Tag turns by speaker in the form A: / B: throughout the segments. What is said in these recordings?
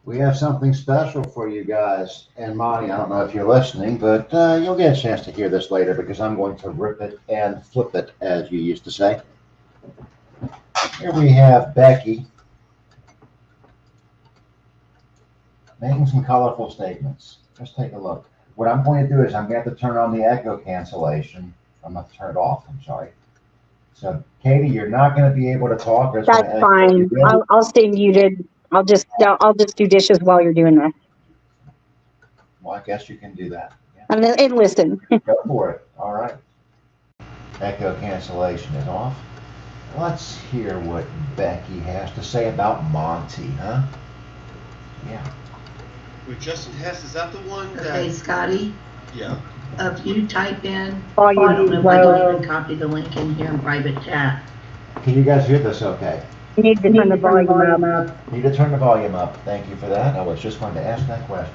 A: We have something special for you guys. And Monty, I don't know if you're listening, but you'll get a chance to hear this later because I'm going to rip it and flip it, as you used to say. Here we have Becky making some colorful statements. Let's take a look. What I'm going to do is I'm going to have to turn on the echo cancellation. I'm going to turn it off. I'm sorry. So, Katie, you're not going to be able to talk. Or it's going
B: That's
A: to echo. You
B: fine.
A: good?
B: I'll stay muted. I'll just do dishes while you're doing that.
A: Well, I guess you can do that. Yeah.
B: And listen.
A: Go for it. All right. Echo cancellation is off. Let's hear what Becky has to say about Monty, huh? Yeah.
C: Wait, Justin Hess, is that the one that...
D: Okay, Scotty,
C: Yeah.
D: if you type in, I
B: Volume
D: don't know if I
B: low.
D: can even copy the link in here in private chat.
A: Can you guys hear this okay?
B: You need to turn the volume up.
A: Need to turn the volume up. Thank you for that. I was just going to ask that question.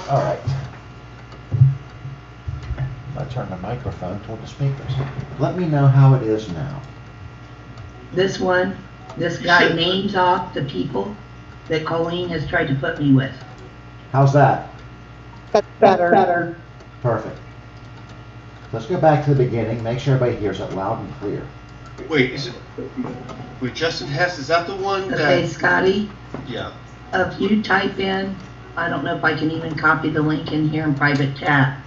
A: All right. I turn the microphone toward the speakers. Let me know how it is now.
D: This guy names off the people that Colleen has tried to put me with.
A: How's that?
B: That's better.
A: Perfect. Let's go back to the beginning. Make sure everybody hears it loud and clear.
C: Wait, is it... Wait, Justin Hess, is that the one that...
D: Okay, Scotty,
C: Yeah.
D: if you type in, I don't know if I can even copy the link in here in private chat.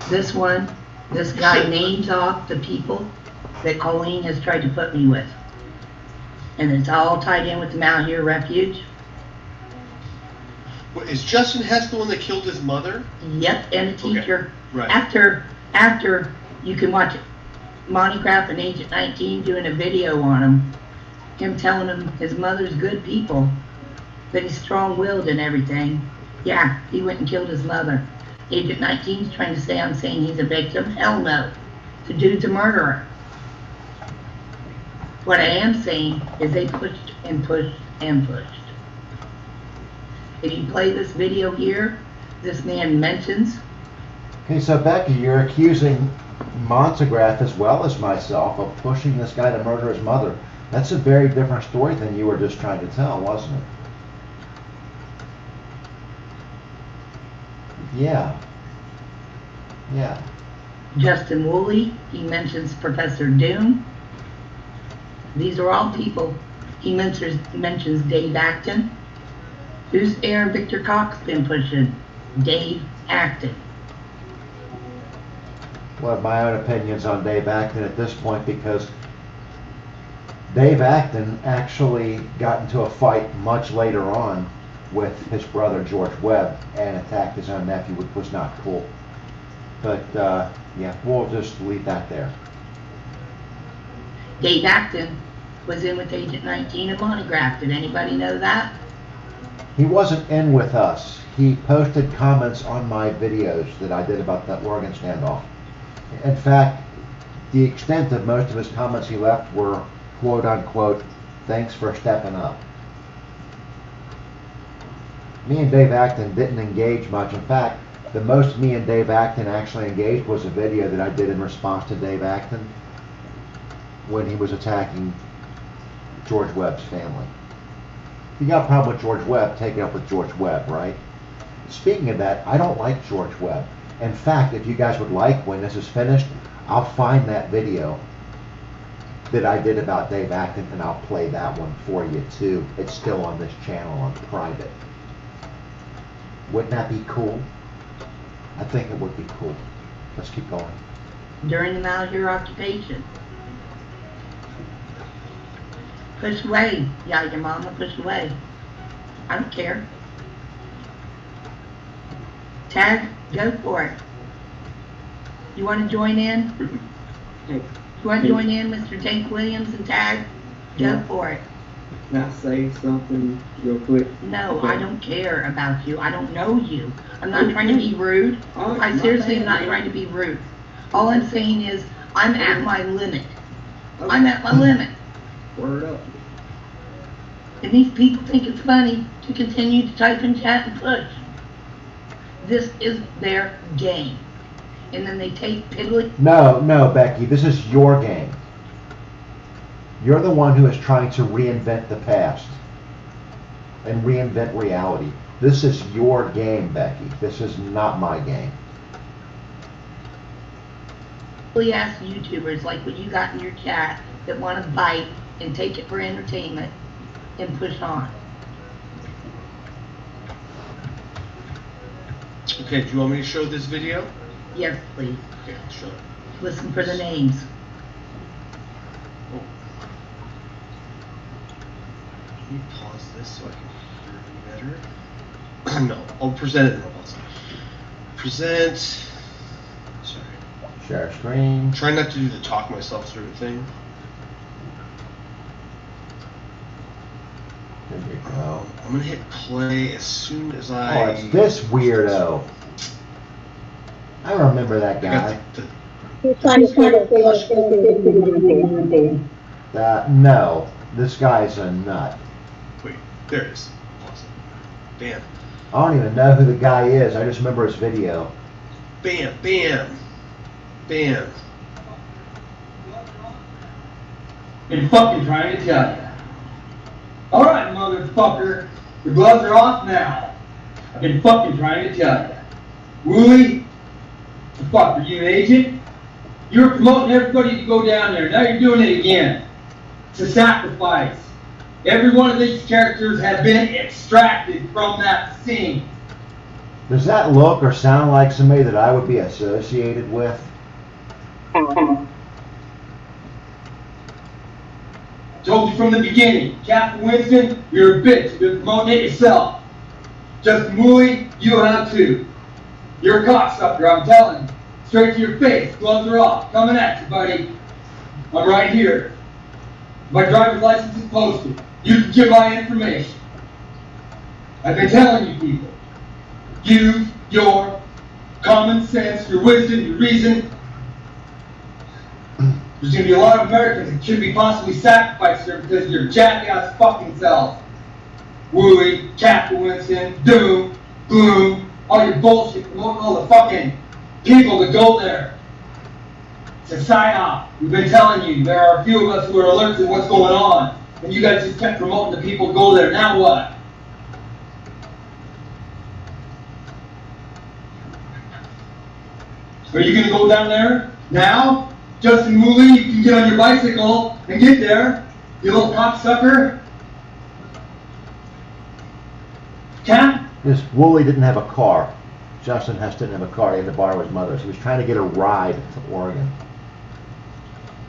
D: This guy names off the people that Colleen has tried to put me with. And it's all tied in with the Mount Here Refuge.
C: Wait, is Justin Hess the one that killed his mother?
D: Yep, and a teacher.
C: Right.
D: After you can watch Monty Craft and Agent 19 doing a video on him telling him his mother's good people, that he's strong-willed and everything. Yeah, he went and killed his mother. Agent 19's trying to say I'm saying he's a victim. Hell no. The dude's a murderer. What I am saying is they pushed and pushed and pushed. If you play this video here, this man mentions...
A: Okay, so Becky, you're accusing Montegraph as well as myself of pushing this guy to murder his mother. That's a very different story than you were just trying to tell, wasn't it? Yeah. Yeah.
D: Justin Woolley, he mentions Professor Doom. These are all people. He mentions Dave Acton. Who's Aaron Victor Cox been pushing? Dave Acton.
A: Well, my own opinions on Dave Acton at this point, because Dave Acton actually got into a fight much later on with his brother George Webb and attacked his own nephew, which was not cool. But yeah, we'll just leave that there.
D: Dave Acton was in with Agent 19 at Monograph. Did anybody know that?
A: He wasn't in with us. He posted comments on my videos that I did about that Oregon standoff. In fact, the extent of most of his comments he left were quote unquote, "Thanks for stepping up." Me and Dave Acton didn't engage much. In fact, the most me and Dave Acton actually engaged was a video that I did in response to Dave Acton when he was attacking George Webb's family. If you got a problem with George Webb, take it up with George Webb, right? Speaking of that, I don't like George Webb. In fact, if you guys would like, when this is finished, I'll find that video that I did about Dave Acton and I'll play that one for you too. It's still on this channel on private. Wouldn't that be cool? I think it would be cool. Let's keep going.
D: During the Mount Here occupation. Push away. Yeah, your mama push away. I don't care. Tag, go for it. You want to join in?
E: Hey,
D: You want to join in, Mr. Tank Williams and Tag? Go
E: Yeah.
D: for it.
E: can I say something real quick?
D: No, I don't care about you. I don't know you. I'm not trying to be rude.
E: Oh,
D: I
E: my
D: seriously am
E: bad,
D: not
E: man.
D: trying to be rude. All I'm saying is, I'm at my limit. I'm at my limit.
E: Word up.
D: And these people think it's funny to continue to type and chat and push. This is their game. And then they take piddly...
A: No, Becky, this is your game. You're the one who is trying to reinvent the past. and reinvent reality. This is your game, Becky. This is not my game.
D: We ask YouTubers like what you got in your chat that want to bite and take it for entertainment and push on.
C: Okay, do you want me to show this video?
D: Yes, please.
C: Okay, I'll show it.
D: Listen for the names.
C: Oh. Let me pause this so I can hear you better. No, I'll present it and I'll pause it. Present. Sorry.
A: Share screen.
C: Try not to do the talk myself sort of thing.
A: There you go.
C: I'm gonna hit play as soon as
A: Oh,
C: I.
A: it's this weirdo. I remember that
C: I
A: guy.
C: got the
A: No, this guy's a nut.
C: wait, there it is. Pause it. Bam.
A: I don't even know who the guy is. I just remember his video.
C: Bam, bam, bam.
F: Been fucking trying to tell you. Alright, motherfucker. The gloves are off now. I've been fucking trying to tell you. Wooly, the fuck, are you an agent? You were promoting everybody to go down there. Now you're doing it again. It's a sacrifice. Every one of these characters have been extracted from that scene.
A: Does that look or sound like somebody that I would be associated with?
F: Told you from the beginning, Captain Winston, you're a bitch. You've been promoting it yourself. Justin Woolley, you have too. You're a cocksucker, I'm telling you. Straight to your face, gloves are off. Coming at you, buddy. I'm right here. My driver's license is posted. You can give my information. I've been telling you people. Use your common sense, your wisdom, your reason. There's going to be a lot of Americans that should be possibly sacrificed here because of your jackass fucking selves. Wooly, Captain Winston, Doom, Gloom, all your bullshit promoting all the fucking people that go there. It's a psyop. We've been telling you, there are a few of us who are alert to what's going on. And you guys just kept promoting the people to go there. Now what? Are you going to go down there now? Justin Woolley, you can get on your bicycle and get there, you little cocksucker. Cap?
A: This Woolley didn't have a car. Justin Hess didn't have a car. He had to borrow his mother's. He was trying to get a ride to Oregon.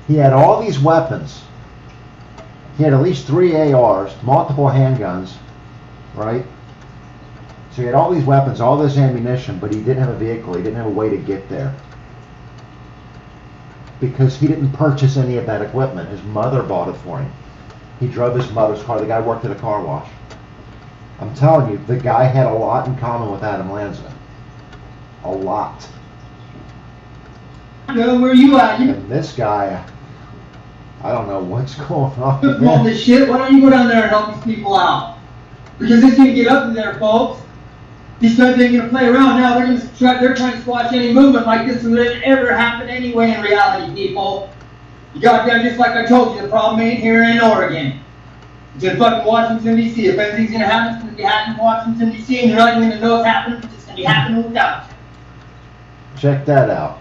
A: He had all these weapons. He had at least 3 ARs, multiple handguns, right? So he had all these weapons, all this ammunition, but he didn't have a vehicle. He didn't have a way to get there. Because he didn't purchase any of that equipment. His mother bought it for him. He drove his mother's car. The guy worked at a car wash. I'm telling you, the guy had a lot in common with Adam Lanza. A lot.
F: Where you at? You
A: And this guy, I don't know what's going on.
F: promoting all this shit. Why don't you go down there and help these people out? Because it's going to get up in there, folks. These guys ain't going to play around now. They're trying to squash any movement like this and it ever happened anyway in reality, people. You goddamn, just like I told you, the problem ain't here in Oregon. It's in fucking Washington, D.C. If anything's going to happen, it's going to be happening in Washington, D.C. and you're not even going to know it's happening because it's going to be happening without you.
A: Check that out,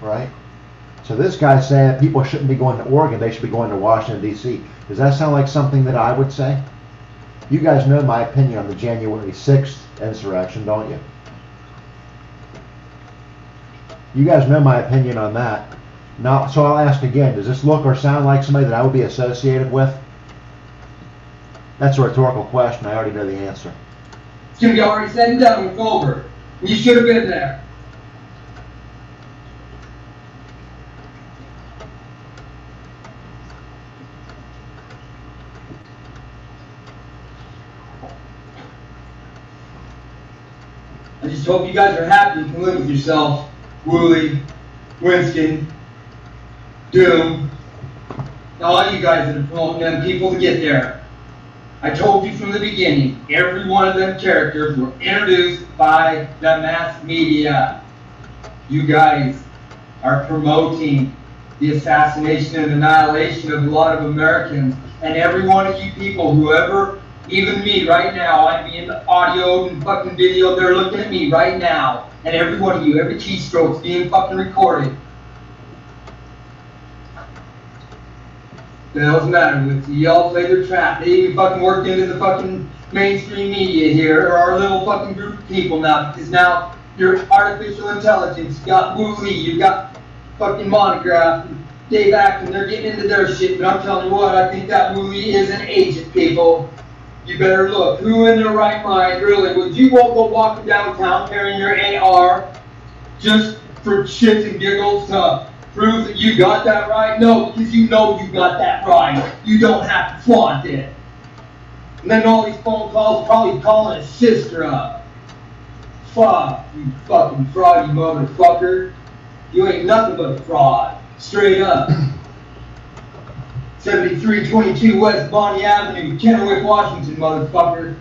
A: right? So this guy's saying that people shouldn't be going to Oregon, they should be going to Washington, D.C. Does that sound like something that I would say? You guys know my opinion on the January 6th insurrection, don't you? You guys know my opinion on that. Now, so I'll ask again, does this look or sound like somebody that I would be associated with? That's a rhetorical question. I already know the answer.
F: It's going to be already said and done. It's over. You should have been there. I just hope you guys are happy and can live with yourself. Wooly, Winston, Doom, all you guys that are promoting them people to get there. I told you from the beginning, every one of them characters were introduced by the mass media. You guys are promoting the assassination and annihilation of a lot of Americans. And every one of you people, whoever Even me right now, I'd be in the audio and fucking video. They're looking at me right now. And every one of you, every keystroke's being fucking recorded. The hell's the matter with you? Y'all play their trap. They even fucking worked into the fucking mainstream media here, or our little fucking group of people now, because now you're artificial intelligence. You got Wu Lee, you got fucking Monograph, and Dave Acton, they're getting into their shit, but I'm telling you what, I think that Wu Lee is an agent, people. You better look. Who in their right mind, really, would you won't go walking downtown carrying your AR just for shits and giggles to prove that you got that right? No, because you know you got that right. You don't have to flaunt it. And then all these phone calls probably calling his sister up. Fuck, you fucking fraud, you motherfucker. You ain't nothing but a fraud. Straight up. 7322 West Bonnie Avenue, Kennewick, Washington, motherfucker.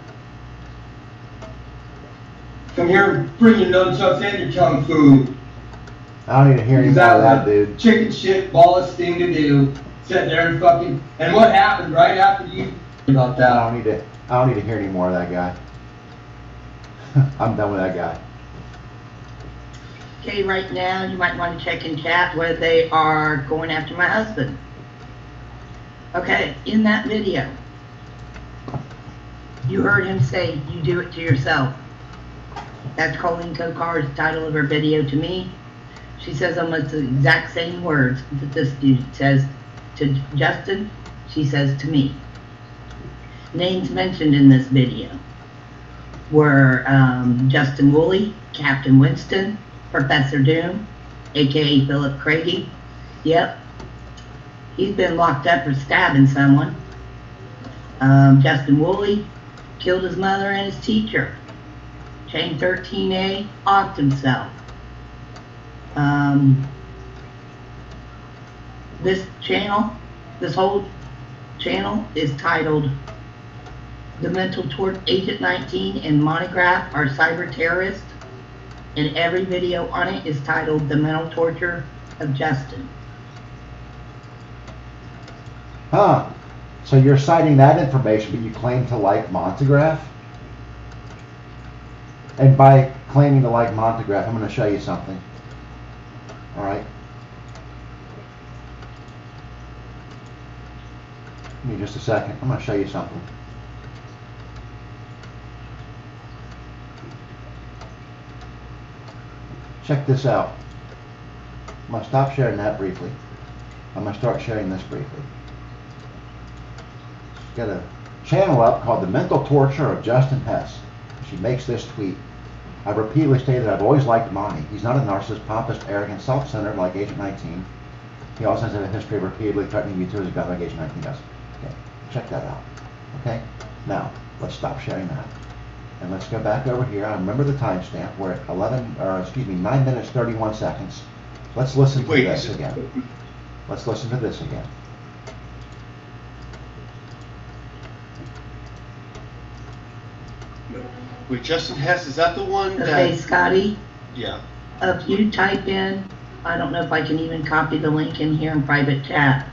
F: Come here and bring your nunchucks and your tongue food.
A: I don't need to hear any more of that, dude.
F: Chicken shit, ballest thing to do. Sit there and fucking, and what happened right after you about that?
A: I don't need to hear any more of that guy. I'm done with that guy.
D: Okay, right now you might want to check in chat where they are going after my husband. Okay, in that video, you heard him say, "You do it to yourself." That's Colleen Kokar's title of her video to me. She says almost the exact same words that this dude says to Justin, she says to me. Names mentioned in this video were Justin Woolley, Captain Winston, Professor Doom, aka Philip Craigie. Yep. He's been locked up for stabbing someone. Justin Woolley killed his mother and his teacher. Chain 13A offed himself. This whole channel is titled The Mental Torture Agent 19 and Monograph Are Cyber Terrorists. And every video on it is titled The Mental Torture of Justin.
A: Huh. So you're citing that information, but you claim to like Montagraph? And by claiming to like Montagraph, I'm going to show you something. Alright? Give me just a second. I'm going to show you something. Check this out. I'm going to stop sharing that briefly. I'm going to start sharing this briefly. Got a channel up called The Mental Torture of Justin Hess. She makes this tweet. I've repeatedly stated that I've always liked Monty. He's not a narcissist, pompous, arrogant, self-centered like Agent 19. He also has a history of repeatedly threatening you to his gun like Agent 19 does. Okay, check that out. Okay, now let's stop sharing that. And let's go back over here. I remember the timestamp. We're at 9 minutes 31 seconds. Let's listen to this again. Let's listen to this again.
C: Wait, Justin Hess, is that the one that...
D: Okay, Scotty,
C: Yeah.
D: if you type in, I don't know if I can even copy the link in here in private chat.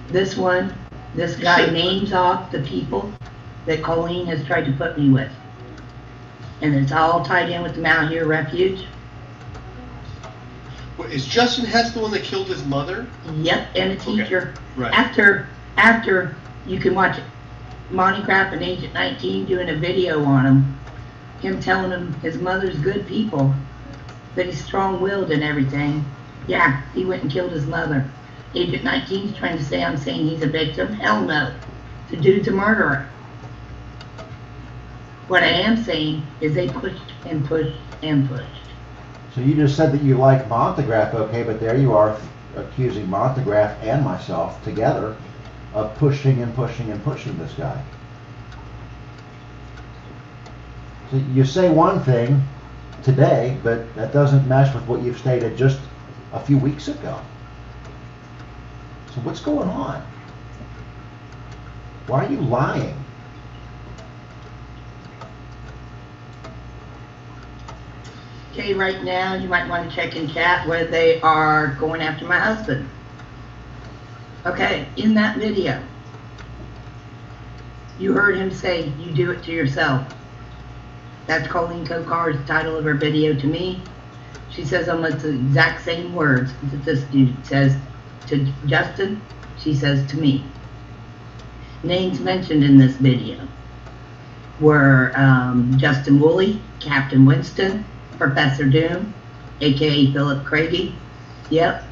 D: This one, this guy names off the people that Colleen has tried to put me with. And it's all tied in with the Mount Here Refuge.
C: Wait, is Justin Hess the one that killed his mother?
D: Yep, and a teacher.
C: Okay, right.
D: After you can watch Monograph and Agent 19 doing a video on him telling him his mother's good people, that he's strong-willed and everything. Yeah, he went and killed his mother. Agent 19's trying to say I'm saying he's a victim. Hell no. The dude's a murderer. What I am saying is they pushed and pushed and pushed.
A: So you just said that you like Montagraph, okay, but there you are accusing Montagraph and myself together of pushing and pushing and pushing this guy. So you say one thing today, but that doesn't mesh with what you've stated just a few weeks ago. So what's going on? Why are you lying?
D: Okay, right now you might want to check in chat where they are going after my husband. Okay, in that video, You heard him say, you do it to yourself. That's Colleen Kokar's title of her video to me. She says almost the exact same words that this dude says to Justin, she says to me. Names mentioned in this video were Justin Woolley, Captain Winston, Professor Doom, aka Philip Craigie. Yep,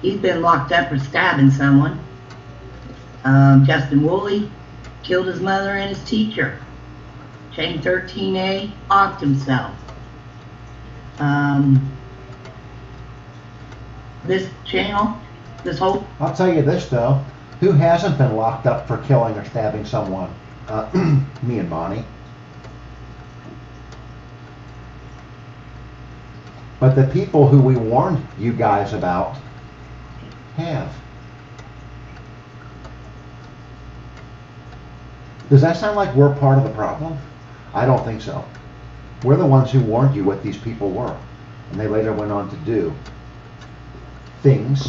D: he's been locked up for stabbing someone. Justin Woolley killed his mother and his teacher. Chain 13A offed himself. This channel, this whole...
A: I'll tell you this though, who hasn't been locked up for killing or stabbing someone? Me and Monty. But the people who we warned you guys about have. Does that sound like we're part of the problem? I don't think so. We're the ones who warned you what these people were. And they later went on to do things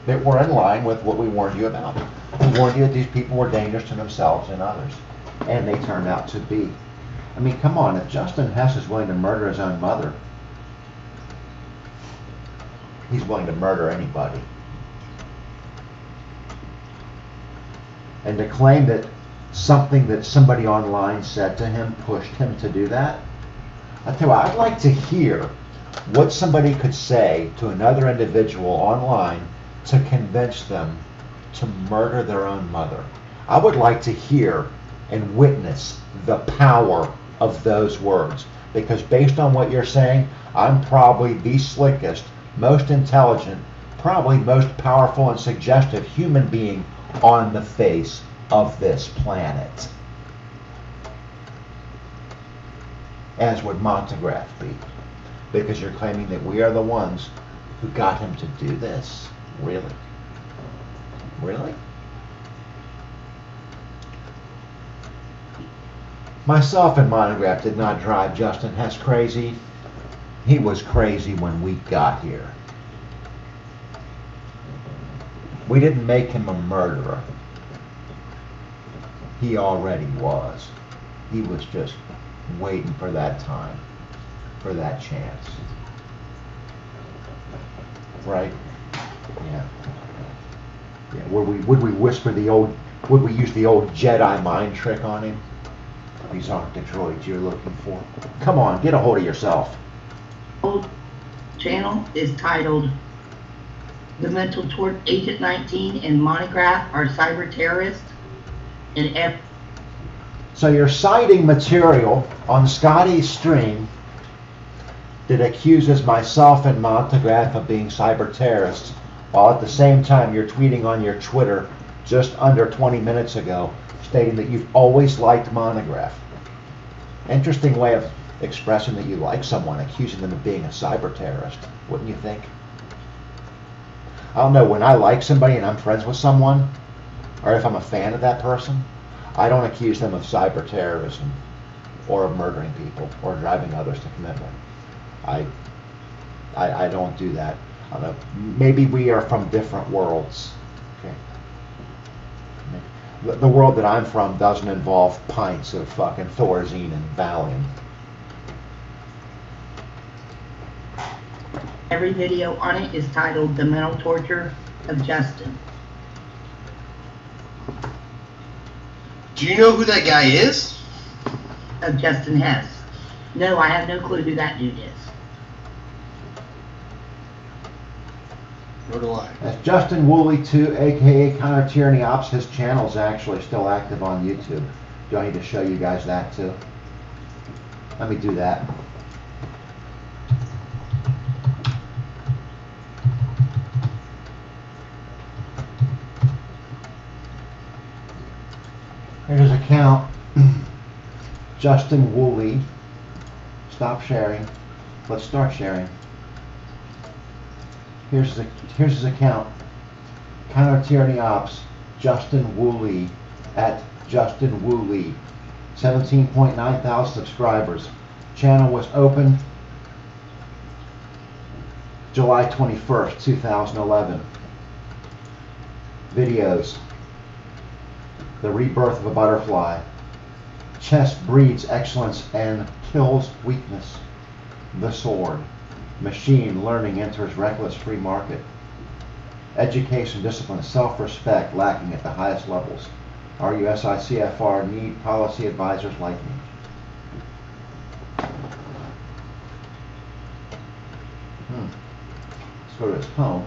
A: that were in line with what we warned you about. We warned you that these people were dangerous to themselves and others. And they turned out to be. I mean, come on, if Justin Hess is willing to murder his own mother, he's willing to murder anybody. And to claim that something that somebody online said to him pushed him to do that, I tell you what, I'd like to hear what somebody could say to another individual online to convince them to murder their own mother. I would like to hear and witness the power of those words, because based on what you're saying, I'm probably the slickest, most intelligent, probably most powerful and suggestive human being on the face of this planet. As would Montegraph be, because you're claiming that we are the ones who got him to do this. Really? Really? Myself and Montegraph did not drive Justin Hess crazy. He was crazy when we got here. We didn't make him a murderer. He already was. He was just waiting for that time, for that chance. Right? Yeah. Yeah. Would we whisper the old? Would we use the old Jedi mind trick on him? These aren't the droids you're looking for. Come on, get a hold of yourself.
D: Old channel is titled "The Mental Tort Agent 19" and Monograph are cyber terrorists. And
A: so you're citing material on Scotty's stream that accuses myself and Montegraph of being cyber terrorists, while at the same time you're tweeting on your Twitter just under 20 minutes ago stating that you've always liked Monograph. Interesting way of expressing that you like someone, accusing them of being a cyber terrorist, wouldn't you think? I don't know, when I like somebody and I'm friends with someone, or if I'm a fan of that person, I don't accuse them of cyber terrorism or of murdering people or driving others to commitment. I don't do that. I don't know. Maybe we are from different worlds. Okay. The world that I'm from doesn't involve pints of fucking Thorazine and Valium.
D: every video on it is titled "The Mental Torture of Justin."
C: Do you know who that guy is?
D: Of Justin Hess. No, I have no clue who that dude is.
C: Nor do I.
A: That's Justin Woolley 2, aka Counter Tyranny Ops. His channel's actually still active on YouTube. Do I need to show you guys that too? Let me do that. Here's his account. Justin Woolley. Stop sharing. Let's start sharing. Here's his account. Counter Tyranny Ops. Justin Woolley at Justin Woolley. 17.9 thousand subscribers. Channel was opened July 21st, 2011. Videos. the rebirth of a butterfly. Chess breeds excellence and kills weakness. The sword. Machine learning enters reckless free market. Education, discipline, self-respect lacking at the highest levels. RUSICFR need policy advisors like me. Let's go to his poem.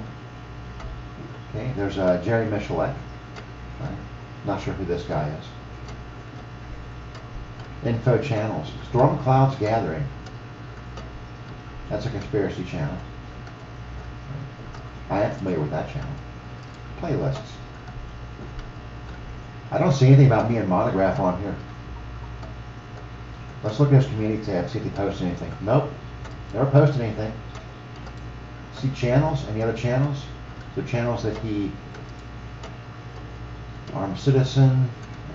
A: Okay, there's Jerry Michelet. Right. Not sure who this guy is. Info channels. Storm clouds gathering. That's a conspiracy channel. I am familiar with that channel. Playlists. I don't see anything about me and Monograph on here. Let's look at his community tab, see if he posts anything. Nope. Never posted anything. See channels? Any other channels? The channels that he... Armed Citizen,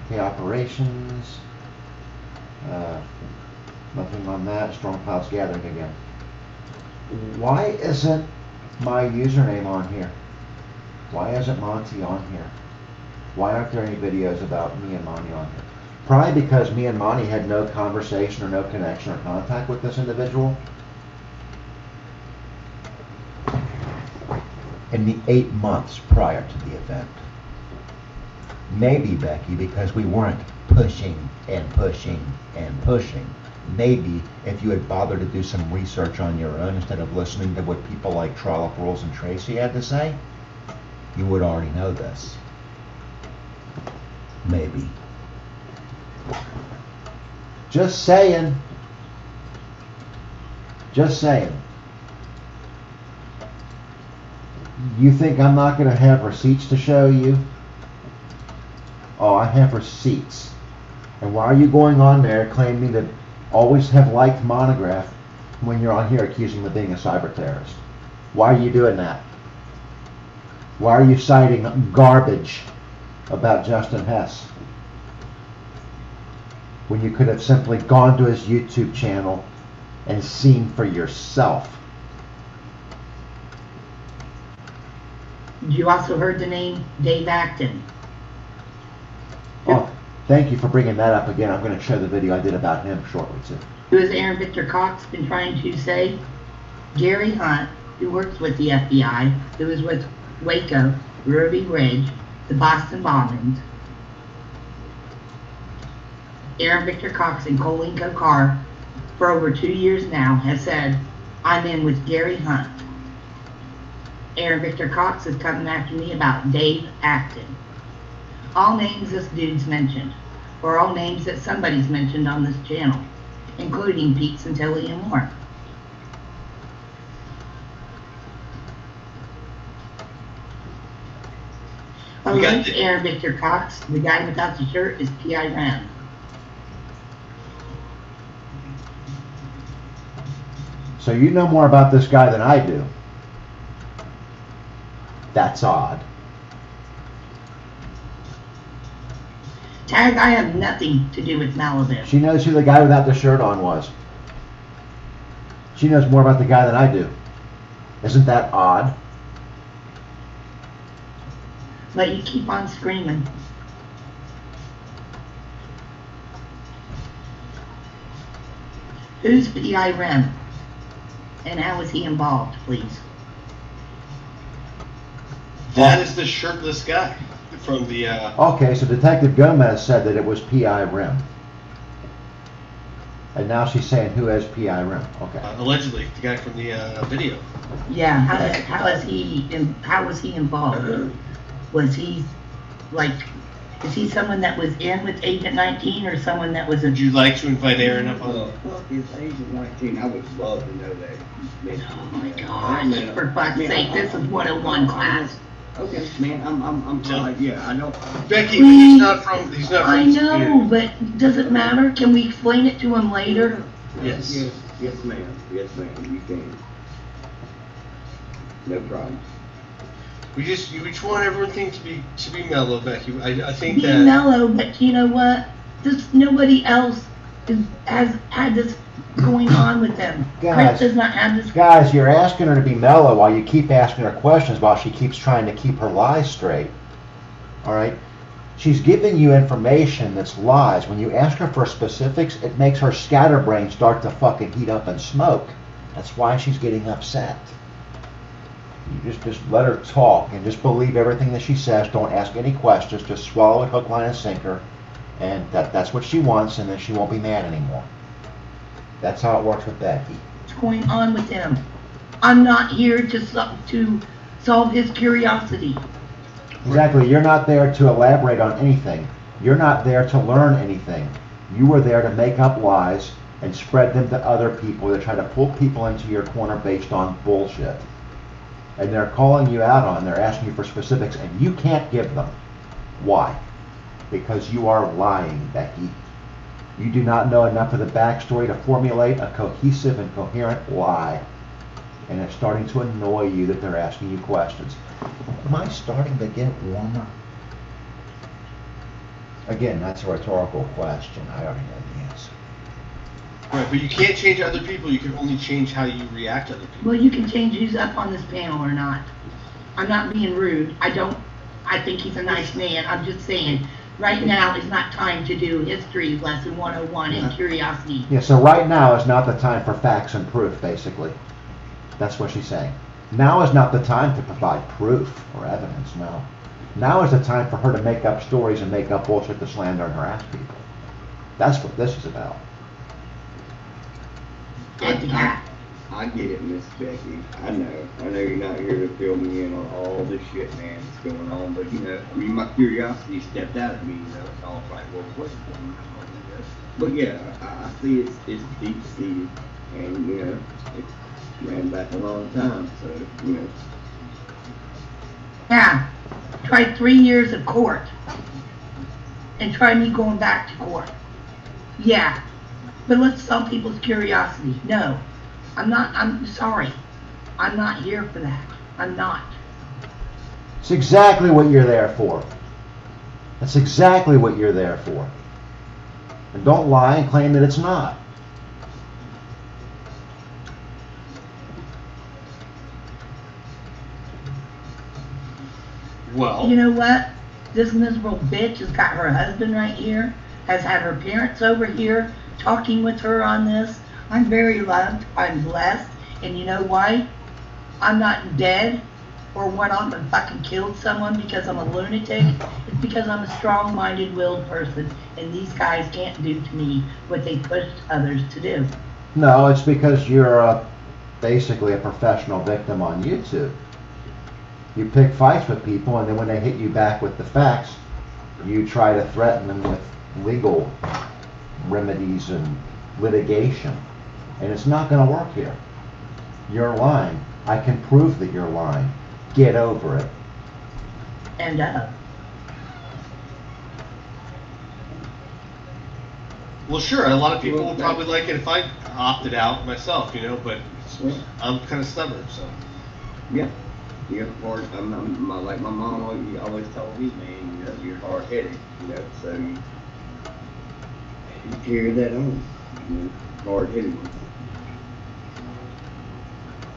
A: okay, Operations, nothing on that. Storm Clouds Gathering again. Why isn't my username on here? Why isn't Monty on here? Why aren't there any videos about me and Monty on here? Probably because me and Monty had no conversation or no connection or contact with this individual. In the 8 months prior to the event. Maybe, Becky, because we weren't pushing and pushing and pushing. Maybe if you had bothered to do some research on your own instead of listening to what people like Trollop Rules and Tracy had to say, you would already know this. Maybe. Just saying. Just saying. You think I'm not going to have receipts to show you? Oh, I have receipts. And why are you going on there claiming to always have liked Monograph when you're on here accusing him of being a cyber terrorist? Why are you doing that? Why are you citing garbage about Justin Hess when you could have simply gone to his YouTube channel and seen for yourself?
D: You also heard the name Dave Acton.
A: Oh, thank you for bringing that up again. I'm going to show the video I did about him shortly too.
D: Who has Aaron Victor Cox been trying to say? Gary Hunt, who works with the FBI, who was with Waco, Ruby Ridge, the Boston bombings. Aaron Victor Cox and Colleen Kokar, for over 2 years now, has said, I'm in with Gary Hunt. Aaron Victor Cox is coming after me about Dave Acton. All names this dude's mentioned, or all names that somebody's mentioned on this channel, including Pete Santilli and more. Unlike Aaron Victor Cox, the guy without the shirt is P.I. Ram.
A: So you know more about this guy than I do. That's odd.
D: Tag, I have nothing to do with Malibu.
A: She knows who the guy without the shirt on was. She knows more about the guy than I do. Isn't that odd?
D: But you keep on screaming. Who's P.I. Ram? And how is he involved, please?
C: That is the shirtless guy from the...
A: Okay, so Detective Gomez said that it was P.I. Rim. And now she's saying who has P.I. Rim. Okay.
C: Allegedly, the guy from the video.
D: Yeah, how was he involved? Was he, like, is he someone that was in with Agent 19 or someone that was a...
C: Would you like to invite Aaron up on?
E: Well, fuck is Agent 19? I would love to know that.
D: Oh my gosh, for fuck's sake, this is 101 class.
E: Okay, man, I'm fine. Yeah, I know.
C: Becky, he's not from
D: I
C: this
D: know,
C: community.
D: but does it matter? Can we explain it to him later?
C: Yes.
E: Yes, ma'am. Yes, ma'am. You can. No problem.
C: We just want everything to be mellow, Becky. I think
D: Be
C: that
D: mellow, but you know what? Nobody else has had this going on with them.
A: Guys,
D: Chris does not have this.
A: Guys, you're asking her to be mellow while you keep asking her questions while she keeps trying to keep her lies straight. All right? She's giving you information that's lies. When you ask her for specifics, it makes her scatterbrain start to fucking heat up and smoke. That's why she's getting upset. You just let her talk and just believe everything that she says. Don't ask any questions. Just swallow it hook, line, and sinker. And that's what she wants, and then she won't be mad anymore. That's how it works with Becky.
D: What's going on with him? I'm not here to solve his curiosity.
A: Exactly. You're not there to elaborate on anything. You're not there to learn anything. You were there to make up lies and spread them to other people to try to pull people into your corner based on bullshit. And they're calling you out on, they're asking you for specifics, and you can't give them. Why? Because you are lying, Becky. You do not know enough of the backstory to formulate a cohesive and coherent lie. And it's starting to annoy you that they're asking you questions. Am I starting to get warmer? Again, that's a rhetorical question. I already know the answer.
C: Right, but you can't change other people. You can only change how you react to other people.
D: Well, you can change who's up on this panel or not. I'm not being rude. I think he's a nice man. I'm just saying, right now is not time to do history lesson 101 and curiosity.
A: Yeah, so right now is not the time for facts and proof, basically. That's what she's saying. Now is not the time to provide proof or evidence, no. Now is the time for her to make up stories and make up bullshit to slander and harass people. That's what this is about.
E: I get it, Miss Becky. I know you're not here to fill me in on all this shit, man, that's going on. But, you know, I mean, my curiosity stepped out of me, you know. It's all like, well, what's going on? But, yeah, I see it's deep-seated. And, you know, it's ran back a long time, so, you know.
D: Yeah, try 3 years of court. And try me going back to court. Yeah, but let's solve people's curiosity. No, I'm sorry. I'm not here for that. I'm not.
A: It's exactly what you're there for. That's exactly what you're there for. And don't lie and claim that it's not.
C: Well,
D: You know what? This miserable bitch has got her husband right here, has had her parents over here talking with her on this. I'm very loved. I'm blessed. And you know why? I'm not dead or went off and fucking killed someone because I'm a lunatic. It's because I'm a strong-minded, willed person. And these guys can't do to me what they pushed others to do.
A: No, it's because you're basically a professional victim on YouTube. You pick fights with people, and then when they hit you back with the facts, you try to threaten them with legal remedies and litigation. And it's not going to work here. You're lying. I can prove that you're lying. Get over it.
D: And
C: well, sure. A lot of people would probably like it if I opted out myself, you know. But I'm kind of stubborn, so.
E: Yeah. You're hard. Like my mom always told me, man, you know, you're hard-headed, you know, so you carry that on, you know, hard-headed.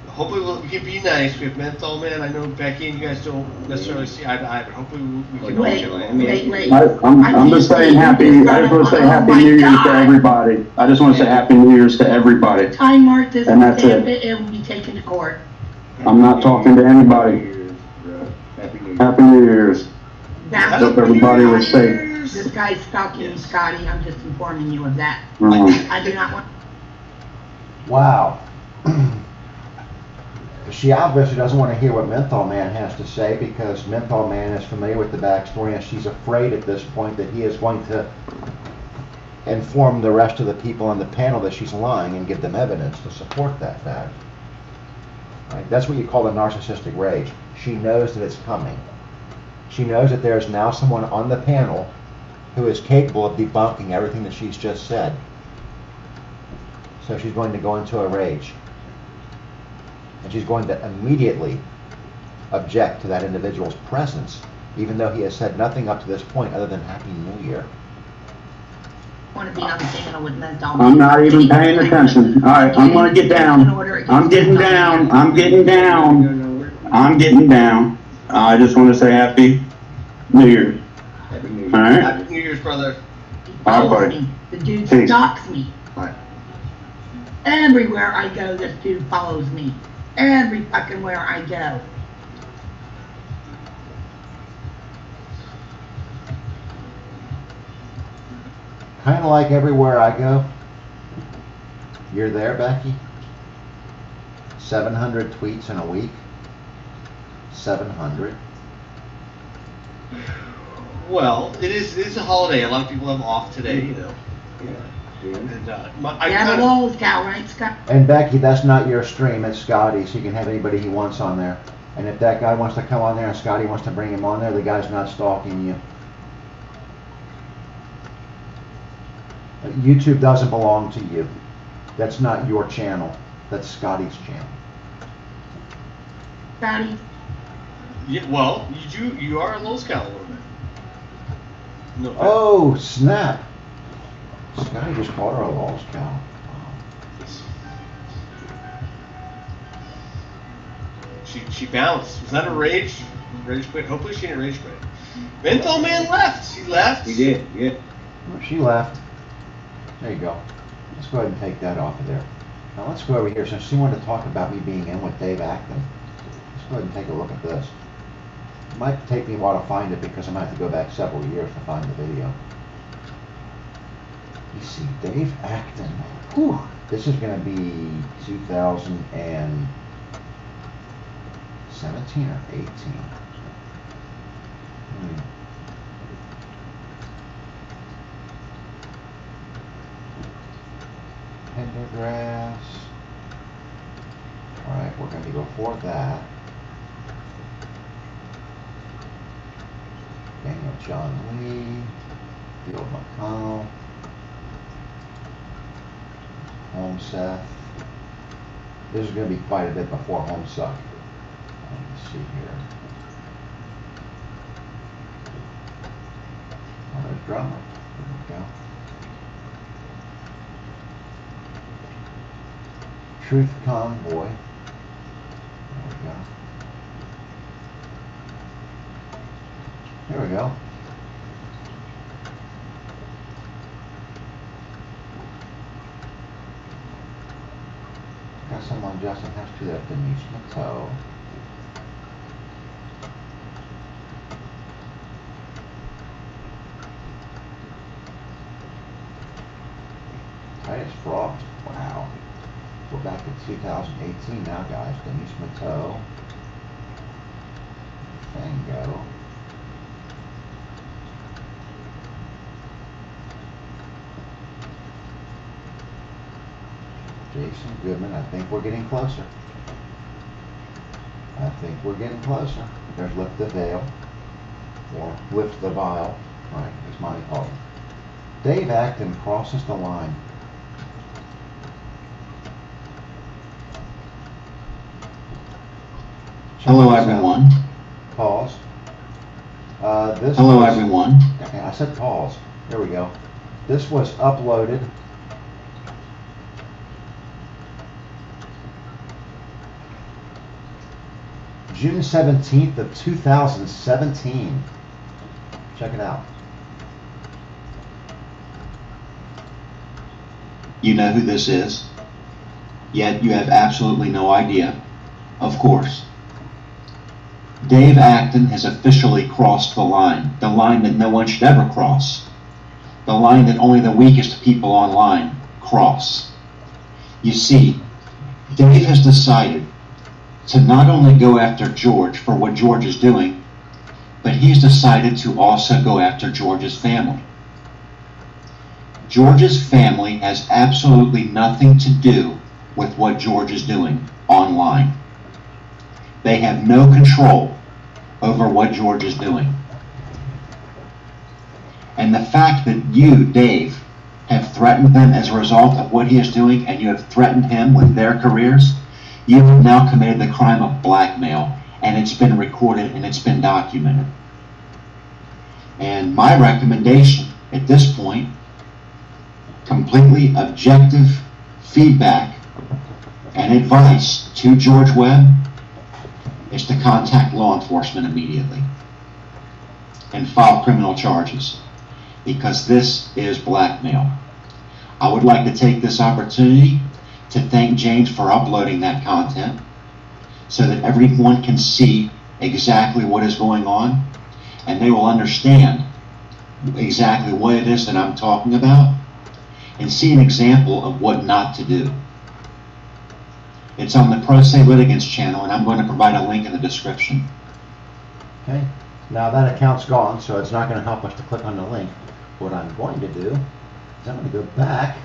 C: Hopefully we can be nice. We have menthol, man. I know Becky and you guys don't necessarily see eye to eye, but hopefully we can all get along.
D: wait.
G: I'm just saying I just want to say Happy New Year's to everybody. I just want to say Happy New Year's to everybody.
D: Time mark this
G: And that's
D: stamp
G: it.
D: it will be taken to court.
G: I'm not talking to anybody. Happy New Year's. Hope everybody was safe.
D: This guy's stalking you, Scotty. I'm just informing you of that. I do not want.
A: Wow. She obviously doesn't want to hear what Menthol Man has to say because Menthol Man is familiar with the backstory and she's afraid at this point that he is going to inform the rest of the people on the panel that she's lying and give them evidence to support that fact. Right? That's what you call the narcissistic rage. She knows that it's coming. She knows that there's now someone on the panel who is capable of debunking everything that she's just said. So she's going to go into a rage. And she's going to immediately object to that individual's presence, even though he has said nothing up to this point other than Happy New Year.
D: I want to be on the panel with menthol.
G: I'm not even paying attention. All right, I'm going to get down. I'm getting down. I'm getting down. I'm getting down. I just want to say Happy New Year.
E: Happy New Year.
G: All right.
C: Happy New Year's, brother.
D: He
G: All right,
D: follows
G: buddy.
D: me. The dude
G: Peace.
D: stalks me.
C: All right.
D: Everywhere I go, this dude follows me. Every fucking where I go.
A: Kind of like everywhere I go. You're there, Becky? 700 tweets in a week. 700.
C: Well, it's a holiday. A lot of people have off today, you know.
E: Yeah.
C: And
D: Yeah, the Lowe's cow, right, Scott?
A: And Becky, that's not your stream, it's Scotty's. He can have anybody he wants on there. And if that guy wants to come on there and Scotty wants to bring him on there, the guy's not stalking you. YouTube doesn't belong to you. That's not your channel. That's Scotty's channel.
D: Scotty?
C: yeah, well, you are a little scout a little bit. No,
A: Oh, snap. Scotty just called her a lost cow.
C: She bounced. Was that a rage quit? Hopefully she didn't rage quit. Menthol Man left. She left.
E: He did, yeah.
A: Well, she left. There you go. Let's go ahead and take that off of there. Now let's go over here. Since she wanted to talk about me being in with Dave Acton, let's go ahead and take a look at this. It might take me a while to find it because I might have to go back several years to find the video. You see, Dave Acton. Whew. This is going to be 2017 or 18. Pendergrass. Alright, we're going to go for that. Daniel John Lee. Field McConnell. Homeseth. This is going to be quite a bit before Homesuck. Let's see here. Oh, there's drummer. There we go. Truth Convoy. There we go. There we go. Got someone Justin has to that Denise Matteau. Titus Frost. Wow. We're back to 2018 now, guys. Denise Matteau. Fango. Jason Goodman. I think we're getting closer. I think we're getting closer. There's Lift the Veil. Or Lift the Vial. Right, as Monty called it. Dave Acton crosses the line.
H: Hello, everyone.
A: Pause. This
H: Hello,
A: was,
H: everyone.
A: I said pause. There we go. This was uploaded June 17th of 2017. Check it out.
H: You know who this is, yet you have absolutely no idea. Of course. Dave Acton has officially crossed the line that no one should ever cross, the line that only the weakest people online cross. You see, Dave has decided to not only go after George for what George is doing, but he's decided to also go after George's family. George's family has absolutely nothing to do with what George is doing online. They have no control over what George is doing. And the fact that you, Dave, have threatened them as a result of what he is doing, and you have threatened him with their careers, you have now committed the crime of blackmail, and it's been recorded and it's been documented. And my recommendation at this point, completely objective feedback and advice to George Webb, is to contact law enforcement immediately and file criminal charges. because this is blackmail. I would like to take this opportunity to thank James for uploading that content so that everyone can see exactly what is going on and they will understand exactly what it is that I'm talking about and see an example of what not to do. It's on the Pro Se Litigants channel, and I'm going to provide a link in the description.
A: Okay, now that account's gone, so it's not going to help us to click on the link. What I'm going to do is I'm going to go back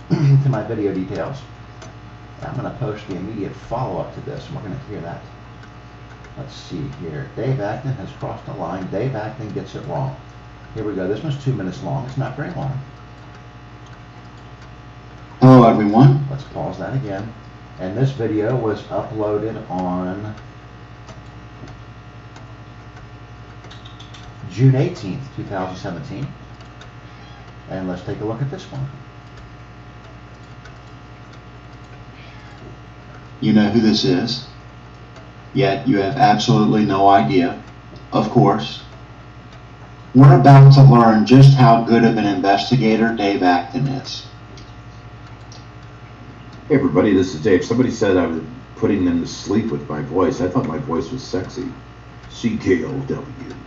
A: to my video details. I'm going to post the immediate follow-up to this, and we're going to hear that. Let's see here. Dave Acton has crossed the line. Dave Acton gets it wrong. Here we go. This one's 2 minutes long. It's not very long.
H: Hello, everyone.
A: Let's pause that again. And this video was uploaded on June 18th, 2017. And let's take a look at this one.
H: You know who this is, yet you have absolutely no idea. Of course, we're about to learn just how good of an investigator Dave Acton is.
I: Hey everybody, this is Dave. Somebody said I was putting them to sleep with my voice. I thought my voice was sexy. CKOW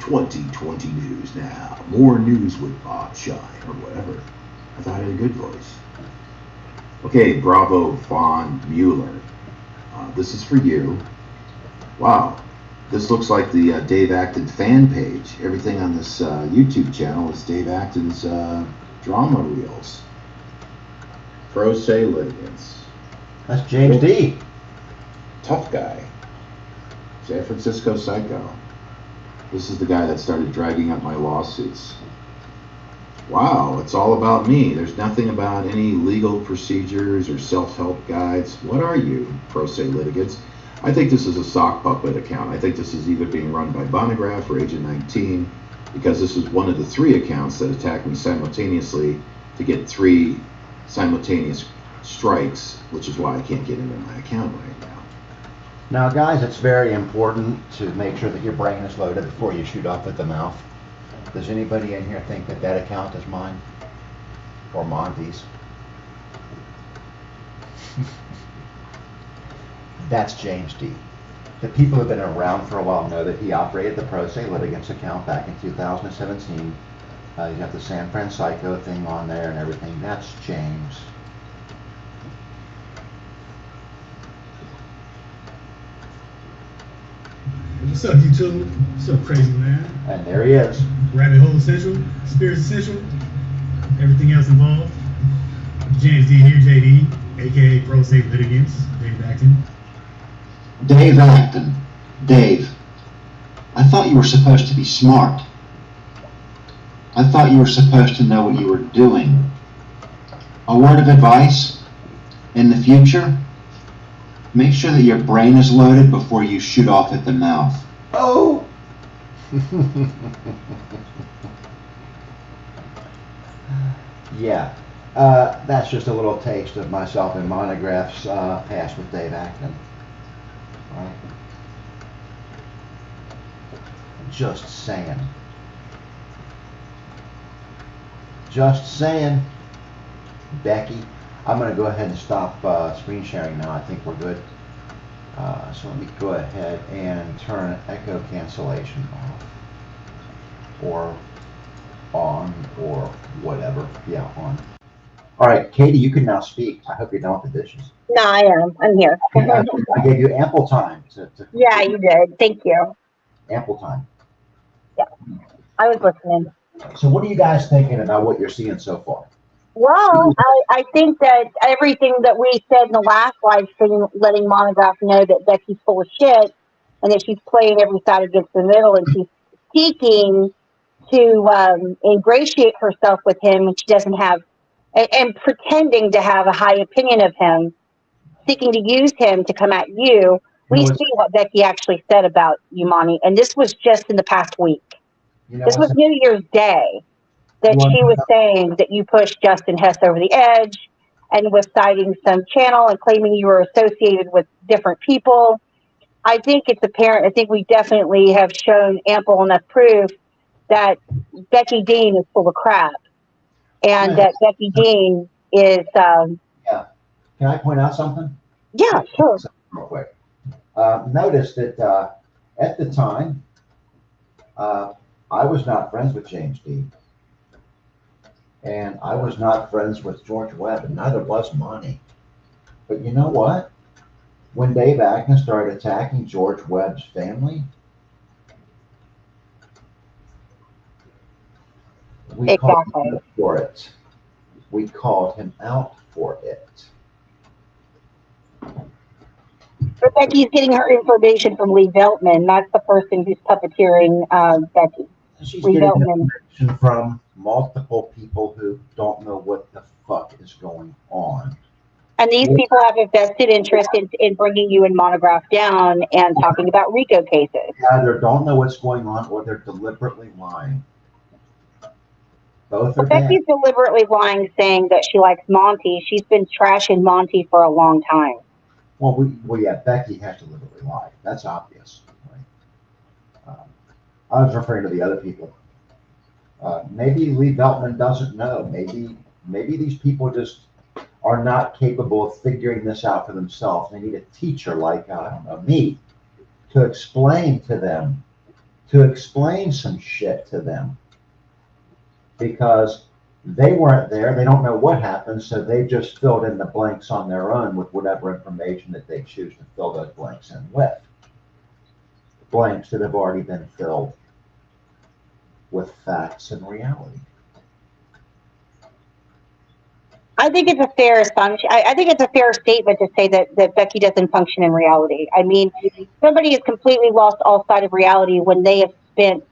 I: 2020 News now. More news with Bob Shine or whatever. I thought I had a good voice. Okay, Bravo Von Mueller. This is for you. Wow, this looks like the Dave Acton fan page. Everything on this YouTube channel is Dave Acton's drama reels. Pro Se Litigants.
A: That's James D.
I: Tough guy. San Francisco Psycho. This is the guy that started dragging up my lawsuits. Wow, it's all about me. There's nothing about any legal procedures or self-help guides. What are you, Pro Se Litigants? I think this is a sock puppet account. I think this is either being run by Bonograph or Agent 19, because this is one of the 3 accounts that attacked me simultaneously to get 3 simultaneous strikes, which is why I can't get into my account right now.
A: Now guys, it's very important to make sure that your brain is loaded before you shoot off at the mouth. Does anybody in here think that that account is mine? Or Monty's? That's James D. The people who have been around for a while know that he operated the Pro Se Litigants account back in 2017. You got the San Francisco thing on there and everything. That's James.
J: What's up, YouTube? What's up, crazy man?
A: And there he is.
J: Rabbit Hole Central, Spirits Central, everything else involved. James D here, JD, aka Pro Se Litigants, Dave Acton.
H: Dave Acton. Dave, I thought you were supposed to be smart. I thought you were supposed to know what you were doing. A word of advice, in the future, make sure that your brain is loaded before you shoot off at the mouth.
A: Oh! Yeah, that's just a little taste of myself and Monograph's past with Dave Acton. Right? Just saying. Just saying. Becky, I'm going to go ahead and stop screen sharing now. I think we're good. So let me go ahead and turn echo cancellation off. Or on, or whatever. Yeah, on. All right, Katie, you can now speak. I hope you're done with the dishes.
B: No, I am. I'm here.
A: I gave you ample time to
B: Yeah, you did. Thank you.
A: ample time.
B: Yeah, I was listening.
A: So what are you guys thinking about what you're seeing so far?
B: Well, I think that everything that we said in the last live stream, letting Monograph know that Becky's full of shit and that she's playing every side against the middle and she's seeking to ingratiate herself with him and she doesn't have, and pretending to have a high opinion of him, seeking to use him to come at you. We see what Becky actually said about you, Monty, and this was just in the past week. This was New Year's Day that she was saying that you pushed Justin Hess over the edge and was citing some channel and claiming you were associated with different people. I think it's apparent. I think we definitely have shown ample enough proof that Becky Dean is full of crap. and that Becky Dean is.
A: Yeah. Can I point out something?
B: Yeah, sure.
A: Real quick. Notice that at the time, I was not friends with James Dean. And I was not friends with George Webb, and neither was Monty. But you know what? When Dave Acton started attacking George Webb's family, we called him out for it. We called him out for it.
B: But Becky's getting her information from Lee Veltman. That's the person who's puppeteering Becky.
A: She's
B: Lee
A: getting
B: Veltman.
A: information from multiple people who don't know what the fuck is going on.
B: And these people have a vested interest in bringing you and Monograph down and talking about RICO cases.
A: They either don't know what's going on or they're deliberately lying. Both are bad.
B: Becky's deliberately lying, saying that she likes Monty. She's been trashing Monty for a long time.
A: Well, yeah, Becky has to deliberately lie. That's obvious. Right? I was referring to the other people. Maybe Lee Veltman doesn't know. Maybe these people just are not capable of figuring this out for themselves. They need a teacher like, I don't know, me, to explain to them, to explain some shit to them. Because they weren't there, they don't know what happened, so they just filled in the blanks on their own with whatever information that they choose to fill those blanks in with. Blanks that have already been filled with facts and reality.
B: I think it's a fair assumption. I think it's a fair statement to say that Becky doesn't function in reality. I mean, somebody has completely lost all sight of reality when they have spent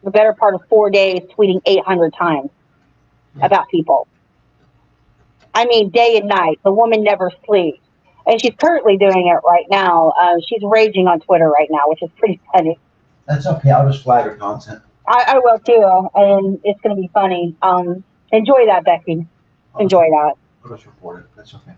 B: the better part of 4 days tweeting 800 times about people. I mean, day and night. The woman never sleeps. And she's currently doing it right now. She's raging on Twitter right now, which is pretty funny.
A: That's okay. I'll just flag her content.
B: I will too. And it's going to be funny. Enjoy that, Becky. Enjoy that.
A: I'll just report it. That's okay.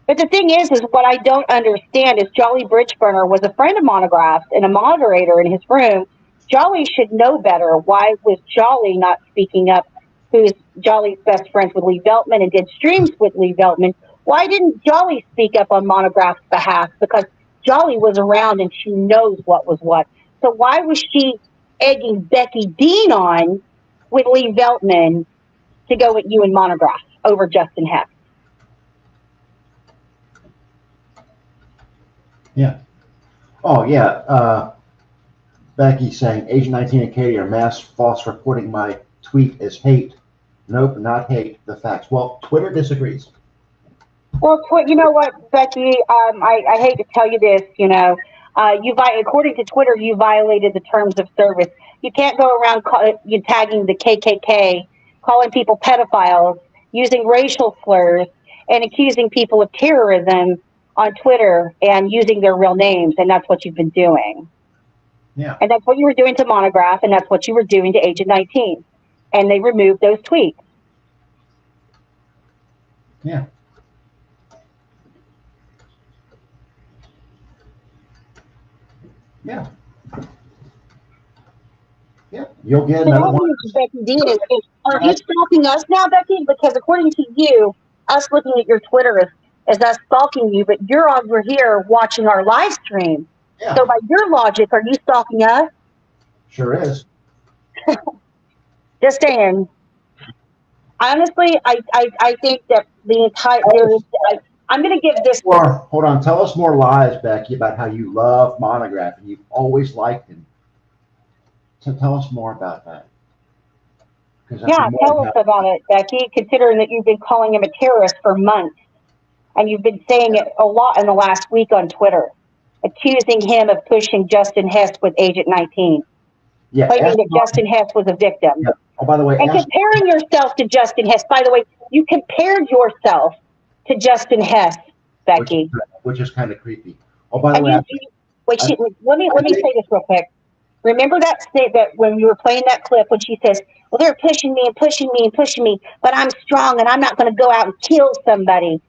B: But the thing is what I don't understand is Jolly Bridgeburner was a friend of Monograph's and a moderator in his room. Jolly should know better. Why was Jolly not speaking up? Who's Jolly's best friends with Lee Veltman and did streams with Lee Veltman? Why didn't Jolly speak up on Monograph's behalf? Because Jolly was around and she knows what was what. So why was she egging Becky Dean on with Lee Veltman to go with you and Monograph over Justin Hess?
A: Yeah. Oh, yeah. Becky saying Agent 19 and Katie are mass false reporting my tweet as hate. Nope, not hate. The facts. Well, Twitter disagrees.
B: Well, you know what, Becky? I hate to tell you this. You know, according to Twitter, you violated the terms of service. You can't go around tagging the KKK, calling people pedophiles, using racial slurs, and accusing people of terrorism on Twitter and using their real names, and that's what you've been doing.
A: Yeah.
B: And that's what you were doing to Monograph, and that's what you were doing to Agent 19. And they removed those tweets.
A: Yeah. Yeah. Yeah. You'll get another one.
B: Becky Dean, are you stalking us now, Becky? Because according to you, us looking at your Twitter is us stalking you, but you're over here watching our live stream.
A: Yeah.
B: So by your logic, are you stalking us?
A: Sure is.
B: Just saying. Honestly, I think that the entire I'm going to give this.
A: Hold on. Tell us more lies, Becky, about how you love Monograph and you've always liked him. So tell us more about that.
B: Yeah, tell us about it, Becky, considering that you've been calling him a terrorist for months. And you've been saying it a lot in the last week on Twitter, accusing him of pushing Justin Hess with Agent 19.
A: Yeah,
B: claiming that Justin Hess was a victim.
A: Yeah. Oh, by the way,
B: and comparing yourself to Justin Hess. By the way, you compared yourself to Justin Hess, Becky.
A: Which is kind of creepy. Oh, by the way,
B: let me say this real quick. Remember that when you were playing that clip when she says, "Well, they're pushing me and pushing me and pushing me, but I'm strong and I'm not going to go out and kill somebody."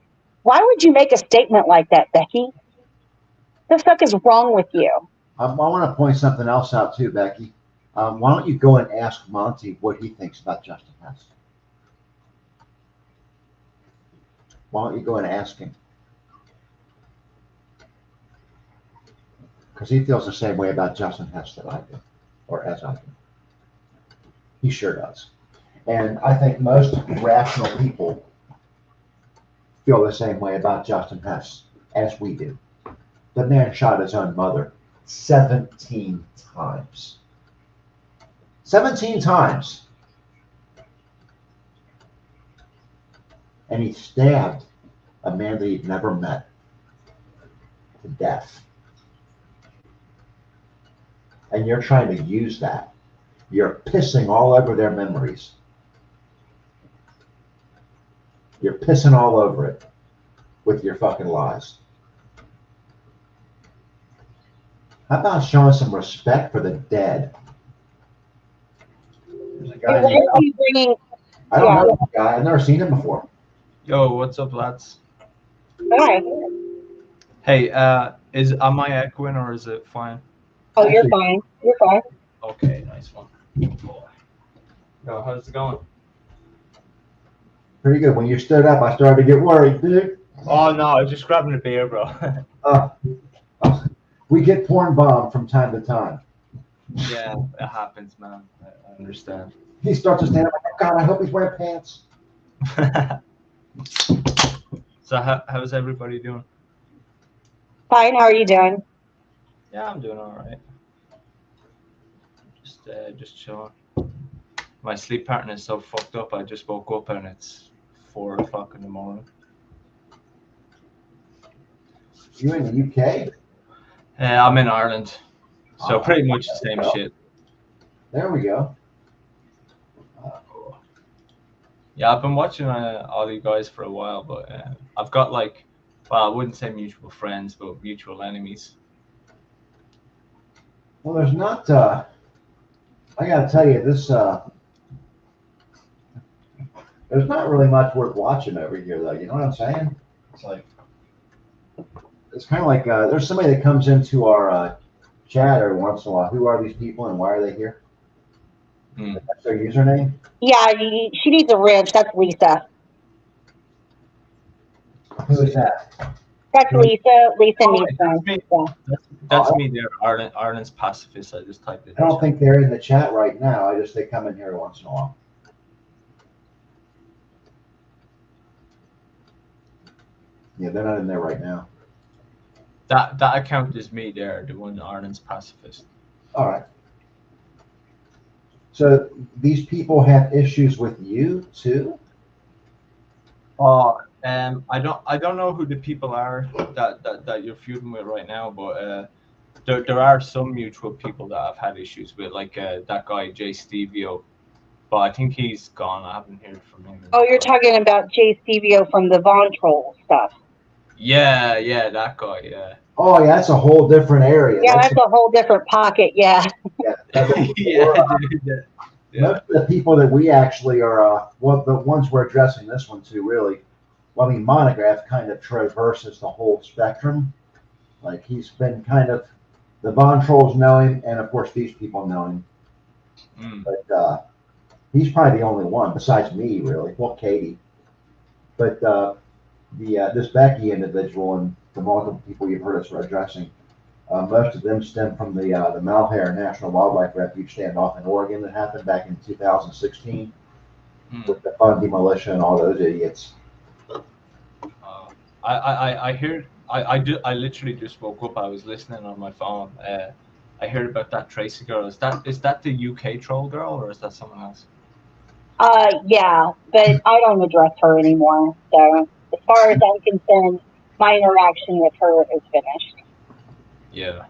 B: Why would you make a statement like that, Becky? The fuck is wrong with you?
A: I want to point something else out too, Becky. Why don't you go and ask Monty what he thinks about Justin Hess? Why don't you go and ask him? Because he feels the same way about Justin Hess that I do, or as I do. He sure does. And I think most rational people feel the same way about Justin Hess as we do. The man shot his own mother 17 times. 17 times. And he stabbed a man that he'd never met to death. And you're trying to use that. You're pissing all over their memories. You're pissing all over it with your fucking lies. How about showing some respect for the dead? There's a guy named, I don't know this guy. I've never seen him before.
K: Yo, what's up, lads?
B: Hi.
K: Hey, am I echoing or is it fine?
B: Oh, you're fine. You're fine.
K: Okay, nice one. Yo, how's it going?
A: Pretty good. When you stood up, I started to get worried, dude.
K: Oh no, I was just grabbing a beer, bro.
A: We get porn bombed from time to time.
K: Yeah, it happens, man. I understand.
A: He starts to stand up like, oh God, I hope he's wearing pants.
K: So how's everybody doing?
B: Fine. How are you doing?
K: Yeah, I'm doing all right. Just chilling. My sleep pattern is so fucked up. I just woke up and it's 4 o'clock in the morning.
A: You in the UK?
K: I'm in Ireland, so pretty much the same shit.
A: There we go.
K: Yeah, I've been watching all you guys for a while, but I've got like, well, I wouldn't say mutual friends, but mutual enemies.
A: Well, there's not, I gotta tell you, this, there's not really much worth watching over here, though. You know what I'm saying? It's like, it's kind of like, there's somebody that comes into our chat every once in a while. Who are these people and why are they here? That's their username?
B: Yeah, she needs a wrench. That's Lisa.
A: Who is that?
B: That's Lisa. Lisa needs
K: That's me. That's me there. Ireland's pacifist. I just typed it.
A: I don't think they're in the chat right now. They come in here once in a while. Yeah, they're not in there right now.
K: That account is me there, the one Ireland's pacifist.
A: All right. So these people have issues with you too?
K: I don't know who the people are that you're feuding with right now, but there are some mutual people that I've had issues with, like that guy Jay Stevio, but I think he's gone. I haven't heard from him.
B: Oh, you're talking about Jay Stevio from the Von Troll stuff.
K: Yeah, that guy, yeah.
A: Oh, yeah, that's a whole different area.
B: Yeah, that's a whole different pocket, yeah.
A: Most of the people that we actually are, well, the ones we're addressing this one to, really, well, I mean, Monograph kind of traverses the whole spectrum. Like, he's been kind of, the Von Trolls know him, and of course, these people know him. But he's probably the only one, besides me, really. Well, Katie. But this Becky individual and the multiple people you've heard us addressing, most of them stem from the Malheur National Wildlife Refuge standoff in Oregon that happened back in 2016 with the Bundy militia and all those idiots.
K: I literally just woke up. I was listening on my phone. I heard about that Tracy girl. Is that the UK troll girl or is that someone else?
B: Yeah, but I don't address her anymore. So as far as I'm concerned, my interaction with her is finished.
K: Yeah.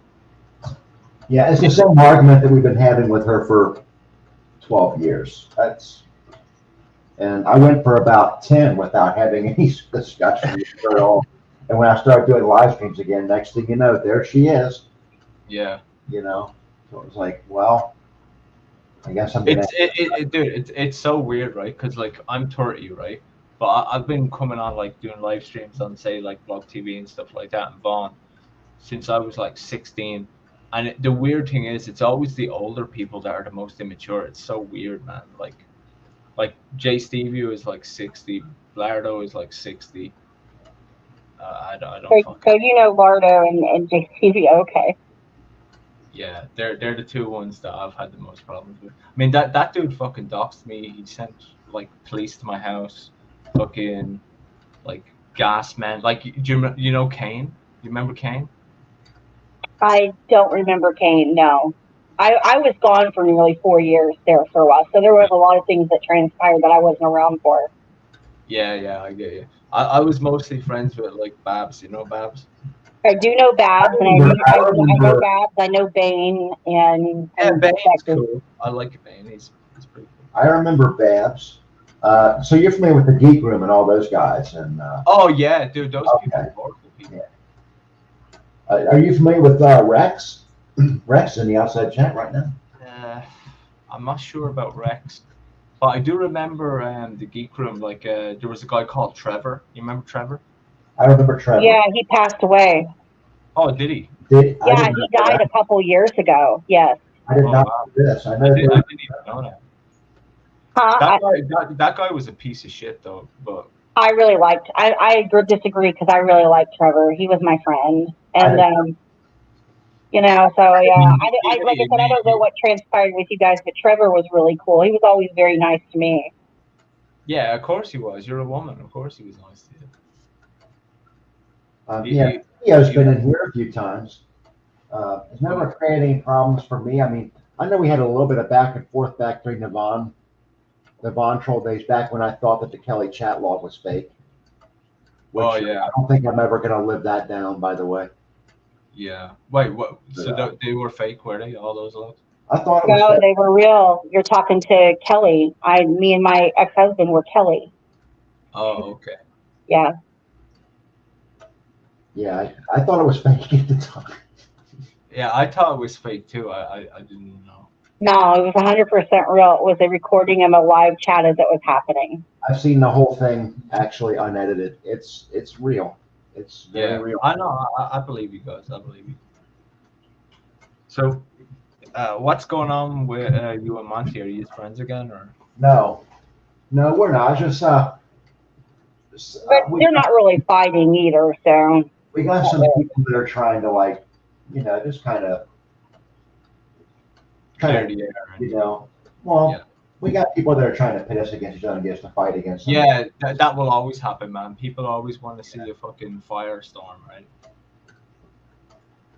A: Yeah, it's the same argument that we've been having with her for 12 years. And I went for about 10 without having any discussion with her at all. And when I started doing live streams again, next thing you know, there she is.
K: Yeah.
A: You know, so it was like, well, I guess I'm
K: gonna. It's so weird, right? Because like I'm 30, right? But I've been coming on like doing live streams on say like Blog TV and stuff like that and Vaughn since I was like 16, And the weird thing is, it's always the older people that are the most immature. It's so weird, man. Like Jay Stevie is like 60, Blardo is like 60. I don't
B: So
K: fucking.
B: you know Lardo and JCV, okay.
K: Yeah, they're the two ones that I've had the most problems with. I mean, that dude fucking doxed me. He sent like police to my house, fucking like gas man. Like, you know Kane? You remember Kane?
B: I don't remember Kane, no. I was gone for nearly 4 years there for a while, so there was a lot of things that transpired that I wasn't around for.
K: Yeah, I get you. I was mostly friends with like Babs. You know Babs?
B: I do know Babs, and I know
A: remember
B: Babs, I know Bane,
K: Yeah,
B: and
K: Bane's
B: Becky.
K: cool. I like Bane. He's pretty cool.
A: I remember Babs. So you're familiar with the Geek Room and all those guys, and
K: Oh yeah, dude, those people
A: okay.
K: are horrible people.
A: Are you familiar with Rex? Rex is in the outside chat right now.
K: I'm not sure about Rex, but I do remember the Geek Room. Like, there was a guy called Trevor. You remember Trevor?
A: I remember Trevor.
B: Yeah, he passed away.
K: Oh, did he?
B: Yeah, he died a couple years ago. Yes.
A: I did not know this. I didn't
K: even know that.
B: Huh?
K: That guy was a piece of shit, though. But
B: I really liked. I disagree because I really liked Trevor. He was my friend, and you know, so yeah. I like I said, I don't know what transpired with you guys, but Trevor was really cool. He was always very nice to me.
K: Yeah, of course he was. You're a woman. Of course he was nice to you.
A: Yeah, Theo's been in here a few times. It's never created any problems for me. I mean, I know we had a little bit of back and forth back during the Von troll days, back when I thought that the Kelly chat log was fake. Which
K: yeah.
A: I don't think I'm ever going to live that down, by the way.
K: Yeah. Wait, what? So they were fake, were they? All those logs?
A: I thought it was
B: No,
A: fake.
B: they were real. You're talking to Kelly. Me and my ex-husband were Kelly.
K: Oh, okay.
B: Yeah.
A: Yeah, I thought it was fake at the time.
K: Yeah, I thought it was fake too. I didn't know.
B: No, it was 100% real. It was a recording of a live chat as it was happening.
A: I've seen the whole thing actually unedited. It's real. It's very real.
K: I know. I believe you guys. I believe you. So, what's going on with you and Monty? Are you friends again, or?
A: No, we're not. Just
B: but they're not really fighting either. So
A: we got some people that are trying to, like, you know, just kind of, you know. Well, we got people that are trying to pit us against each other and get us to fight against them.
K: Yeah, that will always happen, man. People always want to see a fucking firestorm, right?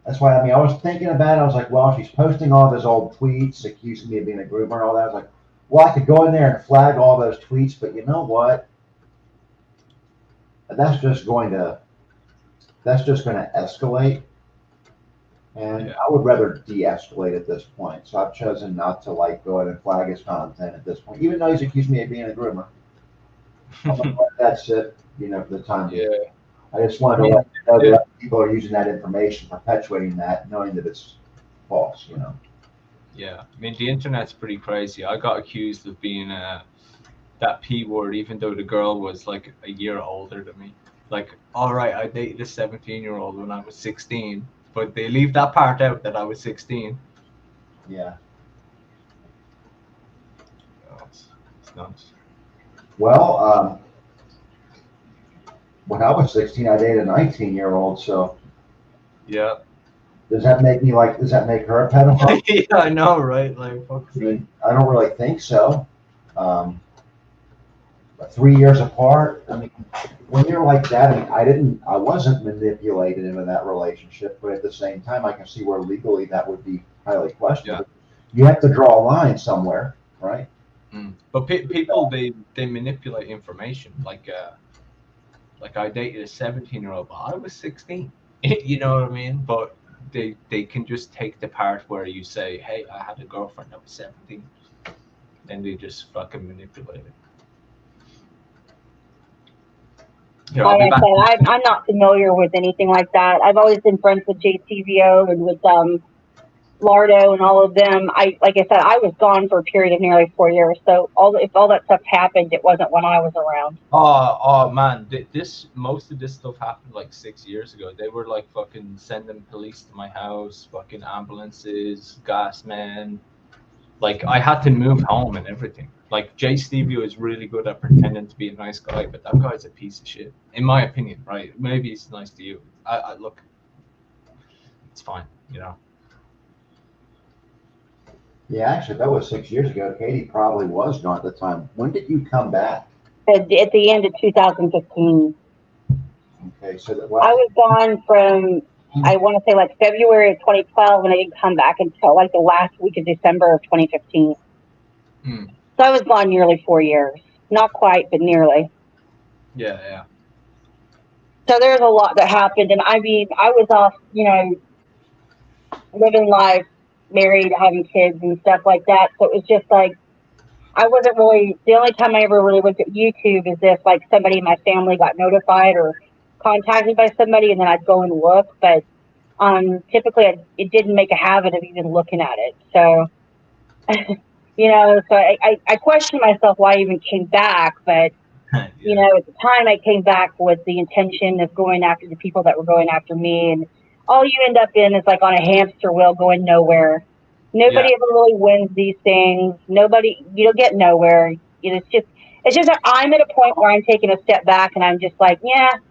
A: That's why, I mean, I was thinking about it. I was like, well, she's posting all those old tweets accusing me of being a groomer and all that. I was like, well, I could go in there and flag all those tweets, but you know what? That's just going to escalate. And I would rather de-escalate at this point. So I've chosen not to, like, go ahead and flag his content at this point, even though he's accused me of being a groomer. That's it, you know, for the time being. I just wanted to let you know that people are using that information, perpetuating that, knowing that it's false, you know.
K: Yeah, I mean, the internet's pretty crazy. I got accused of being that P word, even though the girl was like a year older than me. Like, all right, I dated a 17-year-old when I was 16, but they leave that part out that I was 16.
A: Yeah.
K: Oh, it's nuts.
A: Well, when I was 16, I dated a 19-year-old, so.
K: Yeah.
A: Does that make her a pedophile?
K: Yeah, I know, right? Like, fuck.
A: I mean, I don't really think so. 3 years apart, I mean, when you're like that, I mean, I wasn't manipulated into that relationship, but at the same time, I can see where legally that would be highly questionable. Yeah. You have to draw a line somewhere, right?
K: But people, they manipulate information. Like I dated a 17-year-old, but I was 16. You know what I mean? But they can just take the part where you say, hey, I had a girlfriend that was 17. Then they just fucking manipulate it. Here,
B: like I said, I'm not familiar with anything like that. I've always been friends with JCVO and with Lardo and all of them, like I said, I was gone for a period of nearly 4 years. So if all that stuff happened, it wasn't when I was around.
K: Oh man, most of this stuff happened like 6 years ago. They were like fucking sending police to my house, fucking ambulances, gas men. Like I had to move home and everything. Like Jay Stevie is really good at pretending to be a nice guy, but that guy's a piece of shit, in my opinion. Right? Maybe he's nice to you. I look, it's fine, you know.
A: Yeah, actually, that was 6 years ago. Katie probably was gone at the time. When did you come back?
B: At the end of 2015.
A: Okay, so
B: I was gone from, I want to say like February of 2012, and I didn't come back until like the last week of December of 2015. So I was gone nearly 4 years. Not quite, but nearly.
K: Yeah.
B: So there's a lot that happened, and I mean, I was off, living life, married, having kids and stuff like that. So it was just like, I wasn't really, the only time I ever really looked at YouTube is if like somebody in my family got notified or contacted by somebody, and then I'd go and look. But typically it didn't make a habit of even looking at it. So, so I questioned myself why I even came back. But, at the time I came back with the intention of going after the people that were going after me. And all you end up in is like on a hamster wheel going nowhere. Nobody ever really wins these things. You don't get nowhere. It's just that I'm at a point where I'm taking a step back and I'm just like, it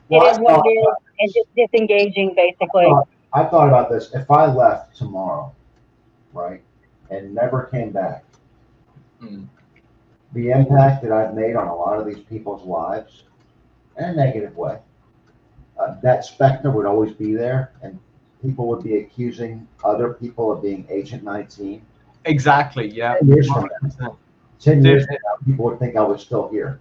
B: is what it is, and just disengaging basically.
A: I thought about this. If I left tomorrow, right, and never came back, the impact that I've made on a lot of these people's lives, in a negative way, that specter would always be there, and people would be accusing other people of being Agent 19.
K: Exactly, yeah.
A: 10 years from now, 10 years from now, people would think I was still here.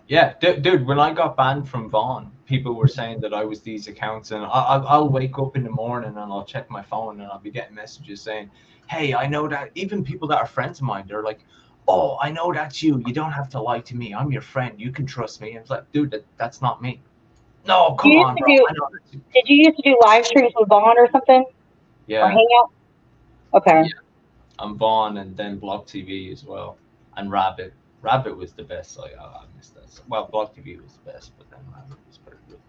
K: Yeah, dude, when I got banned from Vaughn, people were saying that I was these accounts, and I'll wake up in the morning and I'll check my phone and I'll be getting messages saying, hey, I know that, even people that are friends of mine, they're like, oh, I know that's you. You don't have to lie to me. I'm your friend. You can trust me. And it's like, dude, that's not me. No, come on, bro.
B: Did you used to do live streams with Vaughn or something?
K: Yeah.
B: Or Hangout? Okay.
K: Yeah. I'm Vaughn, and then Blog TV as well, and Rabbit. Rabbit was the best. I missed that. Well, Blog TV was the best, but then Rabbit was pretty good.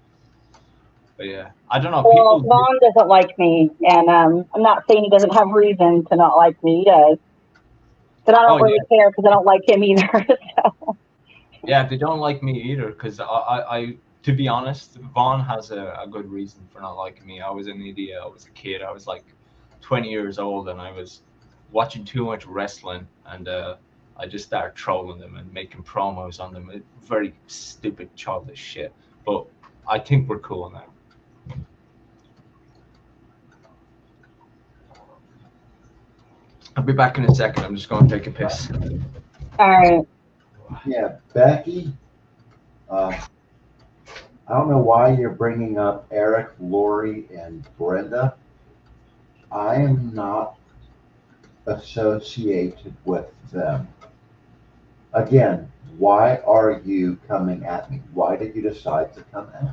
K: But yeah, I don't know.
B: Well, Vaughn doesn't like me, and I'm not saying he doesn't have reason to not like me. He does. But I don't really care because I don't like him either. So.
K: Yeah, they don't like me either because I to be honest, Vaughn has a good reason for not liking me. I was an idiot. I was a kid. I was like 20 years old, and I was watching too much wrestling, and I just started trolling them and making promos on them. Very stupid, childish shit. But I think we're cool now. I'll be back in a second. I'm just going to take a piss.
B: All right.
A: Yeah, Becky, I don't know why you're bringing up Eric, Lori, and Brenda. I am not associated with them. Again, why are you coming at me? Why did you decide to come at me?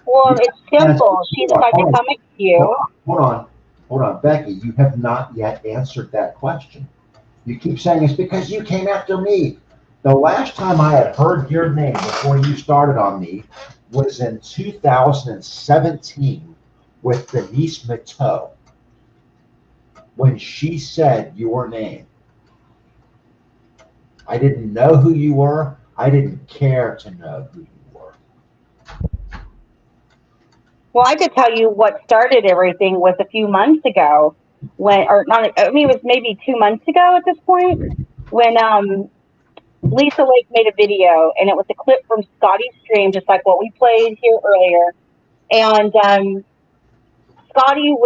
B: Well, it's simple. She decided to come at you.
A: Hold on, Becky. You have not yet answered that question. You keep saying it's because you came after me. The last time I had heard your name before you started on me was in 2017 with Denise Mateau, when she said your name. I didn't know who you were. I didn't care to know who you were.
B: Well, I could tell you what started everything was a few months ago it was maybe 2 months ago at this point, when Lisa Lake made a video, and it was a clip from Scotty's stream, just like what we played here earlier. And Scotty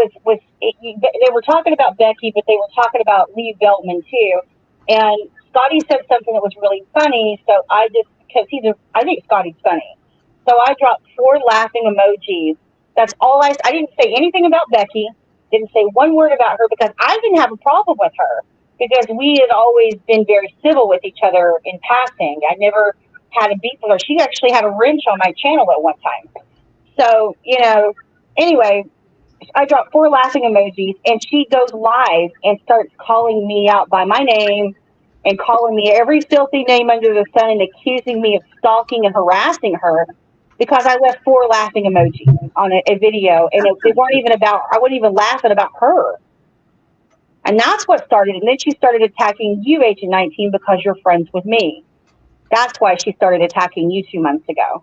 B: they were talking about Becky, but they were talking about Lee Veltman too. And Scotty said something that was really funny, so I think Scotty's funny. So I dropped 4 laughing emojis. That's all I didn't say anything about Becky, didn't say one word about her, because I didn't have a problem with her, because we had always been very civil with each other in passing. I never had a beef with her. She actually had a wrench on my channel at one time. So, Anyway, I dropped 4 laughing emojis, and she goes live and starts calling me out by my name and calling me every filthy name under the sun and accusing me of stalking and harassing her because I left 4 laughing emojis on a video, and they weren't even about. I wasn't even laughing about her, and that's what started. And then she started attacking you, Agent 19, because you're friends with me. That's why she started attacking you 2 months ago.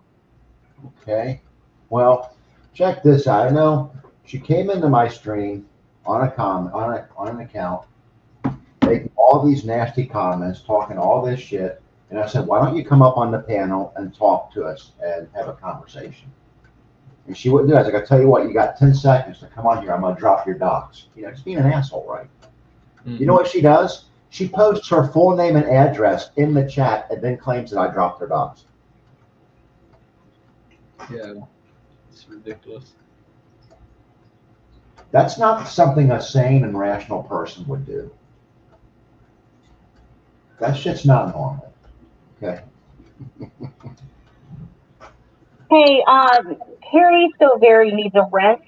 A: Okay. Well, check this out. I know she came into my stream on an account, making all these nasty comments, talking all this shit, and I said, "Why don't you come up on the panel and talk to us and have a conversation?" And she wouldn't do it. I was like, "I tell you what, you got 10 seconds to come on here. I'm gonna drop your docs." You know, just being an asshole, right? Mm-hmm. You know what she does? She posts her full name and address in the chat and then claims that I dropped her docs.
K: Yeah, it's ridiculous.
A: That's not something a sane and rational person would do. That shit's not normal. Okay.
B: Hey, Harry still very needs a wrench.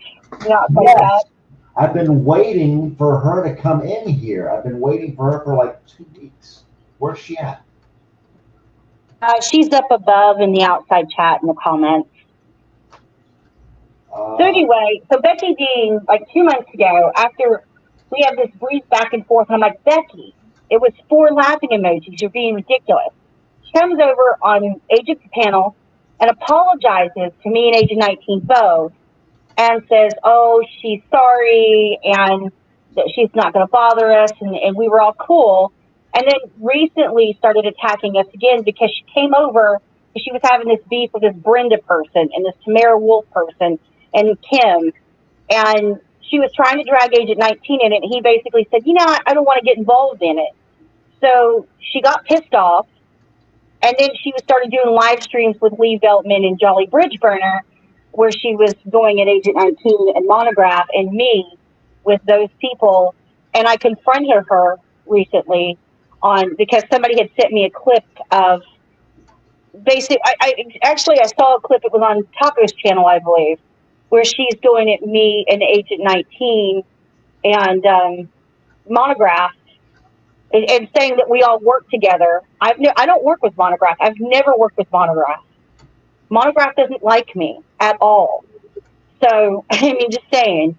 A: Yes. I've been waiting for her to come in here. I've been waiting for her for like 2 weeks. Where's she at?
B: She's up above in the outside chat in the comments. So anyway, so Becky Dean, like 2 months ago, after we had this brief back and forth, and I'm like, Becky, it was 4 laughing emojis. You're being ridiculous. She comes over on Agent's panel and apologizes to me and Agent 19 both and says, oh, she's sorry and that she's not going to bother us, and we were all cool. And then recently started attacking us again because she came over because she was having this beef with this Brenda person and this Tamara Wolf person and Kim, and she was trying to drag Agent 19 in it, and he basically said, you know, I don't want to get involved in it. So she got pissed off, and then she started doing live streams with Lee Veltman and Jolly Bridgeburner, where she was going at Agent 19 and Monograph and me with those people. And I confronted her recently because somebody had sent me a clip of basically, I saw a clip, it was on Taco's channel, I believe, where she's going at me and Agent 19 and Monograph and saying that we all work together. I don't work with Monograph. I've never worked with Monograph. Monograph doesn't like me at all. So, I mean, just saying.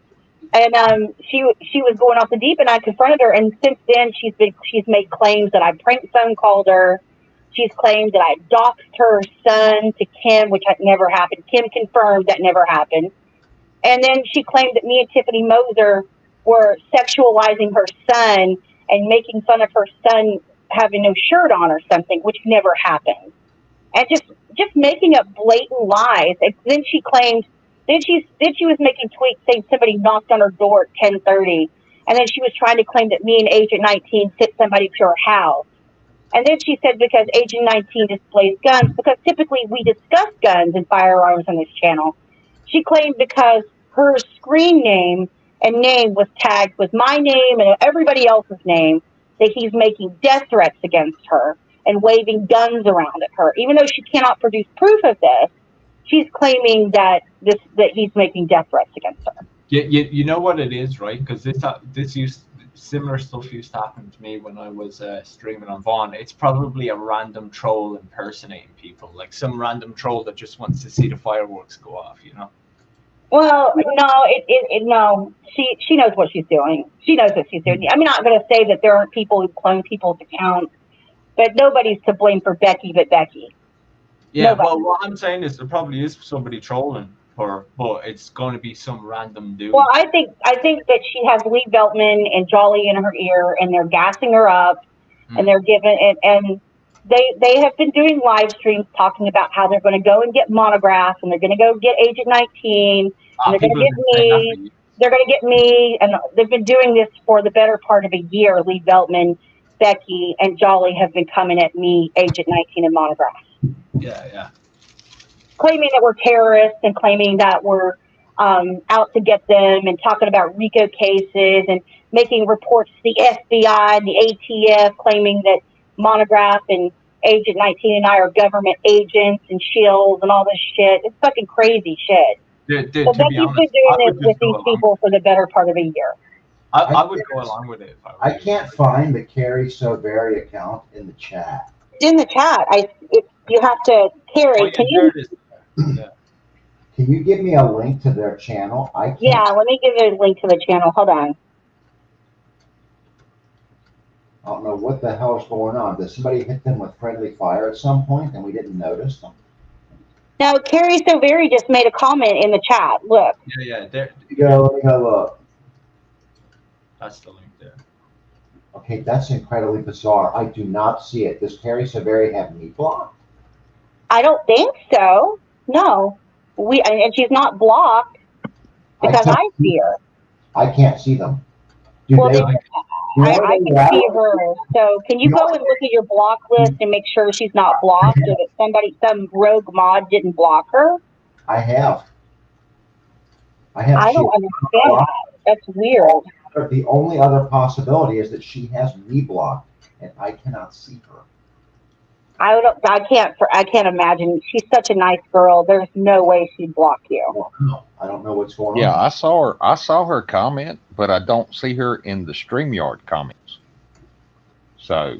B: And she was going off the deep end. I confronted her, and since then she's made claims that I prank phone called her. She's claimed that I doxed her son to Kim, which had never happened. Kim confirmed that never happened. And then she claimed that me and Tiffany Moser were sexualizing her son and making fun of her son having no shirt on or something, which never happened. And just making up blatant lies. And then she claimed, then she was making tweets saying somebody knocked on her door at 10:30, and then she was trying to claim that me and Agent 19 sent somebody to her house. And then she said because Agent 19 displays guns, because typically we discuss guns and firearms on this channel. She claimed because her screen name and name was tagged with my name and everybody else's name, that he's making death threats against her and waving guns around at her. Even though she cannot produce proof of this, she's claiming that he's making death threats against her.
K: You know what it is, right? Because similar stuff used to happen to me when I was streaming on Vaughn. It's probably a random troll impersonating people, like some random troll that just wants to see the fireworks go off, you know?
B: Well, no, no. She knows what she's doing. She knows what she's doing. I'm not going to say that there aren't people who clone people's accounts, but nobody's to blame for Becky but Becky.
K: Yeah,
B: Nobody.
K: well, what I'm saying is there probably is somebody trolling her, but it's going to be some random dude.
B: Well, I think that she has Lee Veltman and Jolly in her ear, and they're gassing her up, and they're giving it, and they have been doing live streams talking about how they're going to go and get Monograph, and they're going to go get Agent 19, and they're going to get me. They're going to get me, and they've been doing this for the better part of a year. Lee Veltman, Becky, and Jolly have been coming at me, Agent 19, and Monograph.
K: Yeah.
B: Claiming that we're terrorists and claiming that we're out to get them and talking about RICO cases and making reports to the FBI and the ATF, claiming that Monograph and Agent 19 and I are government agents and shills and all this shit. It's fucking crazy shit.
K: To
B: So
K: be
B: Becky's
K: honest,
B: been
K: I
B: doing
K: would
B: this
K: just
B: with
K: go
B: these
K: along.
B: people for the better part of a year.
K: I would go along with it if I were
A: I
K: you.
A: can't find the Carrie So Very account in the chat.
B: It's in the chat. You have to, Carrie,
K: Oh, yeah,
B: can
K: there
B: you?
K: it is. Yeah.
A: Can you give me a link to their channel? I can't.
B: Yeah, let me give you a link to the channel. Hold on.
A: I don't know what the hell is going on. Did somebody hit them with friendly fire at some point and we didn't notice them?
B: Now, Carrie So Very just made a comment in the chat. Look.
K: Yeah. There.
A: Let me go look.
K: That's the link there.
A: Okay, that's incredibly bizarre. I do not see it. Does Carrie So Very have me blocked?
B: I don't think so. No. And she's not blocked because I see her.
A: I can't see them.
B: Well, then I can see her. So can you go and look at your block list and make sure she's not blocked, or that some rogue mod didn't block her?
A: I have.
B: I don't understand that. That's weird.
A: The only other possibility is that she has me blocked and I cannot see her.
B: I can't imagine. She's such a nice girl. There's no way she'd block you.
A: Well, no, I don't know what's going on.
L: Yeah, I saw her comment, but I don't see her in the StreamYard comments. So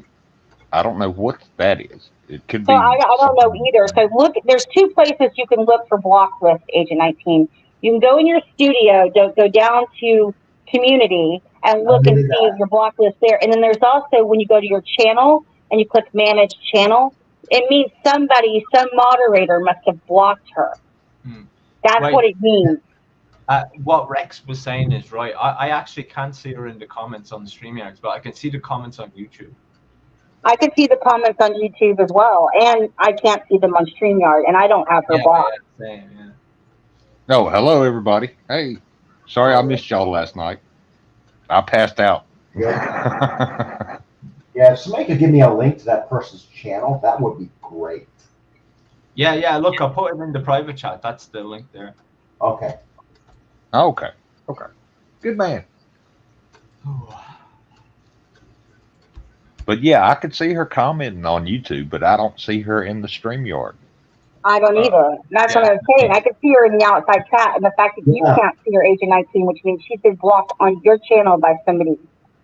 L: I don't know what that is. It could be.
B: So I don't know either. So look, there's two places you can look for block list, Agent 19. You can go in your studio, go down to community and look and see if your block list there. And then there's also when you go to your channel and you click manage channel, it means some moderator must have blocked her. That's
K: Right.
B: what it means.
K: What Rex was saying is right. I actually can't see her in the comments on the StreamYards, but I can see the comments on YouTube.
B: I can see the comments on YouTube as well, and I can't see them on StreamYard, and I don't have her blocked.
K: Yeah.
L: Oh, hello everybody. Hey, sorry I missed y'all last night. I passed out.
A: Yeah, if somebody could give me a link to that person's channel, that would be great.
K: Yeah. Look, I'll put it in the private chat. That's the link there.
A: Okay.
L: Okay. Good man. But yeah, I could see her commenting on YouTube, but I don't see her in the StreamYard.
B: I don't either. That's what I was saying. I can see her in the outside chat, and the fact that you can't see her, Agent 19, which means she's been blocked on your channel by somebody.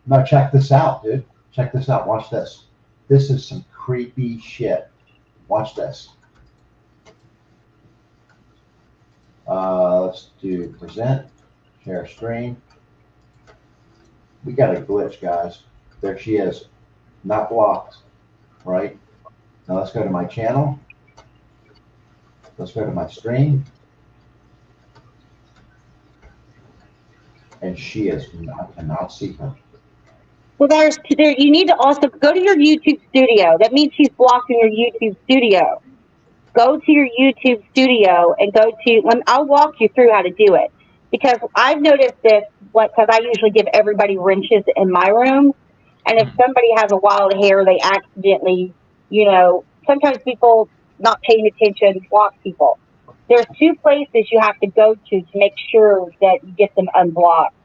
A: No, check this out, dude. Check this out. Watch this. This is some creepy shit. Watch this. Let's do present, share screen. We got a glitch, guys. There she is. Not blocked, right? Now let's go to my channel. Let's go to my stream. And she is, I cannot see her.
B: Well, you need to also go to your YouTube studio. That means she's blocked in your YouTube studio. Go to your YouTube studio and I'll walk you through how to do it. Because I've noticed this, because I usually give everybody wrenches in my room. And if somebody has a wild hair, they accidentally, sometimes people not paying attention block people. There's two places you have to go to make sure that you get them unblocked.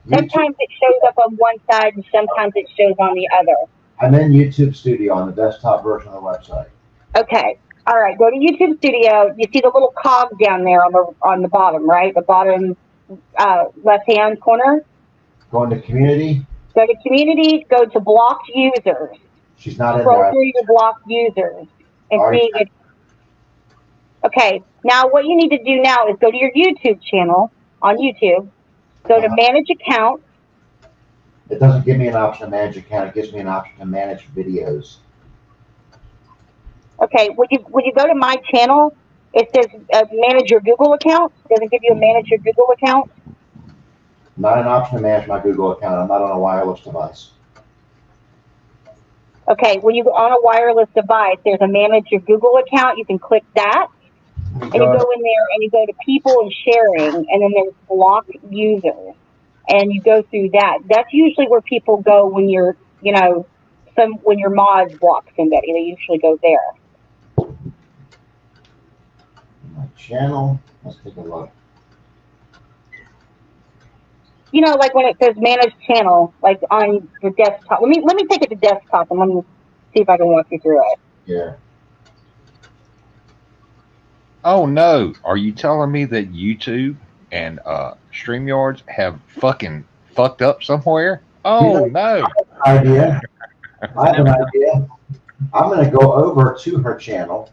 B: Sometimes it shows up on one side and sometimes it shows on the other.
A: I'm in YouTube Studio on the desktop version of the website.
B: Okay. All right. Go to YouTube Studio. You see the little cog down there on the bottom, right? The bottom left-hand corner.
A: Go into Community.
B: Go to Community. Go to Blocked Users.
A: She's not in there.
B: Scroll through your blocked users and see if. Okay. Now what you need to do now is go to your YouTube channel on YouTube. Go to Manage Account.
A: It doesn't give me an option to manage account. It gives me an option to manage videos.
B: Okay, when you go to my channel, it says manage your Google account. Does it give you a manage your Google account?
A: Not an option to manage my Google account. I'm not on a wireless device.
B: Okay, when you go on a wireless device, there's a manage your Google account. You can click that. And you go in there and you go to people and sharing, and then there's block users. And you go through that. That's usually where people go when you're, when your mods block somebody. They usually go there.
A: My channel. Let's take a look.
B: Like when it says manage channel, like on your desktop. Let me take it to desktop and let me see if I can walk you through it.
A: Yeah.
L: Oh no! Are you telling me that YouTube and StreamYards have fucking fucked up somewhere?
A: You
L: Oh
A: know,
L: no!
A: I have an idea. I have an idea. I'm going to go over to her channel.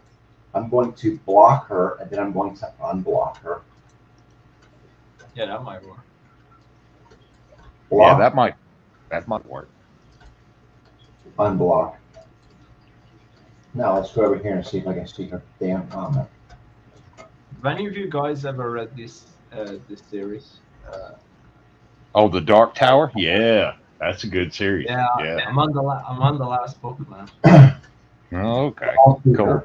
A: I'm going to block her, and then I'm going to unblock her.
K: Yeah, that might work.
A: Block,
L: Yeah, that might work.
A: unblock. Now let's go over here and see if I can see her damn comment.
K: Have any of you guys ever read this series?
L: Oh, the Dark Tower? Yeah, that's a good series.
K: Yeah,
L: Yeah.
K: I'm on the last book, man.
L: Oh, okay. Cool.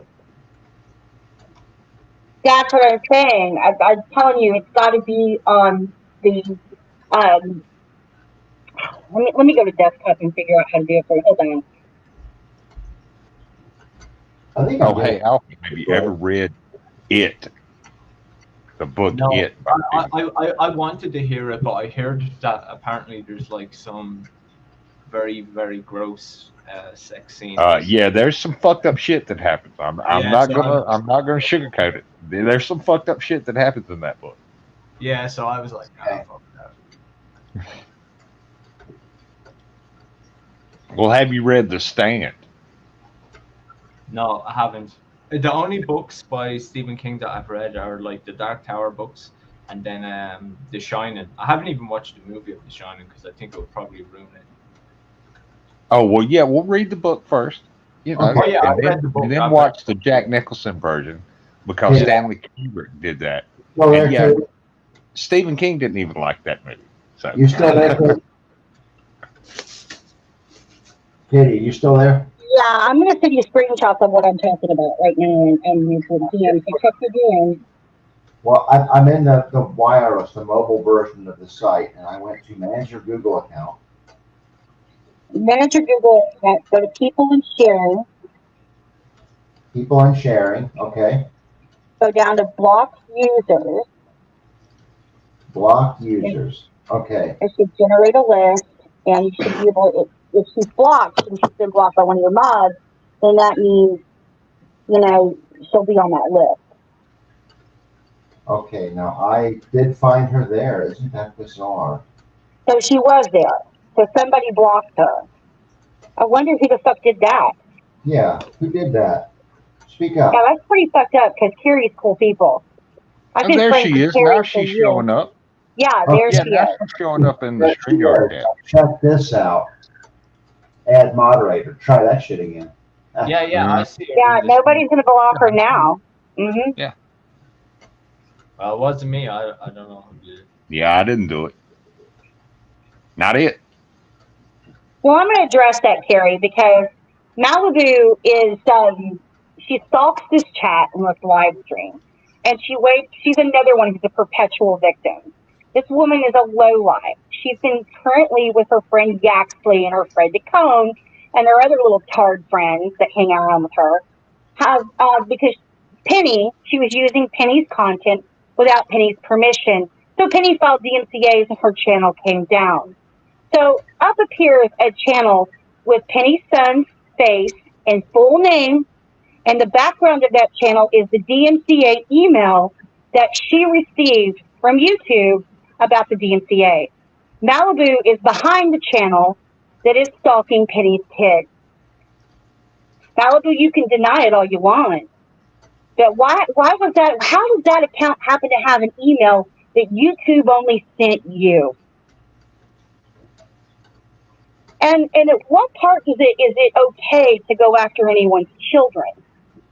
B: That's what I'm saying. I'm telling you, it's got to be on the. Let me go to desktop and figure out how to do it for you. Hold on.
A: I think
L: Oh, hey, Alfie, have you ever read It? The book
K: No,
L: It.
K: I wanted to hear it, but I heard that apparently there's like some very, very gross sex scenes.
L: Yeah, there's some fucked up shit that happens. I'm not gonna sugarcoat it. There's some fucked up shit that happens in that book.
K: Yeah, so I was like, fuck that.
L: Well, have you read The Stand?
K: No, I haven't. The only books by Stephen King that I've read are like the Dark Tower books and then The Shining. I haven't even watched the movie of The Shining because I think it would probably ruin it.
L: Oh, well, yeah, we'll read the book first. You know,
K: Oh, yeah, I read the book.
L: And then watch the Jack Nicholson version because Stanley Kubrick did that.
A: Well,
L: and yeah, Stephen King didn't even like that movie. So
A: You still there, Katie? You still there?
B: Yeah, I'm going to send you screenshots of what I'm talking about right now, and you can DM. So check your DM.
A: Well, I'm in the wireless, the mobile version of the site, and I went to manage your Google account.
B: Manage your Google account. Go to people and sharing.
A: People and sharing. Okay.
B: Go down to block users.
A: Block users. Okay.
B: It should generate a list, and you should be able. If she's blocked and she's been blocked by one of your mods, then that means, she'll be on that list.
A: Okay, now I did find her there. Isn't that bizarre?
B: So she was there. So somebody blocked her. I wonder who the fuck did that.
A: Yeah, who did that? Speak up.
B: Yeah, that's pretty fucked up because Carrie's cool people.
L: Oh, there she is. Now she's showing up.
B: Yeah, there she is.
L: Now she's showing up in the StreamYard tab.
A: Check this out. Add moderator. Try that shit again.
K: Yeah, I see it.
B: Yeah, nobody's going to block her now. Mm-hmm.
L: Yeah.
K: Well, it wasn't me. I don't know who did it.
L: Yeah, I didn't do it. Not it.
B: Well, I'm going to address that, Carrie, because Malibu is, she stalks this chat in this live stream. And she's another one who's a perpetual victim. This woman is a lowlife. She's been currently with her friend Yaxley and her friend Decone and their other little tard friends that hang around with her. Because she was using Penny's content without Penny's permission. So Penny filed DMCA's and her channel came down. So up appears a channel with Penny's son's face and full name, and the background of that channel is the DMCA email that she received from YouTube about the DMCA. Malibu is behind the channel that is stalking Penny's kid. Malibu, you can deny it all you want. But why was that? How does that account happen to have an email that YouTube only sent you? And at what part is it okay to go after anyone's children?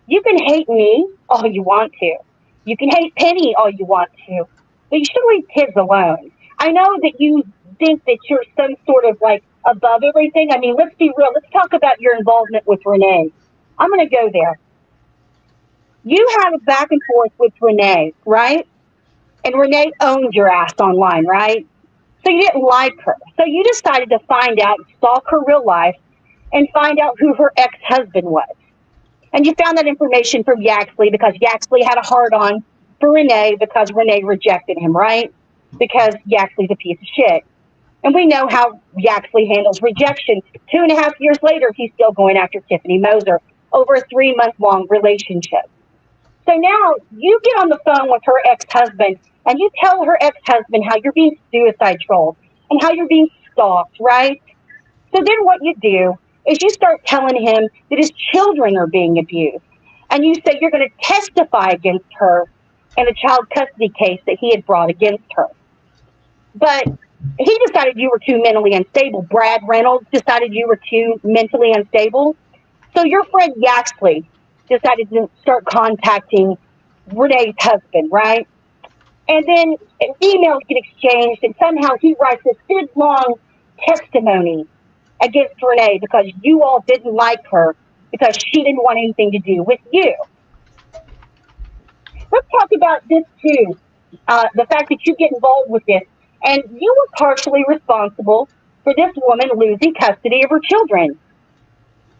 B: You can hate me all you want to. You can hate Penny all you want to. But you should leave kids alone. I know that you think that you're some sort of like above everything. I mean, let's be real. Let's talk about your involvement with Renee. I'm going to go there. You had a back and forth with Renee, right? And Renee owned your ass online, right? So you didn't like her. So you decided to find out, stalk her real life, and find out who her ex-husband was. And you found that information from Yaxley because Yaxley had a hard-on for Renee because Renee rejected him, right? Because Yaxley's a piece of shit. And we know how Yaxley handles rejection. 2.5 years later, he's still going after Tiffany Moser over a 3-month-long relationship. So now you get on the phone with her ex-husband and you tell her ex-husband how you're being suicide trolled and how you're being stalked, right? So then what you do is you start telling him that his children are being abused. And you say you're going to testify against her in a child custody case that he had brought against her. But he decided you were too mentally unstable. Brad Reynolds decided you were too mentally unstable. So your friend Yaxley decided to start contacting Renee's husband, right? And then emails get exchanged, and somehow he writes this big long testimony against Renee because you all didn't like her because she didn't want anything to do with you. Let's talk about this too. The fact that you get involved with this, and you were partially responsible for this woman losing custody of her children.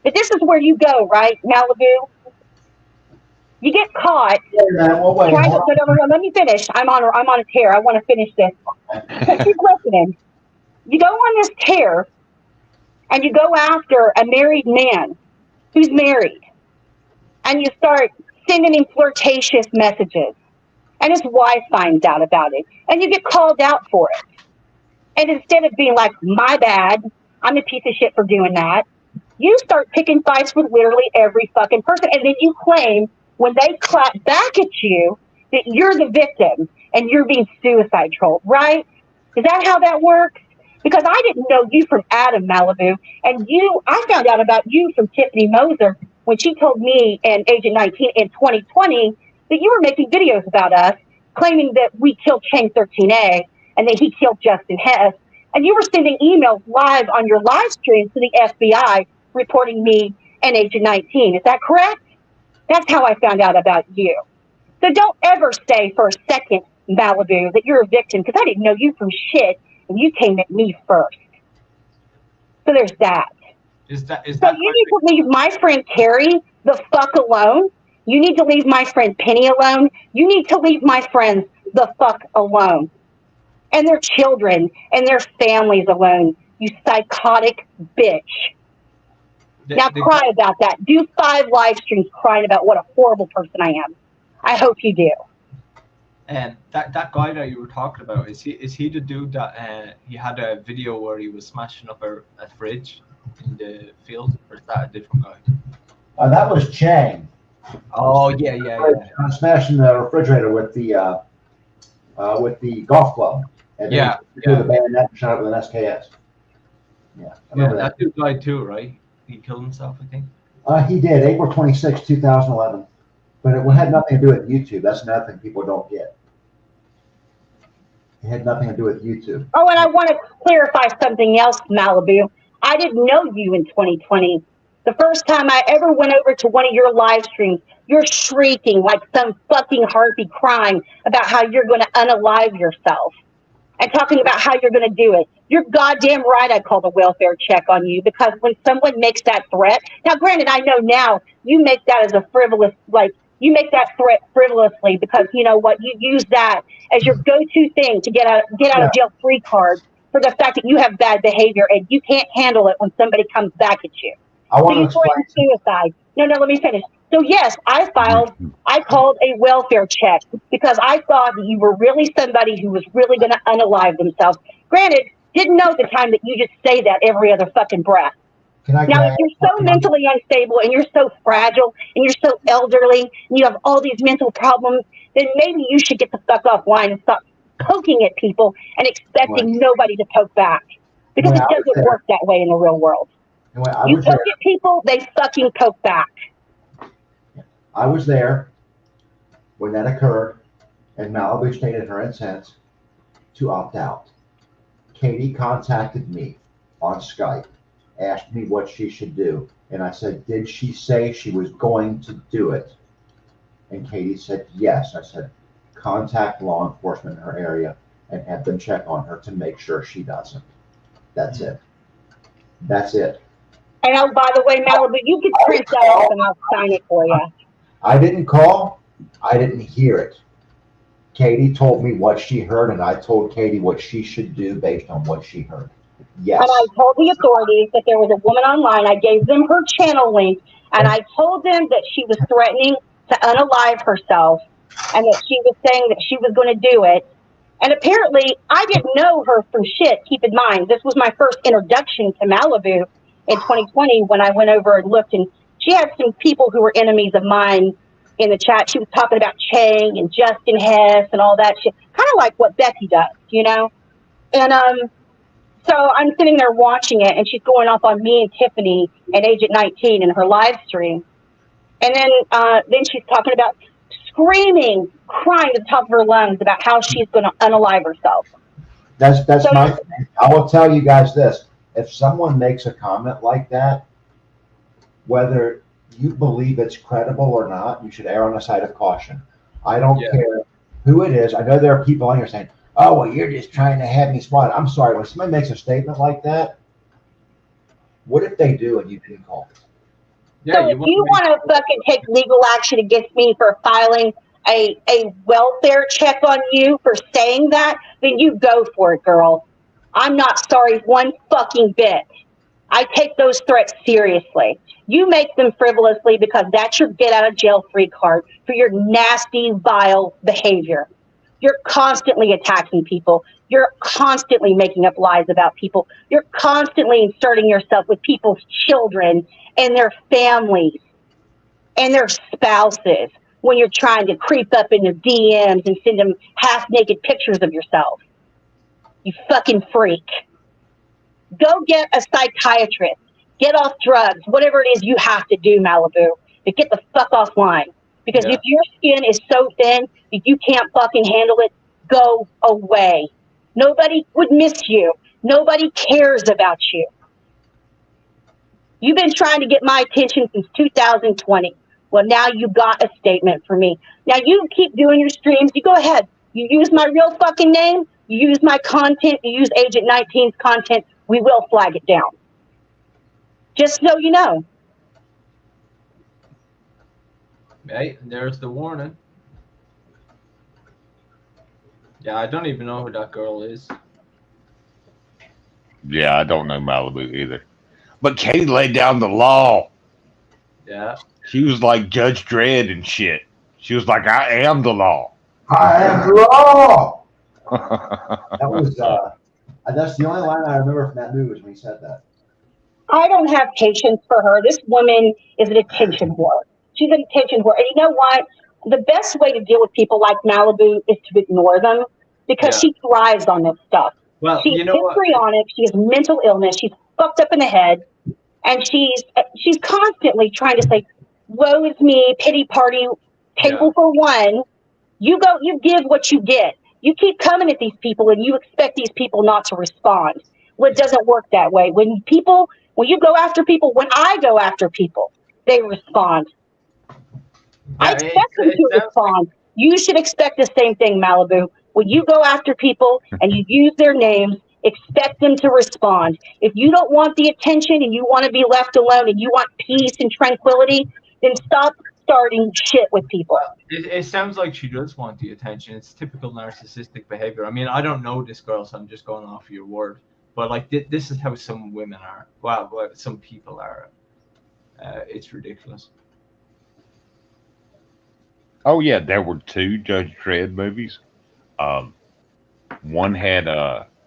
B: But this is where you go, right, Malibu? You get caught.
A: Well, wait,
B: Trying to, no, let me finish. I'm on a tear. I want to finish this. So keep listening. You go on this tear, and you go after a married man who's married, and you start sending him flirtatious messages, and his wife finds out about it, and you get called out for it. And instead of being like, my bad, I'm a piece of shit for doing that, you start picking fights with literally every fucking person, and then you claim when they clap back at you that you're the victim and you're being suicide trolled, right? Is that how that works? Because I didn't know you from Adam, Malibu, and I found out about you from Tiffany Moser when she told me and Agent 19 in 2020 that you were making videos about us, claiming that we killed Chain 13A and that he killed Justin Hess, and you were sending emails live on your live stream to the FBI reporting me and Agent 19. Is that correct? That's how I found out about you. So don't ever say for a second, Malibu, that you're a victim, because I didn't know you from shit, and you came at me first. So there's that. So you need to leave my friend Carrie the fuck alone. You need to leave my friend Penny alone. You need to leave my friends the fuck alone. And their children and their families alone, you psychotic bitch. Now cry about that. Do 5 live streams crying about what a horrible person I am. I hope you do.
K: And that guy that you were talking about, is he the dude that he had a video where he was smashing up a fridge in the field, or is that a different guy?
A: That was Chang.
K: Oh yeah.
A: I'm smashing the refrigerator with the golf club. And
K: yeah.
A: The bayonet and shot it with an SKS. Yeah, I remember
K: that dude died too, right? He killed himself, I think.
A: He did, April 26, 2011. But it had nothing to do with YouTube. That's another thing people don't get. It had nothing to do with YouTube.
B: Oh, and I want to clarify something else, Malibu. I didn't know you in 2020. The first time I ever went over to one of your live streams, you're shrieking like some fucking harpy crying about how you're going to unalive yourself and talking about how you're going to do it. You're goddamn right I called a welfare check on you, because when someone makes that threat, now granted, I know now you make that as a frivolous, you make that threat frivolously because you know what, you use that as your go-to thing to get out of jail free card for the fact that you have bad behavior and you can't handle it when somebody comes back at you. So you threaten suicide. No, let me finish. So yes, I called a welfare check because I thought that you were really somebody who was really going to unalive themselves. Granted, didn't know at the time that you just say that every other fucking breath. Now, if you're so mentally unstable and you're so fragile and you're so elderly and you have all these mental problems, then maybe you should get the fuck offline and stop poking at people and expecting nobody to poke back. Because it doesn't work that way in the real world. You poke at people, they fucking poke back.
A: I was there when that occurred, and Malibu stated her intent to opt out. Katie contacted me on Skype, asked me what she should do, and I said, did she say she was going to do it? And Katie said, yes. I said, contact law enforcement in her area and have them check on her to make sure she doesn't. That's it. That's it.
B: And oh, by the way, Malibu, you can print that off and I'll sign it for you.
A: I didn't call. I didn't hear it. Katie told me what she heard, and I told Katie what she should do based on what she heard. Yes.
B: And I told the authorities that there was a woman online. I gave them her channel link, and I told them that she was threatening to unalive herself, and that she was saying that she was going to do it. And apparently, I didn't know her from shit. Keep in mind, this was my first introduction to Malibu in 2020 when I went over and looked, and she had some people who were enemies of mine in the chat. She was talking about Chang and Justin Hess and all that shit, kind of like what Becky does, you know? And so I'm sitting there watching it, and she's going off on me and Tiffany and Agent 19 in her live stream. And then she's talking about screaming, crying at the top of her lungs about how she's going to unalive herself.
A: That's so, my thing. I will tell you guys this. If someone makes a comment like that, whether you believe it's credible or not, you should err on the side of caution. I don't care who it is. I know there are people on here saying, oh, well, you're just trying to have me spot. I'm sorry. When somebody makes a statement like that, what if they do and you didn't call it?
B: Yeah, so if you want to fucking take legal action against me for filing a welfare check on you for saying that, then you go for it, girl. I'm not sorry one fucking bit. I take those threats seriously. You make them frivolously because that's your get out of jail free card for your nasty, vile behavior. You're constantly attacking people. You're constantly making up lies about people. You're constantly inserting yourself with people's children and their families and their spouses when you're trying to creep up in their DMs and send them half-naked pictures of yourself. You fucking freak. Go get a psychiatrist. Get off drugs. Whatever it is you have to do, Malibu, to get the fuck offline. Because if your skin is so thin that you can't fucking handle it, go away. Nobody would miss you. Nobody cares about you. You've been trying to get my attention since 2020. Well, now you got a statement for me. Now you keep doing your streams. You go ahead. You use my real fucking name. You use my content. You use Agent 19's content. We will flag it down. Just so you know.
K: Hey, there's the warning. Yeah, I don't even know who that girl is.
L: Yeah, I don't know Malibu either. But Katie laid down the law.
K: Yeah.
L: She was like Judge Dredd and shit. She was like, I am the law.
A: I am the law. That was, that's the only line I remember from that movie was when he said that.
B: I don't have patience for her. This woman is an attention whore. She's an attention whore. And you know what? The best way to deal with people like Malibu is to ignore them because she thrives on this stuff.
K: Well,
B: she's histrionic. She has mental illness. She's fucked up in the head. And she's constantly trying to say, woe is me, pity party, table for one. You give what you get. You keep coming at these people and you expect these people not to respond. Well, it doesn't work that way. When you go after people, when I go after people, they respond. I expect them to respond. You should expect the same thing, Malibu. When you go after people and you use their names, expect them to respond. If you don't want the attention and you want to be left alone and you want peace and tranquility, then stop starting shit with people.
K: It sounds like she does want the attention. It's typical narcissistic behavior. I mean, I don't know this girl, so I'm just going off your word. But like this is how some women are. Well, some people are. It's ridiculous.
L: Oh yeah, there were 2 Judge Dredd movies. One had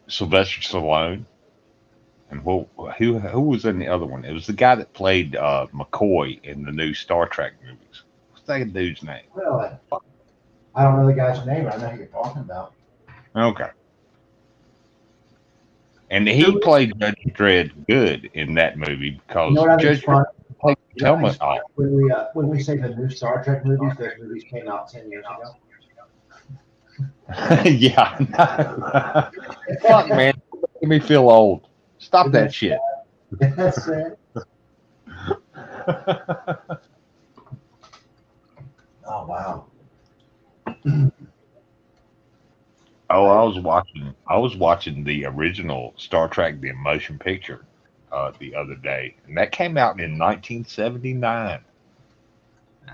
L: Sylvester Stallone, and who was in the other one? It was the guy that played McCoy in the new Star Trek movies. What's that dude's name?
A: Really? I don't know the guy's name. I know who you're talking about.
L: Okay. And he played Judge Dredd good in that movie because Judge Dredd played helmet off.
A: When we say the new Star Trek movies, those movies came out 10 years ago.
L: Yeah, I know. Fuck, man. Make me feel old. Stop that shit.
A: That's it. Oh, wow.
L: Oh, I was watching the original Star Trek the Motion Picture the other day, and that came out in 1979.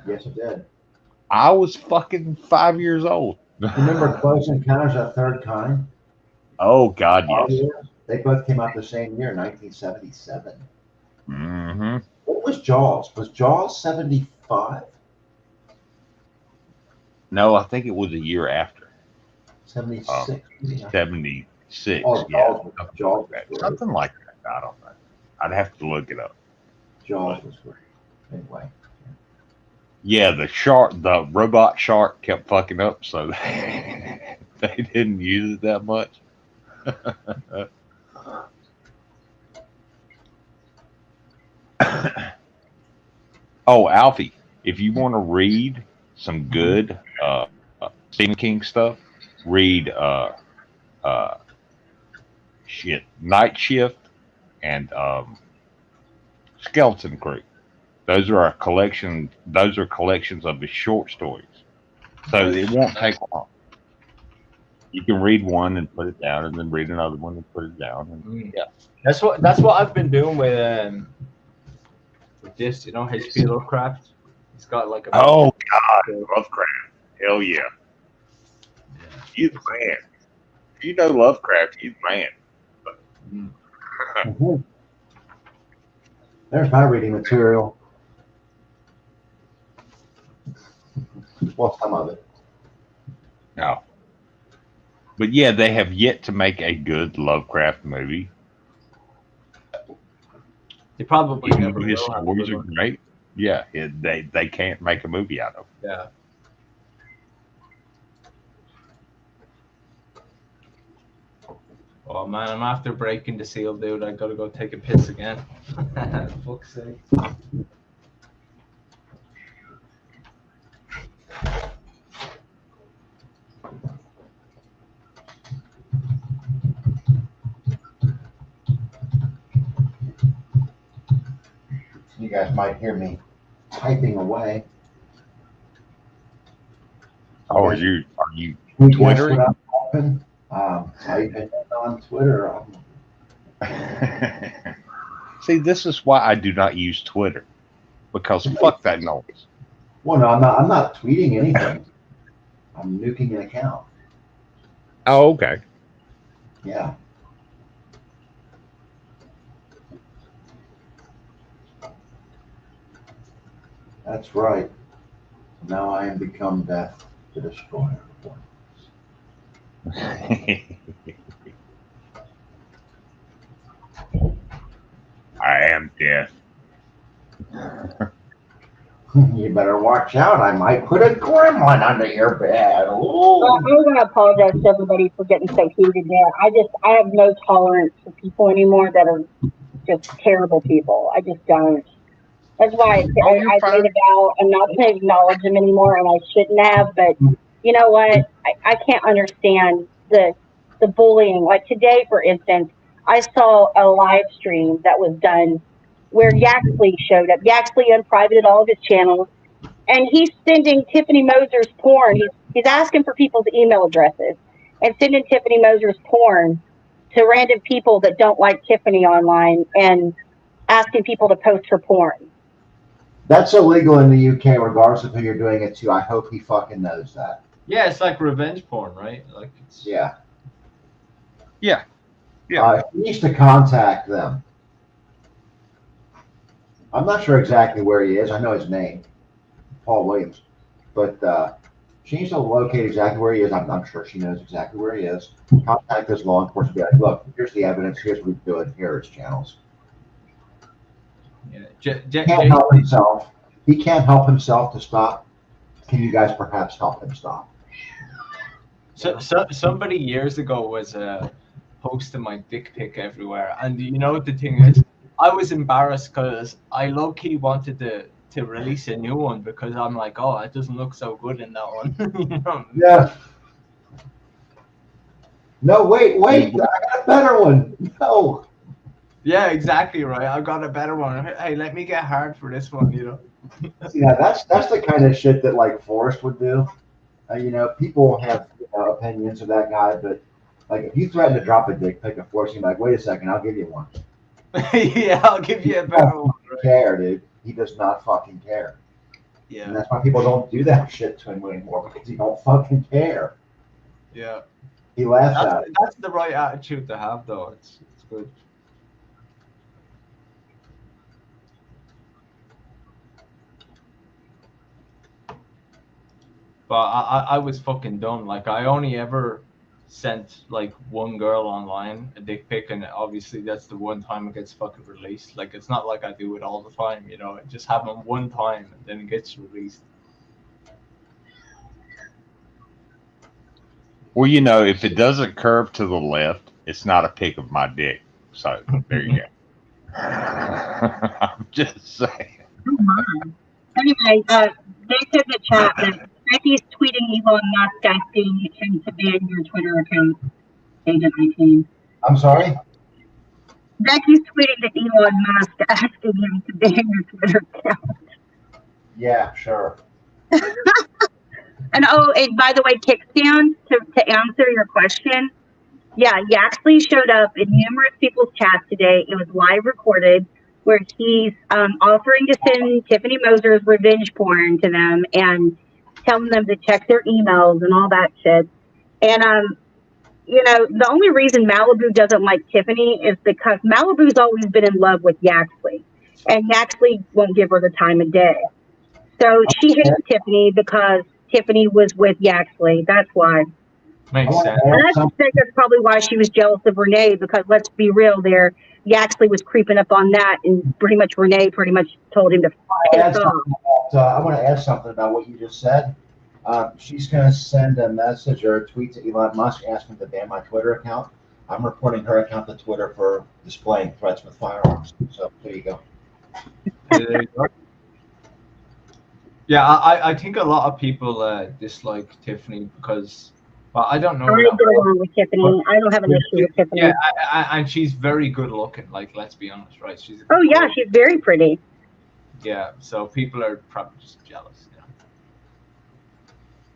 A: Yes, it did.
L: I was fucking 5 years old.
A: Remember Close Encounters of the Third Kind?
L: Oh God, yes.
A: They both came out the same year, 1977.
L: Mm-hmm.
A: What was Jaws? Was Jaws 75?
L: No, I think it was a year after.
A: 76. Yeah.
L: 76.
A: Oh,
L: Yeah.
A: Jaws was great.
L: Something like that. I don't know. I'd have to look it up.
A: Jaws was great. Anyway.
L: Yeah, the robot shark kept fucking up, so they didn't use it that much. Oh, Alfie, if you want to read some good Stephen King stuff, read uh, Night Shift and Skeleton Crew. Those are a collection. Those are collections of his short stories. So it won't take long. You can read one and put it down, and then read another one and put it down. And, yeah,
K: that's what I've been doing with this. You know, H.P. Lovecraft. He's got like a.
L: Oh God, Lovecraft! Hell yeah, he's the man. If you know Lovecraft, he's the man.
A: There's my reading material. Well, some of it.
L: No. But yeah, they have yet to make a good Lovecraft movie.
K: They probably
L: Even
K: never
L: though his
K: will have
L: stories
K: a
L: are
K: good
L: great. Yeah, they can't make a movie out of them.
K: Yeah. Oh man, I'm after breaking the seal, dude. I gotta go take a piss again. Fuck's sake.
A: You guys might hear me typing away.
L: Oh, are you
A: Guess
L: Twittering?
A: what I'm typing? Typing on Twitter.
L: See, this is why I do not use Twitter, because fuck that noise.
A: Well, no, I'm not tweeting anything. I'm nuking an account.
L: Oh, okay.
A: Yeah. That's right. Now I am become death, the destroyer of wonders.
L: I am death.
A: You better watch out. I might put a gremlin under your bed.
B: Well, I'm going to apologize to everybody for getting so heated there. I have no tolerance for people anymore that are just terrible people. I just don't. That's why
L: Oh,
B: I
L: you're
B: made
L: fine.
B: a vow. I'm not going to acknowledge them anymore, and I shouldn't have. But you know what? I can't understand the bullying. Like today, for instance, I saw a live stream that was done where Yaxley showed up. Yaxley unprivated all of his channels, and he's sending Tiffany Moser's porn. He's asking for people's email addresses and sending Tiffany Moser's porn to random people that don't like Tiffany online and asking people to post her porn.
A: That's illegal in the UK, regardless of who you're doing it to. I hope he fucking knows that.
K: Yeah, it's like revenge porn, right? Like it's
A: Yeah.
L: Yeah. Yeah.
A: He needs to contact them. I'm not sure exactly where he is. I know his name, Paul Williams. But she needs to locate exactly where he is. I'm sure she knows exactly where he is. Contact this law enforcement. Be like, look, here's the evidence. Here's what he's doing. Here are his channels.
K: yeah.
A: He can't help himself. He can't help himself to stop. Can you guys perhaps help him stop?
K: So somebody years ago was posting my dick pic everywhere, and you know what the thing is, I was embarrassed because I low key wanted to release a new one because I'm like, oh, it doesn't look so good in that one. You know?
A: Yeah. No, wait, I got a better one. No.
K: Yeah, exactly right. I got a better one. Hey, let me get hard for this one, you know.
A: Yeah, that's the kind of shit that like Forrest would do. People have opinions of that guy, but like if you threaten to drop a dick pic of Forrest, you're like, wait a second, I'll give you one.
K: Yeah, I'll give you a better one.
A: Right? Care, dude. He does not fucking care.
K: Yeah.
A: And that's why people don't do that shit to him anymore, because he don't fucking care.
K: Yeah.
A: He laughs at it.
K: That's the right attitude to have, though. It's good. But I was fucking done. Like, I only ever sent like one girl online a dick pic, and obviously that's the one time it gets fucking released. Like, it's not like I do it all the time, you know. It just happened one time and then it gets released.
L: Well, you know, if it doesn't curve to the left, it's not a pic of my dick. So there you go. I'm just saying.
B: Oh my. Anyway, they said in the chat that Becky's tweeting Elon Musk asking him to ban your Twitter account, Agent 19.
A: I'm sorry?
B: Becky's tweeting to Elon Musk asking him to ban your Twitter account.
A: Yeah, sure.
B: And and by the way, Kickstand, to answer your question, yeah, he actually showed up in numerous people's chats today. It was live recorded, where he's offering to send Tiffany Moser's revenge porn to them and telling them to check their emails and all that shit. And you know, the only reason Malibu doesn't like Tiffany is because Malibu's always been in love with Yaxley, and Yaxley won't give her the time of day. So she hates Tiffany because Tiffany was with Yaxley. That's why.
K: Makes sense.
B: And I think that's probably why she was jealous of Renee, because let's be real there, Yaxley was creeping up on that, and pretty much Renee pretty much told him to piss off.
A: I want to add something about what you just said. She's going to send a message or a tweet to Elon Musk asking to ban my Twitter account. I'm reporting her account to Twitter for displaying threats with firearms. So there you go.
K: Yeah, I think a lot of people dislike Tiffany because, well, I don't know.
B: I don't get along with Tiffany. I don't have an issue with Tiffany.
K: Yeah, and she's very good looking. Like, let's be honest, right? She's.
B: Oh yeah, she's very pretty.
K: Yeah, so people are probably just jealous. You know?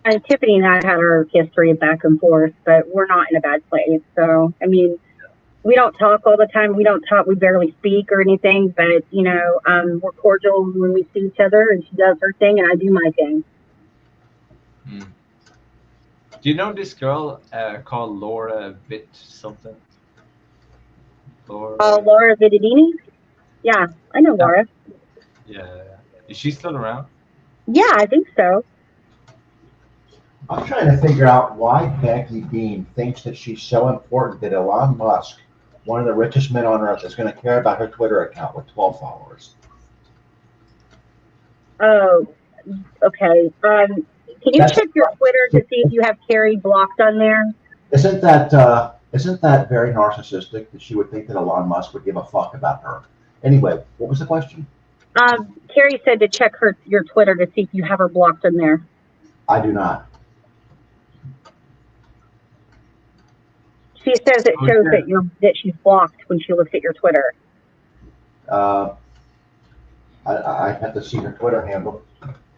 B: And Tiffany and I had our history of back and forth, but we're not in a bad place. So I mean, we don't talk all the time. We don't talk. We barely speak or anything. But you know, we're cordial when we see each other, and she does her thing, and I do my thing.
K: Mm. Do you know this girl called Laura Vitt something?
B: Laura Vittadini? Yeah, I know Laura.
K: Yeah. Is she still around?
B: Yeah, I think so.
A: I'm trying to figure out why Becky Bean thinks that she's so important that Elon Musk, one of the richest men on earth, is going to care about her Twitter account with 12 followers.
B: Oh, okay. Can you check your Twitter to see if you have Carrie blocked on there?
A: Isn't that very narcissistic that she would think that Elon Musk would give a fuck about her? Anyway, what was the question?
B: Carrie said to check your Twitter to see if you have her blocked on there.
A: I do not.
B: She says it shows that she's blocked when she looks at your Twitter.
A: I have to see her Twitter handle.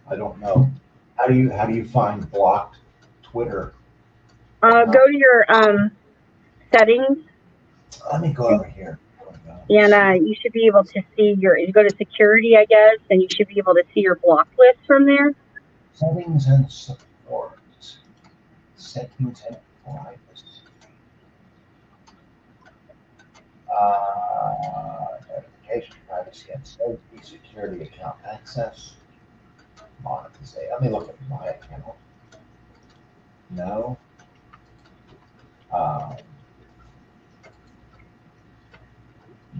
A: I don't know. How do you find blocked Twitter?
B: Go to your settings.
A: Let me go over here.
B: And you should be able to see you go to security, I guess, and you should be able to see your block list from there.
A: Settings and support. Settings and privacy. Notification, privacy and safety, security, account access, monetization. Let me look at my account. No.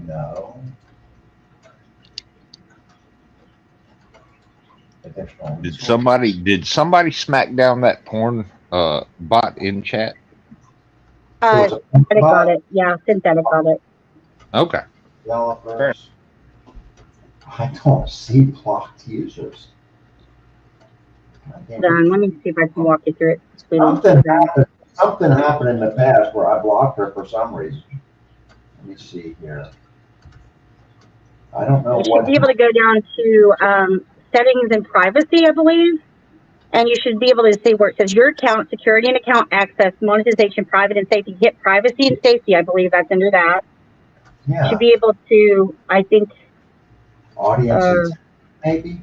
A: No. Additional.
L: Did somebody smack down that porn bot in chat?
B: Synthetic got it. Yeah, Synthetic got it.
L: Okay.
A: Developers. I don't see blocked users.
B: Done. Let me see if I can walk you through it.
A: Something happened in the past where I blocked her for some reason. Let me see here. I don't know.
B: You should be able to go down to settings and privacy, I believe. And you should be able to see where it says your account, security and account access, monetization, private and safety. Hit privacy and safety. I believe that's under that.
A: Yeah.
B: You should be able to, I think.
A: Audience, maybe.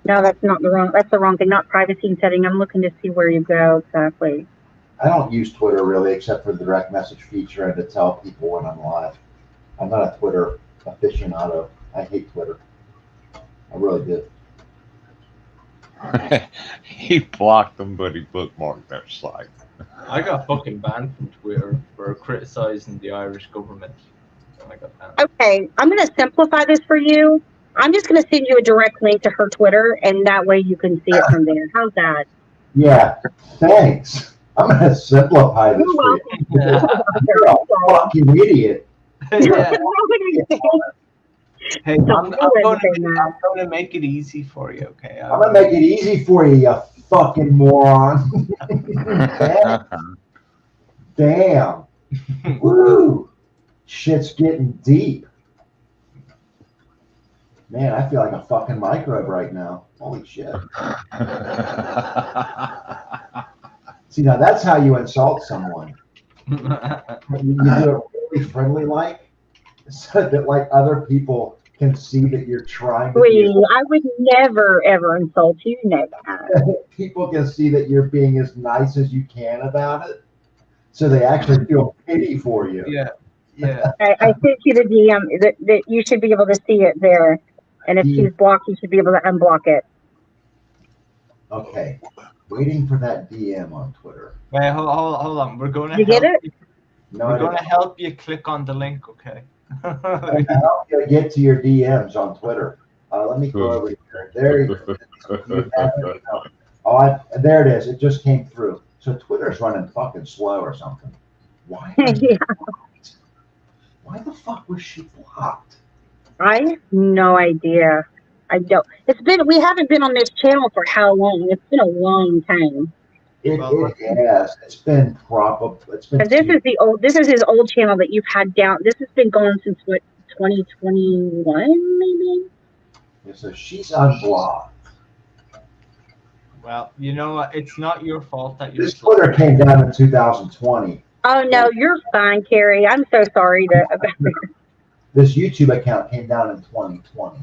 B: No, that's the wrong thing. Not privacy and setting. I'm looking to see where you go exactly.
A: I don't use Twitter really, except for the direct message feature and to tell people when I'm live. I'm not a Twitter aficionado. I hate Twitter. I really do.
L: He blocked them, but he bookmarked their site.
K: I got fucking banned from Twitter for criticizing the Irish government. I got banned.
B: Okay, I'm going to simplify this for you. I'm just going to send you a direct link to her Twitter, and that way you can see it from there. How's that?
A: Yeah, thanks. I'm going to simplify this for you. You're a fucking idiot.
K: Yeah. Hey, I'm going to make it easy for you, okay?
A: I'm going to make it easy for you, you fucking moron. Damn. Woo. Shit's getting deep. Man, I feel like a fucking microbe right now. Holy shit. See, now that's how you insult someone. You do it really friendly like, so that like other people can see that you're trying to
B: I would never ever insult you, you know that.
A: People can see that you're being as nice as you can about it, so they actually feel pity for you.
K: Yeah, yeah.
B: I sent you the DM that you should be able to see it there, and if she's blocked, you should be able to unblock it.
A: Okay, waiting for that DM on Twitter.
K: Wait, hold on. We're going to
B: You get it?
A: No,
K: we're going to help you click on the link, okay?
A: I'm help you get to your DMs on Twitter. Let me go over here. There you go. Oh, there it is. It just came through. So Twitter's running fucking slow or something. Why?
B: Yeah.
A: Why the fuck was she blocked?
B: I have no idea. I don't. We haven't been on this channel for how long? It's been a long time.
A: It has. It's been probably. It's been.
B: This is his old channel that you've had down. This has been going since what, 2021 maybe.
A: Yeah, so she's unblocked.
K: Well, you know what? It's not your fault that
A: This Twitter came down in 2020.
B: Oh no, you're fine, Carrie. I'm so sorry about this.
A: This YouTube account came down in 2020.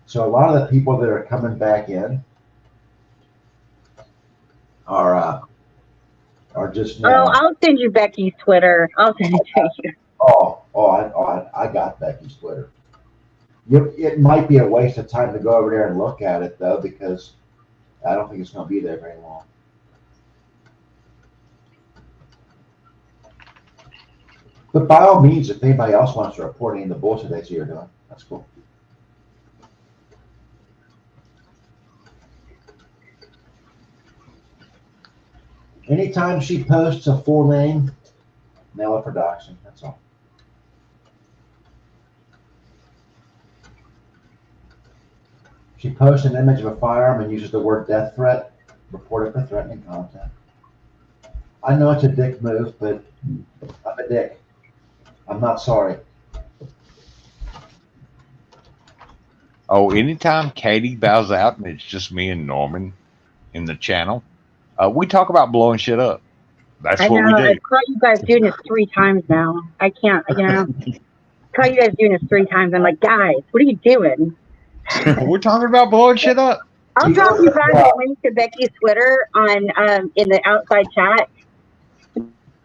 A: So a lot of the people that are coming back in are just now.
B: Oh, I'll send you Becky's Twitter. I'll send it to you.
A: I got Becky's Twitter. It might be a waste of time to go over there and look at it though, because I don't think it's going to be there very long. But by all means, if anybody else wants to report any of the bullshit they see you're doing, that's cool. Anytime she posts a full name, mail it for doxing. That's all. She posts an image of a firearm and uses the word death threat, report it for threatening content. I know it's a dick move, but I'm a dick. I'm not sorry.
L: Oh, anytime Katie bows out and it's just me and Norman in the channel, we talk about blowing shit up. That's what we do.
B: I've caught you guys doing this 3 times now. I can't, caught you guys doing this 3 times. I'm like, guys, what are you doing?
L: We're talking about blowing shit up.
B: I'll drop you guys a link to Becky's Twitter on in the outside chat.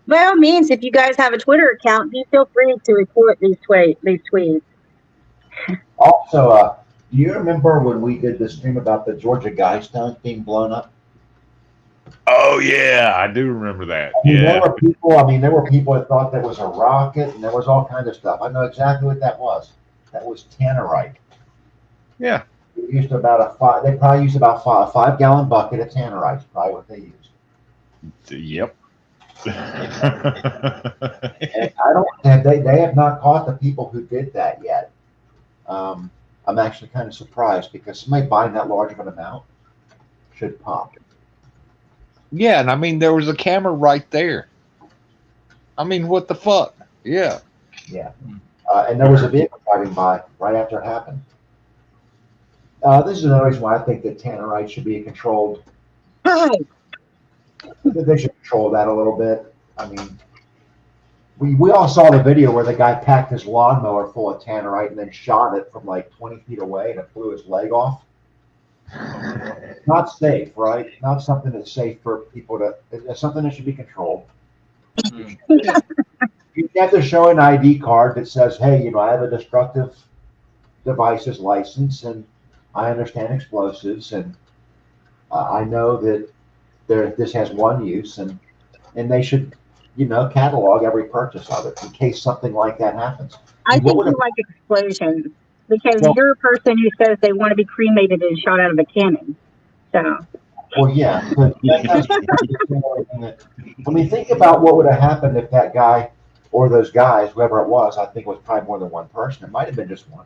B: By all means, if you guys have a Twitter account, feel free to report these tweets.
A: Also, do you remember when we did the stream about the Georgia Guidestone being blown up?
L: Oh yeah, I do remember that.
A: There were people that thought that was a rocket, and there was all kinds of stuff. I know exactly what that was. That was tannerite.
L: Yeah.
A: They used They probably used about a 5-gallon bucket of tannerite. Probably what they used.
L: Yep.
A: And they have not caught the people who did that yet. I'm actually kind of surprised because somebody buying that large of an amount should pop.
L: Yeah, and I mean there was a camera right there. I mean, what the fuck? Yeah.
A: Yeah. And there was a vehicle driving by right after it happened. This is another reason why I think that tannerite should be controlled. They should control that a little bit. I mean, we all saw the video where the guy packed his lawnmower full of tannerite and then shot it from like 20 feet away and it blew his leg off. Not safe, right? Not something that's safe for people to. It's something that should be controlled. You have to show an ID card that says, "Hey, I have a destructive devices license and I understand explosives and I know that this has one use, and they should, catalog every purchase of it in case something like that happens.
B: I
A: What
B: think
A: would
B: you
A: have,
B: like explosions because
A: well,
B: you're a person who says they want to be cremated and shot out of a cannon. So
A: well, yeah, but that's I mean, think about what would have happened if that guy or those guys, whoever it was, I think it was probably more than one person. It might have been just one.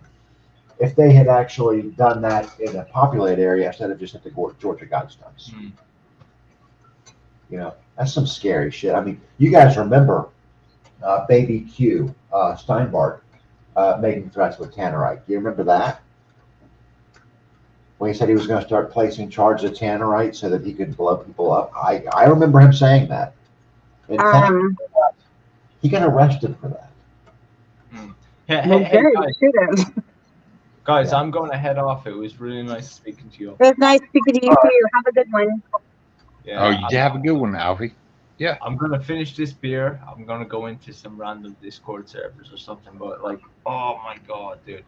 A: If they had actually done that in a populated area instead of just at the Georgia Guidestones. That's some scary shit. I mean, you guys remember Baby Q, Steinbart, making threats with Tannerite. Do you remember that? When he said he was going to start placing charges of Tannerite so that he could blow people up. I remember him saying that. In fact, he got arrested for that.
K: Hey, guys, I'm going to head off. It was really nice speaking to you.
B: It was nice speaking to you too. Have a good one.
L: Yeah, oh, you have a good one, Alfie. Yeah.
K: I'm going to finish this beer. I'm going to go into some random Discord servers or something. But, like, oh, my God, dude.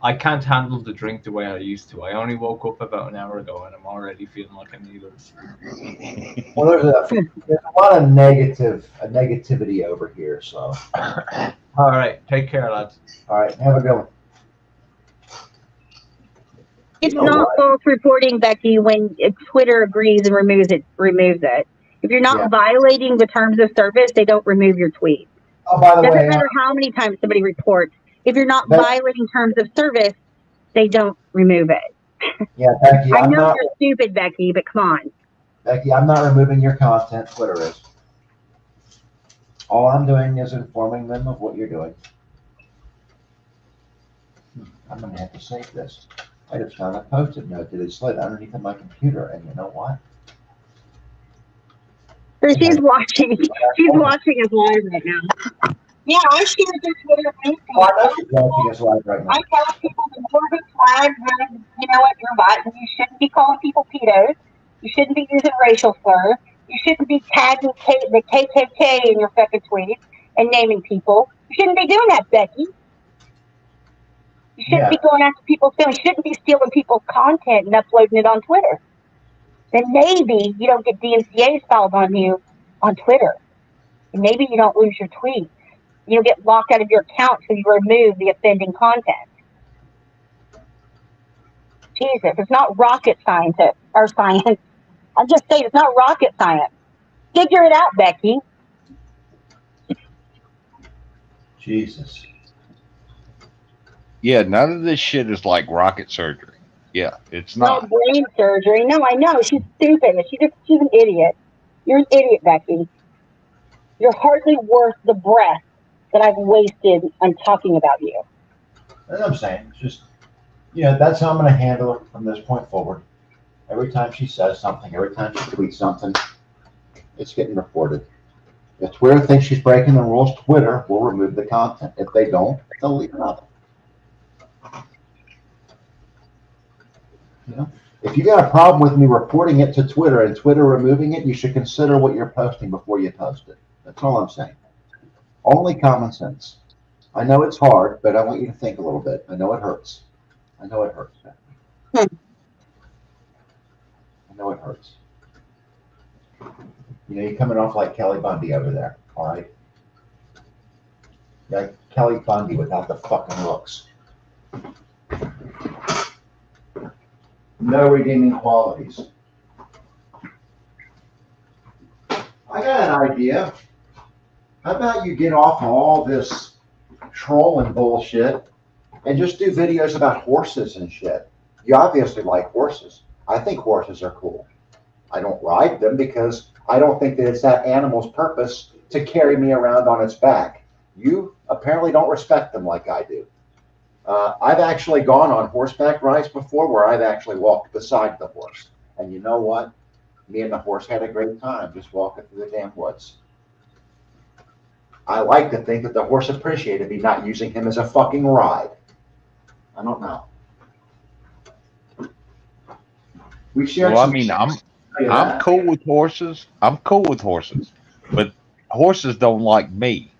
K: I can't handle the drink the way I used to. I only woke up about an hour ago, and I'm already feeling like I need it.
A: Well, there's a lot of negativity over here, so.
K: All right. Take care, lads.
A: All right. Have a good one.
B: It's not false reporting, Becky, when Twitter agrees and removes it. If you're not violating the terms of service, they don't remove your tweet.
A: Oh, by the way,
B: doesn't matter how many times somebody reports. If you're not violating terms of service, they don't remove it.
A: Yeah, Becky,
B: I know you're stupid, Becky, but come on.
A: Becky, I'm not removing your content. Twitter is. All I'm doing is informing them of what you're doing. I'm going to have to save this. I just found a Post-it note that had slid underneath of my computer, and you know what?
B: So she's watching. She's watching us live right now. Yeah, I shared this Twitter link.
A: Oh, I know she's watching us live right now.
B: I tell people the Morgan flag, you know what, you're right. You shouldn't be calling people pedos. You shouldn't be using racial slurs. You shouldn't be tagging the KKK in your fucking tweets and naming people. You shouldn't be doing that, Becky. You shouldn't be going after people's feelings. You shouldn't be stealing people's content and uploading it on Twitter. Then maybe you don't get DMCA filed on you on Twitter. And maybe you don't lose your tweets. You don't get locked out of your account so you remove the offending content. Jesus, it's not rocket science or science. I'm just saying it's not rocket science. Figure it out, Becky.
A: Jesus.
L: Yeah, none of this shit is like rocket surgery. Yeah, it's not.
B: No brain surgery. No, I know. She's stupid. She's an idiot. You're an idiot, Becky. You're hardly worth the breath that I've wasted on talking about you.
A: That's what I'm saying. It's just, that's how I'm going to handle it from this point forward. Every time she says something, every time she tweets something, it's getting reported. If Twitter thinks she's breaking the rules, Twitter will remove the content. If they don't, they'll leave it up. If you got a problem with me reporting it to Twitter and Twitter removing it, you should consider what you're posting before you post it. That's all I'm saying. Only common sense. I know it's hard, but I want you to think a little bit. I know it hurts. I know it hurts. I know it hurts. You're coming off like Kelly Bundy over there, all right? Like Kelly Bundy without the fucking looks. No redeeming qualities. I got an idea. How about you get off all this trolling bullshit and just do videos about horses and shit? You obviously like horses. I think horses are cool. I don't ride them because I don't think that it's that animal's purpose to carry me around on its back. You apparently don't respect them like I do. I've actually gone on horseback rides before where I've actually walked beside the horse. And you know what? Me and the horse had a great time just walking through the damn woods. I like to think that the horse appreciated me not using him as a fucking ride. I don't know. We shared.
L: Well, I mean, I'm cool with horses. I'm cool with horses, but horses don't like me.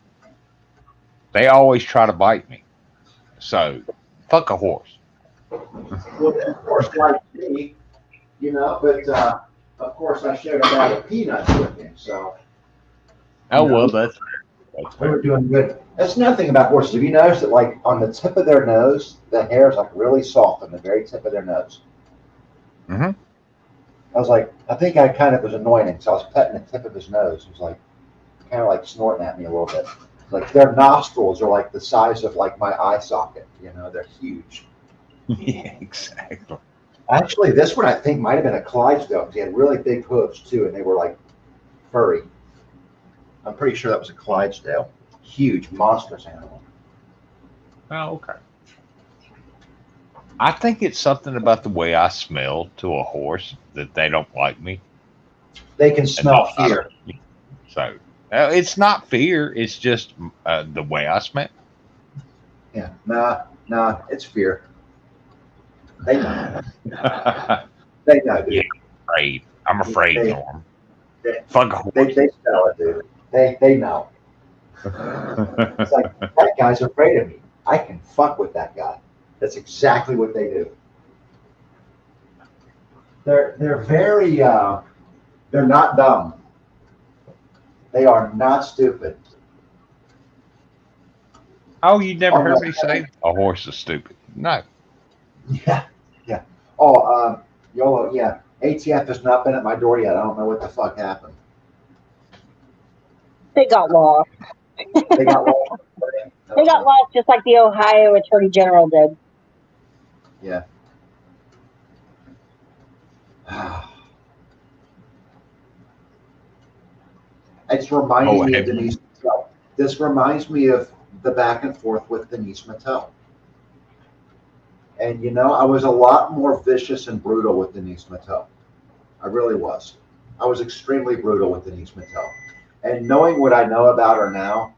L: They always try to bite me. So, fuck a horse.
A: Well, of course, like me, you know, but of course I shared a bag of peanuts with him, so.
L: Oh,
A: you know,
L: well, that's
A: we
L: fair.
A: were doing good. That's another thing about horses. Have you noticed that, like, on the tip of their nose, the hair is, like, really soft on the very tip of their nose?
L: Mm-hmm.
A: I was like, I think I kind of was annoying him, so I was petting the tip of his nose. He was like, kind of like snorting at me a little bit. Like, their nostrils are like the size of, like, my eye socket. You know, they're huge.
L: Yeah, exactly.
A: Actually, this one I think might have been a Clydesdale because he had really big hooves too, and they were like furry. I'm pretty sure that was a Clydesdale. Huge, monstrous animal.
L: Oh, okay. I think it's something about the way I smell to a horse that they don't like me.
A: They can smell fear.
L: So it's not fear. It's just the way I smell.
A: Yeah, nah, it's fear. They know. They know, dude.
L: Yeah, afraid. I'm afraid, Norm. Fuck a horse.
A: They smell it, dude. They know. It's like, that guy's afraid of me. I can fuck with that guy. That's exactly what they do. They're very they're not dumb. They are not stupid.
L: Oh, you never heard me say a horse is stupid. No.
A: Yeah. Oh, YOLO, yeah. ATF has not been at my door yet. I don't know what the fuck happened.
B: They got lost.
A: They got lost.
B: They got lost just like the Ohio Attorney General did.
A: Yeah. It's reminding me of Denise Mattel. This reminds me of the back and forth with Denise Mattel. And you know, I was a lot more vicious and brutal with Denise Mattel. I really was. I was extremely brutal with Denise Mattel. And knowing what I know about her now,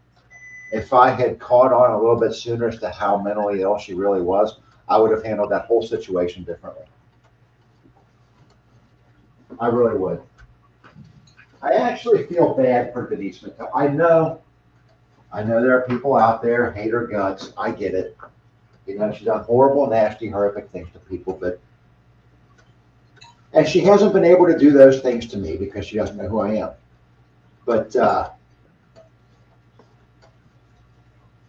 A: if I had caught on a little bit sooner as to how mentally ill she really was, I would have handled that whole situation differently. I really would. I actually feel bad for Denise Mattel. I know there are people out there hate her guts. I get it. You know, she's done horrible, nasty, horrific things to people, and she hasn't been able to do those things to me because she doesn't know who I am. But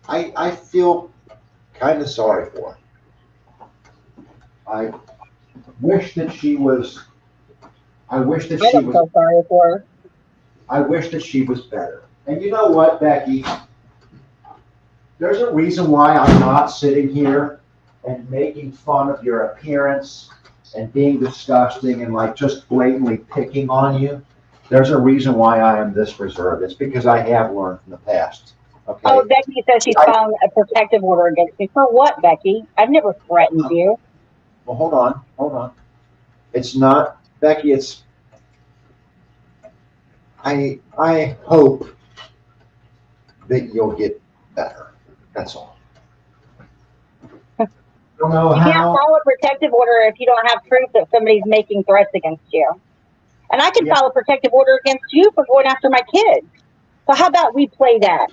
A: I feel kind of sorry for her. I wish that she was. I wish that she was.
B: So sorry for her.
A: I wish that she was better. And you know what, Becky? There's a reason why I'm not sitting here and making fun of your appearance and being disgusting and like just blatantly picking on you. There's a reason why I am this reserved. It's because I have learned from the past. Okay.
B: Oh, Becky says she's found a protective order against me. For what, Becky? I've never threatened you.
A: Well, hold on. It's not, Becky, it's, I hope that you'll get better. That's all. I don't know
B: you can't file a protective order if you don't have proof that somebody's making threats against you. And I can file a protective order against you for going after my kids. So how about we play that?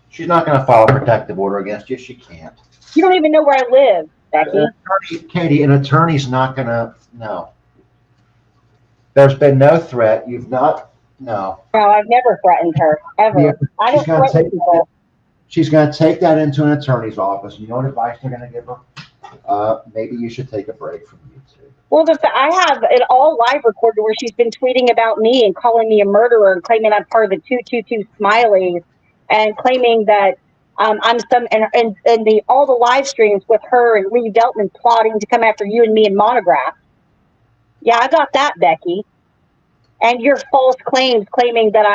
A: She's not going to file a protective order against you. She can't.
B: You don't even know where I live, Becky.
A: Katie, an attorney's not going to, no. There's been no threat. You've not, no.
B: No, I've never threatened her, ever.
A: Yeah,
B: I don't threaten people.
A: She's going to take that into an attorney's office. You know what advice they're going to give her? Maybe you should take a break from YouTube.
B: Well, I have it all live recorded where she's been tweeting about me and calling me a murderer and claiming I'm part of the 222 Smileys and claiming that I'm some and all the live streams with her and Lee Deltman plotting to come after you and me in Monograph. Yeah, I got that, Becky. And your false claims claiming that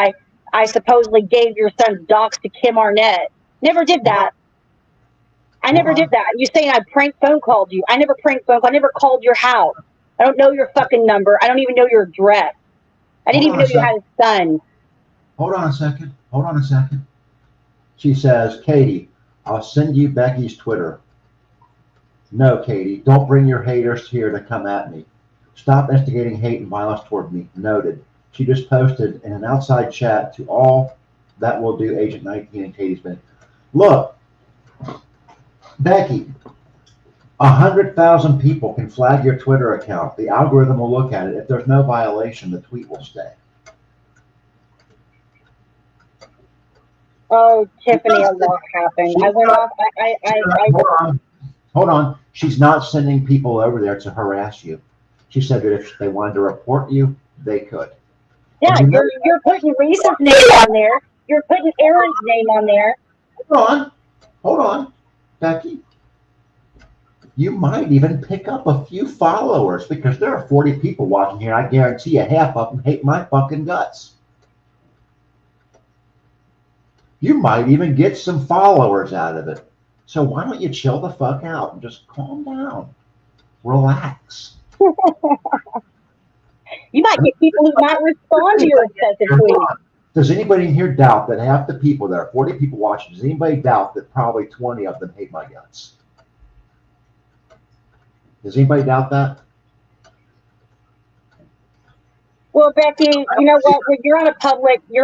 B: I supposedly gave your son's docs to Kim Arnett. Never did that. I never did that. You saying I prank phone called you. I never prank phone called. I never called your house. I don't know your fucking number. I don't even know your address. I didn't even know you had a son.
A: Hold on a second. She says, Katie, I'll send you Becky's Twitter. No, Katie, don't bring your haters here to come at me. Stop instigating hate and violence toward me. Noted. She just posted in an outside chat to all that will do Agent 19 and Katie's been. Look, Becky, 100,000 people can flag your Twitter account. The algorithm will look at it. If there's no violation, the tweet will stay.
B: Oh, Tiffany, a lot happened. I went off.
A: Hold on. She's not sending people over there to harass you. She said that if they wanted to report you, they could.
B: Yeah, you're putting Lisa's name on there. You're putting Aaron's name on there.
A: Hold on, Becky. You might even pick up a few followers because there are 40 people watching here. I guarantee you half of them hate my fucking guts. You might even get some followers out of it. So why don't you chill the fuck out and just calm down? Relax.
B: You might get people who might respond to your excessive tweets.
A: Does anybody in here doubt that half the people, there are 40 people watching, does anybody doubt that probably 20 of them hate my guts? Does anybody doubt that?
B: Well, Becky, you know what? When you're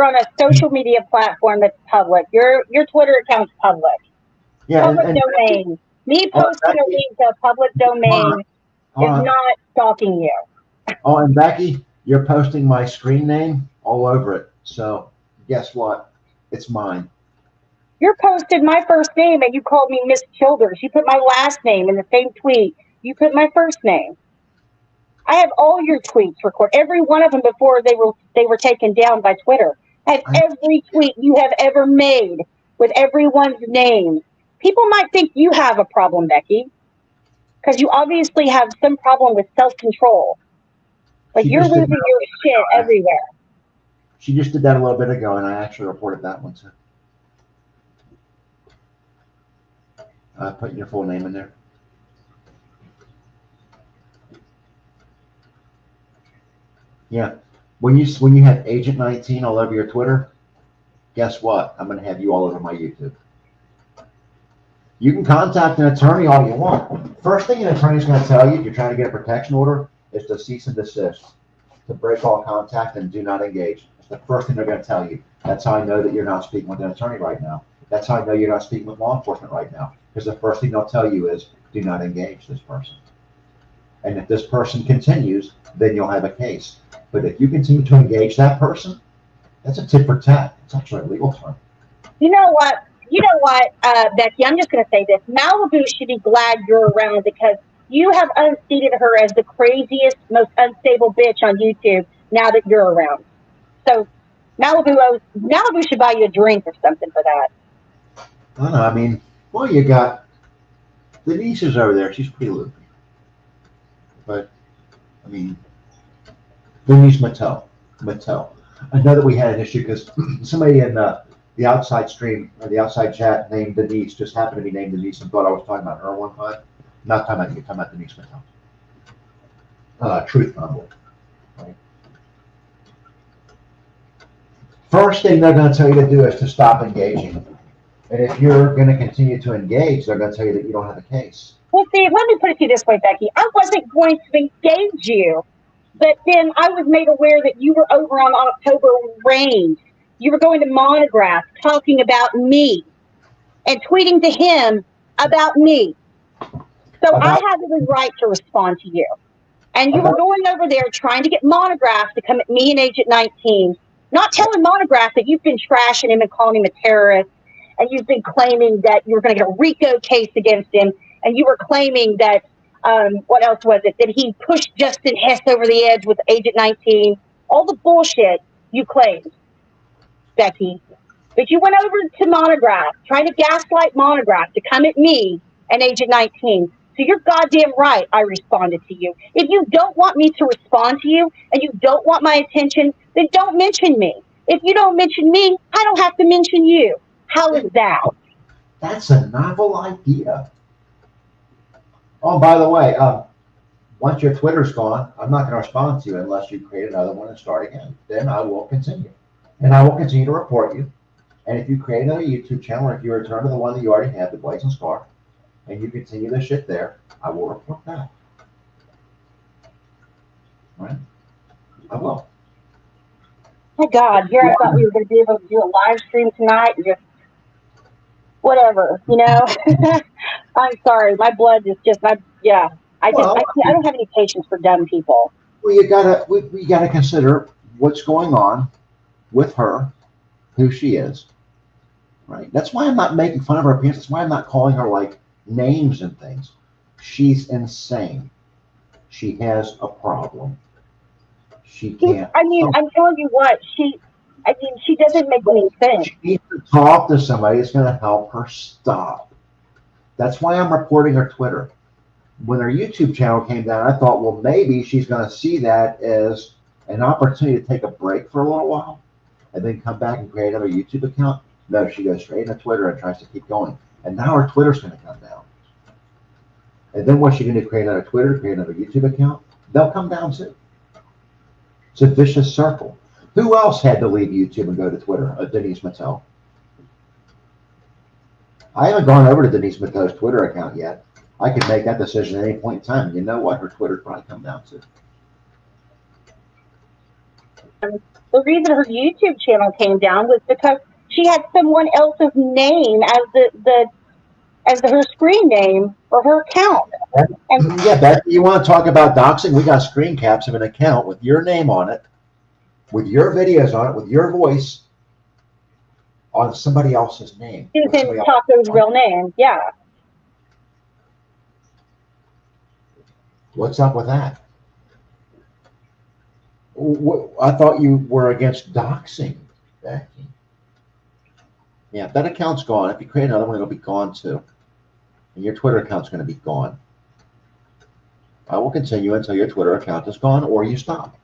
B: on a social media platform that's public. Your Twitter account's public.
A: Yeah,
B: public domain. Me posting a link to a public domain is not stalking you.
A: Oh, and Becky, you're posting my screen name all over it. So guess what? It's mine.
B: You posted my first name and you called me Miss Childers. You put my last name in the same tweet. You put my first name. I have all your tweets recorded, every one of them before they were taken down by Twitter. I have every tweet you have ever made with everyone's name. People might think you have a problem, Becky, because you obviously have some problem with self-control. Like you're losing your shit everywhere.
A: She just did that a little bit ago, and I actually reported that one too. Put your full name in there. Yeah, when you have Agent 19 all over your Twitter, guess what? I'm going to have you all over my YouTube. You can contact an attorney all you want. First thing an attorney is going to tell you if you're trying to get a protection order is to cease and desist, to break all contact and do not engage. It's the first thing they're going to tell you. That's how I know that you're not speaking with an attorney right now. That's how I know you're not speaking with law enforcement right now. Because the first thing they'll tell you is do not engage this person. And if this person continues, then you'll have a case. But if you continue to engage that person, that's a tit for tat. It's actually a legal term.
B: You know what, Becky? I'm just going to say this. Malibu should be glad you're around because you have unseated her as the craziest, most unstable bitch on YouTube now that you're around. So Malibu should buy you a drink or something for that.
A: I don't know. I mean, well, you got Denise is over there. She's pretty loopy. But, I mean, Denise Mattel. I know that we had an issue because somebody in the outside stream or the outside chat named Denise just happened to be named Denise and thought I was talking about her one time. Not talking about you, talking about Denise Mattel. Truth Humble. Right? First thing they're going to tell you to do is to stop engaging. And if you're going to continue to engage, they're going to tell you that you don't have a case.
B: Well, see, let me put it to you this way, Becky. I wasn't going to engage you, but then I was made aware that you were over on October Range. You were going to Monograph talking about me and tweeting to him about me. So I had the right to respond to you. And you were going over there trying to get Monograph to come at me and Agent 19, not telling Monograph that you've been trashing him and calling him a terrorist, and you've been claiming that you were going to get a RICO case against him, and you were claiming that, what else was it, that he pushed Justin Hess over the edge with Agent 19, all the bullshit you claimed, Becky. But you went over to Monograph, trying to gaslight Monograph to come at me and Agent 19. So you're goddamn right I responded to you. If you don't want me to respond to you and you don't want my attention, then don't mention me. If you don't mention me, I don't have to mention you. How is that?
A: That's a novel idea. Oh, by the way, once your Twitter's gone, I'm not going to respond to you unless you create another one and start again. Then I will continue. And I will continue to report you. And if you create another YouTube channel, or if you return to the one that you already have, the Blazing Scar, and you continue this shit there, I will report that. Right? I will.
B: My God, here I thought we were going to be able to do a live stream tonight and just whatever, you know. I'm sorry, my blood is just, yeah. I don't have any patience for dumb people.
A: Well, we gotta consider what's going on with her, who she is, right? That's why I'm not making fun of her appearance. That's why I'm not calling her like names and things. She's insane. She has a problem. She can't.
B: I mean, I'm telling you what, she doesn't make any sense.
A: She needs to talk to somebody that's going to help her stop. That's why I'm reporting her Twitter. When her YouTube channel came down, I thought, well, maybe she's going to see that as an opportunity to take a break for a little while and then come back and create another YouTube account. No, she goes straight into Twitter and tries to keep going. And now her Twitter's going to come down. And then what's she going to do? Create another Twitter, create another YouTube account? They'll come down too. It's a vicious circle. Who else had to leave YouTube and go to Twitter? Denise Mattel. I haven't gone over to Denise Mattel's Twitter account yet. I could make that decision at any point in time. You know what? Her Twitter'd probably come down to.
B: The reason her YouTube channel came down was because she had someone else's name as her screen name for her account. And
A: yeah, Becky, you want to talk about doxing? We got screen caps of an account with your name on it, with your videos on it, with your voice on somebody else's name.
B: Susan Taco's real name, yeah.
A: What's up with that? I thought you were against doxing, Becky. Yeah, that account's gone. If you create another one, it'll be gone too. And your Twitter account's going to be gone. I will continue until your Twitter account is gone or you stop.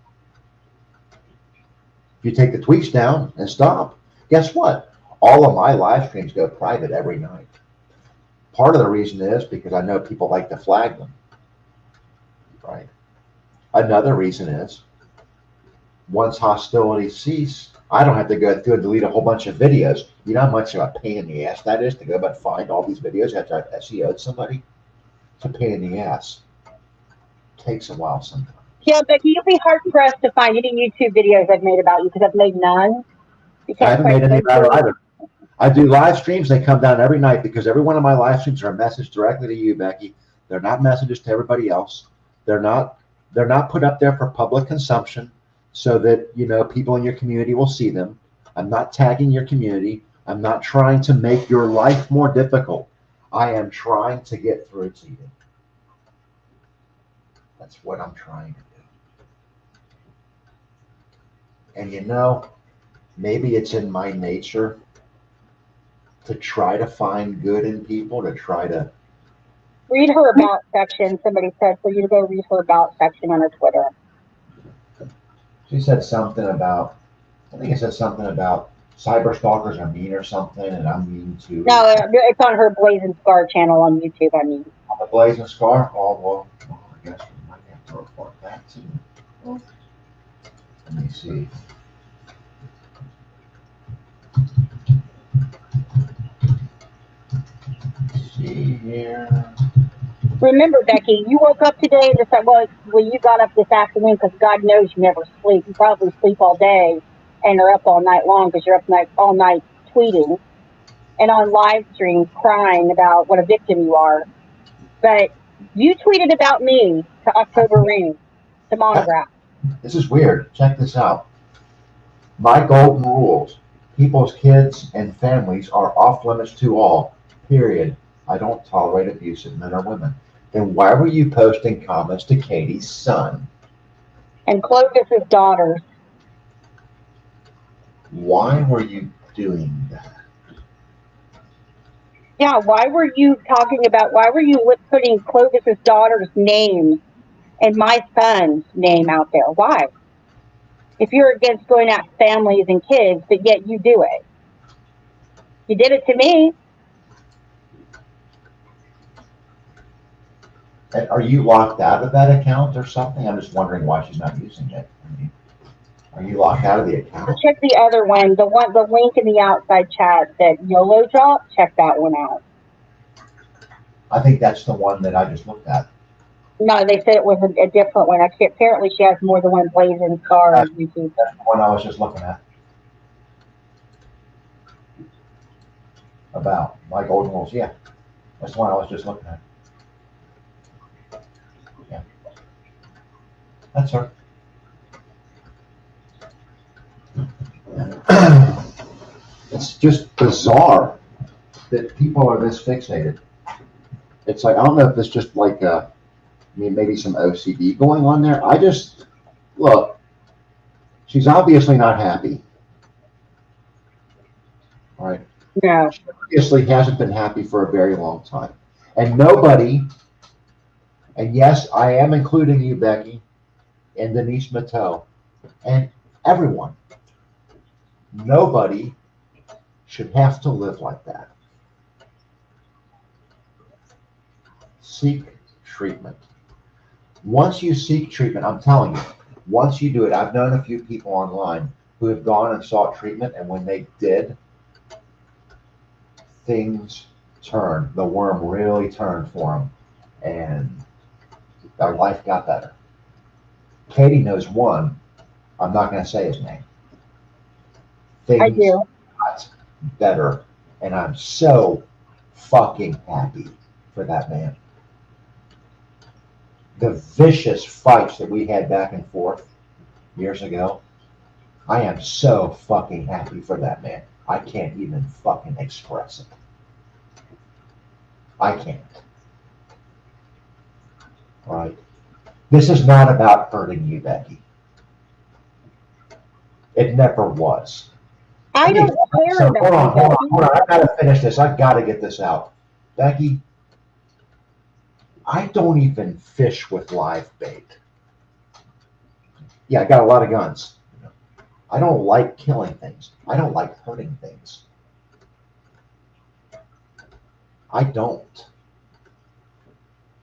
A: If you take the tweets down and stop, guess what? All of my live streams go private every night. Part of the reason is because I know people like to flag them. Right. Another reason is once hostilities cease, I don't have to go through and delete a whole bunch of videos. You know how much of a pain in the ass that is to go but find all these videos after I've SEO'd somebody? It's a pain in the ass. It takes a while sometimes.
B: Yeah, Becky, you'll be hard pressed to find any YouTube videos I've made about you because I've made none.
A: I haven't made any about it either. I do live streams. They come down every night because every one of my live streams are a message directly to you, Becky. They're not messages to everybody else. They're not put up there for public consumption so that, you know, people in your community will see them. I'm not tagging your community. I'm not trying to make your life more difficult. I am trying to get through to you. That's what I'm trying to do. And you know, maybe it's in my nature to try to find good in people, to try to
B: read her about section. Somebody said for you to go read her about section on her Twitter.
A: She said something about, I think it said something about cyber stalkers are mean or something, and I'm mean too.
B: No, it's on her Blazing Scar channel on YouTube, I mean.
A: On the Blazing Scar? Oh, well, I guess we might have to report that too. Let me see. Let's see here.
B: Remember, Becky, you woke up today and decided, well, you got up this afternoon because God knows you never sleep. You probably sleep all day and are up all night long because you're up all night tweeting and on live streams crying about what a victim you are. But you tweeted about me to October Ring, to Monograph.
A: This is weird. Check this out. My golden rules. People's kids and families are off limits to all. Period. I don't tolerate abusive men or women. Then why were you posting comments to Katie's son?
B: And Clovis's daughters.
A: Why were you doing that?
B: Yeah, why were you putting Clovis's daughter's name and my son's name out there? Why? If you're against going at families and kids, but yet you do it. You did it to me.
A: Are you locked out of that account or something? I'm just wondering why she's not using it. I mean, are you locked out of the account?
B: Check the other one, the link in the outside chat that YOLO dropped. Check that one out.
A: I think that's the one that I just looked at.
B: No, they said it was a different one. Apparently she has more than one Blazing Scar on YouTube.
A: That's the one I was just looking at. About my golden rules, yeah. That's what I was just looking at. Yeah. That's her. It's just bizarre that people are this fixated. It's like, I don't know if it's just like, maybe some OCD going on there. I just, look, she's obviously not happy. All right.
B: No.
A: She obviously hasn't been happy for a very long time. And nobody, and yes, I am including you, Becky, and Denise Matteau, and everyone, nobody should have to live like that. Seek treatment. Once you seek treatment, I'm telling you, once you do it, I've known a few people online who have gone and sought treatment, and when they did, things turned. The worm really turned for them, and their life got better. Katie knows one. I'm not going to say his name.
B: I
A: Things
B: do.
A: got better, and I'm so fucking happy for that man. The vicious fights that we had back and forth years ago, I am so fucking happy for that man. I can't even fucking express it. I can't. All right? This is not about hurting you, Becky. It never was.
B: I don't care
A: So,
B: about
A: hold on. I gotta finish this. I gotta get this out. Becky, I don't even fish with live bait. Yeah, I got a lot of guns. I don't like killing things. I don't like hurting things. I don't.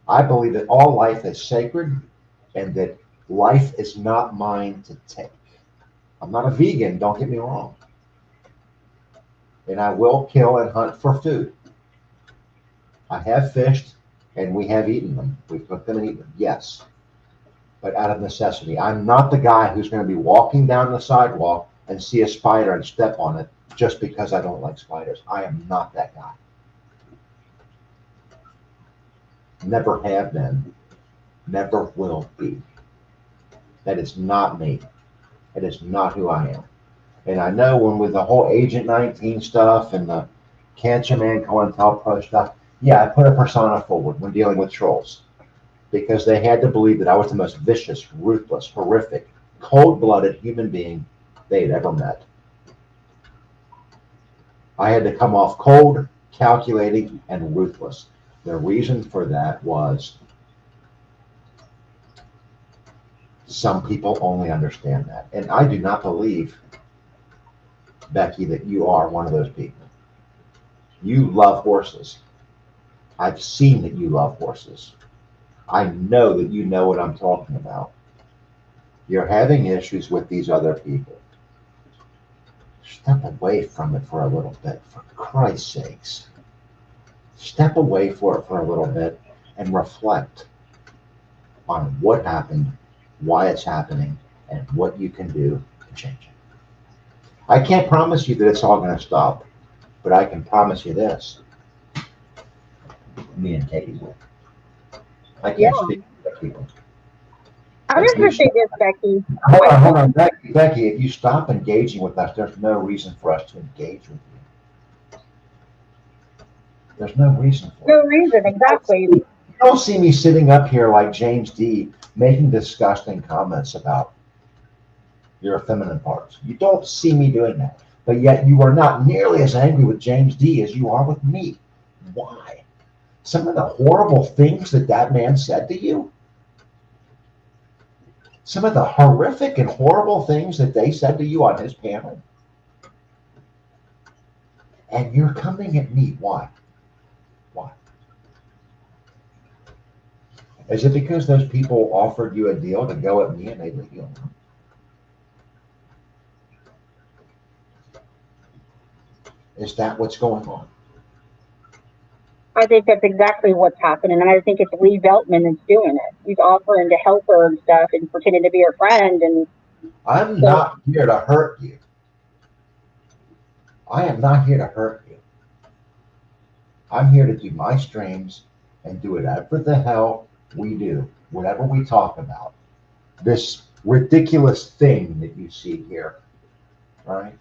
A: I believe that all life is sacred and that life is not mine to take. I'm not a vegan, don't get me wrong. And I will kill and hunt for food. I have fished and we have eaten them. We've cooked them and eaten them, yes. But out of necessity. I'm not the guy who's going to be walking down the sidewalk and see a spider and step on it just because I don't like spiders. I am not that guy. Never have been. Never will be. That is not me. It is not who I am. And I know when with the whole Agent 19 stuff and the Cancer Man COINTELPRO stuff, yeah, I put a persona forward when dealing with trolls because they had to believe that I was the most vicious, ruthless, horrific, cold-blooded human being they had ever met. I had to come off cold, calculating, and ruthless. The reason for that was some people only understand that. And I do not believe, Becky, that you are one of those people. You love horses. I've seen that you love horses. I know that you know what I'm talking about. You're having issues with these other people. Step away from it for a little bit, for Christ's sakes. Step away for it for a little bit and reflect on what happened, why it's happening, and what you can do to change it. I can't promise you that it's all going to stop, but I can promise you this. Me and Katie will. I can't speak for other people.
B: I'm just going to say this, Becky.
A: Hold on. Becky, if you stop engaging with us, there's no reason for us to engage with you. There's no reason for it.
B: No reason, exactly.
A: You don't see me sitting up here like James D. making disgusting comments about your feminine parts. You don't see me doing that. But yet you are not nearly as angry with James D. as you are with me. Why? Some of the horrible things that man said to you? Some of the horrific and horrible things that they said to you on his panel? And you're coming at me. Why? Why? Is it because those people offered you a deal to go at me and they leave you alone? Is that what's going on?
B: I think that's exactly what's happening, and I think it's Lee Veltman that's doing it. He's offering to help her and stuff and pretending to be her friend. And
A: I'm not here to hurt you. I am not here to hurt you. I'm here to do my streams and do whatever the hell we do, whatever we talk about. This ridiculous thing that you see here, right?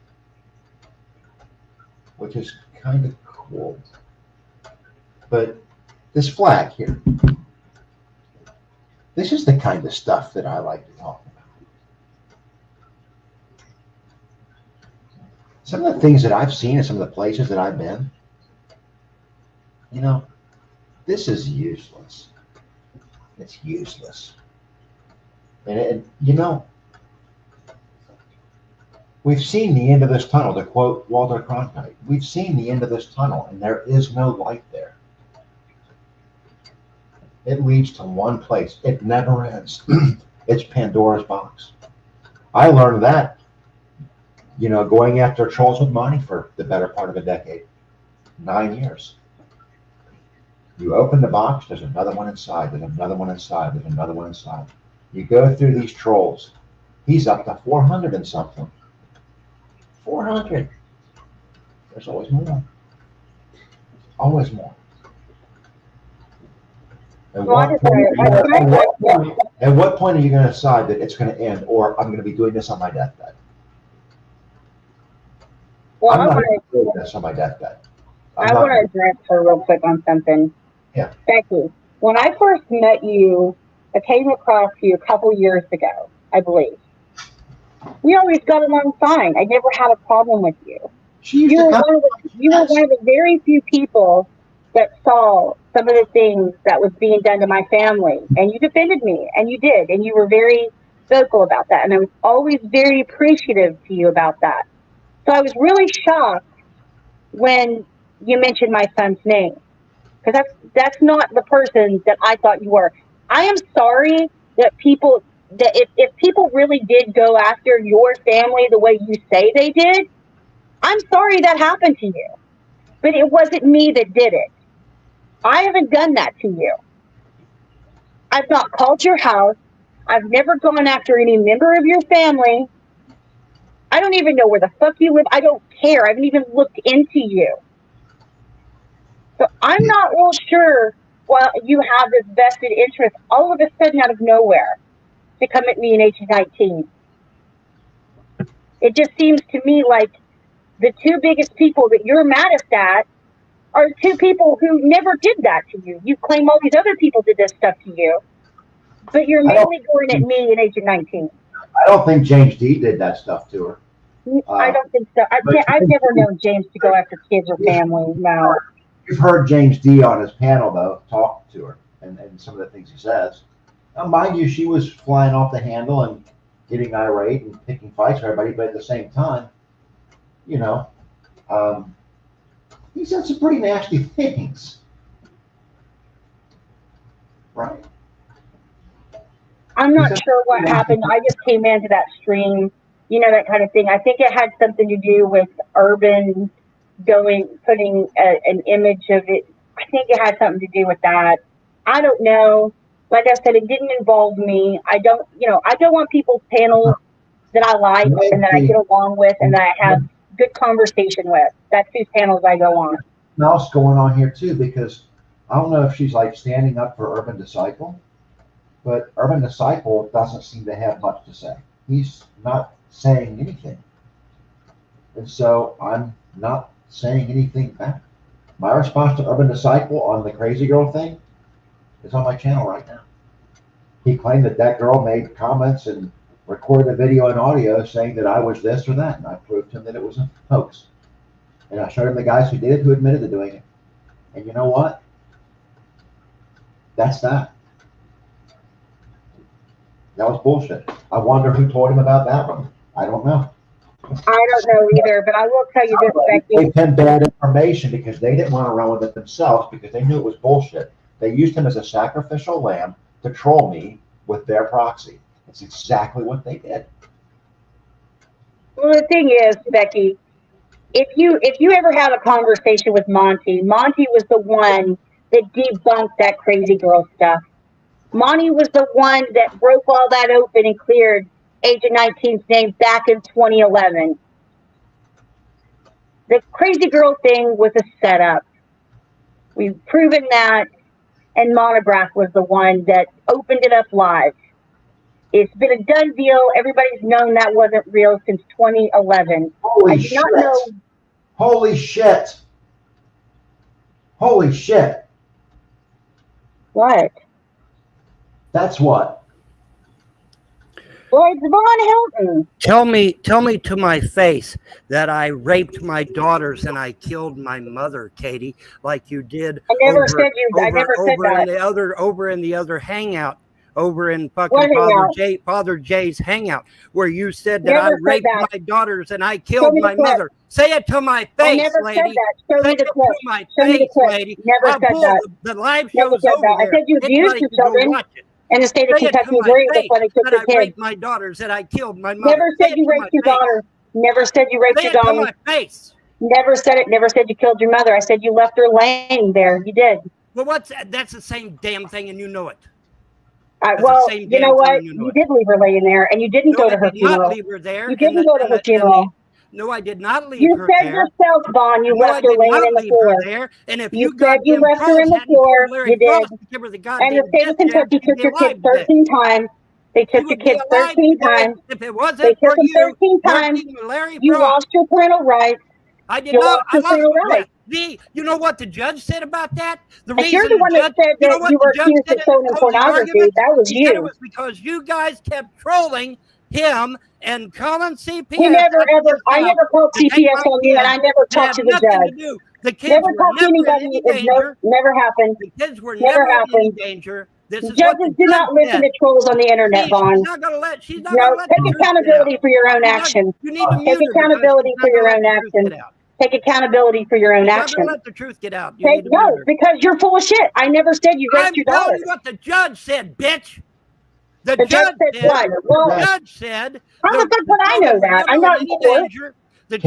A: Which is kind of cool. But this flag here, this is the kind of stuff that I like to talk about. Some of the things that I've seen and some of the places that I've been, you know, this is useless. It's useless. And you know, we've seen the end of this tunnel, to quote Walter Cronkite. We've seen the end of this tunnel, and there is no light there. It leads to one place. It never ends. It's Pandora's box. I learned that, you know, going after trolls with money for the better part of a decade. 9 years. You open the box, there's another one inside, there's another one inside, there's another one inside. You go through these trolls. He's up to 400 and something. 400. There's always more. Always more. At what point are you going to decide that it's going to end, or I'm going to be doing this on my deathbed?
B: Well,
A: I'm not going to do this on my deathbed.
B: I want to address her real quick on something.
A: Yeah.
B: Becky, when I first met you, I came across you a couple years ago, I believe. We always got along fine. I never had a problem with you. You were one of the very few people that saw some of the things that was being done to my family, and you defended me, and you did, and you were very vocal about that, and I was always very appreciative to you about that. So I was really shocked when you mentioned my son's name, because that's not the person that I thought you were. I am sorry that if people really did go after your family the way you say they did, I'm sorry that happened to you. But it wasn't me that did it. I haven't done that to you. I've not called your house. I've never gone after any member of your family. I don't even know where the fuck you live. I don't care. I haven't even looked into you. So I'm not real sure why you have this vested interest all of a sudden out of nowhere to come at me in Agent 19. It just seems to me like the two biggest people that you're maddest at are two people who never did that to you. You claim all these other people did this stuff to you, but you're mainly going at me in Agent 19.
A: I don't think James D did that stuff to her.
B: I don't think so. I've never known James to go after kids or family. No.
A: You've heard James D on his panel, though, talk to her and some of the things he says. Now, mind you, she was flying off the handle and getting irate and picking fights with everybody, but at the same time, you know, he said some pretty nasty things. Right?
B: I'm not sure what happened. I just came into that stream, you know, that kind of thing. I think it had something to do with Urban putting an image of it. I think it had something to do with that. I don't know. Like I said, it didn't involve me. I don't want people's panels that I like and that I get along with and that I have good conversation with. That's whose panels I go on.
A: Something else going on here too, because I don't know if she's like standing up for Urban Disciple, but Urban Disciple doesn't seem to have much to say. He's not saying anything. And so I'm not saying anything back. My response to Urban Disciple on the Crazy Girl thing is on my channel right now. He claimed that girl made comments and recorded a video and audio saying that I was this or that, and I proved to him that it was a hoax. And I showed him the guys who did it, who admitted to doing it. And you know what? That's that. That was bullshit. I wonder who told him about that one. I don't know.
B: I don't know either, but I will tell you this, Becky.
A: They gave him bad information because they didn't want to run with it themselves because they knew it was bullshit. They used him as a sacrificial lamb to troll me with their proxy. It's exactly what they did.
B: Well, the thing is, Becky, if you ever have a conversation with Monty was the one that debunked that Crazy Girl stuff. Monty was the one that broke all that open and cleared Agent 19's name back in 2011. The Crazy Girl thing was a setup. We've proven that, and Monograph was the one that opened it up live. It's been a done deal. Everybody's known that wasn't real since 2011.
A: Holy shit. Holy shit. Holy shit.
B: What?
A: That's what.
B: Well, it's Von Hilton.
M: Tell me to my face that I raped my daughters and I killed my mother, Katie, like you did.
B: I never said that.
M: Over in the other hangout, over in fucking Father Jay's hangout, where you said that I raped my daughters and I killed my mother. Say it to my face, lady.
B: Said that. Show me the clip.
M: To my face, lady.
B: Never said that.
M: The live show's over there.
B: I said you abused your children. And the state of Kentucky agreed with when they took your kids.
M: I raped my daughters and I killed my mother.
B: Never said you raped your daughter. Never said you raped your daughter.
M: To my face.
B: Never said it. Never said you killed your mother. I said you left her laying there. You did.
M: Well, that's the same damn thing, and you know it.
B: Well, you know what? You did leave her laying there, and you didn't go to her funeral.
M: Not leave her there.
B: You didn't go to her funeral.
M: No, I did not leave
B: You
M: her
B: said yourself, Vaughn, you left her laying in the floor.
M: There. And if
B: you said you left her in the floor, you did. And the state of Kentucky took your kid 13 times. They took your kids 13 times.
M: If it wasn't
B: they took
M: for
B: them 13 times. You lost your parental rights.
M: I did not. I lost you know what the judge said about that?
B: You're the one that said that you were accused of showing pornography. That was you.
M: It was because you guys kept trolling him and calling CPS.
B: I never called CPS on you, and I never talked to the judge.
M: The kids
B: never talked to anybody. Never happened.
M: The kids were never in danger.
B: Judges do not listen to trolls on the internet, Vaughn.
M: She's not gonna let.
B: Take accountability for your own actions. Take accountability for your own actions. Take accountability for your own actions.
M: Let the truth get out.
B: No, because you're full of shit. I never said you raped your daughter.
M: I'm telling you what the judge said, bitch.
B: The judge said what?
M: Well, the judge said.
B: How the fuck would I know that? I'm not in court.
M: The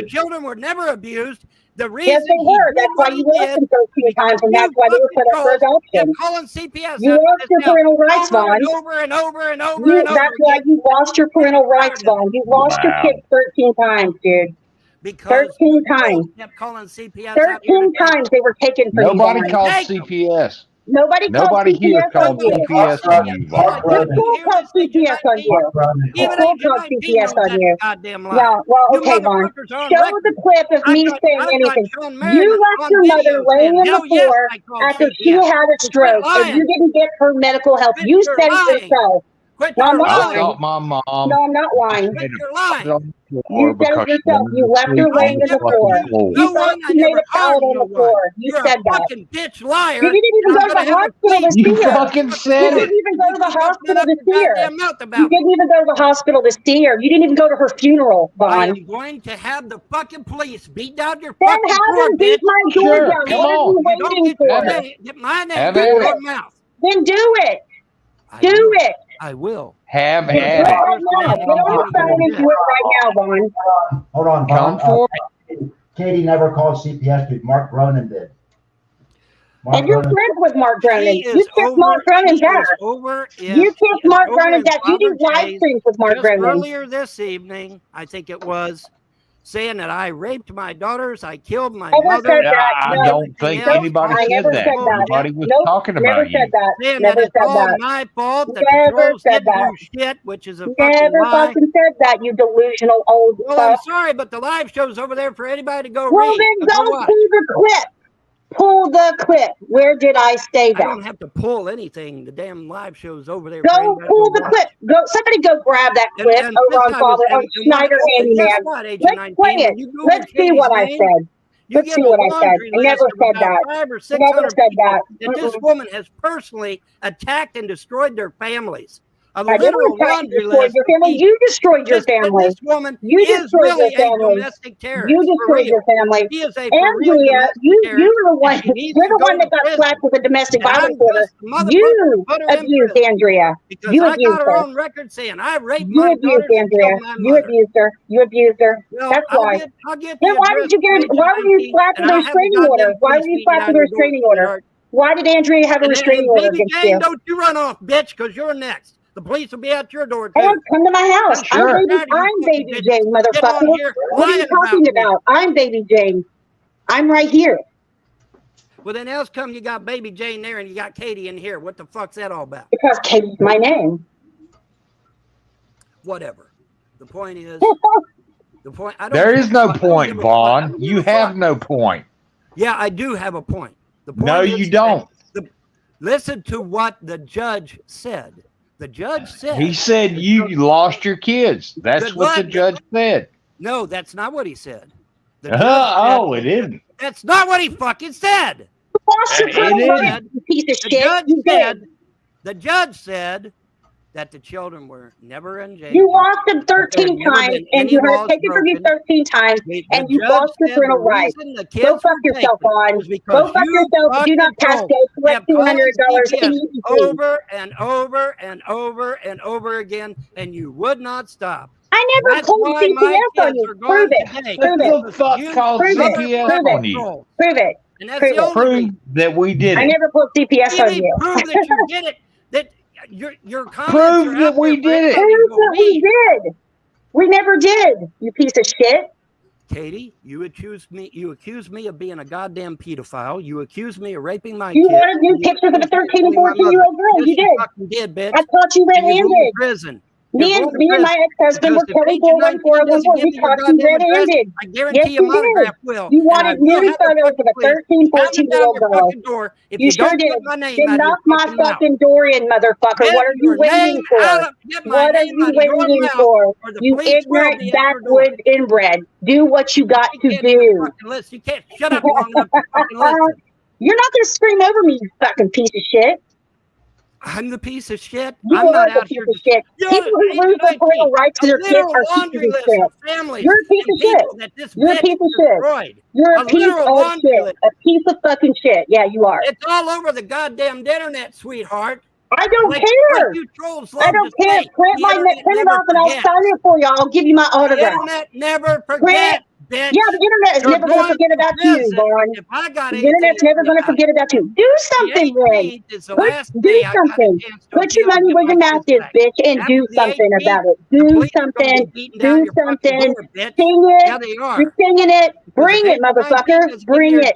M: children were never abused. The reason
B: yes, they were. That's why you lost them 13 times, and that's why they were put up for adoption.
M: Calling CPS.
B: You lost your parental rights, Vaughn.
M: Over and over and over.
B: That's why you lost your parental rights, Vaughn. You lost your kids 13 times, dude.
M: Because
B: 13 times.
M: Kept calling CPS
B: 13 times they were taken from you.
L: Nobody called CPS.
B: Nobody
L: here called CPS on you.
B: Who called CPS on you? Who called CPS on you? Yeah, well, okay, Vaughn. Show the clip of me saying anything. You left your mother laying on the floor after she had a stroke, and you didn't get her medical help. You said it yourself. No, I'm not lying.
L: My mom.
B: No, I'm not lying.
M: You're lying.
B: You said it yourself. You left her laying on the floor. You thought she made a child on the floor. You said that.
M: Fucking bitch liar.
B: You didn't even go to the hospital to see her.
L: You fucking said
B: it. You didn't even go to the hospital to see her. You didn't even go to the hospital to see her. You didn't even go to her funeral, Vaughn.
M: I am going to have the fucking police beat down your
B: then
M: fucking
B: have
M: door,
B: them beat my door down.
L: Come on.
B: What are you waiting for?
M: Get my name out of your mouth.
B: Then do it. Do it.
M: I will.
L: Have at it.
B: Get on the phone and do it right now, Vaughn.
A: Hold on,
L: Come for
A: it. Katie never called CPS, dude. Mark Bronin did.
B: And you're friends with Mark Bronin. You kicked Mark Bronin's ass. You kicked Mark Bronin's ass. You do live streams with Mark Bronin.
M: Earlier this evening, I think it was, saying that I raped my daughters, I killed my mother.
L: I don't think anybody said that. Nobody was talking about you.
M: Saying that it's all my fault, that the trolls didn't do shit, which is a fucking lie.
B: Never fucking said that, you delusional old
M: fuck. Well, I'm sorry, but the live show's over there for anybody to go read.
B: Well, then go pull the clip. Pull the clip. Where did I say that?
M: I don't have to pull anything. The damn live show's over there.
B: Go pull the clip. Somebody go grab that clip over on Father Schneider Handyman. Let's play it. Let's see what I said. Let's see what I said. I never said that. I never said that.
M: That this woman has personally attacked and destroyed their families.
B: I didn't destroy your family. You destroyed your family.
M: This woman
B: you destroyed your family. You destroyed your family. Andrea, you're the one. You're the one that got slapped with a domestic violence order. You abused Andrea. You abused her.
M: On record saying I raped
B: you abused Andrea. You abused her. You abused her. That's why. Then why did you get? Why were you slapped with a restraining order? Why were you slapped with a restraining order? Why did Andrea have a restraining order against you?
M: Don't you run off, bitch, because you're next. The police will be at your door, too.
B: Oh, come to my house.
M: Sure.
B: I'm Baby Jane, motherfucker. What are you talking about? I'm Baby Jane. I'm right here.
M: Well, then else come you got baby Jane there and you got Katie in here. What the fuck's that all about?
B: Because Katie's my name.
M: Whatever. The point is,
L: there is no point, Vaughn. You have no point.
M: Yeah, I do have a point. The point
L: no, you don't.
M: Listen to what the judge said. The judge said.
L: He said you lost your kids. That's what the judge said.
M: No, that's not what he said.
L: It isn't.
M: That's not what he fucking said. The judge said that the children were never in jail.
B: You lost them 13 times, and you heard taken from you 13 times, and you lost your parental rights. Go fuck yourself, on. Go fuck yourself. Do not pass go. Collect $200
M: over and over and over and over again, and you would not stop.
B: I never called CPS on you. Prove it. Prove it.
L: What the fuck called CPS on you?
B: Prove it.
M: And that's the only
L: prove that we did it.
B: I never called CPS on you.
M: Prove that you did it. That your comments
L: prove that we did it.
B: Prove that we did. We never did. You piece of shit.
M: Katie, you accused me of being a goddamn pedophile. You accused me of raping my
B: You
M: kids.
B: wanted new pictures of a 13 and 14-year-old girl. You did.
M: You did, bitch.
B: I caught you red-handed.
M: Prison.
B: Me and my ex-husband were killing 414. We caught you red-handed.
M: I guarantee you monograph will.
B: You wanted nude photos of a 13, 14-year-old girl. You sure did. Then knock my fucking door in, motherfucker. What are you waiting for? What are you waiting for? You ignorant backwoods inbred. Do what you got to do.
M: You can't shut up long enough to fucking listen.
B: You're not going to scream over me, you fucking piece of shit.
M: I'm the piece of shit.
B: I'm not out here to shit. People who lose their parental rights to their kids are pieces of shit. You're a piece of shit. You're a piece of shit. You're a piece of shit. A piece of fucking shit. Yeah, you are.
M: It's all over the goddamn internet, sweetheart.
B: I don't care. I don't care. Print it off and I'll sign it for you. I'll give you my autograph.
M: The internet never forgets.
B: Yeah, the internet is never going to forget about you, Vaughn. The internet's never going to forget about you. Do something, Ray. Do something. Put your money where your mouth is, bitch, and do something about it. Do something. Do something. Sing it. You're singing it. Bring it, motherfucker. Bring it.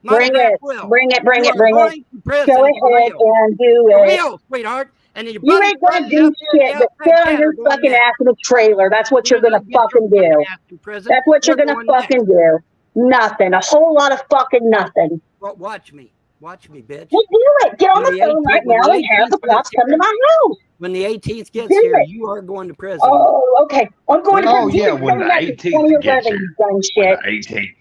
B: Bring it. Bring it. Bring it. Bring it. Go ahead and do it.
M: Real, sweetheart. And
B: you ain't gonna do shit but sit on your fucking ass in a trailer. That's what you're gonna fucking do. That's what you're gonna fucking do. Nothing. A whole lot of fucking nothing.
M: Well, watch me. Watch me, bitch.
B: Well, do it. Get on the phone right now and have the cops come to my house.
M: When the 18th gets here, you are going to prison.
B: Oh, okay. I'm going to prison.
L: Oh, yeah, when the 18th gets here.
B: Dumb shit.
L: 18th.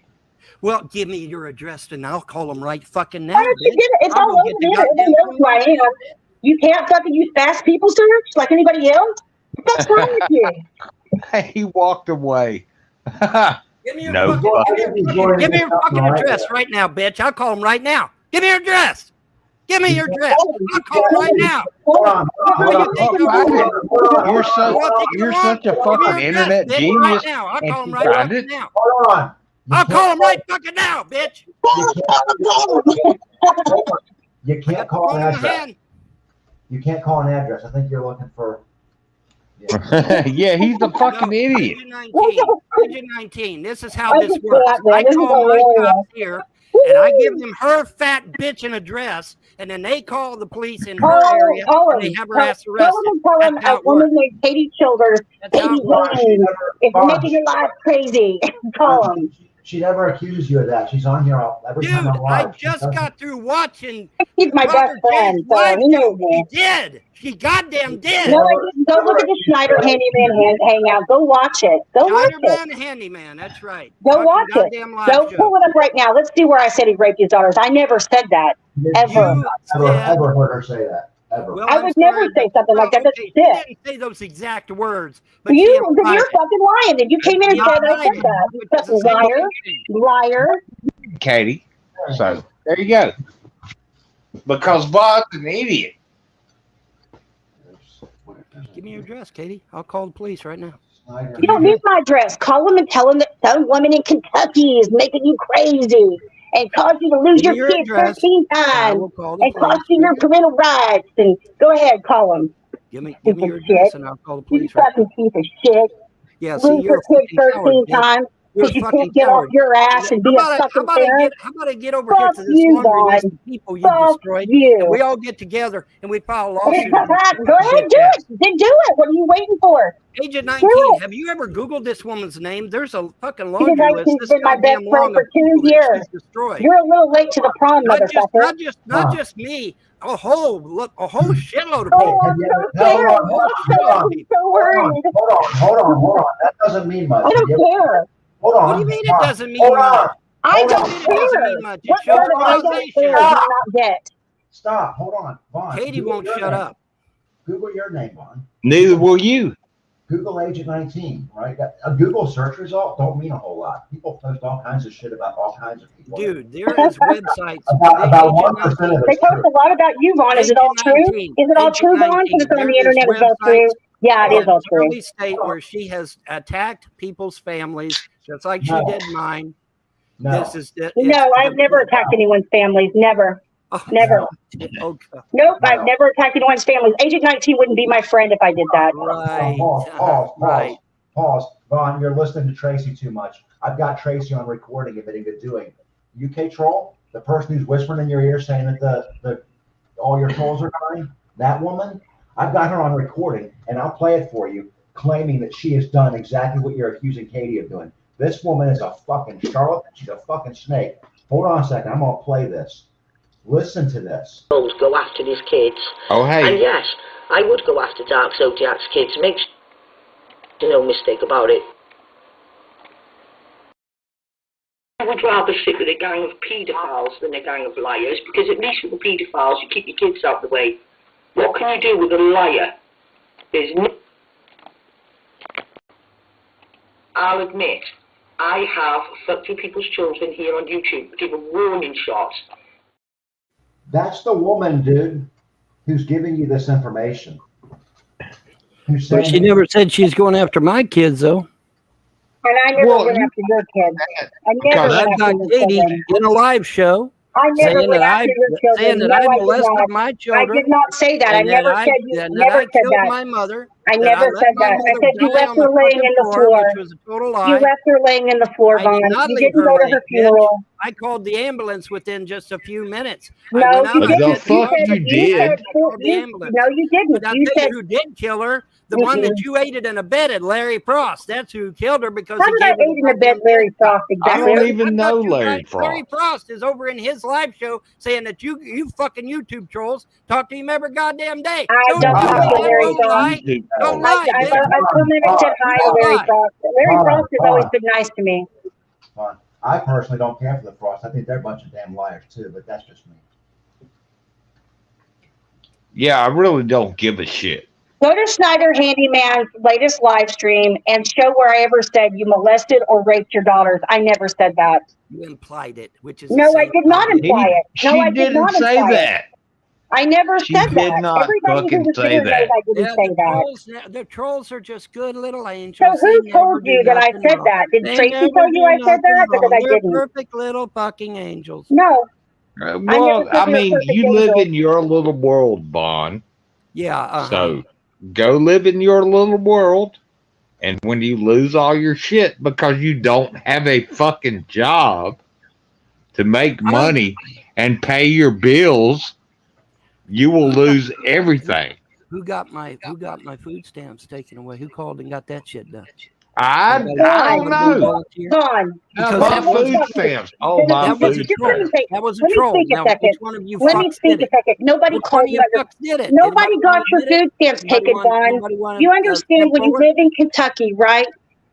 M: Well, give me your address and I'll call them right fucking now.
B: Why don't you get it? It's all over there. Everybody knows who I am. You can't fucking use fast people search like anybody else? What's wrong with you?
L: He walked away.
M: Give me your fucking address right now, bitch. I'll call him right now. Give me your address. Give me your address. I'll call him right now.
L: You're such a fucking internet genius.
M: I'll call him right now. I'll call him right fucking now, bitch.
A: You can't call an address. You can't call an address. I think you're looking for.
L: Yeah, he's a fucking idiot.
M: Page 19. This is how this works. I call my cops here, and I give them her fat bitch an address, and then they call the police in her area, and they have her ass arrested.
B: Tell them a woman named Katie Childers, Katie Wayne, is making your life crazy. Call them.
A: She never accused you of that. She's on here every time I'm live.
M: I just got through watching.
B: He's my best friend, so he knows me.
M: She did. She goddamn did.
B: No, I didn't. Go look at the Schneider Handyman hangout. Go watch it. Go watch it.
M: Schneiderman Handyman, that's right.
B: Go watch it. Go pull it up right now. Let's see where I said he raped his daughters. I never said that. Ever.
A: Ever heard her say that. Ever.
B: Well, I would never say something like that. That's
M: You
B: shit.
M: didn't say those exact words. But
B: You're fucking lying. Then you came in and said I said that. You fucking liar.
L: Katie. So there you go. Because Bob's an idiot.
M: Give me your address, Katie. I'll call the police right now.
B: You don't need my address. Call them and tell them that some woman in Kentucky is making you crazy and caused you to lose your kids 13 times and cost you your parental rights. And go ahead, call them.
M: Give me your address and I'll call the police.
B: You fucking piece of shit.
M: Yeah,
B: lose your kids 13 times. because you can't get off your ass and be a fucking parent.
M: How about I get over here to this laundry list of people you destroyed, and we all get together and we file a lawsuit.
B: Go ahead, do it. Then do it. What are you waiting for?
M: Agent 19, have you ever Googled this woman's name? There's a fucking laundry list.
B: She's been my best friend for 2 years. You're a little late to the prom, motherfucker.
M: Not just me. A whole shitload of
B: Oh,
M: people.
B: I'm so scared. I'm so worried.
A: Hold on. That doesn't mean much.
B: I don't care.
A: Hold on.
M: What do you mean it doesn't mean much?
B: I don't care. What part of I don't care do you not get?
A: Stop. Hold on. Vaughn.
M: Katie won't shut up.
A: Google your name, Vaughn.
L: Neither will you.
A: Google Agent 19, right? A Google search result don't mean a whole lot. People post all kinds of shit about all kinds of people.
M: Dude, there is websites.
A: about 1% of it.
B: They post a lot about you, Vaughn. Is it all true? Is it all true, Vaughn? Because it's on the internet. It's all true. Yeah, it is all true.
M: Early state where she has attacked people's families, just like she did mine.
A: No.
B: No, I've never attacked anyone's families. Never. Never.
M: Oh,
B: nope, I've never attacked anyone's families. Agent 19 wouldn't be my friend if I did that.
M: Right.
A: Pause. Vaughn, you're listening to Tracy too much. I've got Tracy on recording admitting to doing. UK troll, the person who's whispering in your ear saying that all your trolls are dying, that woman, I've got her on recording, and I'll play it for you, claiming that she has done exactly what you're accusing Katie of doing. This woman is a fucking charlatan. She's a fucking snake. Hold on a second. I'm going to play this. Listen to this.
N: Go after these kids.
L: Oh, hey.
N: And yes, I would go after Dark Zodiac's kids. Make no mistake about it. I would rather sit with a gang of paedophiles than a gang of liars, because at least with the paedophiles you keep your kids out of the way. What can you do with a liar? There's no... I'll admit, I have fucked with people's children here on YouTube, given warning shots.
A: That's the woman, dude, who's giving you this information.
M: Well, she never said she's going after my kids, though.
B: And I never went after your kids. I never went after your
M: Katie in a live show.
B: I never went after your children.
M: Saying that I molested my children.
B: I did not say that. I never said you never said that.
M: My mother.
B: I never said that. I said you left her laying in the floor. You left her laying in the floor, Vaughn. You didn't go to her funeral.
M: I called the ambulance within just a few minutes.
B: No, you didn't.
L: The fuck you did.
B: No, you didn't.
M: But you said who did kill her. The one that you aided and abetted, Larry Frost. That's who killed her because
B: how did I aid and abet Larry Frost exactly?
L: I don't even know Larry Frost.
M: Larry Frost is over in his live show saying that you fucking YouTube trolls talk to him every goddamn day.
B: I don't talk to Larry Frost.
M: Don't lie.
B: I come in and said hi to Larry Frost. Larry Frost has always been nice to me.
A: I personally don't care for the Frost. I think they're a bunch of damn liars too, but that's just me.
L: Yeah, I really don't give a shit.
B: Go to Snyder Handyman's latest live stream and show where I ever said you molested or raped your daughters. I never said that.
M: You implied it, which is
B: no, I did not imply it. No, I did not
L: say that.
B: I never said
L: that.
B: Everybody who was here knows I didn't say that.
M: The trolls are just good little angels.
B: So who told you that I said that? Did Tracy tell you I said that? Because I didn't.
M: Perfect little fucking angels.
B: No.
L: Well, I mean, you live in your little world, Vaughn.
M: Yeah.
L: So go live in your little world, and when you lose all your shit because you don't have a fucking job to make money and pay your bills, you will lose everything.
M: Who got my food stamps taken away? Who called and got that shit done?
L: I don't know.
B: My
L: food stamps. Oh, my food stamps.
M: That was a troll.
B: Now, which one of you Let me speak a second. Nobody called you. Nobody got your food stamps taken, Vaughn. You understand when you live in Kentucky, right?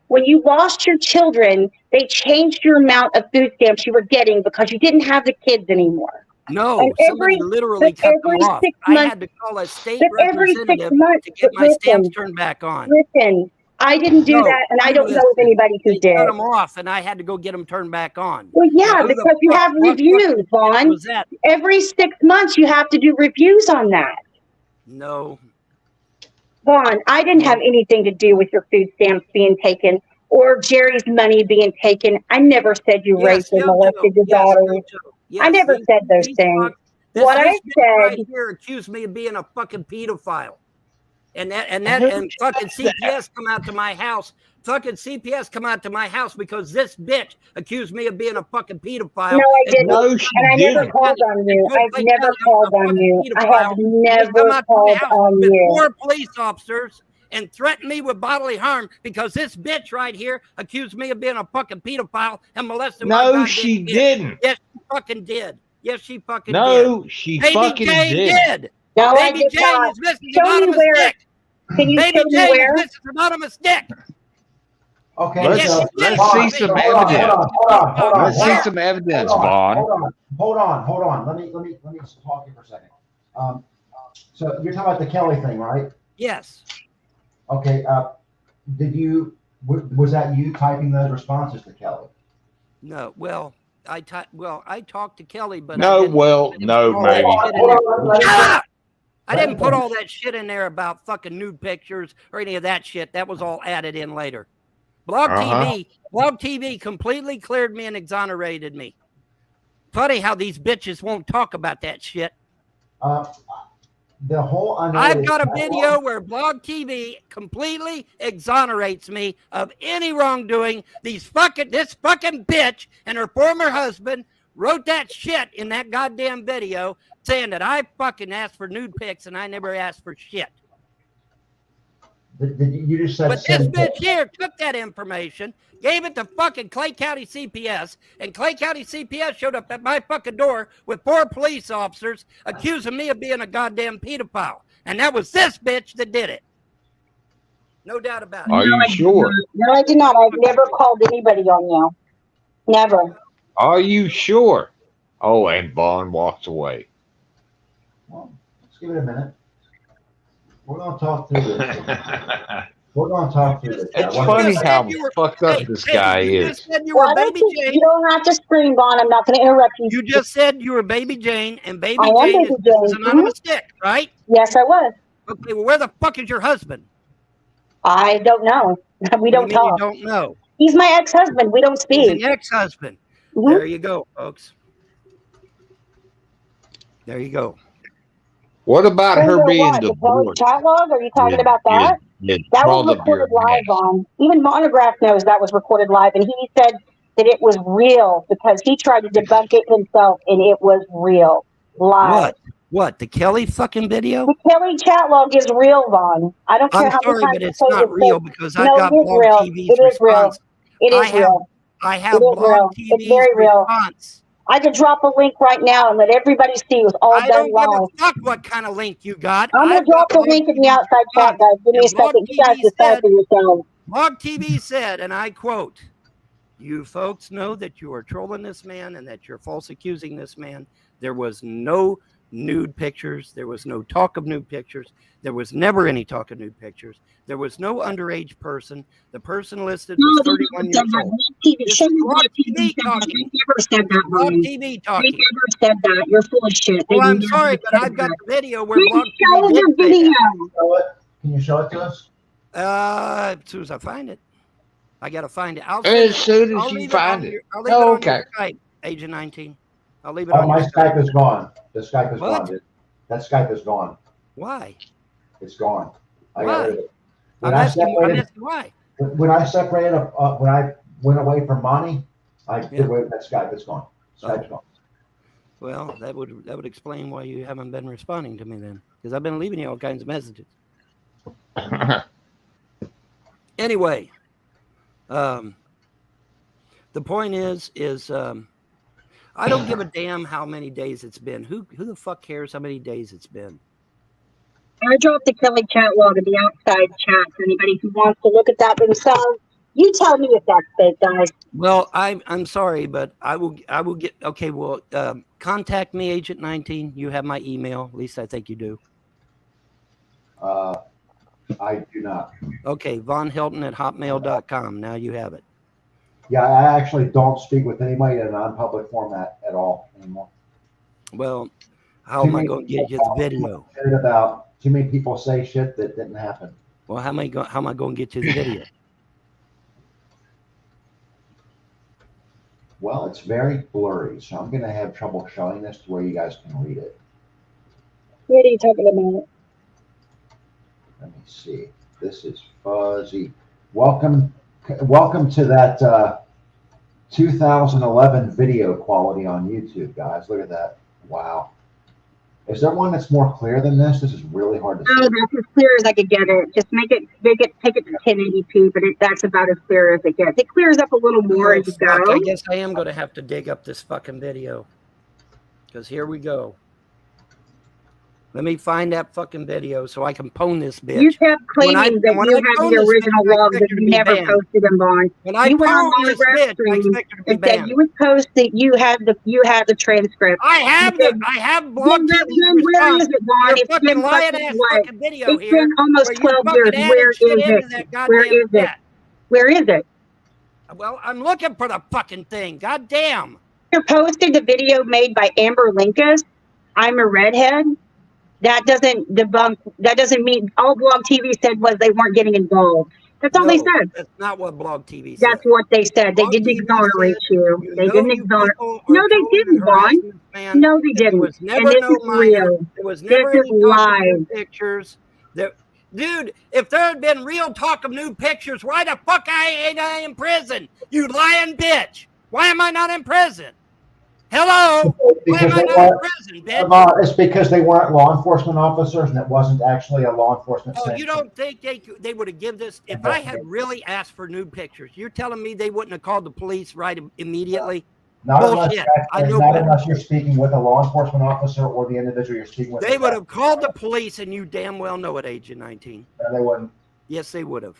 B: When you lost your children, they changed your amount of food stamps you were getting because you didn't have the kids anymore.
M: No, somebody literally cut them off. I had to call a state representative to get my stamps turned back on.
B: Listen. I didn't do that, and I don't know of anybody who did.
M: Cut them off, and I had to go get them turned back on.
B: Well, yeah, because you have reviews, Vaughn. Every 6 months, you have to do reviews on that.
M: No.
B: Vaughn, I didn't have anything to do with your food stamps being taken or Jerry's money being taken. I never said you raped and molested your daughters. I never said those things. What I said...
M: right here accused me of being a fucking pedophile. and fucking CPS come out to my house. Fucking CPS come out to my house because this bitch accused me of being a fucking pedophile.
B: No, I didn't.
L: No, she
B: And I never
L: didn't.
B: called on you. I've never called on you. I have never called on
M: with
B: you.
M: 4 police officers and threatened me with bodily harm because this bitch right here accused me of being a fucking pedophile and molesting my goddamn
L: she
M: kid.
L: didn't.
M: Yes, she fucking did. Yes, she fucking did.
L: No, she
M: Baby
L: fucking
M: Jane
L: did.
M: did.
B: No, I
M: Baby
B: did
M: Jane
B: not.
M: is missing
B: Show me
M: anonymous
B: where.
M: dick.
B: Can you
M: Baby
B: show me
M: Jane
B: where?
M: is missing anonymous dick.
A: Okay,
L: Let's
A: so
L: see some evidence. Let's see some evidence, Vaughn.
A: Hold on. Let me just talk here for a second. So you're talking about the Kelly thing, right?
M: Yes.
A: Okay. Was that you typing those responses to Kelly?
M: No. Well, I talked to Kelly, but
L: No, maybe.
M: I didn't put all that shit in there about fucking nude pictures or any of that shit. That was all added in later. Blog TV completely cleared me and exonerated me. Funny how these bitches won't talk about that shit. I've got a video where Blog TV completely exonerates me of any wrongdoing. This fucking bitch and her former husband wrote that shit in that goddamn video saying that I fucking asked for nude pics and I never asked for shit.
A: You just said.
M: But this bitch here took that information, gave it to fucking Clay County CPS, and Clay County CPS showed up at my fucking door with 4 police officers accusing me of being a goddamn pedophile. And that was this bitch that did it. No doubt about it.
L: Are you sure?
B: No, I did not. I've never called anybody on you. Never.
L: Are you sure? Oh, and Vaughn walks away.
A: Well, let's give it a minute. We're going to talk through this.
L: It's funny how fucked up this guy is.
M: You just said you were Baby Jane.
B: You don't have to scream, Vaughn. I'm not going to interrupt you.
M: You just said you were Baby Jane, and Baby Jane is anonymous dick, right?
B: Yes, I was.
M: Okay, well, where the fuck is your husband?
B: I don't know. We don't talk.
M: You don't know.
B: He's my ex-husband. We don't speak.
M: He's an ex-husband. There you go, folks. There you go.
L: What about her being divorced?
B: Chat log? Are you talking about that? That was recorded live on. Even Monograph knows that was recorded live, and he said that it was real because he tried to debunk it himself, and it was real. Live.
M: What? The Kelly fucking video?
B: The Kelly chat log is real, Vaughn. I don't care how many times
M: but it's not real because I got Blog TV's response.
B: It is real.
M: I have Blog TV's response.
B: I could drop a link right now and let everybody see it was all done live.
M: I don't give a fuck what kind of link you got.
B: I'm going to drop the link in the outside chat, guys. Give me a second. You guys decide for yourselves.
M: Blog TV said, and I quote, "You folks know that you are trolling this man and that you're false accusing this man. There was no nude pictures. There was no talk of nude pictures. There was never any talk of nude pictures. There was no underage person. The person listed was 31 years old." This is Blog TV talking.
B: They never said that.
M: Blog TV talking.
B: They never said that. You're full of shit.
M: Well, I'm sorry, but I've got the video where Blog TV did
B: the
M: say
B: video.
M: that.
A: Can you show it to us?
M: As soon as I find it. I got to find it.
L: As soon as you find it.
M: I'll leave it on your Skype, Agent 19. I'll leave it on
A: my
M: your
A: Skype is gone. The Skype is
M: What?
A: gone. That Skype is gone.
M: Why?
A: It's gone. I
M: Why?
A: got rid of it.
M: I'm asking why.
A: When I separated, when I went away from Monty, I did away with that Skype. It's gone. Skype's gone.
M: Well, that would explain why you haven't been responding to me then, because I've been leaving you all kinds of messages. Anyway, the point is I don't give a damn how many days it's been. Who the fuck cares how many days it's been?
B: I dropped the Kelly chat log in the outside chat for anybody who wants to look at that themselves. You tell me if that's fake, guys.
M: Well, I'm sorry, but I will get. Okay, well, contact me, Agent 19. You have my email. At least I think you do.
A: I do not.
M: Okay, vonhilton@hotmail.com. Now you have it.
A: Yeah, I actually don't speak with anybody in a non-public format at all anymore.
M: Well, how am I going to get you the video?
A: About too many people say shit that didn't happen.
M: Well, how am I going to get you the video?
A: Well, it's very blurry, so I'm going to have trouble showing this to where you guys can read it.
B: What are you talking about?
A: Let me see. This is fuzzy. Welcome to that 2011 video quality on YouTube, guys. Look at that. Wow. Is there one that's more clear than this? This is really hard to see.
B: No, that's as clear as I could get it. Just take it to 1080p, but that's about as clear as it gets. It clears up a little more as you go.
M: I guess I am going to have to dig up this fucking video. Because here we go. Let me find that fucking video so I can pwn this bitch.
B: You kept claiming that you had the original logs and you never posted them on.
M: When I pwned this bitch, I expect her to be banned.
B: You would post that you had the transcript.
M: I have blog TV.
B: Where is it, Vaughn?
M: It's fucking lying ass fucking video
B: here. It's been almost 12 years. Where is it? Where is it? Where is it?
M: Well, I'm looking for the fucking thing. God damn.
B: You posted the video made by Amber Linkus. I'm a redhead. That doesn't debunk. That doesn't mean all Blog TV said was they weren't getting involved. That's all they said.
M: That's not what Blog TV said.
B: That's what they said. They didn't exonerate you. They didn't exonerate. No, they didn't, Vaughn. No, they didn't.
M: There was never no minor. There was never any talk of pictures. Dude, if there had been real talk of nude pictures, why the fuck ain't I in prison? You lying bitch. Why am I not in prison? Hello? Why am I not in prison, bitch?
A: It's because they weren't law enforcement officers and it wasn't actually a law enforcement sanction.
M: You don't think they would have given this? If I had really asked for nude pictures, you're telling me they wouldn't have called the police right immediately?
A: Not unless you're speaking with a law enforcement officer or the individual you're speaking with.
M: They would have called the police, and you damn well know at age of 19.
A: No, they wouldn't.
M: Yes, they would have.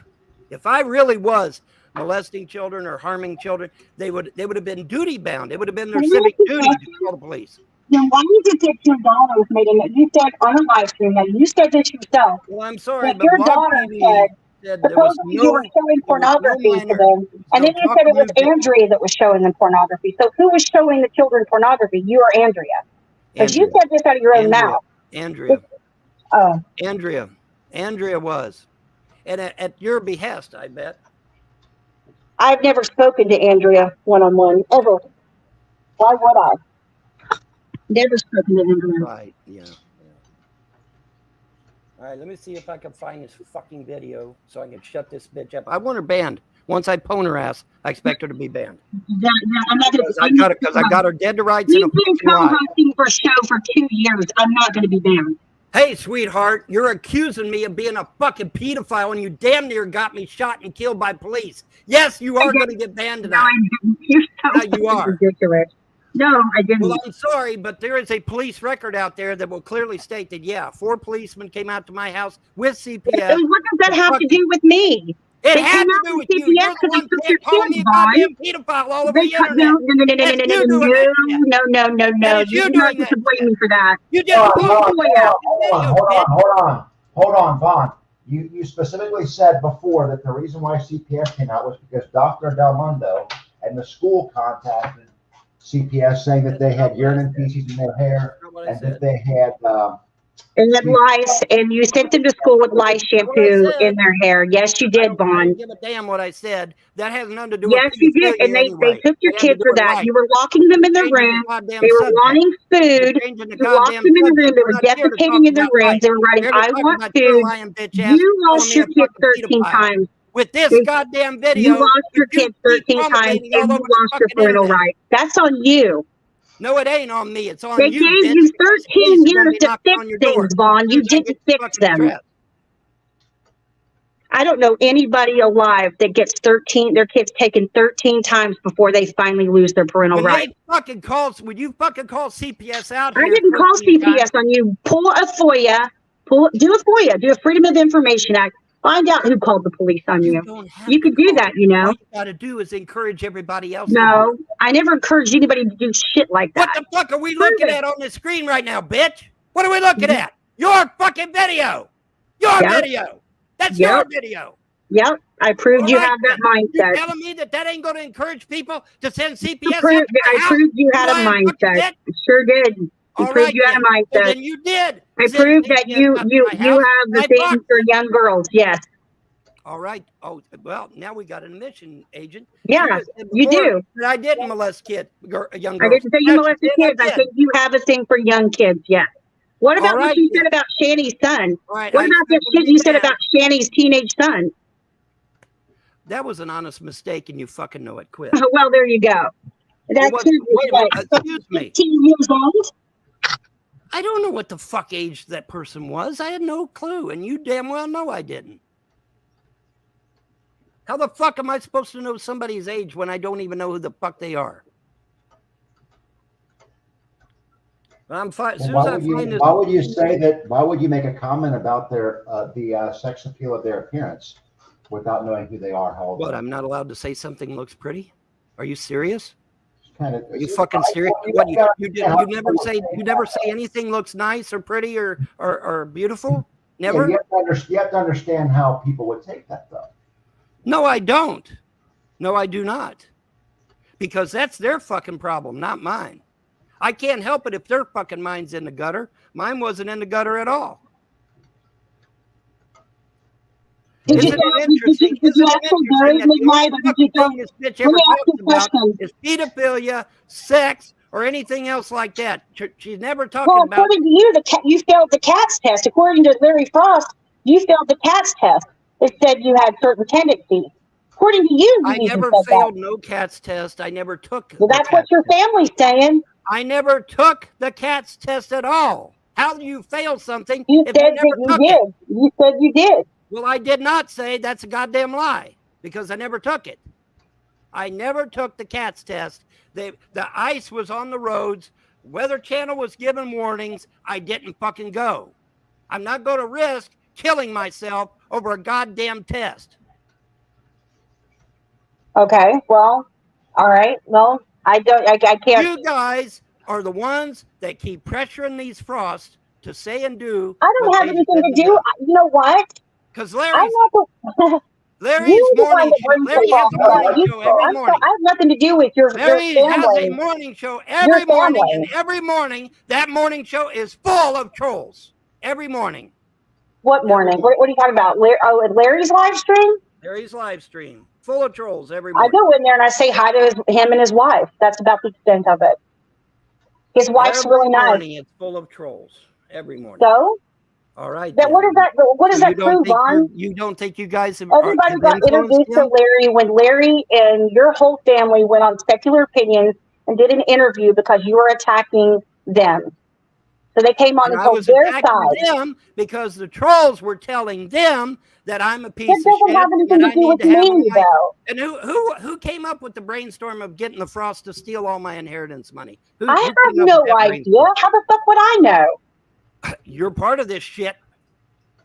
M: If I really was molesting children or harming children, they would have been duty bound. It would have been their civic duty to call the police.
B: Then why did you get $2 made in it? You said on a live stream, and you said this yourself.
M: Well, I'm sorry, but
B: your daughter said supposedly you were showing pornography to them, and then you said it was Andrea that was showing them pornography. So who was showing the children pornography? You or Andrea? Because you said this out of your own mouth.
M: Andrea.
B: Oh.
M: Andrea was. And at your behest, I bet.
B: I've never spoken to Andrea one-on-one, ever. Why would I? Never spoken to Andrea.
M: Right, yeah. All right, let me see if I can find this fucking video so I can shut this bitch up. I want her banned. Once I pwn her ass, I expect her to be banned.
B: No, I'm not going to.
M: Because I got her dead to rights.
B: You've been co-hosting for a show for 2 years. I'm not going to be banned.
M: Hey, sweetheart, you're accusing me of being a fucking pedophile, and you damn near got me shot and killed by police. Yes, you are going to get banned tonight.
B: No, I didn't. You're so
M: you are.
B: ridiculous. No, I didn't.
M: Well, I'm sorry, but there is a police record out there that will clearly state that, yeah, 4 policemen came out to my house with CPS.
B: What does that have to do with me?
M: It had to do with you. You're the one calling me a goddamn pedophile all over the internet.
B: No.
M: You're doing that.
B: To blame me for that.
M: You just
A: Hold on, Vaughn. You specifically said before that the reason why CPS came out was because Dr. Del Mundo and the school contacted CPS saying that they had urine and feces in their hair and that they had
B: lice, and you sent them to school with lice shampoo in their hair. Yes, you did, Vaughn.
M: I don't give a damn what I said. That has nothing to do with
B: Yes, you did, and they took your kid for that. You were locking them in the room. They were wanting food. You locked them in the room. They were defecating in the room. They were writing, "I want food." You lost your kid 13 times.
M: With this goddamn video,
B: you lost your kid 13 times, and you lost your parental rights. That's on you.
M: No, it ain't on me. It's on
B: you. They gave you 13 years to fix things, Vaughn. You didn't fix them. I don't know anybody alive that gets their kids taken 13 times before they finally lose their parental rights.
M: Would you fucking call CPS out here?
B: I didn't call CPS on you. Pull a FOIA. Do a FOIA. Do a Freedom of Information Act. Find out who called the police on you. You could do that, you know.
M: All you got to do is encourage everybody else.
B: No, I never encouraged anybody to do shit like that.
M: What the fuck are we looking at on the screen right now, bitch? What are we looking at? Your fucking video. Your video. That's your video.
B: Yep, I proved you have that mindset.
M: You're telling me that ain't going to encourage people to send CPS?
B: I proved you had a mindset. I sure did. You proved you had a mindset.
M: Well, then you did.
B: I proved that you have the thing for young girls. Yes.
M: All right. Oh, well, now we got an admission, agent.
B: Yeah, you do.
M: I didn't molest young girls.
B: I didn't say you molested kids. I said you have a thing for young kids. Yes. What about what you said about Shanny's son? What about the shit you said about Shanny's teenage son?
M: That was an honest mistake, and you fucking know it. Quit.
B: Well, there you go. That kid was
M: excuse me.
B: 15 years old.
M: I don't know what the fuck age that person was. I had no clue, and you damn well know I didn't. How the fuck am I supposed to know somebody's age when I don't even know who the fuck they are? I'm fine.
A: Why would you say that? Why would you make a comment about their the sex appeal of their appearance without knowing who they are? How old?
M: What? I'm not allowed to say something looks pretty? Are you serious?
A: Are
M: you fucking serious? What you never say anything looks nice or pretty or beautiful? Never.
A: Yeah, you have to understand how people would take that, though.
M: No, I don't. No, I do not. Because that's their fucking problem, not mine. I can't help it if their fucking mind's in the gutter. Mine wasn't in the gutter at all. Isn't it interesting? Is pedophilia, sex, or anything else like that? She's never talking about.
B: According to you, you failed the CATS test. According to Larry Frost, you failed the CATS test. It said you had certain tendencies. According to you,
M: I never failed no CATS test. I never took.
B: Well, that's what your family's saying.
M: I never took the CATS test at all. How do you fail something?
B: You said that you did. You said you did.
M: Well, I did not say that's a goddamn lie because I never took it. I never took the CATS test. The ice was on the roads. Weather Channel was giving warnings. I didn't fucking go. I'm not going to risk killing myself over a goddamn test.
B: Okay, well, all right. Well, I can't.
M: You guys are the ones that keep pressuring these Frosts to say and do.
B: I don't have anything to do. You know what?
M: Because Larry's morning show. Larry has a morning show every morning.
B: I have nothing to do with your
M: Larry
B: family.
M: has a morning show every morning, and every morning that morning show is full of trolls. Every morning.
B: What morning? What are you talking about? Larry's live stream?
M: Larry's live stream. Full of trolls every morning.
B: I go in there and I say hi to him and his wife. That's about the extent of it. His wife's really nice.
M: Every morning it's full of trolls. Every morning.
B: So?
M: All right.
B: What does that prove, Ron?
M: You don't think you guys have...
B: Everybody got introduced to Larry when Larry and your whole family went on Secular Opinions and did an interview because you were attacking them. So they came on and told their side.
M: Them because the trolls were telling them that I'm a piece of shit.
B: That doesn't have anything to do with me, though.
M: And who came up with the brainstorm of getting the Frost to steal all my inheritance money?
B: I have no idea. How the fuck would I know?
M: You're part of this shit.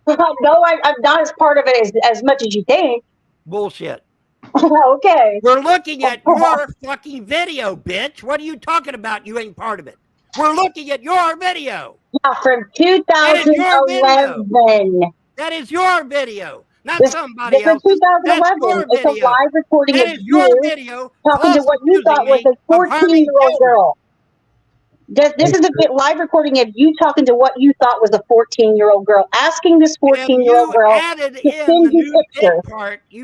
B: No, I'm not as part of it as much as you think.
M: Bullshit.
B: Okay.
M: We're looking at your fucking video, bitch. What are you talking about? You ain't part of it. We're looking at your video.
B: Yeah, from 2011.
M: That is your video, not somebody else.
B: 2011. It's a live recording
M: of
B: your
M: video
B: talking to what you thought was a 14-year-old girl. This is a live recording of you talking to what you thought was a 14-year-old girl, asking this 14-year-old girl to send you pictures,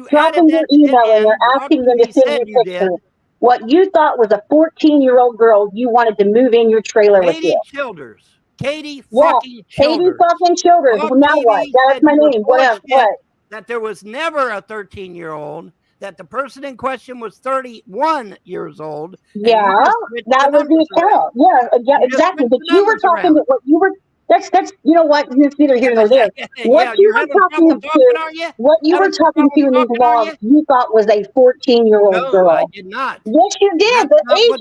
B: dropping your email in there, asking them to send you pictures. What you thought was a 14-year-old girl, you wanted to move in your trailer with you.
M: Katie fucking Childers.
B: Katie fucking Childers. Well, now what? That's my name. What?
M: That there was never a 13-year-old. That the person in question was 31 years old.
B: Yeah, that was the account. Yeah, exactly. But you were talking to what you were. That's you know what? It's neither here nor there. What you were talking to in these blogs, you thought was a 14-year-old girl.
M: I did not.
B: Yes, you did. The age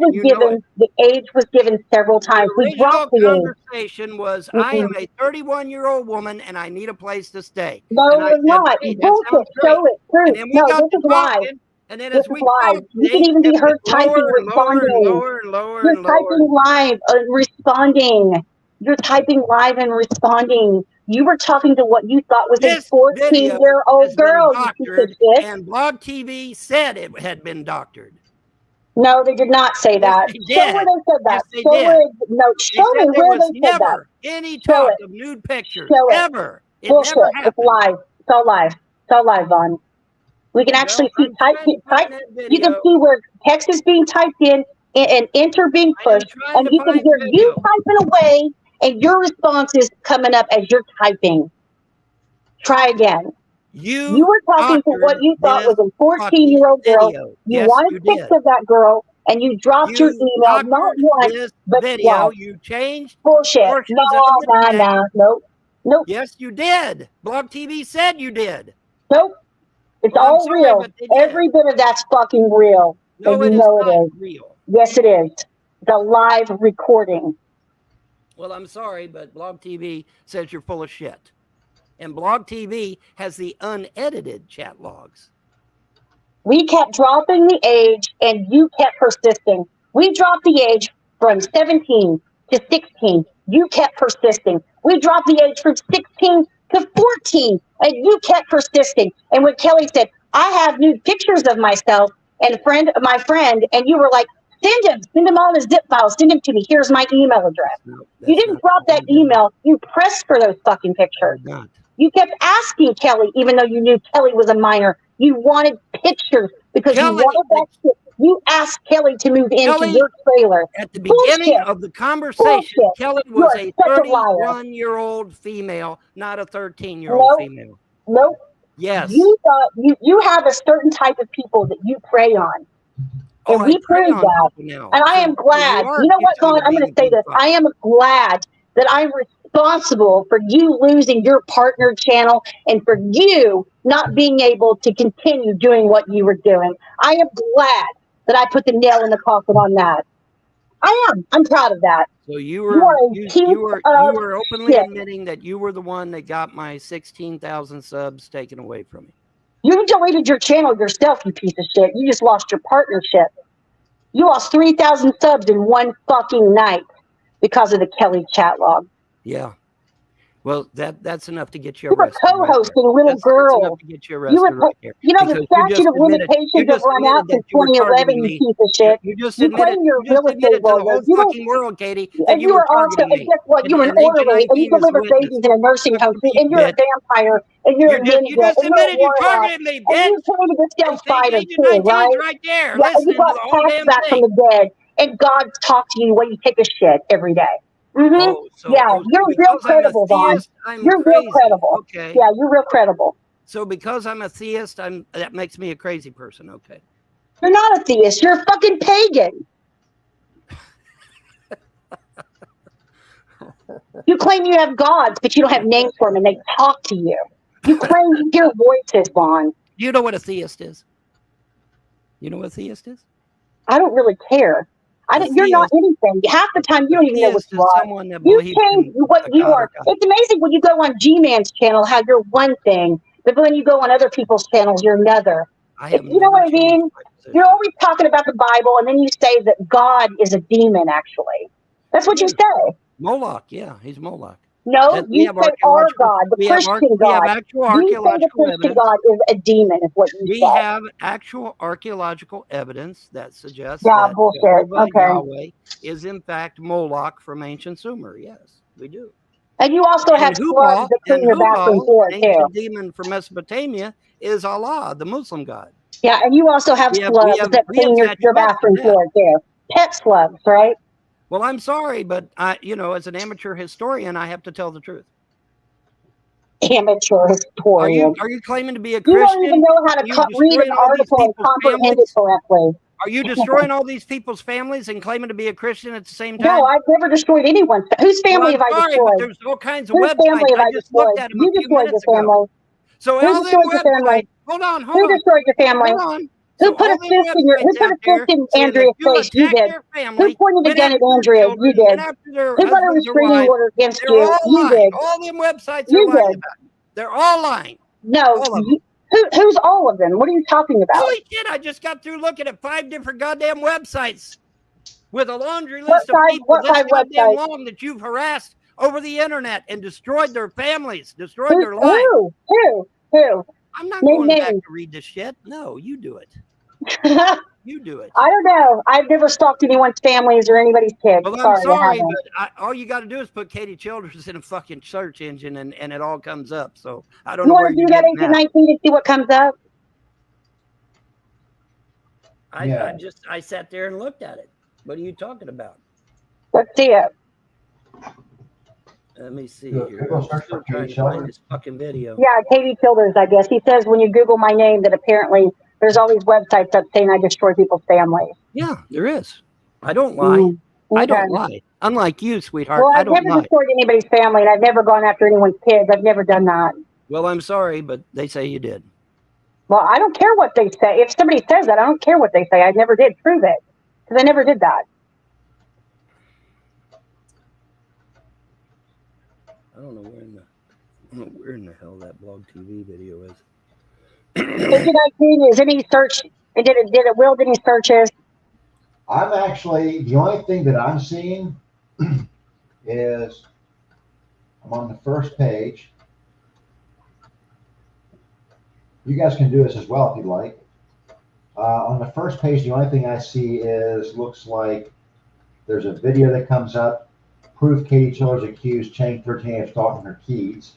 B: was given. The age was given several times. We dropped the
M: conversation was, I am a 31-year-old woman and I need a place to stay.
B: No, it's not. Bullshit. Show it. Proof. No, this is live.
M: And then
B: this is live. You can even be heard typing, responding. You're typing live, responding. You're typing live and responding. You were talking to what you thought was a 14-year-old girl.
M: And Blog TV said it had been doctored.
B: No, they did not say that. Show where they said that. Show me where they said that.
M: Any talk of nude pictures ever.
B: Bullshit. It's live. It's all live. It's all live, Vaughn. We can actually see you can see where text is being typed in and enter being pushed, and you can hear you typing away, and your response is coming up as you're typing. Try again. You were talking to what you thought was a 14-year-old girl. You wanted pics of that girl, and you dropped your email not once, but twice.
M: You changed
B: bullshit. Nope.
M: Yes, you did. Blog TV said you did.
B: Nope. It's all real. Every bit of that's fucking real.
M: No,
B: and
M: it
B: you know
M: is not
B: it is.
M: real.
B: Yes, it is. The live recording.
M: Well, I'm sorry, but Blog TV says you're full of shit. And Blog TV has the unedited chat logs.
B: We kept dropping the age, and you kept persisting. We dropped the age from 17 to 16. You kept persisting. We dropped the age from 16 to 14, and you kept persisting. And when Kelly said, I have nude pictures of myself and my friend, and you were like, send them all in a zip file, send them to me. Here's my email address. You didn't drop that email. You pressed for those fucking pictures. You kept asking Kelly, even though you knew Kelly was a minor. You wanted pictures because you wanted that shit. You asked Kelly to move into your trailer.
M: At the beginning of the conversation, Kelly was a 31-year-old female, not a 13-year-old female.
B: Nope.
M: Yes.
B: You thought you have a certain type of people that you prey on. And we proved that. And I am glad. You know what, Colin? I'm going to say this. I am glad that I'm responsible for you losing your partner channel and for you not being able to continue doing what you were doing. I am glad that I put the nail in the coffin on that. I am. I'm proud of that.
M: So you were openly admitting that you were the one that got my 16,000 subs taken away from me.
B: You deleted your channel yourself, you piece of shit. You just lost your partnership. You lost 3,000 subs in one fucking night because of the Kelly chat log.
M: Yeah. Well, that's enough to get you arrested.
B: You were co-hosting Little Girl.
M: That's enough to get you arrested right here.
B: You know, the statute of limitations have run out since 2011, you piece of shit.
M: You just
B: you claim your real estate
M: to the whole fucking world, Katie,
B: and you were also, and guess what? You were an orderly, and you delivered babies in a nursing home, and you're a vampire, and you're a ninja,
M: you just admitted you targeted me, bitch.
B: And you came to this damn fighter too, right?
M: Right there.
B: Yeah, and you got passed back from the dead, and God talked to you when you take a shit every day. Mm-hmm. You're real credible, Don. You're real credible.
M: Okay.
B: Yeah, you're real credible.
M: So because I'm a theist, that makes me a crazy person. Okay.
B: You're not a theist. You're a fucking pagan. You claim you have gods, but you don't have names for them, and they talk to you. You claim you hear voices, Vaughn.
M: You know what a theist is? You know what a theist is?
B: I don't really care. You're not anything. Half the time, you don't even know what you are. You change what you are. It's amazing when you go on G-Man's channel how you're one thing, but when you go on other people's channels, you're another. You know what I mean? You're always talking about the Bible, and then you say that God is a demon, actually. That's what you say.
M: Moloch, yeah, he's Moloch.
B: No, you say our God, the Christian God.
M: We have actual archaeological evidence.
B: God is a demon, is what you say.
M: We have actual archaeological evidence that suggests
B: that
M: bullshit. Yahweh is in fact Moloch from ancient Sumer. Yes, we do.
B: And you also have slugs that clean your bathroom floor, too.
M: Ancient demon from Mesopotamia is Allah, the Muslim god.
B: Yeah, and you also have slugs that clean your bathroom floor, too. Pet slugs, right?
M: Well, I'm sorry, but as an amateur historian, I have to tell the truth.
B: Amateur historian.
M: Are you claiming to be a Christian?
B: You don't even know how to read an article and comprehend it correctly.
M: Are you destroying all these people's families and claiming to be a Christian at the same time?
B: No, I've never destroyed anyone's. Whose family have I destroyed?
M: But there's all kinds of websites. I just looked at them a few minutes ago. So
B: who destroyed your family?
M: Hold on.
B: Who destroyed your family?
M: Hold on.
B: Who put a fist in Andrea's face? You did. Who pointed a gun at Andrea? You did. Who got a restraining order against you? You did.
M: All them websites are lying about you. They're all lying.
B: No. Who's all of them? What are you talking about?
M: Holy shit, I just got through looking at 5 different goddamn websites with a laundry list of people this goddamn long that you've harassed over the internet and destroyed their families, destroyed their lives.
B: Who?
M: I'm not going back to read this shit. No, you do it. You do it.
B: I don't know. I've never stalked anyone's families or anybody's kids.
M: Well, I'm sorry, but all you got to do is put Katie Childers in a fucking search engine and it all comes up. So I don't know where
B: you want to do that Agent 19 to see what comes up?
M: I sat there and looked at it. What are you talking about?
B: Let's see it.
M: Let me see
A: Google
M: here.
A: search
M: I'm
A: for
M: still
A: Katie
M: trying to
A: Childers.
M: find this fucking video.
B: Yeah, Katie Childers, I guess. He says when you Google my name that apparently there's all these websites that saying I destroy people's families.
M: Yeah, there is. I don't lie. I don't lie. Unlike you, sweetheart.
B: Well,
M: I
B: I've
M: don't
B: never
M: lie.
B: destroyed anybody's family, and I've never gone after anyone's kids. I've never done that.
M: Well, I'm sorry, but they say you did.
B: Well, I don't care what they say. If somebody says that, I don't care what they say. I never did prove it because I never did that.
M: I don't know where in the hell that blog TV video is.
B: Is any search? Did it wield any searches?
A: I'm actually, the only thing that I'm seeing is I'm on the first page. You guys can do this as well if you'd like. On the first page, the only thing I see looks like there's a video that comes up. Proof Katie Childers accused Chang 13 of stalking her kids.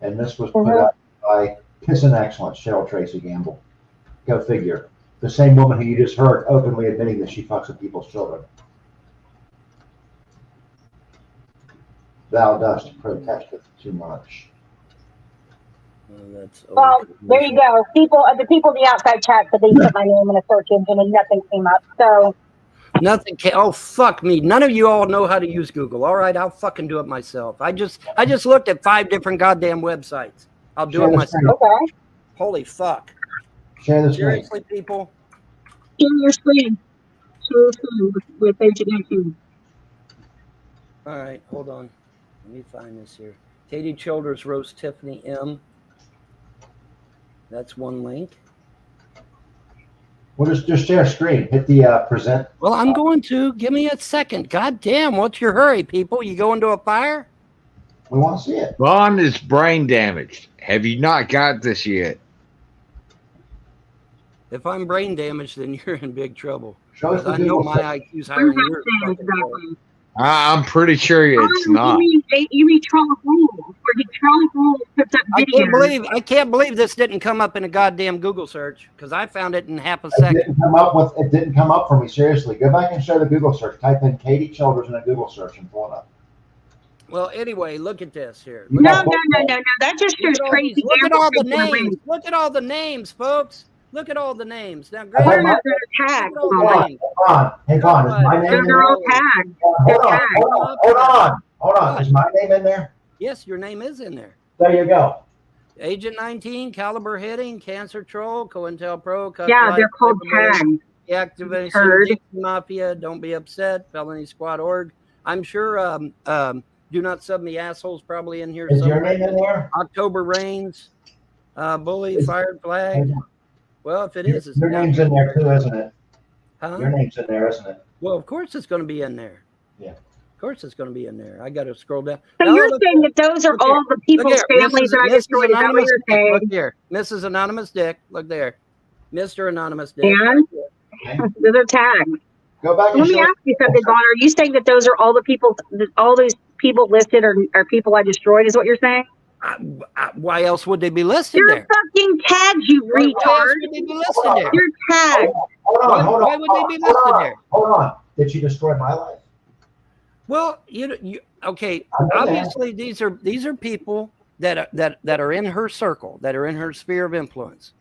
A: And this was put up by Piss and Excellence, Cheryl Tracy Gamble. Go figure. The same woman who you just heard openly admitting that she fucks with people's children. Thou dost protesteth too much.
B: Well, there you go. The people in the outside chat said they put my name in a search engine and nothing came up. So
M: nothing came. Oh fuck me! None of you all know how to use Google. All right, I'll fucking do it myself. I just looked at 5 different goddamn websites. I'll do it myself.
B: Okay.
M: Holy fuck!
A: Share the screen.
M: Seriously, people.
B: Share your screen. Share your screen with Agent 19.
M: All right, hold on. Let me find this here. Katie Childers roast Tiffany M. That's one link.
A: Well, just share screen. Hit the present.
M: Well, I'm going to. Give me a second. God damn, what's your hurry, people? You going to a fire?
A: We want to see it.
O: Ron is brain damaged. Have you not got this yet?
M: If I'm brain damaged, then you're in big trouble.
A: Show us the
M: I know
A: Google
M: my IQ's higher than yours.
O: I'm pretty sure it's not.
B: You mean Trolloc Rules, where Trolloc Rules puts up videos.
M: I can't believe this didn't come up in a goddamn Google search because I found it in half a second.
A: It didn't come up for me, seriously. Go back and show the Google search. Type in Katie Childers in a Google search and pull it up.
M: Well, anyway, look at this here.
B: No. That just shows crazy.
M: Look at all the names. Look at all the names, folks. Look at all the names. Now,
B: they're tagged.
A: Hold on. Is my name in
B: they're all
A: there?
B: tagged.
A: Hold on. Is my name in there?
M: Yes, your name is in there.
A: There you go.
M: Agent 19, Caliber Hitting, Cancer Troll, COINTELPRO.
B: Yeah, they're called tags.
M: Deactivation Mafia, Don't Be Upset, Felony Squad Org. I'm sure Do Not Sub Me Assholes probably in here.
A: Is your name in there?
M: October Rains, Bully, Fired Flag. Well, if it is, it's
A: your name's in there too, isn't it?
M: Huh?
A: Your name's in there, isn't it?
M: Well, of course it's going to be in there.
A: Yeah.
M: Of course it's going to be in there. I got to scroll down.
B: So you're saying that those are all the people's families that I destroyed? Is that what you're saying?
M: Look here. Mrs. Anonymous Dick. Look there. Mr. Anonymous Dick.
B: And those are tags.
A: Go back and
B: let me ask you something, Vaughn. Are you saying that those are all the people, all those people listed are people I destroyed, is what you're saying?
M: Why else would they be listed
B: You're
M: there?
B: fucking tagged, you retard.
M: Why else would they be listed there?
B: You're tagged.
A: Hold on.
M: Why would they be listed there?
A: Hold on. Did she destroy my life?
M: Well, you okay. Obviously, these are people that are in her circle, that are in her sphere of influence.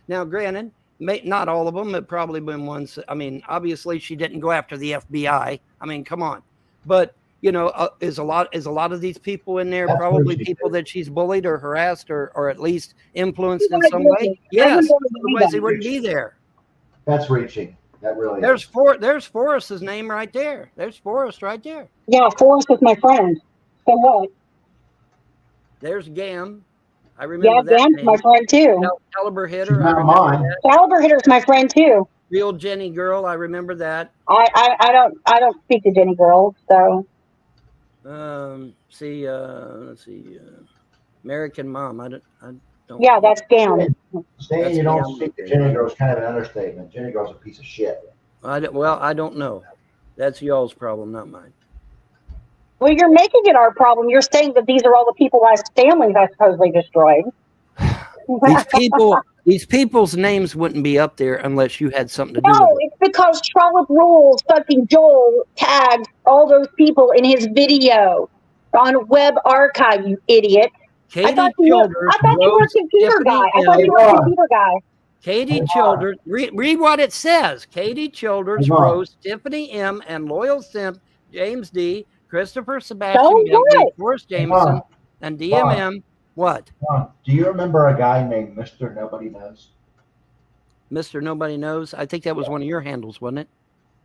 M: Now, granted, not all of them, but probably been ones. I mean, obviously, she didn't go after the FBI. I mean, come on. But you know, is a lot of these people in there probably people that she's bullied or harassed or at least influenced in some way? Yes. Otherwise, they wouldn't be there.
A: That's reaching. That really.
M: There's Forrest's name right there. There's Forrest right there.
B: Yeah, Forrest is my friend. So what?
M: There's Gam. I remember that
B: Gam's
M: name.
B: my friend too.
M: Caliber Hitter.
A: She's not mine.
B: Caliber Hitter's my friend too.
M: Real Jenny Girl. I remember that.
B: I don't speak to Jenny Girls, so.
M: Let's see. American Mom. I don't.
B: Yeah, that's Gam.
A: Saying you don't speak to Jenny Girl is kind of an understatement. Jenny Girl's a piece of shit.
M: I don't know. That's y'all's problem, not mine.
B: Well, you're making it our problem. You're saying that these are all the people's families I supposedly destroyed.
M: These people's names wouldn't be up there unless you had something to do
B: No,
M: with it.
B: it's because Trollop Rules fucking Joel tagged all those people in his video on Web Archive, you idiot.
M: Katie
B: I thought you were a computer guy. I thought you were a computer guy.
M: Katie Childers, read what it says. Katie Childers, Rose, Tiffany M, and Loyal Simp, James D, Christopher Sebastian Bentley, Forrest Jameson, and DMM. What?
A: Do you remember a guy named Mr. Nobody Knows?
M: Mr. Nobody Knows? I think that was one of your handles, wasn't it?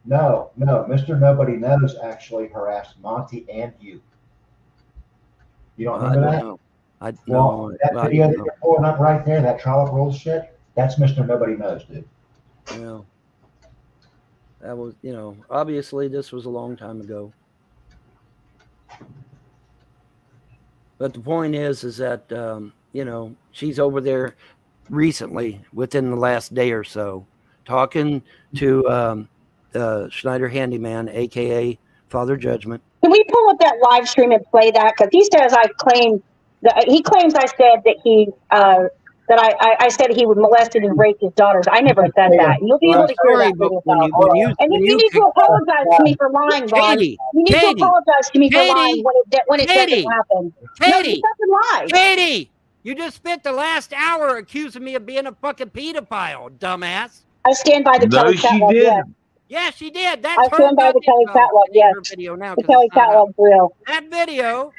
A: No. Mr. Nobody Knows actually harassed Monty and you. You don't remember that? That video that you're pulling up right there, that Trollop Rules shit, that's Mr. Nobody Knows, dude.
M: Yeah. That was, obviously this was a long time ago. But the point is that, she's over there recently, within the last day or so, talking to Schneider Handyman, a.k.a. Father Judgment.
B: Can we pull up that live stream and play that? Because he says he claims I said that I said he would molested and raped his daughters. I never said that. You'll be able to hear that video. And then you need to apologize to me for lying, Vaughn. You need to apologize to me for lying when it doesn't happen.
M: Katie,
B: no, lie.
M: Katie, you just spent the last hour accusing me of being a fucking pedophile, dumbass.
B: I stand by the Kelly Catwalk.
M: Yes. Yeah, she did. That's
B: I stand by the Kelly Catwalk. Yes. The Kelly Catwalk's real.
M: That video.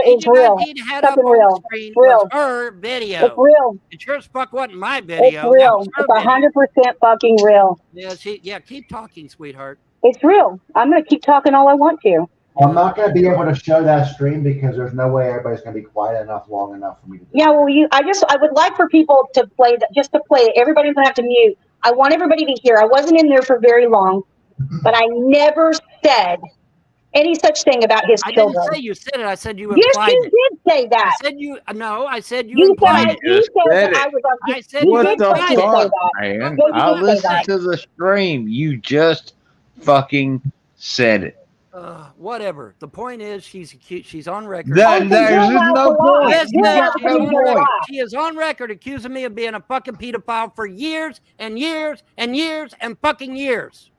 B: Is real.
M: Had up on the screen was her video.
B: It's real.
M: It sure as fuck wasn't my video.
B: It's real. It's 100% fucking real.
M: Yeah, keep talking, sweetheart.
B: It's real. I'm going to keep talking all I want to.
A: I'm not going to be able to show that stream because there's no way everybody's going to be quiet enough long enough for me to do
B: Yeah, well, I would like for people to play that, just to play it. Everybody's going to have to mute. I want everybody to hear. I wasn't in there for very long, but I never said any such thing about his children.
M: I didn't say you said it. I said you implied
B: it. Yes, you did say that.
M: I said you. No, I said you implied it.
O: You said it.
M: I said
O: what
M: you
O: the
M: implied
O: fuck, man? I listened to the stream. You just fucking said it.
M: Whatever. The point is, she's on record.
O: There's no point.
M: She is on record accusing me of being a fucking pedophile for years and years and years and fucking years,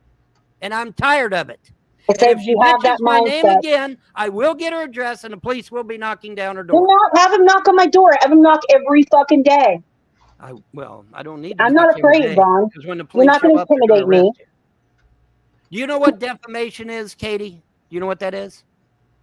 M: and I'm tired of it. If she mentions my name again, I will get her address, and the police will be knocking down her door.
B: Have him knock on my door. Have him knock every fucking day.
M: I don't need.
B: I'm not afraid, Vaughn.
M: When the police
B: You're not going to intimidate me.
M: Do you know what defamation is, Katie? You know what that is?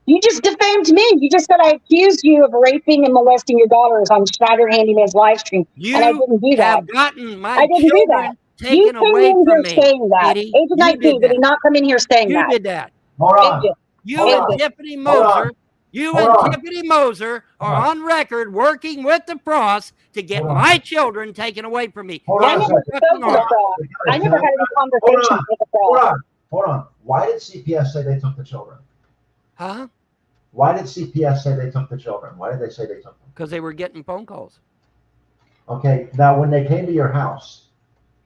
B: You just defamed me. You just said I accused you of raping and molesting your daughters on Schneider Handyman's live stream.
M: You
B: and I didn't do that.
M: Have gotten my
B: I didn't do that.
M: Taken away from me.
B: Saying that.
M: Katie,
B: Agent 19, did he not come in here saying that?
M: You did that.
A: Hold on.
M: You and Tiffany Moser. You and Tiffany Moser are on record working with the Frost to get my children taken away from me.
B: I never spoke to the Frost. I never had any conversations with the Frost.
A: Hold on. Why did CPS say they took the children?
M: Huh?
A: Why did CPS say they took the children? Why did they say they took them?
M: Because they were getting phone calls.
A: Okay. Now, when they came to your house,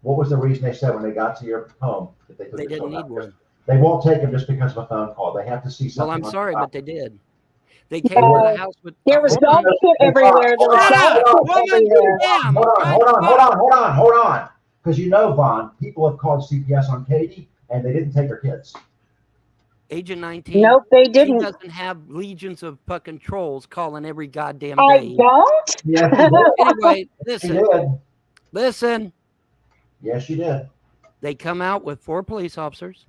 A: what was the reason they said when they got to your home that they took the children? They didn't need one. They won't take them just because of a phone call. They have to see something.
M: Well, I'm sorry, but they did. They came to the house with.
B: There was dog shit everywhere. There was dog shit everywhere.
A: Hold on. Because Vaughn, people have called CPS on Katie, and they didn't take her kids.
M: Agent 19.
B: Nope, they didn't.
M: She doesn't have legions of fucking trolls calling every goddamn
B: day.
M: I
B: don't?
A: Yeah,
M: anyway, listen. Listen.
A: Yes, she did.
M: They come out with 4 police officers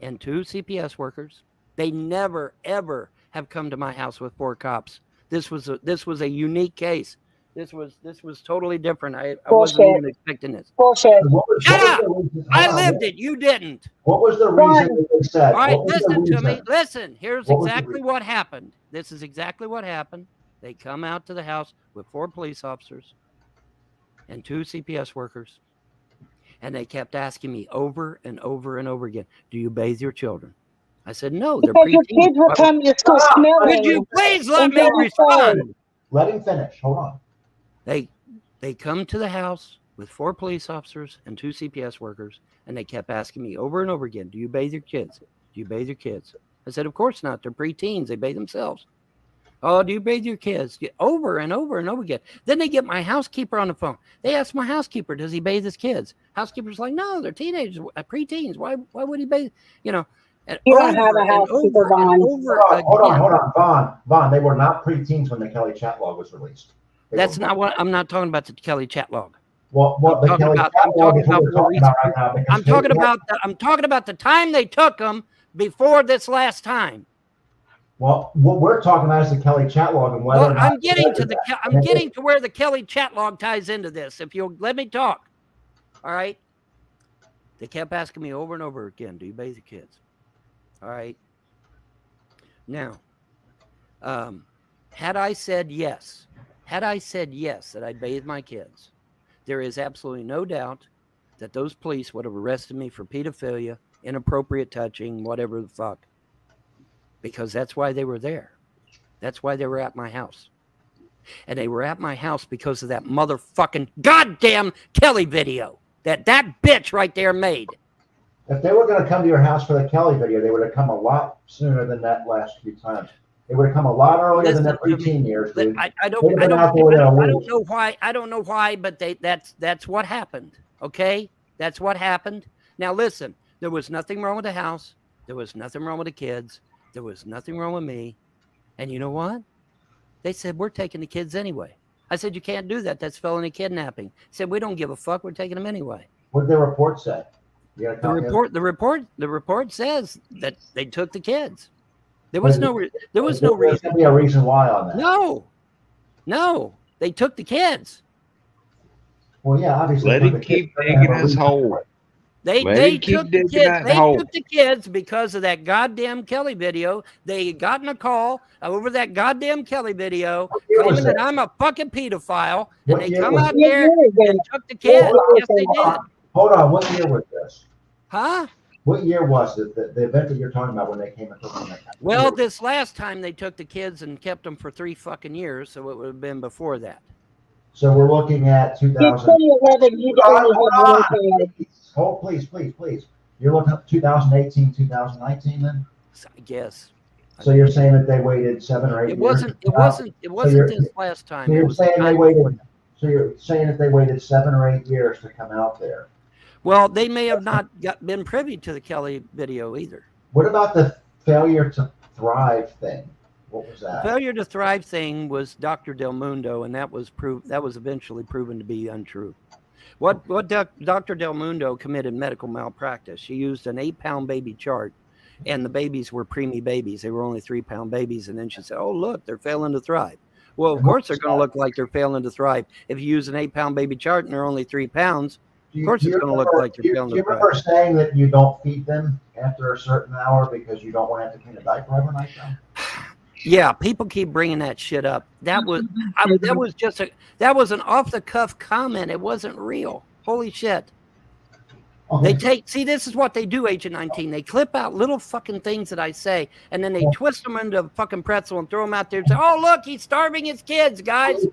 M: and 2 CPS workers. They never, ever have come to my house with 4 cops. This was a unique case. This was totally different. I wasn't even expecting this.
B: Bullshit.
M: Shut up! I lived it. You didn't.
A: What was the reason they said?
M: All right, listen to me. Listen. Here's exactly what happened. This is exactly what happened. They come out to the house with 4 police officers and 2 CPS workers. And they kept asking me over and over and over again, do you bathe your children? I said, no, they're
B: because your kids will come to school smelling.
M: Would you please let me respond?
A: Let him finish. Hold on.
M: They come to the house with 4 police officers and 2 CPS workers, and they kept asking me over and over again, do you bathe your kids? Do you bathe your kids? I said, of course not. They're preteens. They bathe themselves. Oh, do you bathe your kids? Over and over and over again. Then they get my housekeeper on the phone. They ask my housekeeper, does he bathe his kids? Housekeeper's like, no, they're teenagers, preteens. Why would he bathe? You know, and
B: You don't have a housekeeper, Vaughn.
A: Hold on, Vaughn. They were not preteens when the Kelly chat log was released.
M: That's not what I'm not talking about. The Kelly chat log.
A: Well, the Kelly chat log is what we're talking about right now.
M: I'm talking about the time they took them before this last time.
A: Well, what we're talking about is the Kelly chat log and whether or not
M: I'm getting to where the Kelly chat log ties into this. If you'll let me talk. All right. They kept asking me over and over again, do you bathe the kids? All right. Now, had I said yes that I'd bathe my kids, there is absolutely no doubt that those police would have arrested me for pedophilia, inappropriate touching, whatever the fuck. Because that's why they were there. That's why they were at my house. And they were at my house because of that motherfucking goddamn Kelly video that bitch right there made.
A: If they were going to come to your house for the Kelly video, they would have come a lot sooner than that last few times. They would have come a lot earlier than their preteen years, dude.
M: I don't know why, but that's what happened. Okay? That's what happened. Now listen, there was nothing wrong with the house. There was nothing wrong with the kids. There was nothing wrong with me. And you know what? They said, we're taking the kids anyway. I said, you can't do that. That's felony kidnapping. They said, we don't give a fuck. We're taking them anyway.
A: What did the report say?
M: The report says that they took the kids. There was no reason.
A: There's going to be a reason why on that.
M: No, they took the kids.
A: Well, yeah, obviously.
O: Let him keep digging his hole.
M: They took the kids because of that goddamn Kelly video. They got in a call over that goddamn Kelly video claiming that I'm a fucking pedophile, and they come out there and took the kids. Yes, they did.
A: Hold on, what year was this?
M: Huh?
A: What year was it, the event that you're talking about when they came and took them?
M: Well, this last time they took the kids and kept them for 3 fucking years, so it would have been before that.
A: So we're looking at
B: 2011.
A: Oh, please. You're looking at 2018, 2019 then?
M: I guess.
A: So you're saying that they waited 7 or 8 years?
M: It wasn't this last time.
A: So you're saying that they waited 7 or 8 years to come out there?
M: Well, they may have not been privy to the Kelly video either.
A: What about the failure to thrive thing? What was that?
M: The failure to thrive thing was Dr. Del Mundo, and that was eventually proven to be untrue. What Dr. Del Mundo committed medical malpractice. She used an 8-pound baby chart, and the babies were preemie babies. They were only 3-pound babies, and then she said, "Oh, look, they're failing to thrive." Well, of course they're going to look like they're failing to thrive. If you use an 8-pound baby chart and they're only 3 pounds, of course it's going to look like they're failing to thrive.
A: Do you remember saying that you don't feed them after a certain hour because you don't want to have to clean a diaper every night?
M: Yeah, people keep bringing that shit up. That was an off the cuff comment. It wasn't real. Holy shit. Okay. This is what they do, Agent 19. They clip out little fucking things that I say, and then they twist them into a fucking pretzel and throw them out there and say, "Oh, look, he's starving his kids, guys."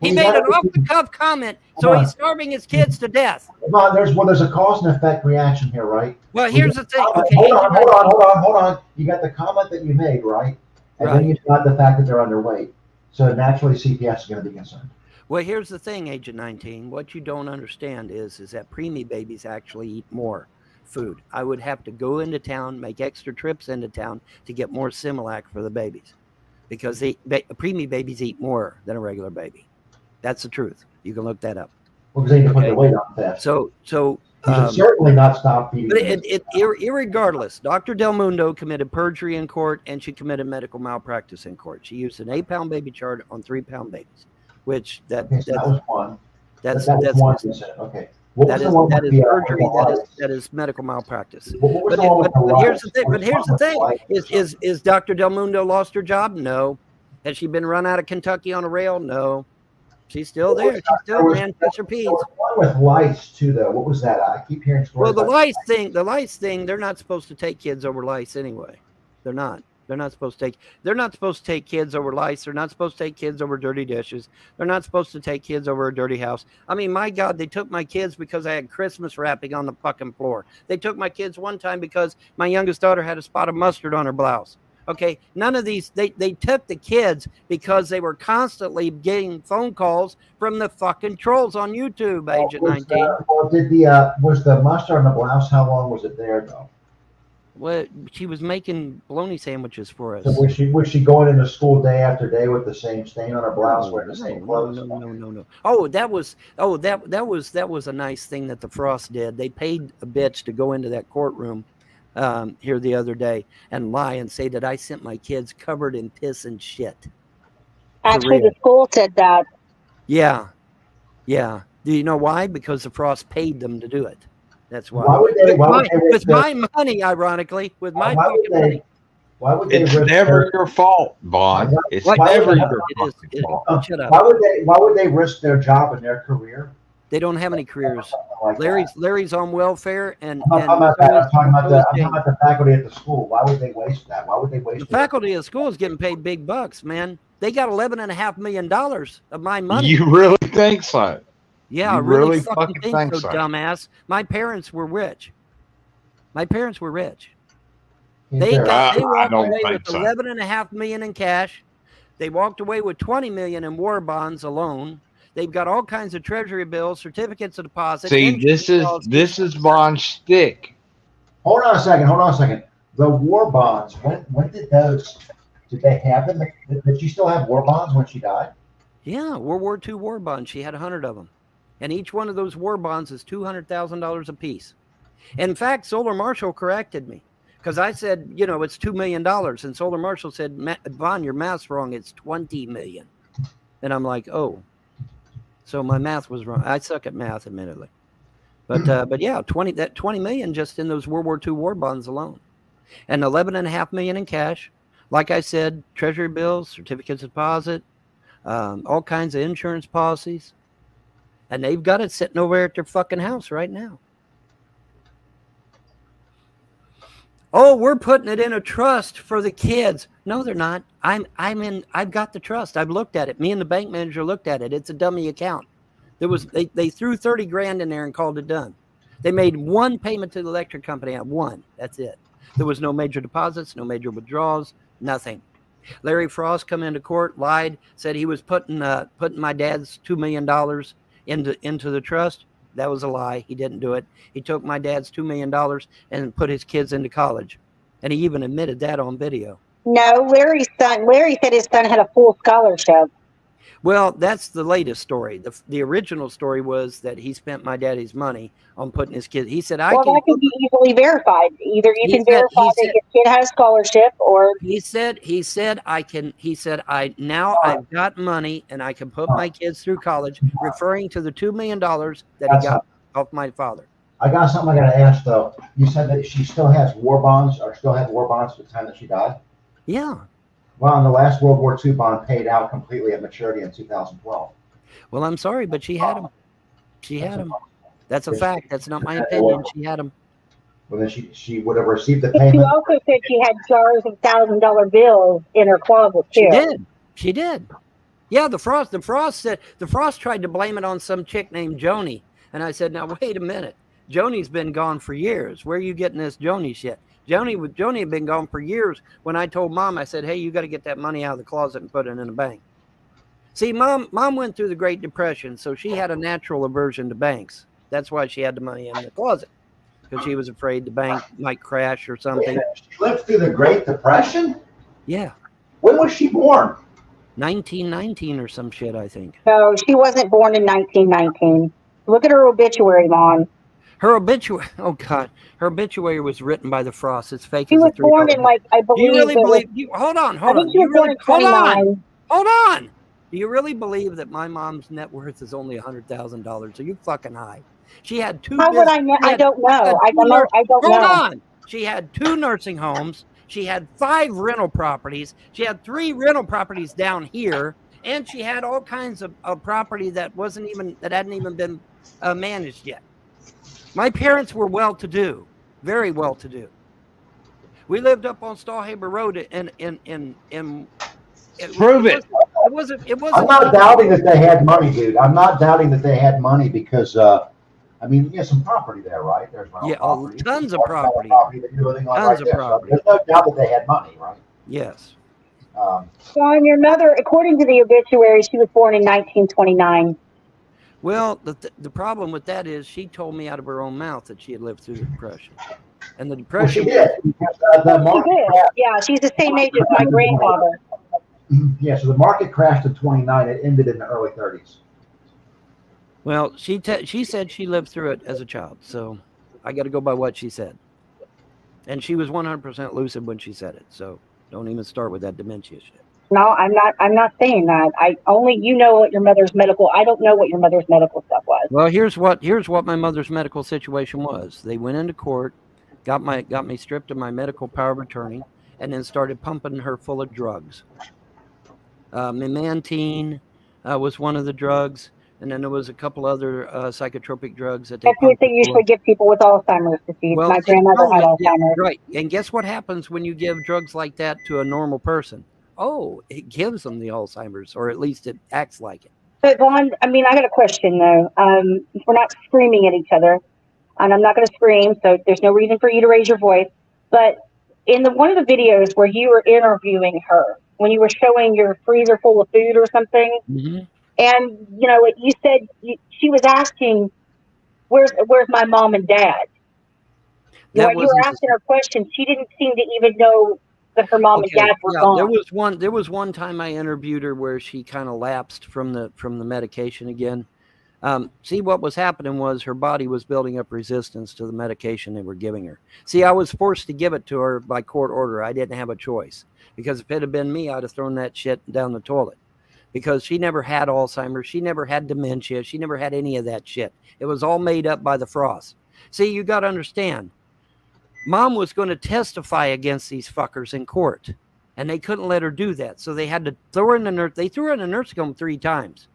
M: He made an off the cuff comment, so he's starving his kids to death.
A: There's a cause and effect reaction here, right?
M: Well, here's the thing. Okay,
A: hold on. You got the comment that you made, right? And then you've got the fact that they're underweight. So naturally, CPS is going to be concerned.
M: Well, here's the thing, Agent 19. What you don't understand is that preemie babies actually eat more food. I would have to go into town, make extra trips into town to get more Similac for the babies, because preemie babies eat more than a regular baby. That's the truth. You can look that up.
A: Well, because they need to put their weight on fast.
M: So
A: you should certainly not stop feeding.
M: But irregardless, Dr. Del Mundo committed perjury in court, and she committed medical malpractice in court. She used an 8-pound baby chart on 3-pound babies, which that
A: was one.
M: That's
A: one. Okay. That
M: is perjury. That is medical malpractice. But here's the thing: is Dr. Del Mundo lost her job? No. Has she been run out of Kentucky on a rail? No. She's still there. She's still ran Fisher Peas.
A: With lice too, though. What was that? I keep hearing stories.
M: Well, the lice thing. They're not supposed to take kids over lice anyway. They're not. They're not supposed to take kids over lice. They're not supposed to take kids over dirty dishes. They're not supposed to take kids over a dirty house. I mean, my God, they took my kids because I had Christmas wrapping on the fucking floor. They took my kids one time because my youngest daughter had a spot of mustard on her blouse. Okay, none of these, they took the kids because they were constantly getting phone calls from the fucking trolls on YouTube, Agent 19.
A: Was the mustard on the blouse, how long was it there though?
M: Well, she was making bologna sandwiches for us.
A: So was she going into school day after day with the same stain on her blouse, wearing the same clothes?
M: No. Oh, that was a nice thing that the Frost did. They paid a bitch to go into that courtroom here the other day and lie and say that I sent my kids covered in piss and shit.
B: Actually, the school said that.
M: Yeah. Do you know why? Because the Frost paid them to do it. That's why. With my money, ironically, with my fucking money.
A: Why would they?
O: It's never your fault, Vaughn. It's never your fault.
M: Shut up.
A: Why would they risk their job and their career?
M: They don't have any careers. Larry's on welfare, and
A: I'm talking about the faculty at the school. Why would they waste that? Why would they waste
M: the faculty at the school is getting paid big bucks, man. They got $11.5 million of my money.
O: You really think so?
M: Yeah, I really fucking think so, dumbass. My parents were rich. They walked away with $11.5 million in cash. They walked away with $20 million in war bonds alone. They've got all kinds of treasury bills, certificates of deposit.
O: See, this is Vaughn's stick.
A: Hold on a second. The war bonds. When did those? Did they have them? Did she still have war bonds when she died?
M: Yeah, World War II war bonds. She had 100 of them. And each one of those war bonds is $200,000 a piece. In fact, Solar Marshall corrected me because I said, it's $2 million. And Solar Marshall said, Vaughn, your math's wrong. It's $20 million. And I'm like, oh, so my math was wrong. I suck at math, admittedly. But yeah, 20 million just in those World War II war bonds alone. And $11.5 million in cash. Like I said, treasury bills, certificates of deposit, all kinds of insurance policies. And they've got it sitting over at their fucking house right now. Oh, we're putting it in a trust for the kids. No, they're not. I've got the trust. I've looked at it. Me and the bank manager looked at it. It's a dummy account. They threw 30 grand in there and called it done. They made one payment to the electric company at one. That's it. There was no major deposits, no major withdrawals, nothing. Larry Frost come into court, lied, said he was putting my dad's $2 million into the trust. That was a lie. He didn't do it. He took my dad's $2 million and put his kids into college. And he even admitted that on video.
B: No, Larry said his son had a full scholarship.
M: Well, that's the latest story. The original story was that he spent my daddy's money on putting his kids. He said, that
B: can be easily verified. Either you can verify that your kid has a scholarship, or
M: he said I've got money and I can put my kids through college, referring to the $2 million that he got off my father.
A: I got something I got to ask though. You said that she still has war bonds, or still had war bonds at the time that she died?
M: Yeah.
A: Well, and the last World War II bond paid out completely at maturity in 2012.
M: Well, I'm sorry, but she had them. She had them. That's a fact. That's not my opinion. She had them.
A: Well, then she would have received the payment.
B: She also said she had jars of $1,000 bills in her closet too.
M: She did. Yeah, the Frost tried to blame it on some chick named Joni, and I said, now wait a minute. Joni's been gone for years. Where are you getting this Joni shit? Joni had been gone for years. When I told Mom, I said, hey, you got to get that money out of the closet and put it in a bank. See, Mom went through the Great Depression, so she had a natural aversion to banks. That's why she had the money in the closet, because she was afraid the bank might crash or something.
A: She lived through the Great Depression?
M: Yeah.
A: When was she born?
M: 1919 or some shit, I think.
B: No, she wasn't born in 1919. Look at her obituary, Mom.
M: Her obituary, oh God, her obituary was written by the Frost. It's fake.
B: She was born in, like, I believe.
M: Do you really believe? Hold on.
B: I think she was born in 29.
M: Hold on. Do you really believe that my mom's net worth is only $100,000? Are you fucking high? She had two.
B: How would I know? I don't know. I don't know.
M: Hold on. She had 2 nursing homes. She had 5 rental properties. She had 3 rental properties down here, and she had all kinds of property that hadn't even been managed yet. My parents were well-to-do, very well-to-do. We lived up on Stahlhaber Road in
O: Prove it.
M: It wasn't.
A: I'm not doubting that they had money, dude. I'm not doubting that they had money because, I mean, you have some property there, right? There's
M: property. Tons of property.
A: That you're living on right there. So there's no doubt that they had money, right?
M: Yes.
B: John, your mother, according to the obituary, she was born in 1929.
M: Well, the problem with that is she told me out of her own mouth that she had lived through the Depression. And the Depression
A: Well, she did.
B: She did. Yeah, she's the same age as my grandfather.
A: Yeah, so the market crashed in 29. It ended in the early 30s.
M: Well, she said she lived through it as a child, so I got to go by what she said. And she was 100% lucid when she said it, so don't even start with that dementia shit.
B: No, I'm not saying that. You know what your mother's medical. I don't know what your mother's medical stuff was.
M: Well, here's what my mother's medical situation was. They went into court, got me stripped of my medical power of attorney, and then started pumping her full of drugs. Memantine was one of the drugs, and then there was a couple other psychotropic drugs that they
B: That's what they usually give people with Alzheimer's disease.
M: Well,
B: my grandmother had
M: yeah,
B: Alzheimer's.
M: right. And guess what happens when you give drugs like that to a normal person? Oh, it gives them the Alzheimer's, or at least it acts like it.
B: But Vaughn, I got a question though. We're not screaming at each other, and I'm not going to scream, so there's no reason for you to raise your voice. But in one of the videos where you were interviewing her, when you were showing your freezer full of food or something,
M: mm-hmm.
B: and you said she was asking, "Where's my mom and dad?" When you were asking her questions, she didn't seem to even know that her mom and dad were gone.
M: There was one time I interviewed her where she kind of lapsed from the medication again. See, what was happening was her body was building up resistance to the medication they were giving her. See, I was forced to give it to her by court order. I didn't have a choice, because if it had been me, I'd have thrown that shit down the toilet, because she never had Alzheimer's. She never had dementia. She never had any of that shit. It was all made up by the frost. See, you got to understand. Mom was going to testify against these fuckers in court, and they couldn't let her do that. So they had to throw her in the nurse. They threw her in the nursing home 3 times.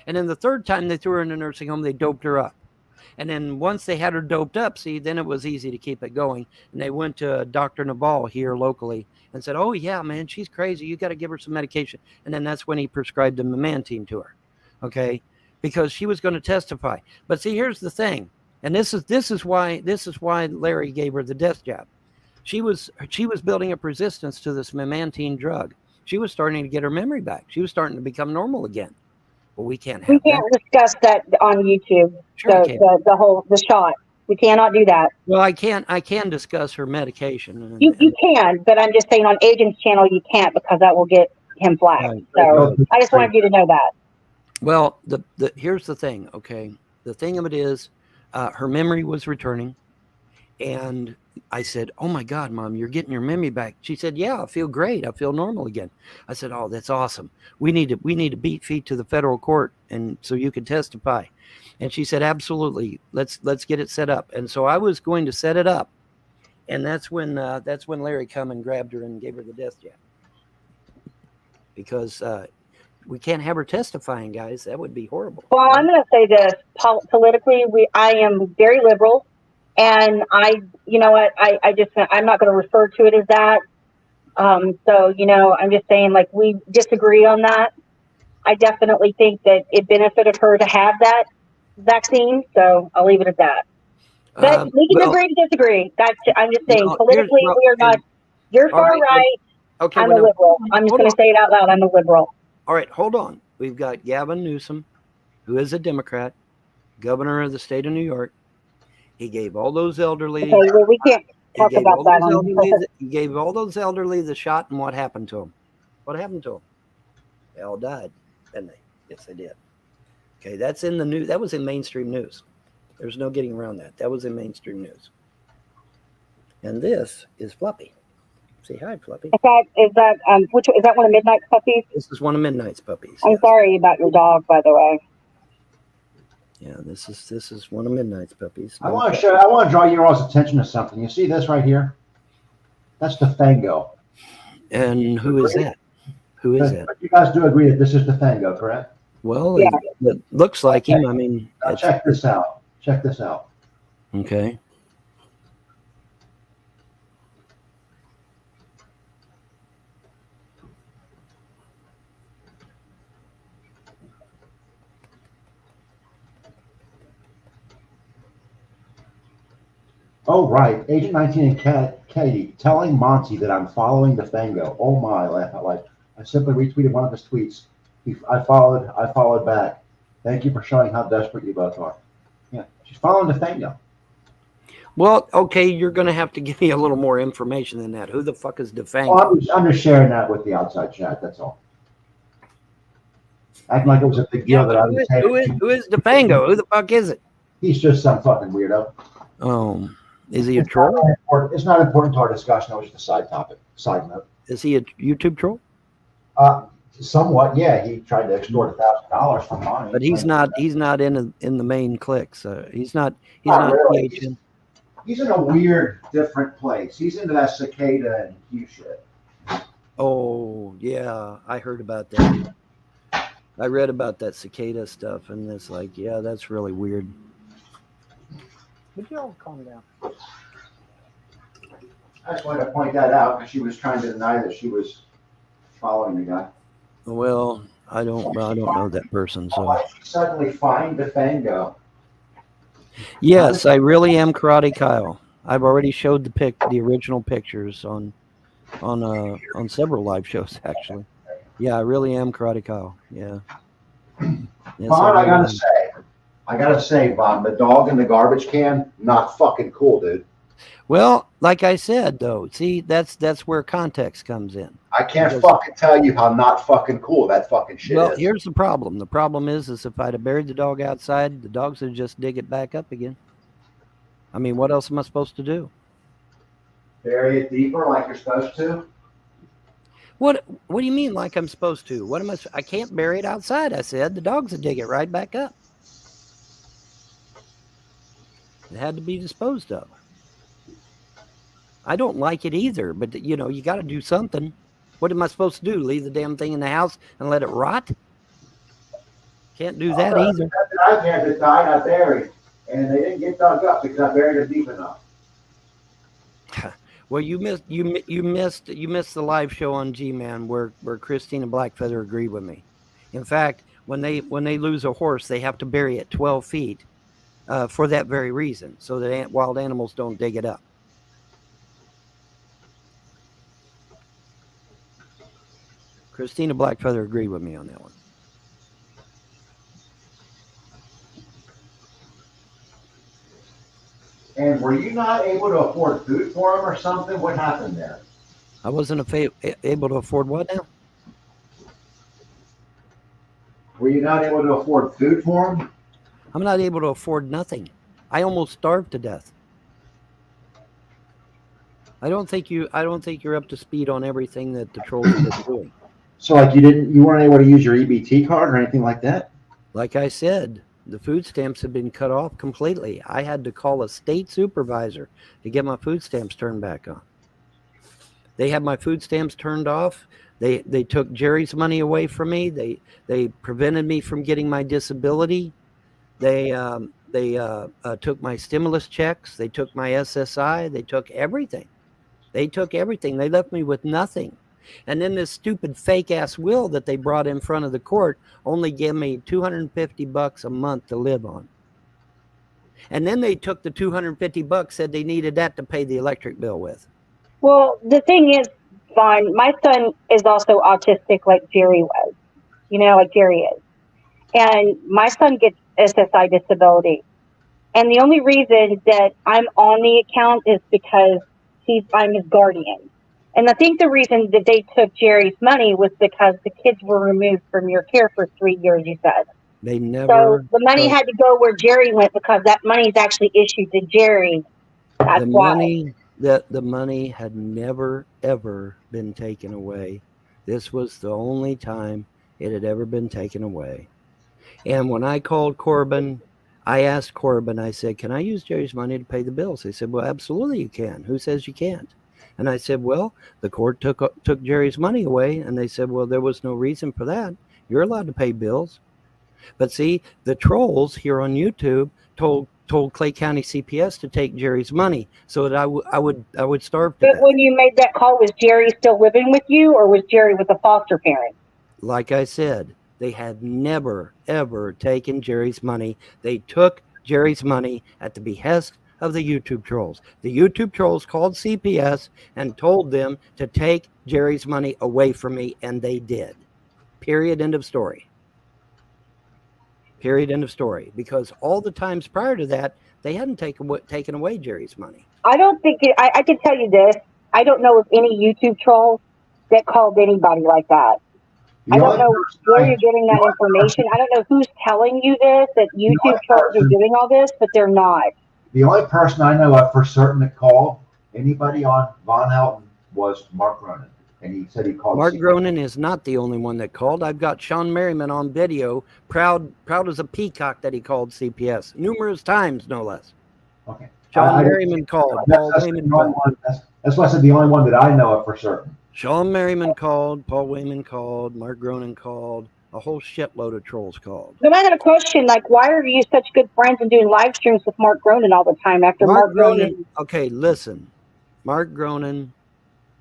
M: And then the 3rd time they threw her in the nursing home, they doped her up. And then once they had her doped up, see, then it was easy to keep it going. And they went to Dr. Naval here locally and said, "Oh yeah, man, she's crazy. You got to give her some medication." And then that's when he prescribed the memantine to her. Okay. Because she was going to testify. But see, here's the thing. And this is why Larry gave her the death jab. She was building up resistance to this memantine drug. She was starting to get her memory back. She was starting to become normal again. But we can't
B: discuss that on YouTube.
M: Sure
B: the shot. We cannot do that.
M: Well, I can discuss her medication.
B: You can, but I'm just saying on Agent's channel you can't, because that will get him flagged. So I just wanted you to know that.
M: Well, here's the thing. Okay, the thing of it is, her memory was returning, and I said, "Oh my God, Mom, you're getting your memory back." She said, "Yeah, I feel great. I feel normal again." I said, "Oh, that's awesome. We need to beat feet to the federal court, and so you can testify." And she said, "Absolutely. Let's get it set up." And so I was going to set it up, and that's when Larry come and grabbed her and gave her the death jab, because we can't have her testifying, guys. That would be horrible.
B: Well, I'm going to say this. Politically, I am very liberal, and you know what, I'm not going to refer to it as that. So, I'm just saying, like, we disagree on that. I definitely think that it benefited her to have that vaccine, so I'll leave it at that. But we can agree to disagree. I'm just saying, politically, we are not. You're far right.
M: Okay,
B: I'm a liberal. I'm just going to say it out loud. I'm a liberal.
M: All right, hold on. We've got Gavin Newsom, who is a Democrat, governor of the state of New York. He gave all those elderly.
B: Okay, well, we can't talk about that.
M: He gave all those elderly the shot, and what happened to them? What happened to them? They all died, didn't they? Yes, they did. Okay, that's in the news. That was in mainstream news. There's no getting around that. That was in mainstream news. And this is Fluffy. Say hi, Fluffy.
B: Is that one of Midnight's puppies?
M: This is one of Midnight's puppies.
B: I'm sorry about your dog, by the way.
M: Yeah, this is one of Midnight's puppies.
A: I want to draw your all's attention to something. You see this right here? That's the Fango.
M: And who is that? Who is that?
A: You guys do agree that this is the Fango, correct?
M: Well, yeah. It looks like him. I mean,
A: now check this out. Check this out.
M: Okay.
A: Oh, right. Agent 19 and Katie, telling Monty that I'm following the Fango. Oh my, laugh out loud. I simply retweeted one of his tweets. I followed back. Thank you for showing how desperate you both are. Yeah, she's following the Fango.
M: Well, okay, you're going to have to give me a little more information than that. Who the fuck is Defango?
A: Well, I'm just sharing that with the outside chat. That's all. Acting like it was a big deal that I was saying.
M: Who is Defango? Who the fuck is it?
A: He's just some fucking weirdo.
M: Is he a troll?
A: It's not important to our discussion. That was just a side topic, side note.
M: Is he a YouTube troll?
A: Somewhat, yeah. He tried to extort $1,000 from mine.
M: But he's not in the main clicks. He's not
A: really.
M: PHN.
A: He's in a weird, different place. He's into that cicada and Q shit.
M: Oh, yeah. I heard about that. I read about that cicada stuff, and it's like, yeah, that's really weird. Would you all calm down?
A: I just wanted to point that out because she was trying to deny that she was following the guy.
M: Well, I don't know that person, so.
A: Why did she suddenly find the Fango?
M: Yes, I really am Karate Kyle. I've already showed the original pictures on several live shows actually. Yeah, I really am Karate Kyle. Yeah. Yes,
A: Vaughn, I gotta say, Vaughn, the dog in the garbage can, not fucking cool, dude.
M: Well, like I said, though, see, that's where context comes in.
A: I can't fucking tell you how not fucking cool that fucking shit is.
M: Well, here's the problem. The problem is if I'd have buried the dog outside, the dogs would just dig it back up again. I mean, what else am I supposed to do?
A: Bury it deeper like you're supposed to?
M: What do you mean like I'm supposed to? I can't bury it outside, I said. The dogs would dig it right back up. It had to be disposed of. I don't like it either, but you got to do something. What am I supposed to do? Leave the damn thing in the house and let it rot? Can't do that either.
A: I had that died, I buried, and they didn't get dug up because I buried it deep enough.
M: Well, you missed the live show on G-Man where Christina Blackfeather agreed with me. In fact, when they lose a horse, they have to bury it 12 feet for that very reason, so that wild animals don't dig it up. Christina Blackfeather agreed with me on that one.
A: And were you not able to afford food for him or something? What happened there?
M: I wasn't able to afford what now?
A: Were you not able to afford food for him?
M: I'm not able to afford nothing. I almost starved to death. I don't think you're up to speed on everything that the trolls have been doing.
A: So like you weren't able to use your EBT card or anything like that?
M: Like I said, the food stamps have been cut off completely. I had to call a state supervisor to get my food stamps turned back on. They had my food stamps turned off. They took Jerry's money away from me. They prevented me from getting my disability. They took my stimulus checks. They took my SSI. They took everything. They took everything. They left me with nothing. And then this stupid fake ass will that they brought in front of the court only gave me $250 a month to live on. And then they took the $250, said they needed that to pay the electric bill with.
B: Well, the thing is, Vaughn, my son is also autistic like Jerry was. Like Jerry is. And my son gets SSI disability. And the only reason that I'm on the account is because I'm his guardian. And I think the reason that they took Jerry's money was because the kids were removed from your care for 3 years, you said.
M: They never.
B: So the money had to go where Jerry went because that money is actually issued to Jerry. That's why.
M: The money had never, ever been taken away. This was the only time it had ever been taken away. And when I called Corbin, I asked Corbin, I said, can I use Jerry's money to pay the bills? He said, well, absolutely you can. Who says you can't? And I said, well, the court took Jerry's money away. And they said, well, there was no reason for that. You're allowed to pay bills. But see, the trolls here on YouTube told Clay County CPS to take Jerry's money so that I would starve to death.
B: But when you made that call, was Jerry still living with you or was Jerry with a foster parent?
M: Like I said, they had never, ever taken Jerry's money. They took Jerry's money at the behest of the YouTube trolls. The YouTube trolls called CPS and told them to take Jerry's money away from me, and they did. Period. End of story. Period. End of story. Because all the times prior to that, they hadn't taken away Jerry's money.
B: I don't think I can tell you this. I don't know of any YouTube trolls that called anybody like that. I don't know where you're getting that information. I don't know who's telling you this, that YouTube trolls are doing all this, but they're not.
A: The only person I know of for certain that called anybody on Von Helton was Mark Ronan. And he said he called.
M: Mark Groening is not the only one that called. I've got Sean Merriman on video, proud as a peacock that he called CPS numerous times, no less.
A: Okay.
M: Sean Merriman called. Paul Wayman called.
A: That's why I said the only one that I know of for certain.
M: Sean Merriman called. Paul Wayman called. Mark Groening called. A whole shitload of trolls called.
B: But I got a question. Like, why are you such good friends and doing live streams with Mark Groening all the time after Mark Groening?
M: Okay, listen. Mark Groening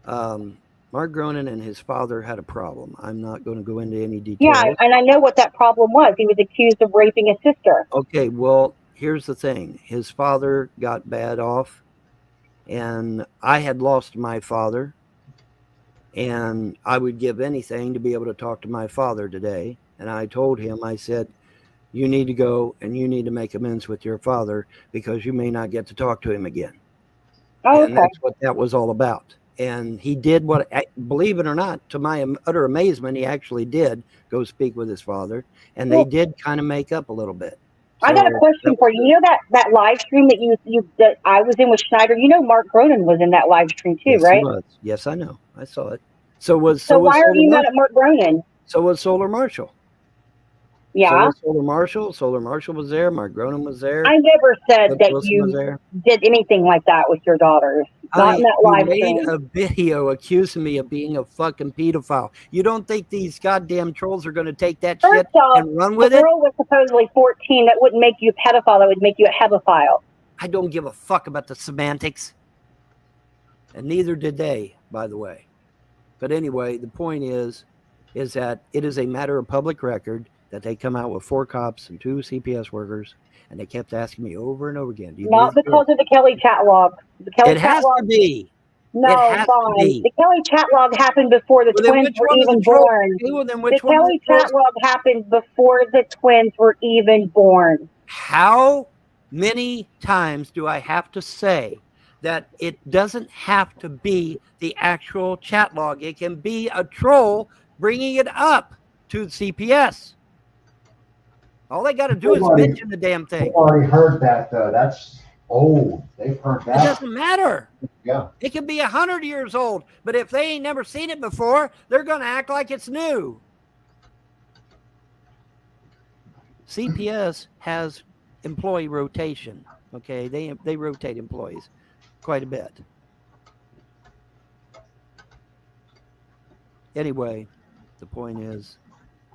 M: and his father had a problem. I'm not going to go into any details.
B: Yeah, and I know what that problem was. He was accused of raping his sister.
M: Okay, well, here's the thing. His father got bad off, and I had lost my father, and I would give anything to be able to talk to my father today. And I told him, I said, you need to go and you need to make amends with your father because you may not get to talk to him again.
B: Oh,
M: and that's what that was all about. And he did what, believe it or not, to my utter amazement, he actually did go speak with his father, and they did kind of make up a little bit.
B: I got a question for you. You know that live stream that I was in with Schneider? You know Mark Groening was in that live stream too,
M: Yes,
B: right?
M: he was. Yes, I know. I saw it. So why
B: are you mad at Mark Groening?
M: So was Solar Marshall.
B: Yeah.
M: So was Solar Marshall was there. Mark Groening was there.
B: I never said
M: Cliff
B: that
M: Wilson
B: you
M: was there.
B: did anything like that with your daughters. Not in that live
M: made
B: stream.
M: a video accusing me of being a fucking pedophile. You don't think these goddamn trolls are going to take that shit and run with
B: the
M: it?
B: girl was supposedly 14. That wouldn't make you a pedophile. That would make you a hebephile.
M: I don't give a fuck about the semantics. And neither did they, by the way. But anyway, the point is that it is a matter of public record that they come out with 4 cops and 2 CPS workers, and they kept asking me over and over again.
B: Not because of the Kelly chat log. The Kelly
M: it has to be.
B: No,
M: it has to be.
B: The Kelly chat log happened before the twins were even born. The Kelly chat log happened before the twins were even born.
M: How many times do I have to say that it doesn't have to be the actual chat log? It can be a troll bringing it up to CPS. All they got to do is mention the damn thing.
A: I've already heard that, though. That's old. They've heard that.
M: It doesn't matter.
A: Yeah.
M: It could be 100 years old, but if they ain't never seen it before, they're going to act like it's new. CPS has employee rotation. Okay, they rotate employees quite a bit. Anyway, the point is,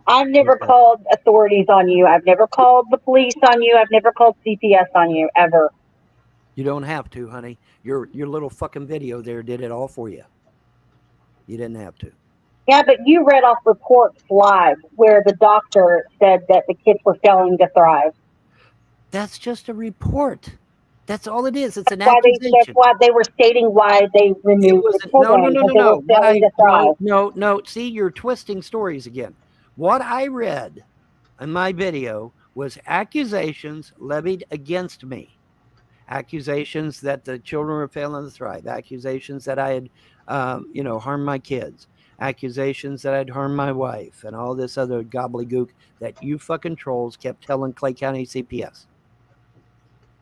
B: I've never called authorities on you. I've never called the police on you. I've never called CPS on you, ever.
M: You don't have to, honey. Your little fucking video there did it all for you. You didn't have to.
B: Yeah, but you read off reports live where the doctor said that the kids were failing to thrive.
M: That's just a report. That's all it is. It's an accusation.
B: That's why they were stating why they removed the children.
M: No. See, you're twisting stories again. What I read in my video was accusations levied against me. Accusations that the children were failing to thrive. Accusations that I had, harmed my kids. Accusations that I'd harmed my wife and all this other gobbledygook that you fucking trolls kept telling Clay County CPS.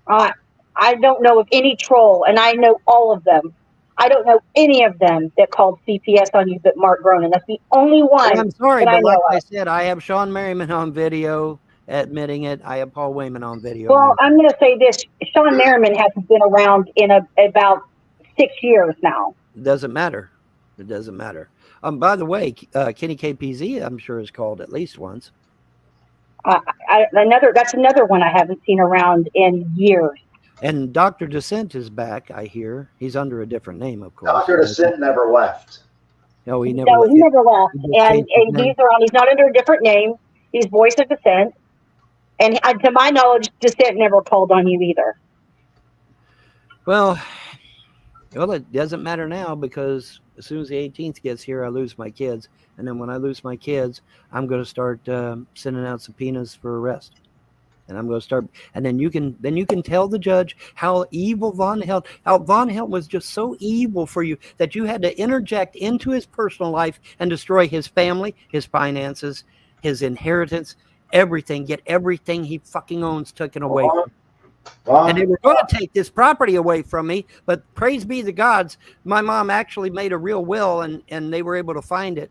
B: I don't know of any troll, and I know all of them. I don't know any of them that called CPS on you but Mark Groening. That's the only one.
M: I'm sorry, but like I said, I have Sean Merriman on video admitting it. I have Paul Wayman on video.
B: Well, I'm going to say this. Sean Merriman hasn't been around in about 6 years now.
M: It doesn't matter. It doesn't matter. By the way, Kenny KPZ, I'm sure, is called at least once.
B: That's another one I haven't seen around in years.
M: And Dr. Descent is back, I hear. He's under a different name, of course.
A: Dr. Descent never left.
M: No, he never
B: left. And he's not under a different name. He's Voice of Dissent. And to my knowledge, Dissent never called on you either.
M: Well, it doesn't matter now because as soon as the 18th gets here, I lose my kids. And then when I lose my kids, I'm going to start sending out subpoenas for arrest. And I'm going to start, and then you can tell the judge how evil Von Helt was just so evil for you that you had to interject into his personal life and destroy his family, his finances, his inheritance, everything, get everything he fucking owns taken away from him. And they were going to take this property away from me, but praise be the gods, my mom actually made a real will and they were able to find it.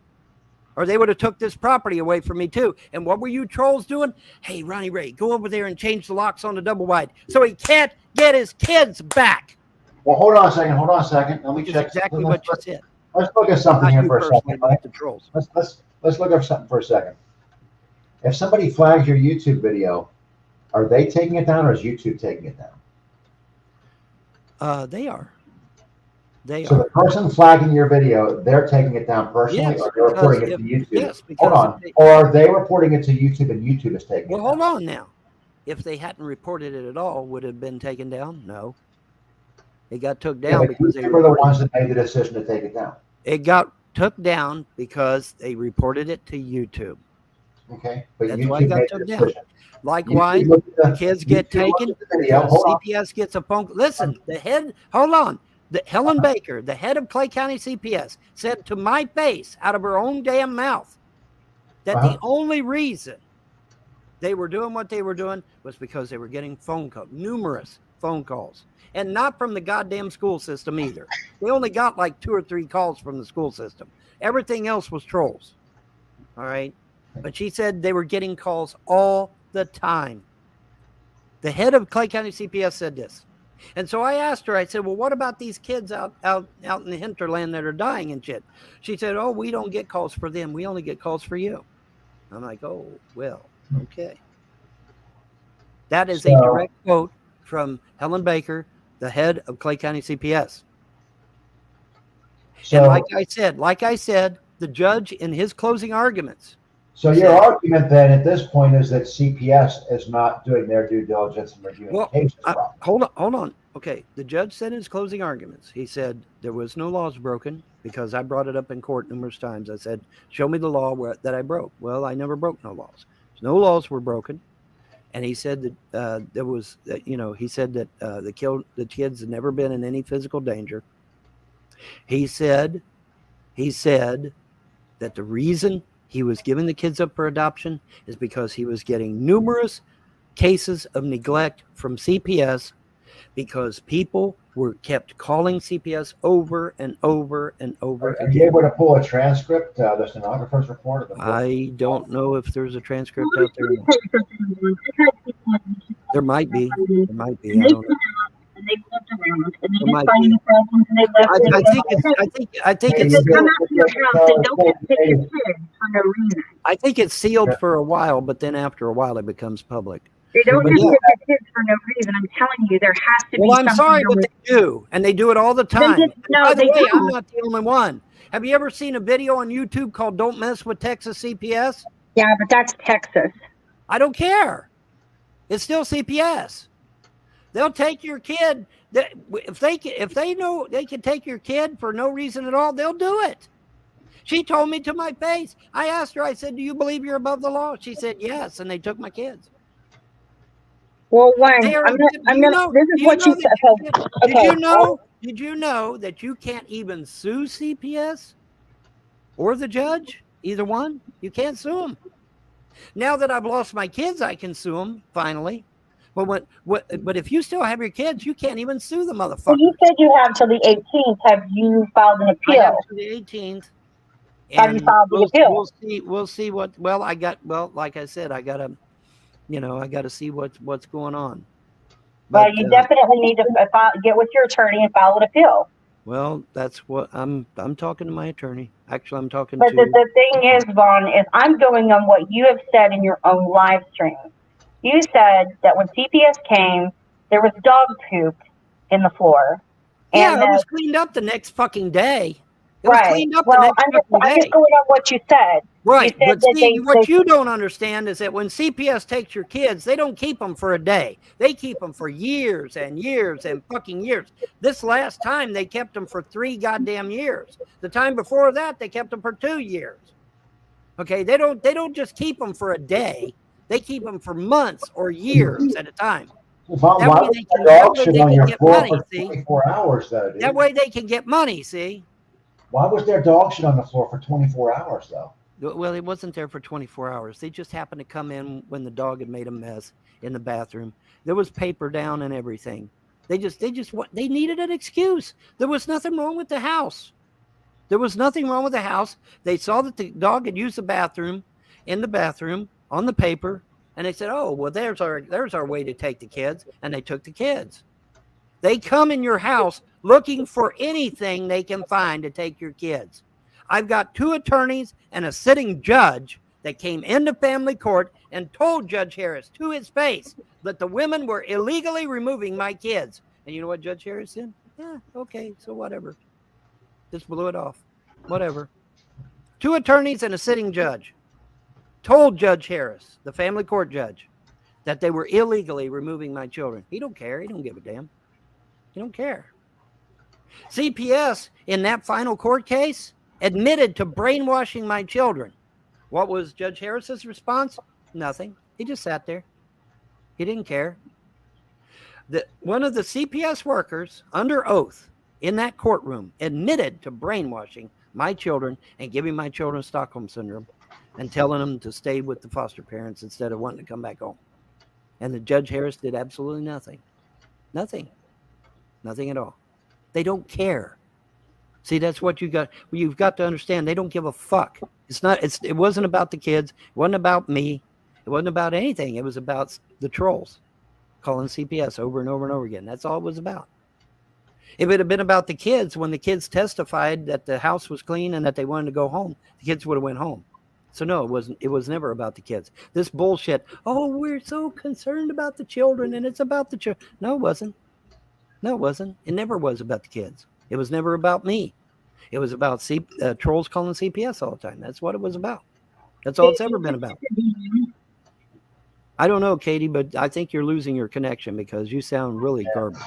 M: Or they would have took this property away from me too. And what were you trolls doing? Hey, Ronnie Ray, go over there and change the locks on the double wide so he can't get his kids back.
A: Well, hold on a second. Let me check.
M: Exactly what you said.
A: Let's look at something here for a second.
M: Like the trolls.
A: Let's look at something for a second. If somebody flags your YouTube video, are they taking it down or is YouTube taking it down?
M: They are.
A: So the person flagging your video, they're taking it down personally,
M: Yes,
A: or they're reporting it to YouTube?
M: Yes,
A: hold on. Or are they reporting it to YouTube and YouTube is taking it down?
M: Well, hold on now. If they hadn't reported it at all, would it have been taken down? No. It got took down because they
A: were the ones that made the decision to take it down.
M: It got took down because they reported it to YouTube.
A: Okay. But
M: that's
A: YouTube
M: why it got took down. Likewise, the kids get taken. CPS gets a phone. Listen, hold on. Helen Baker, the head of Clay County CPS, said to my face out of her own damn mouth that the only reason they were doing what they were doing was because they were getting phone calls, numerous phone calls, and not from the goddamn school system either. They only got like 2 or 3 calls from the school system. Everything else was trolls. All right. But she said they were getting calls all the time. The head of Clay County CPS said this. And so I asked her, I said, well, what about these kids out in the hinterland that are dying and shit? She said, oh, we don't get calls for them. We only get calls for you. I'm like, oh, well, okay. That is a direct quote from Helen Baker, the head of Clay County CPS. And like I said, the judge in his closing arguments.
A: So your argument then at this point is that CPS is not doing their due diligence and reviewing cases properly.
M: Hold on. Okay, the judge said in his closing arguments, he said there was no laws broken because I brought it up in court numerous times. I said, show me the law that I broke. Well, I never broke no laws. No laws were broken. And he said that there was, he said that the kids had never been in any physical danger. He said that the reason he was giving the kids up for adoption is because he was getting numerous cases of neglect from CPS because people were kept calling CPS over and over and over again.
A: Are you able to pull a transcript, the stenographer's report?
M: I don't know if there's a transcript out there. There might be. I don't know. I think it's sealed for a while, but then after a while it becomes public.
B: They don't just get their kids for no reason. I'm telling you, there has to be.
M: Well, I'm sorry, but they do, and they do it all the time. By the way, I'm not the only one. Have you ever seen a video on YouTube called "Don't Mess with Texas CPS"?
B: Yeah, but that's Texas.
M: I don't care. It's still CPS. They'll take your kid. If they know they can take your kid for no reason at all, they'll do it. She told me to my face. I asked her, I said, do you believe you're above the law? She said, yes, and they took my kids.
B: Well, this is what you said. Okay.
M: Did you know that you can't even sue CPS or the judge? Either one. You can't sue them. Now that I've lost my kids, I can sue them, finally. But if you still have your kids, you can't even sue the motherfucker.
B: Well, you said you have till the 18th. Have you filed an appeal?
M: I have till the 18th.
B: Have you filed the appeal?
M: We'll see what. Well, like I said, I gotta see what's going on.
B: But you definitely need to get with your attorney and file an appeal.
M: Well, that's what I'm talking to my attorney. Actually, I'm talking
B: to.
M: But
B: the thing is, Vaughn, is I'm going on what you have said in your own live stream. You said that when CPS came, there was dog poop in the floor.
M: Yeah, it was cleaned up the next fucking day. It was cleaned up
B: Well,
M: the next
B: I'm just
M: day.
B: going on what you said.
M: Right,
B: You said
M: but
B: that
M: see, what you don't understand is that when CPS takes your kids, they don't keep them for a day. They keep them for years and years and fucking years. This last time, they kept them for 3 goddamn years. The time before that, they kept them for 2 years. Okay, they don't just keep them for a day. They keep them for months or years at a time.
A: Vaughn,
M: That
A: why
M: way
A: was
M: they
A: the
M: can,
A: dog
M: that way
A: shit
M: they
A: on
M: can
A: your
M: get
A: floor
M: money,
A: for
M: see?
A: 24 hours, though, dude?
M: That way they can get money, see?
A: Why was there dog shit on the floor for 24 hours, though?
M: Well, it wasn't there for 24 hours. They just happened to come in when the dog had made a mess in the bathroom. There was paper down and everything. They needed an excuse. There was nothing wrong with the house. There was nothing wrong with the house. They saw that the dog had used the bathroom on the paper, and they said, "Oh, well, there's our way to take the kids," and they took the kids. They come in your house looking for anything they can find to take your kids. I've got 2 attorneys and a sitting judge that came into family court and told Judge Harris to his face that the women were illegally removing my kids. And you know what Judge Harris said? Yeah, okay, so whatever. Just blew it off. Whatever. 2 attorneys and a sitting judge told Judge Harris, the family court judge, that they were illegally removing my children. He don't care. He don't give a damn. He don't care. CPS, in that final court case, admitted to brainwashing my children. What was Judge Harris's response? Nothing. He just sat there. He didn't care. One of the CPS workers, under oath, in that courtroom, admitted to brainwashing my children and giving my children Stockholm Syndrome and telling them to stay with the foster parents instead of wanting to come back home. And the Judge Harris did absolutely nothing. Nothing. Nothing at all. They don't care. See, that's what you've got to understand. They don't give a fuck. It wasn't about the kids. It wasn't about me. It wasn't about anything. It was about the trolls calling CPS over and over and over again. That's all it was about. If it had been about the kids, when the kids testified that the house was clean and that they wanted to go home, the kids would have went home. So no, it wasn't. It was never about the kids. This bullshit. Oh, we're so concerned about the children, and it's about the children. No, it wasn't. No, it wasn't. It never was about the kids. It was never about me. It was about trolls calling CPS all the time. That's what it was about. That's all it's ever been about. I don't know, Katie, but I think you're losing your connection because you sound really garbage.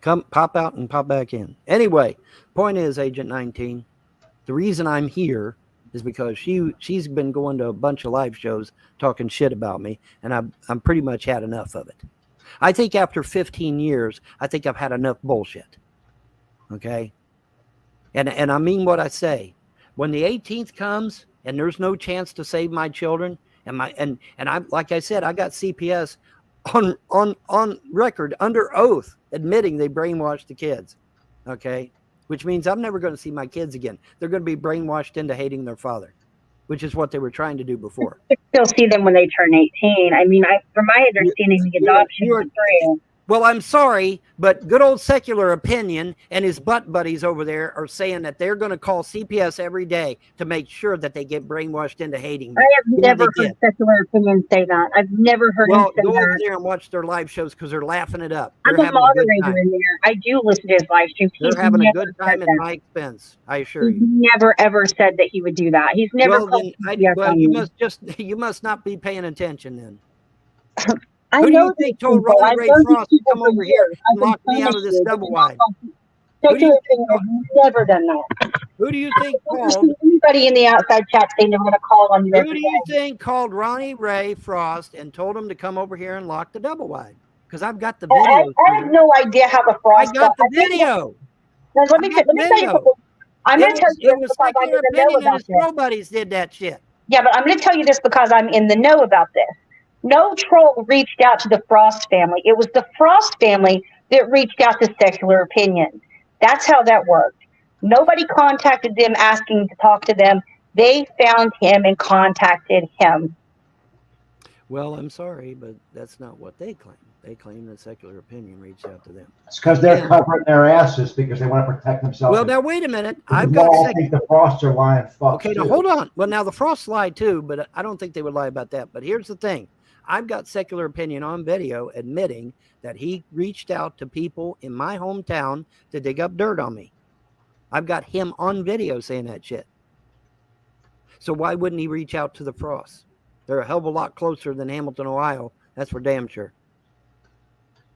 M: Come, pop out and pop back in. Anyway, point is, Agent 19, the reason I'm here is because she's been going to a bunch of live shows talking shit about me, and I'm pretty much had enough of it. I think after 15 years, I think I've had enough bullshit. Okay? And I mean what I say. When the 18th comes and there's no chance to save my children, and I, like I said, I got CPS on record under oath admitting they brainwashed the kids. Okay? Which means I'm never going to see my kids again. They're going to be brainwashed into hating their father, which is what they were trying to do before.
B: You still see them when they turn 18. I mean, from my understanding, the adoption is free.
M: Well, I'm sorry, but good old Secular Opinion and his butt buddies over there are saying that they're going to call CPS every day to make sure that they get brainwashed into hating me.
B: I have never heard Secular Opinion say that. I've never heard him say
M: go
B: that.
M: over there and watch their live shows because they're laughing it up.
B: I'm a moderator in there. I do listen to his live streams.
M: They're having a good time at my expense, I assure you.
B: He's never, ever said that he would do that. He's never called CPS on me.
M: You must not be paying attention then.
B: I
M: Who do
B: know
M: you think told Ronnie Ray Frost to come over here and lock me out of this double wide?
B: I've never done that.
M: Who do you think called?
B: Anybody in the outside chat saying they're going to call on you?
M: Who do you think called Ronnie Ray Frost and told him to come over here and lock the double wide? Because I've got the video.
B: I have no idea how the Frost.
M: I got the video.
B: Let me tell you something. I'm going to tell you this because I'm in the know about this.
M: Nobody's did that shit.
B: Yeah, but I'm going to tell you this because I'm in the know about this. No troll reached out to the Frost family. It was the Frost family that reached out to Secular Opinion. That's how that worked. Nobody contacted them asking to talk to them. They found him and contacted him.
M: Well, I'm sorry, but that's not what they claim. They claim that Secular Opinion reached out to them.
A: It's because they're covering their asses because they want to protect themselves.
M: Well, now wait a minute.
A: I think the Frosts are lying.
M: Okay, now hold on. Well, now the Frosts lie too, but I don't think they would lie about that. But here's the thing. I've got Secular Opinion on video admitting that he reached out to people in my hometown to dig up dirt on me. I've got him on video saying that shit. So why wouldn't he reach out to the Frosts? They're a hell of a lot closer than Hamilton, Ohio. That's for damn sure.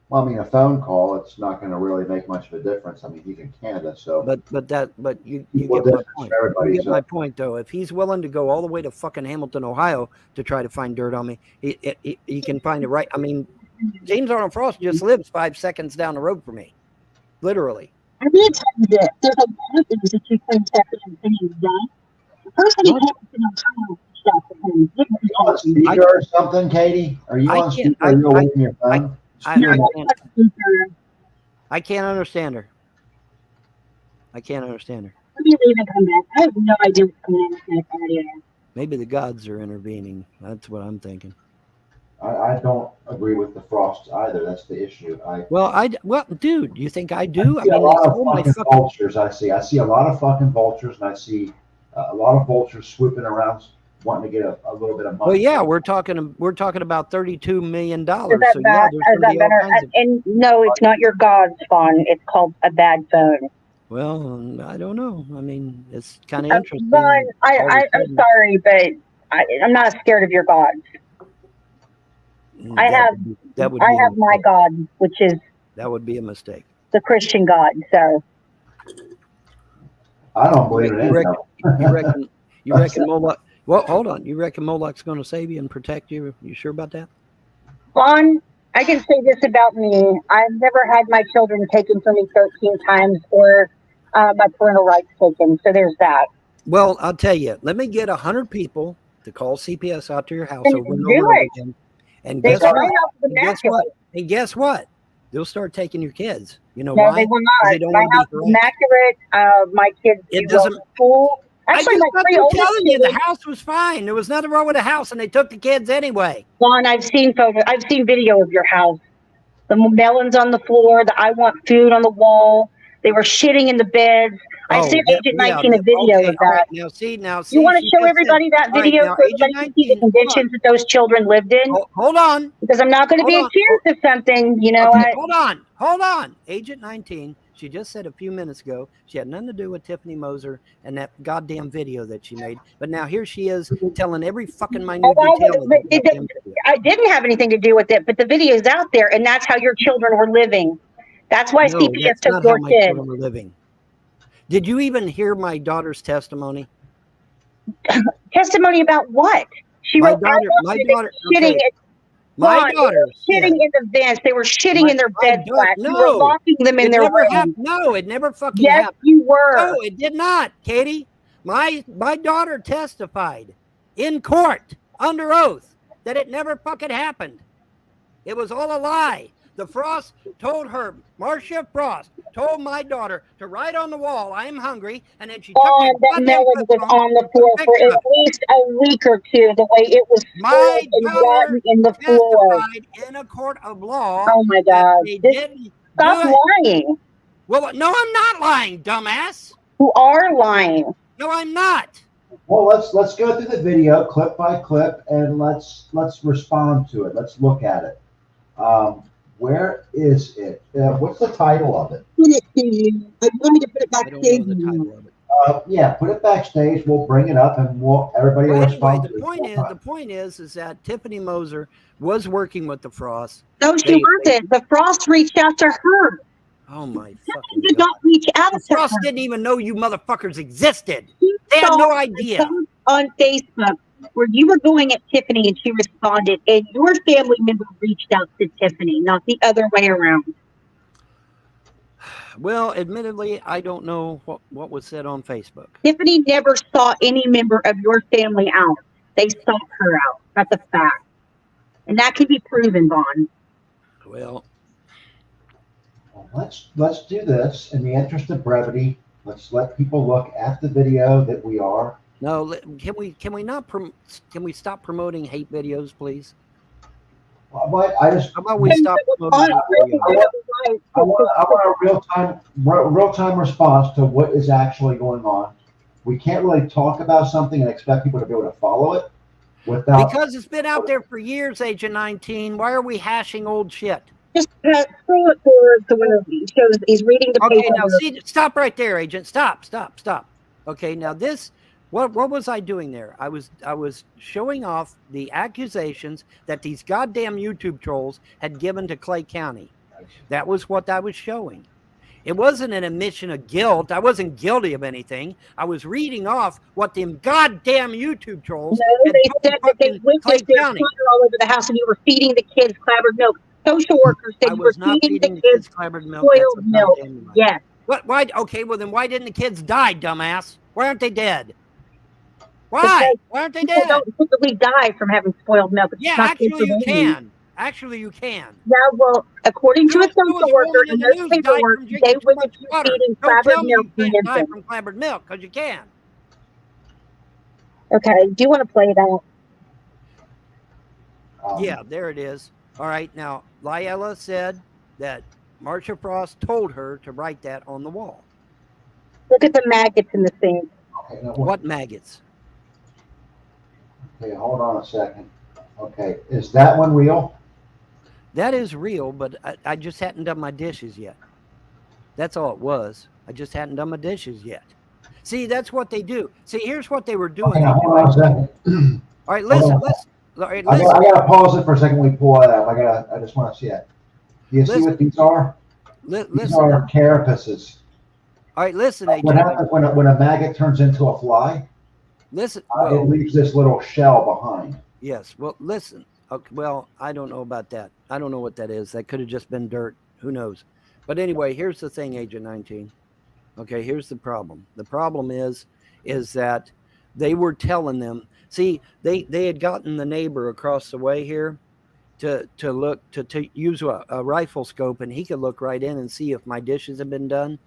A: Well, I mean, a phone call, it's not going to really make much of a difference. I mean, he's in Canada, so.
M: But you get my point. You get my point, though. If he's willing to go all the way to fucking Hamilton, Ohio, to try to find dirt on me, he can find it right. I mean, James Arnold Frost just lives 5 seconds down the road from me, literally.
B: I did tell you that there's a lot of things that you can check in and things done. The person in Hamilton, Ohio,
A: on speaker or something, Katie? Are you on speaker? Are you away from your phone?
M: I can't understand her. I can't understand her.
B: Let me leave and come back. I have no idea what's going on with my audio.
M: Maybe the gods are intervening. That's what I'm thinking.
A: I don't agree with the Frosts either. That's the issue.
M: Well, dude, you think I do?
A: I see a lot of fucking vultures. I see a lot of fucking vultures, and I see a lot of vultures swooping around, wanting to get a little bit of money.
M: Well, yeah, we're talking about $32 million.
B: Is that bad? Is that better? And no, it's not your God's phone. It's called a bad phone.
M: Well, I don't know. I mean, it's kind of interesting.
B: Vaughn, I'm sorry, but I'm not scared of your gods. I have my God, which is
M: that would be a mistake.
B: The Christian God. So
A: I don't believe it.
M: You reckon Moloch? Well, hold on. You reckon Moloch's going to save you and protect you? You sure about that?
B: Vaughn, I can say this about me. I've never had my children taken from me 13 times or my parental rights taken. So there's that.
M: Well, I'll tell you. Let me get 100 people to call CPS out to your house over and over again. And guess what? And guess what? They'll start taking your kids. You know why?
B: They will not. My house is immaculate. My kids go to school. Actually, my three oldest
M: telling you, the house was fine. There was nothing wrong with the house, and they took the kids anyway.
B: Juan, I've seen photos. I've seen video of your house. The melons on the floor. The I want food on the wall. They were shitting in the beds. I sent Agent 19 a video of that.
M: Now see.
B: You want to show everybody that video so everybody can see the conditions that those children lived in?
M: Hold on.
B: Because I'm not going to be accused of something, you know.
M: Okay, hold on. Agent 19, she just said a few minutes ago she had nothing to do with Tiffany Moser and that goddamn video that she made. But now here she is telling every fucking minute detail.
B: I didn't have anything to do with it, but the video's out there, and that's how your children were living. That's why CPS took your kids.
M: Living. Did you even hear my daughter's testimony?
B: Testimony about what?
M: My daughter
B: shitting in the vents. They were shitting in their bed flats. You were locking them in their room.
M: No, it never fucking happened.
B: Yes, you were.
M: No, it did not, Katie. My daughter testified in court under oath that it never fucking happened. It was all a lie. The Frost told her, Marcia Frost told my daughter to write on the wall, "I am hungry," and then she took
B: that melon was on the floor for at least a week or two. The way it was rotten in the floor.
M: In a court of law.
B: Oh my God! Stop lying.
M: Well, no, I'm not lying, dumbass.
B: You are lying.
M: No, I'm not.
A: Well, let's go through the video clip by clip and let's respond to it. Let's look at it. Where is it? What's the title of it?
B: Put it to you. I want me to put it backstage.
A: Yeah, put it backstage. We'll bring it up, and everybody will respond.
M: The point is that Tiffany Moser was working with the Frost.
B: No, she wasn't. The Frost reached out to her.
M: Oh my fucking
B: God! Did not reach out to her.
M: The Frost didn't even know you motherfuckers existed. They had no idea.
B: On Facebook, where you were going at Tiffany and she responded, and your family member reached out to Tiffany, not the other way around.
M: Well, admittedly, I don't know what was said on Facebook.
B: Tiffany never saw any member of your family out. They sought her out. That's a fact. And that can be proven, Vaughn.
M: Well,
A: let's do this in the interest of brevity. Let's let people look at the video that we are.
M: No, can we stop promoting hate videos, please?
A: How
M: about we stop promoting hate videos?
A: I want a real-time response to what is actually going on. We can't really talk about something and expect people to be able to follow it
M: because it's been out there for years, Agent 19. Why are we hashing old shit?
B: Just scroll it forward to where he shows he's reading the
M: Okay,
B: paper.
M: now see, stop right there, Agent. Stop. Okay, now this, what was I doing there? I was showing off the accusations that these goddamn YouTube trolls had given to Clay County. That was what I was showing. It wasn't an admission of guilt. I wasn't guilty of anything. I was reading off what them goddamn YouTube trolls.
B: No, they said that they went to their all over the house and you were feeding the kids clabbered milk. Social workers said you were feeding the kids
M: clabbered milk.
B: Spoiled milk. Yes.
M: What? Why? Okay, well then why didn't the kids die, dumbass? Why aren't they dead? Why? Why aren't they dead?
B: Don't typically die from having spoiled milk.
M: Yeah, actually you can. Actually, you can.
B: Yeah, well, according to a social worker in those paperwork, they wouldn't be feeding clabbered milk to
M: infants. Die
B: infants.
M: from clabbered milk, because you can.
B: Okay, do you want to play that?
M: Yeah, there it is. All right, now, Liella said that Marsha Frost told her to write that on the wall.
B: Look at the maggots in the sink.
A: Okay, now
M: What maggots?
A: Okay, hold on a second. Okay, is that one real?
M: That is real, but I just hadn't done my dishes yet. That's all it was. I just hadn't done my dishes yet. See, that's what they do. See, here's what they were doing.
A: Okay, now, hold on a second.
M: All right, listen. All right,
A: I
M: listen.
A: gotta pause it for a second when we pull it out. I just want to see it. Do you see what these are? These are carapaces.
M: All right, listen,
A: What
M: Agent.
A: happens when a maggot turns into a fly?
M: Listen.
A: It leaves this little shell behind.
M: Yes. Well, listen. Okay, well, I don't know about that. I don't know what that is. That could have just been dirt. Who knows? But anyway, here's the thing, Agent 19. Okay, here's the problem. The problem is that they were telling them. See, they had gotten the neighbor across the way here to use a rifle scope, and he could look right in and see if my dishes had been done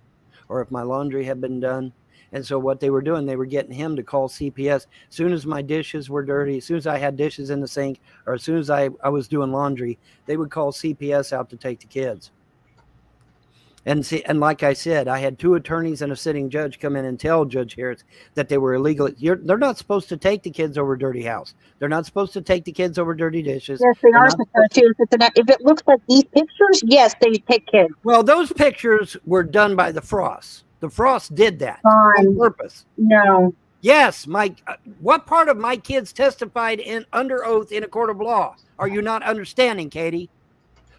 M: or if my laundry had been done. And so what they were doing, they were getting him to call CPS. As soon as my dishes were dirty, as soon as I had dishes in the sink, or as soon as I was doing laundry, they would call CPS out to take the kids. And see, and like I said, I had 2 attorneys and a sitting judge come in and tell Judge Harris that they were illegal. They're not supposed to take the kids over dirty house. They're not supposed to take the kids over dirty dishes.
B: Yes, they are supposed to. If it looks like these pictures, yes, they take kids.
M: Well, those pictures were done by the Frosts. The Frost did that on purpose.
B: No.
M: Yes, what part of my kids testified under oath in a court of law? Are you not understanding, Katie?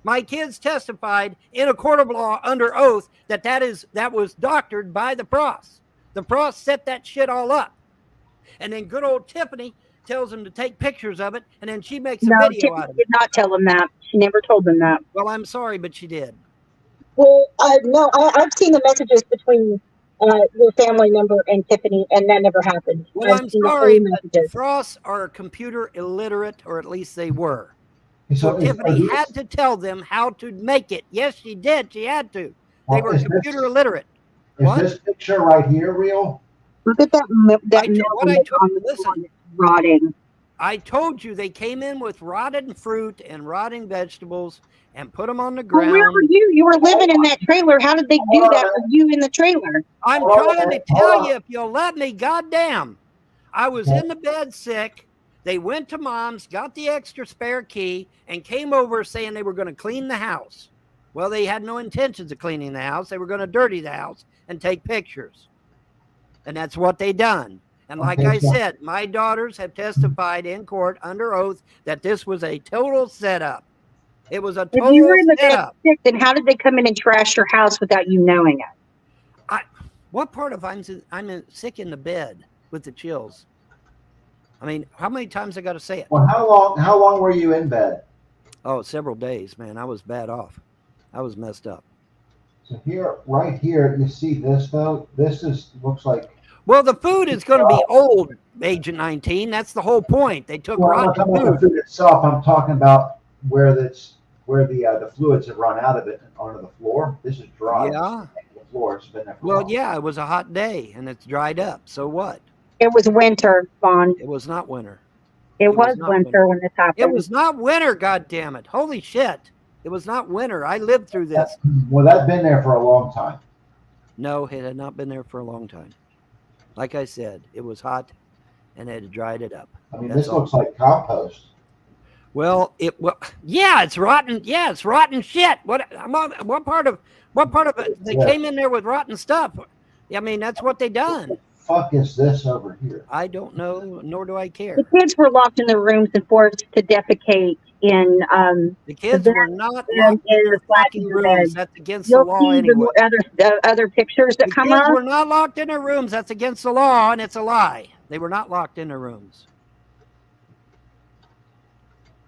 M: My kids testified in a court of law under oath that was doctored by the Frosts. The Frosts set that shit all up, and then good old Tiffany tells them to take pictures of it, and then she makes a video
B: Tiffany
M: out of it.
B: did not tell them that. She never told them that.
M: Well, I'm sorry, but she did.
B: Well, no, I've seen the messages between your family member and Tiffany, and that never happened.
M: Well, I'm sorry, but the Frosts are computer illiterate, or at least they were. So Tiffany had to tell them how to make it. Yes, she did. She had to. They were computer illiterate.
A: Is this picture right here real?
B: Look at that milk rotting.
M: I told you they came in with rotted fruit and rotting vegetables and put them on the ground.
B: Well, where were you? You were living in that trailer. How did they do that with you in the trailer?
M: I'm trying to tell you, if you'll let me, goddamn. I was in the bed sick. They went to Mom's, got the extra spare key, and came over saying they were going to clean the house. Well, they had no intentions of cleaning the house. They were going to dirty the house and take pictures. And that's what they done. And like I said, my daughters have testified in court under oath that this was a total setup. It was a total
B: If you were in the
M: setup.
B: bed sick, then how did they come in and trash your house without you knowing it?
M: What part of I'm sick in the bed with the chills? I mean, how many times I got to say it?
A: Well, how long were you in bed?
M: Oh, several days, man. I was bad off. I was messed up.
A: So here, right here, you see this though? This looks like.
M: Well, the food is going to be old, Agent 19. That's the whole point. They took rotten
A: I'm not talking about the food itself. I'm talking about where the fluids have run out of it onto the floor. This is dry.
M: Yeah.
A: The floor has been there for
M: well, yeah, it was a hot day and it's dried up. So what?
B: It was winter, Vaughn.
M: It was not winter.
B: It was winter when this happened.
M: It was not winter, goddammit. Holy shit. It was not winter. I lived through this.
A: Well, that's been there for a long time.
M: No, it had not been there for a long time. Like I said, it was hot and it had dried it up.
A: I mean, this looks like compost.
M: Well, yeah, it's rotten. Yeah, it's rotten shit. What part of it? They came in there with rotten stuff. I mean, that's what they done.
A: What the fuck is this over here?
M: I don't know, nor do I care.
B: The kids were locked in their rooms and forced to defecate in
M: the kids were not locked in their fucking rooms. That's against the law anyway.
B: Other pictures that come up.
M: The kids were not locked in their rooms. That's against the law, and it's a lie. They were not locked in their rooms.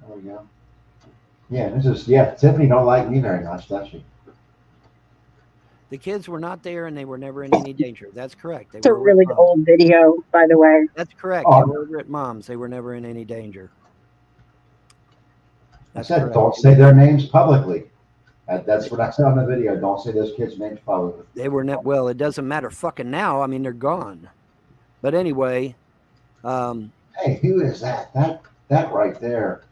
A: There we go. Yeah, Tiffany don't like me very much, does she?
M: The kids were not there, and they were never in any danger. That's correct.
B: It's a really old video, by the way.
M: That's correct. They were over at Mom's. They were never in any danger.
A: I said, don't say their names publicly. That's what I said on the video. Don't say those kids' names publicly.
M: They were not. Well, it doesn't matter fucking now. I mean, they're gone. But anyway.
A: Hey, who is that? That right there.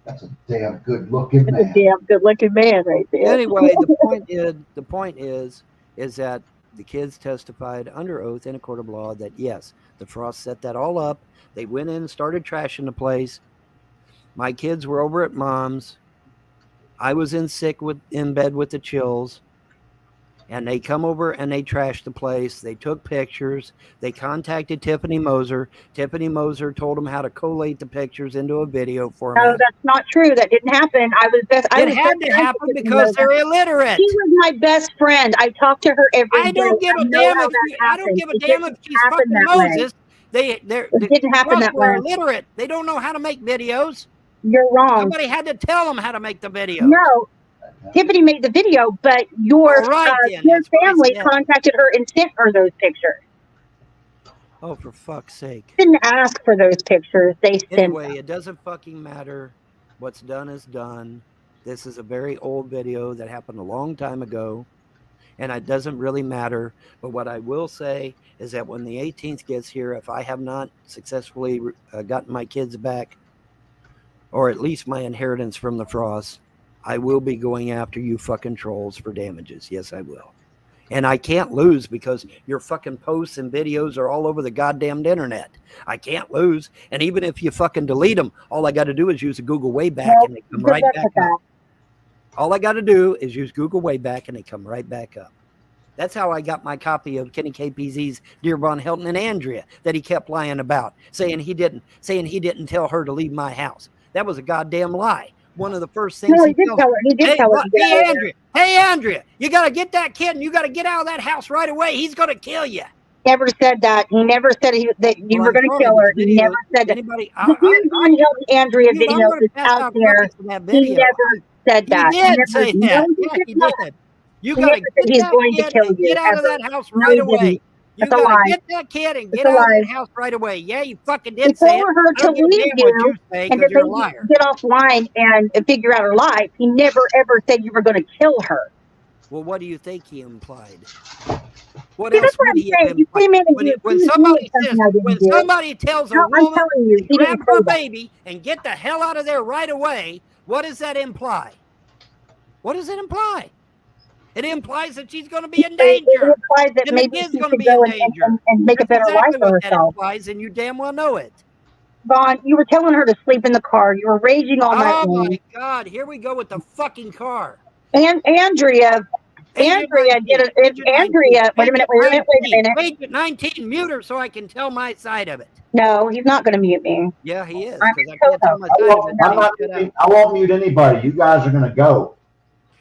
A: That's a damn good-looking man.
B: That's a damn good-looking man right there.
M: Anyway, the point is that the kids testified under oath in a court of law that yes, the Frost set that all up. They went in and started trashing the place. My kids were over at Mom's. I was in bed with the chills. And they come over and they trashed the place. They took pictures. They contacted Tiffany Moser. Tiffany Moser told them how to collate the pictures into a video format.
B: No, that's not true. That didn't happen.
M: It had to happen because they're illiterate.
B: She was my best friend. I talk to her every day.
M: I don't give a damn if she's fucking Moses. It didn't happen that way. They're illiterate. They don't know how to make videos.
B: You're wrong.
M: Somebody had to tell them how to make the video.
B: No. Tiffany made the video, but your family contacted her and sent her those pictures.
M: Oh, for fuck's sake.
B: Didn't ask for those pictures. They sent
M: Anyway,
B: them.
M: it doesn't fucking matter. What's done is done. This is a very old video that happened a long time ago, and it doesn't really matter. But what I will say is that when the 18th gets here, if I have not successfully gotten my kids back, or at least my inheritance from the Frost, I will be going after you fucking trolls for damages. Yes, I will. And I can't lose because your fucking posts and videos are all over the goddamn internet. I can't lose. And even if you fucking delete them, all I got to do is use a Google Wayback and they come right back up. All I got to do is use Google Wayback and they come right back up. That's how I got my copy of Kenny KPZ's Dear Von Helton and Andrea that he kept lying about, saying he didn't tell her to leave my house. That was a goddamn lie. One of the first things
B: he did tell her. He did tell her.
M: Hey, Andrea, you got to get that kid and you got to get out of that house right away. He's going to kill you.
B: Never said that. He never said that you were going to kill her. He never said that. Andrea video is out there. He never said that.
M: He did say that. Yeah, he did. You got to get that kid and get out of that house right away. You gotta get that kid and get out of that house right away. Yeah, you fucking did say it.
B: He told her to leave you and that they get offline and figure out her life. He never ever said you were going to kill her.
M: Well, what do you think he implied? What else would he have implied? When somebody tells a woman to grab her baby and get the hell out of there right away, what does that imply? What does it imply? It implies that she's going to be in danger.
B: It implies that maybe she's going to go and make a better life for herself.
M: That implies, and you damn well know it.
B: Vaughn, you were telling her to sleep in the car. You were raging all night.
M: Oh my God! Here we go with the fucking car.
B: And Andrea did it. Andrea, wait a minute.
M: Agent 19, mute her so I can tell my side of it.
B: No, he's not going to mute me.
M: Yeah, he is. Because I can't tell my side of it.
A: I won't mute anybody. You guys are going to go.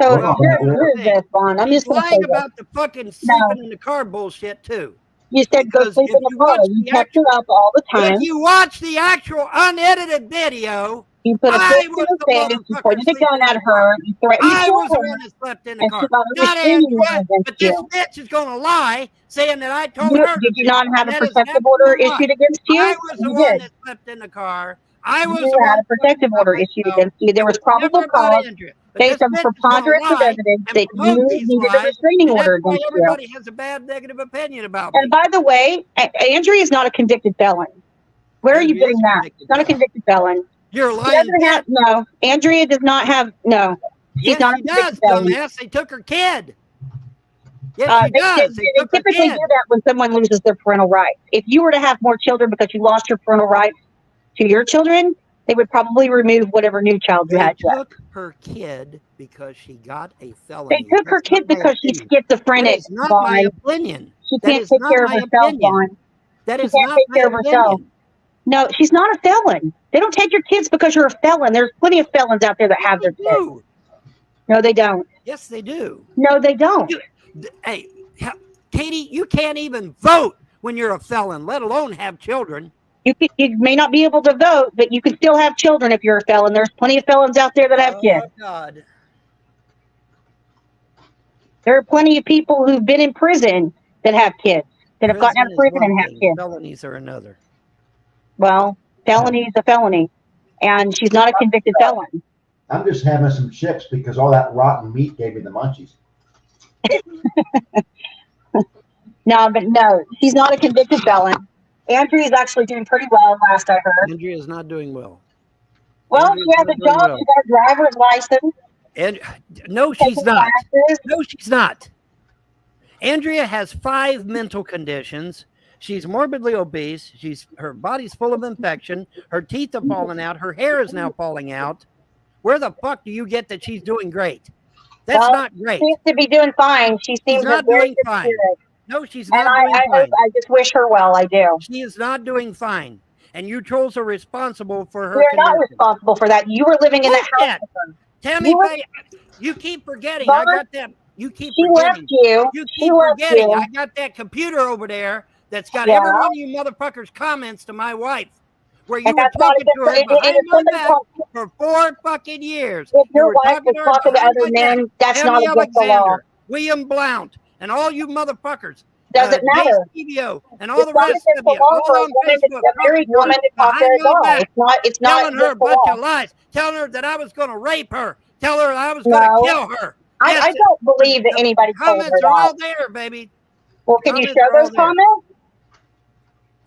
B: So here's this, Vaughn. I'm just
M: lying about the fucking sleeping in the car bullshit too.
B: You said go sleep in the car. You kept it up all the time.
M: If you watch the actual unedited video,
B: you put a fist in her face, you pointed a gun at her, you threatened to kill her.
M: I was the one that slept in the car. Not Andrea, but this bitch is going to lie, saying that I told her.
B: Did you not have a protective order issued against you?
M: I was the one that slept in the car. I was
B: you had a protective order issued against you. There was probable cause based on the preponderance of evidence that you needed a restraining order against you.
M: Everybody has a bad negative opinion about me.
B: And by the way, Andrea is not a convicted felon. Where are you getting that? Not a convicted felon.
M: You're lying.
B: No, Andrea does not have. No, she's not a convicted felon.
M: Dumbass. They took her kid. Yes, she does.
B: They typically do that when someone loses their parental rights. If you were to have more children because you lost your parental rights to your children, They would probably remove whatever new child you
M: They
B: had.
M: took her kid because she got a felony.
B: They took her
M: That's not
B: kid
M: my
B: because she's
M: opinion.
B: schizophrenic.
M: That is not my
B: Vaughn.
M: opinion.
B: She
M: That
B: can't
M: is
B: take
M: not
B: care of
M: my
B: herself,
M: opinion.
B: Vaughn.
M: That
B: She
M: is
B: can't
M: not
B: take
M: my
B: care of herself.
M: opinion.
B: No, she's not a felon. They don't take your kids because you're a felon. There's plenty of felons out there that have their kids.
M: Do.
B: No, they don't.
M: Yes, they do.
B: No, they don't.
M: Hey, Katie, you can't even vote when you're a felon, let alone have children.
B: You may not be able to vote, but you can still have children if you're a felon. There's plenty of felons out there that have kids.
M: Oh, God.
B: There are plenty of people who've been in prison that have kids, that have gotten out of prison and have kids.
M: Felonies are another.
B: Well, felony is a felony, and she's not a convicted felon.
A: I'm just having some chips because all that rotten meat gave me the munchies.
B: No, she's not a convicted felon. Andrea's actually doing pretty well, last I heard.
M: Andrea's not doing well.
B: Well, she has a job. She got a driver's license.
M: And no, she's not. No, she's not. Andrea has 5 mental conditions. She's morbidly obese. Her body's full of infection. Her teeth are falling out. Her hair is now falling out. Where the fuck do you get that she's doing great? That's not great.
B: She seems to be doing fine. She seems
M: not
B: very
M: doing
B: good
M: fine.
B: spirit.
M: No, she's not
B: And
M: doing fine.
B: I just wish her well. I do.
M: She is not doing fine. And you trolls are responsible for her.
B: We're not responsible for that. You were living in that house with her.
M: Tammy Faye, you keep forgetting.
B: Vaughn,
M: I got that. You keep
B: she
M: forgetting.
B: left you.
M: You
B: She
M: keep
B: left
M: forgetting.
B: you.
M: I got that computer over there that's got
B: Yeah.
M: every one of you motherfuckers' comments to my wife. Where you
B: And
M: were
B: that's not
M: talking to her
B: and
M: behind
B: if
M: my
B: somebody
M: back
B: calls-
M: for 4 fucking years.
B: If
M: You
B: your
M: were
B: wife was
M: her
B: talking to
M: behind
B: other
M: my back.
B: men, that's
M: Tammy
B: not against the law.
M: Alexander, William Blount, and all you motherfuckers.
B: Doesn't matter.
M: Studio, and all
B: It's
M: the
B: not
M: rest
B: against
M: of
B: the
M: you,
B: law
M: all
B: for a
M: on
B: woman to-
M: Facebook,
B: a married woman to talk to
M: behind
B: her
M: your
B: guy.
M: back,
B: It's not
M: telling her a
B: against the
M: bunch
B: law.
M: of lies, telling her that I was going to rape her, tell her I was going
B: No.
M: to kill her.
B: I
M: Yes,
B: don't believe that anybody told her
M: comments are all
B: that.
M: there, baby.
B: Well, can you
M: Comments
B: show
M: are all
B: those
M: there.
B: comments?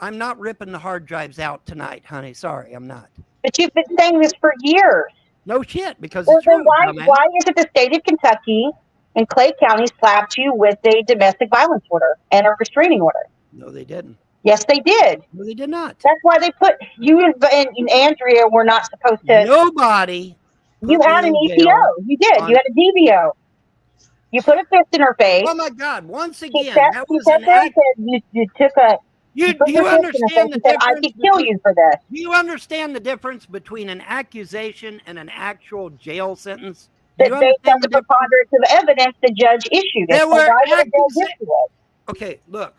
M: I'm not ripping the hard drives out tonight, honey. Sorry, I'm not.
B: But you've been saying this for years.
M: No shit, because
B: Well,
M: it's
B: then
M: true.
B: why
M: dumbass.
B: is it the state of Kentucky and Clay County slapped you with a domestic violence order and a restraining order?
M: No, they didn't.
B: Yes, they did.
M: No, they did not.
B: That's why they put you and Andrea were not supposed to.
M: Nobody.
B: You
M: put
B: had
M: me
B: an
M: in
B: EPO.
M: jail
B: You did.
M: on-
B: You had a DVO. You put a fist in her face.
M: Oh my God! Once
B: She
M: again,
B: sat
M: that
B: she
M: was
B: sat
M: an
B: there and
M: act.
B: said you took a.
M: You
B: put
M: do
B: your
M: you
B: fist in her
M: understand
B: face
M: the
B: and said, I
M: difference?
B: could kill you for this.
M: Do you understand the difference between an accusation and an actual jail sentence? Do
B: That
M: you
B: based on
M: understand
B: the
M: the difference?
B: preponderance of evidence, the judge issued it.
M: There
B: So
M: were
B: why would a judge
M: accusa-
B: issue it?
M: Okay, look.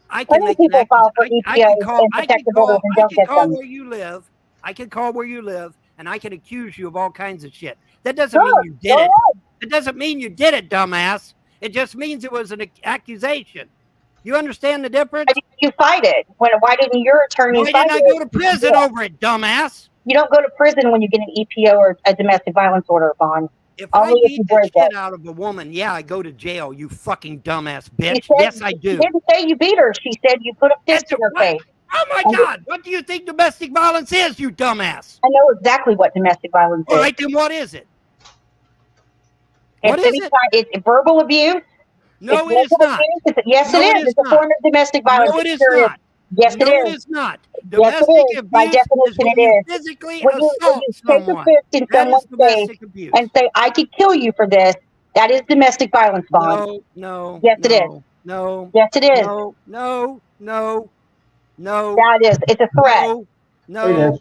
M: I can
B: Plenty of
M: make an
B: people file for
M: I can
B: EPOs
M: call.
B: and
M: I can
B: protective
M: call.
B: orders and
M: I
B: don't
M: can
B: get
M: call
B: them.
M: where you live. I can call where you live, and I can accuse you of all kinds of shit. That doesn't mean
B: Sure,
M: you
B: go
M: did it.
B: ahead.
M: It doesn't mean you did it, dumbass. It just means it was an accusation. You understand the difference?
B: Why didn't you fight it? Why didn't your attorney
M: Why
B: fight
M: didn't I
B: it?
M: go to prison over it, dumbass?
B: You don't go to prison when you get an EPO or a domestic violence order, Vaughn.
M: If I
B: Only if
M: beat
B: you
M: the
B: break
M: shit
B: it.
M: out of a woman, yeah, I go to jail, you fucking dumbass
B: She
M: bitch.
B: said-
M: Yes, I do.
B: She didn't say you beat her. She said you put a fist in her face.
M: Oh my
B: And-
M: God, what do you think domestic violence is, you dumbass?
B: I know exactly what domestic violence
M: All
B: is.
M: right, then what is it?
B: It's
M: What is
B: any
M: it?
B: kind- It's verbal abuse.
M: No,
B: It's
M: it is
B: mental
M: not.
B: abuse. Yes,
M: No,
B: it
M: it
B: is.
M: is
B: It's a
M: not.
B: form of domestic violence.
M: No, it is
B: sure
M: not.
B: Yes,
M: No,
B: it
M: it
B: is.
M: is not.
B: Yes,
M: Domestic
B: it is. By
M: abuse is
B: definition,
M: when
B: it
M: you
B: is.
M: physically
B: When you
M: assault
B: take a
M: someone.
B: fist in
M: That is
B: someone's face
M: domestic abuse.
B: and say, I could kill you for this, that is domestic violence, Vaughn.
M: No.
B: Yes, it is.
M: No.
B: Yes, it is.
M: No.
B: That is. It's a threat.
M: No.
A: It is.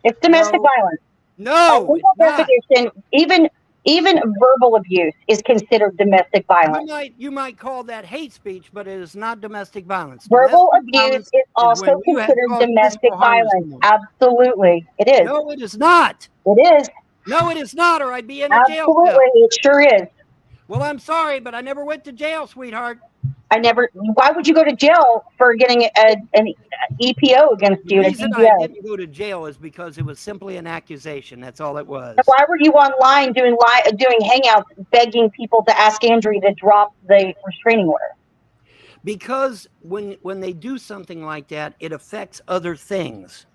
B: It's domestic violence.
M: No.
B: By legal definition, even verbal abuse is considered domestic violence.
M: You might call that hate speech, but it is not domestic violence.
B: Verbal
M: Domestic
B: abuse
M: violence
B: is also
M: when you have
B: considered
M: caused
B: domestic
M: physical harm to
B: violence.
M: someone.
B: Absolutely. It is.
M: No, it is not.
B: It is.
M: No, it is not, or I'd be in a jail
B: Absolutely.
M: cell.
B: It sure is.
M: Well, I'm sorry, but I never went to jail, sweetheart.
B: Why would you go to jail for getting an EPO against you?
M: The
B: A
M: reason
B: DVO?
M: I didn't go to jail is because it was simply an accusation. That's all it was.
B: Why were you online doing hangouts begging people to ask Andrea to drop the restraining order?
M: Because when they do something like that, it affects other things.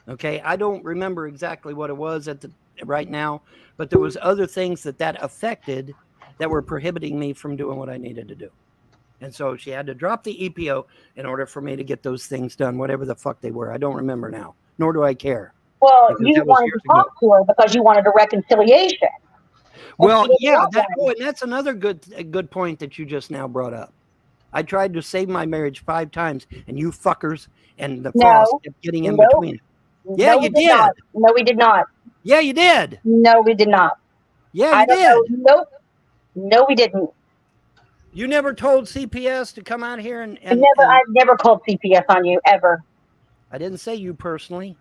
M: Okay, I don't remember exactly what it was right now, but there was other things that affected that were prohibiting me from doing what I needed to do. And so she had to drop the EPO in order for me to get those things done, whatever the fuck they were. I don't remember now, nor do I care.
B: Well, you wanted to talk to her because you wanted a reconciliation.
M: Well, yeah, that's another good point that you just now brought up. I tried to save my marriage 5 times, and you fuckers and the frost kept getting in between. Yeah, you did.
B: No, we did not.
M: Yeah, you did.
B: No, we did not.
M: Yeah, you did.
B: Nope. No, we didn't.
M: You never told CPS to come out here and
B: I've never called CPS on you ever.
M: I didn't say you personally.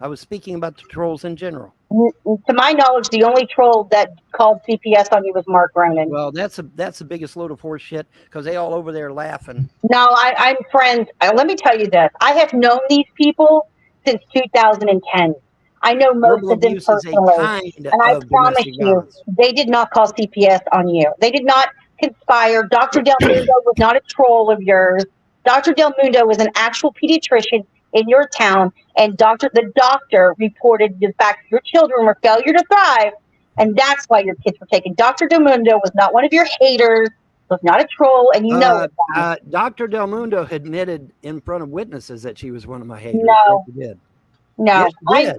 M: I was speaking about the trolls in general.
B: To my knowledge, the only troll that called CPS on you was Mark Ronan.
M: Well, that's the biggest load of horse shit because they all over there laughing.
B: No, I'm friends. Let me tell you this. I have known these people since 2010. I know most of them personally. And I promise you, they did not call CPS on you. They did not conspire. Dr. Del Mundo was not a troll of yours. Dr. Del Mundo was an actual pediatrician in your town, and the doctor reported the fact that your children were failure to thrive, and that's why your kids were taken. Dr. Del Mundo was not one of your haters, was not a troll, and you know that.
M: Dr. Del Mundo admitted in front of witnesses that she was one of my haters.
B: No.
M: Yes, she did.
B: No.
M: Yes,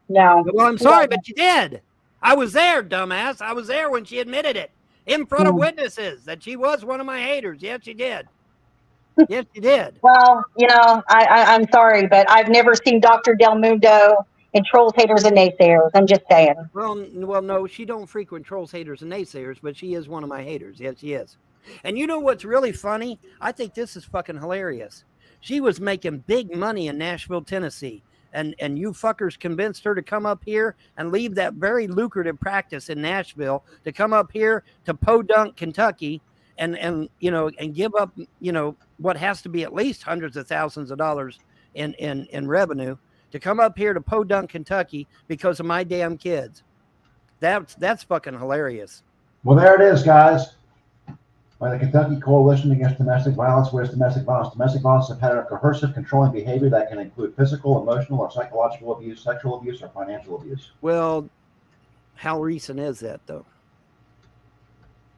B: no.
M: Well, I'm sorry, but you did. I was there, dumbass. I was there when she admitted it in front of witnesses that she was one of my haters. Yes, she did. Yes, you did.
B: Well, I'm sorry, but I've never seen Dr. Del Mundo in trolls, haters, and naysayers. I'm just saying.
M: Well, no, she don't frequent trolls, haters, and naysayers, but she is one of my haters. Yes, she is. And you know what's really funny? I think this is fucking hilarious. She was making big money in Nashville, Tennessee, and you fuckers convinced her to come up here and leave that very lucrative practice in Nashville to come up here to Podunk, Kentucky, and give up, what has to be at least hundreds of thousands of dollars in revenue to come up here to Podunk, Kentucky because of my damn kids. That's fucking hilarious.
A: Well, there it is, guys. By the Kentucky Coalition Against Domestic Violence. Where's domestic violence? Domestic violence is a pattern of coercive, controlling behavior that can include physical, emotional, or psychological abuse, sexual abuse, or financial abuse.
M: Well, how recent is that, though?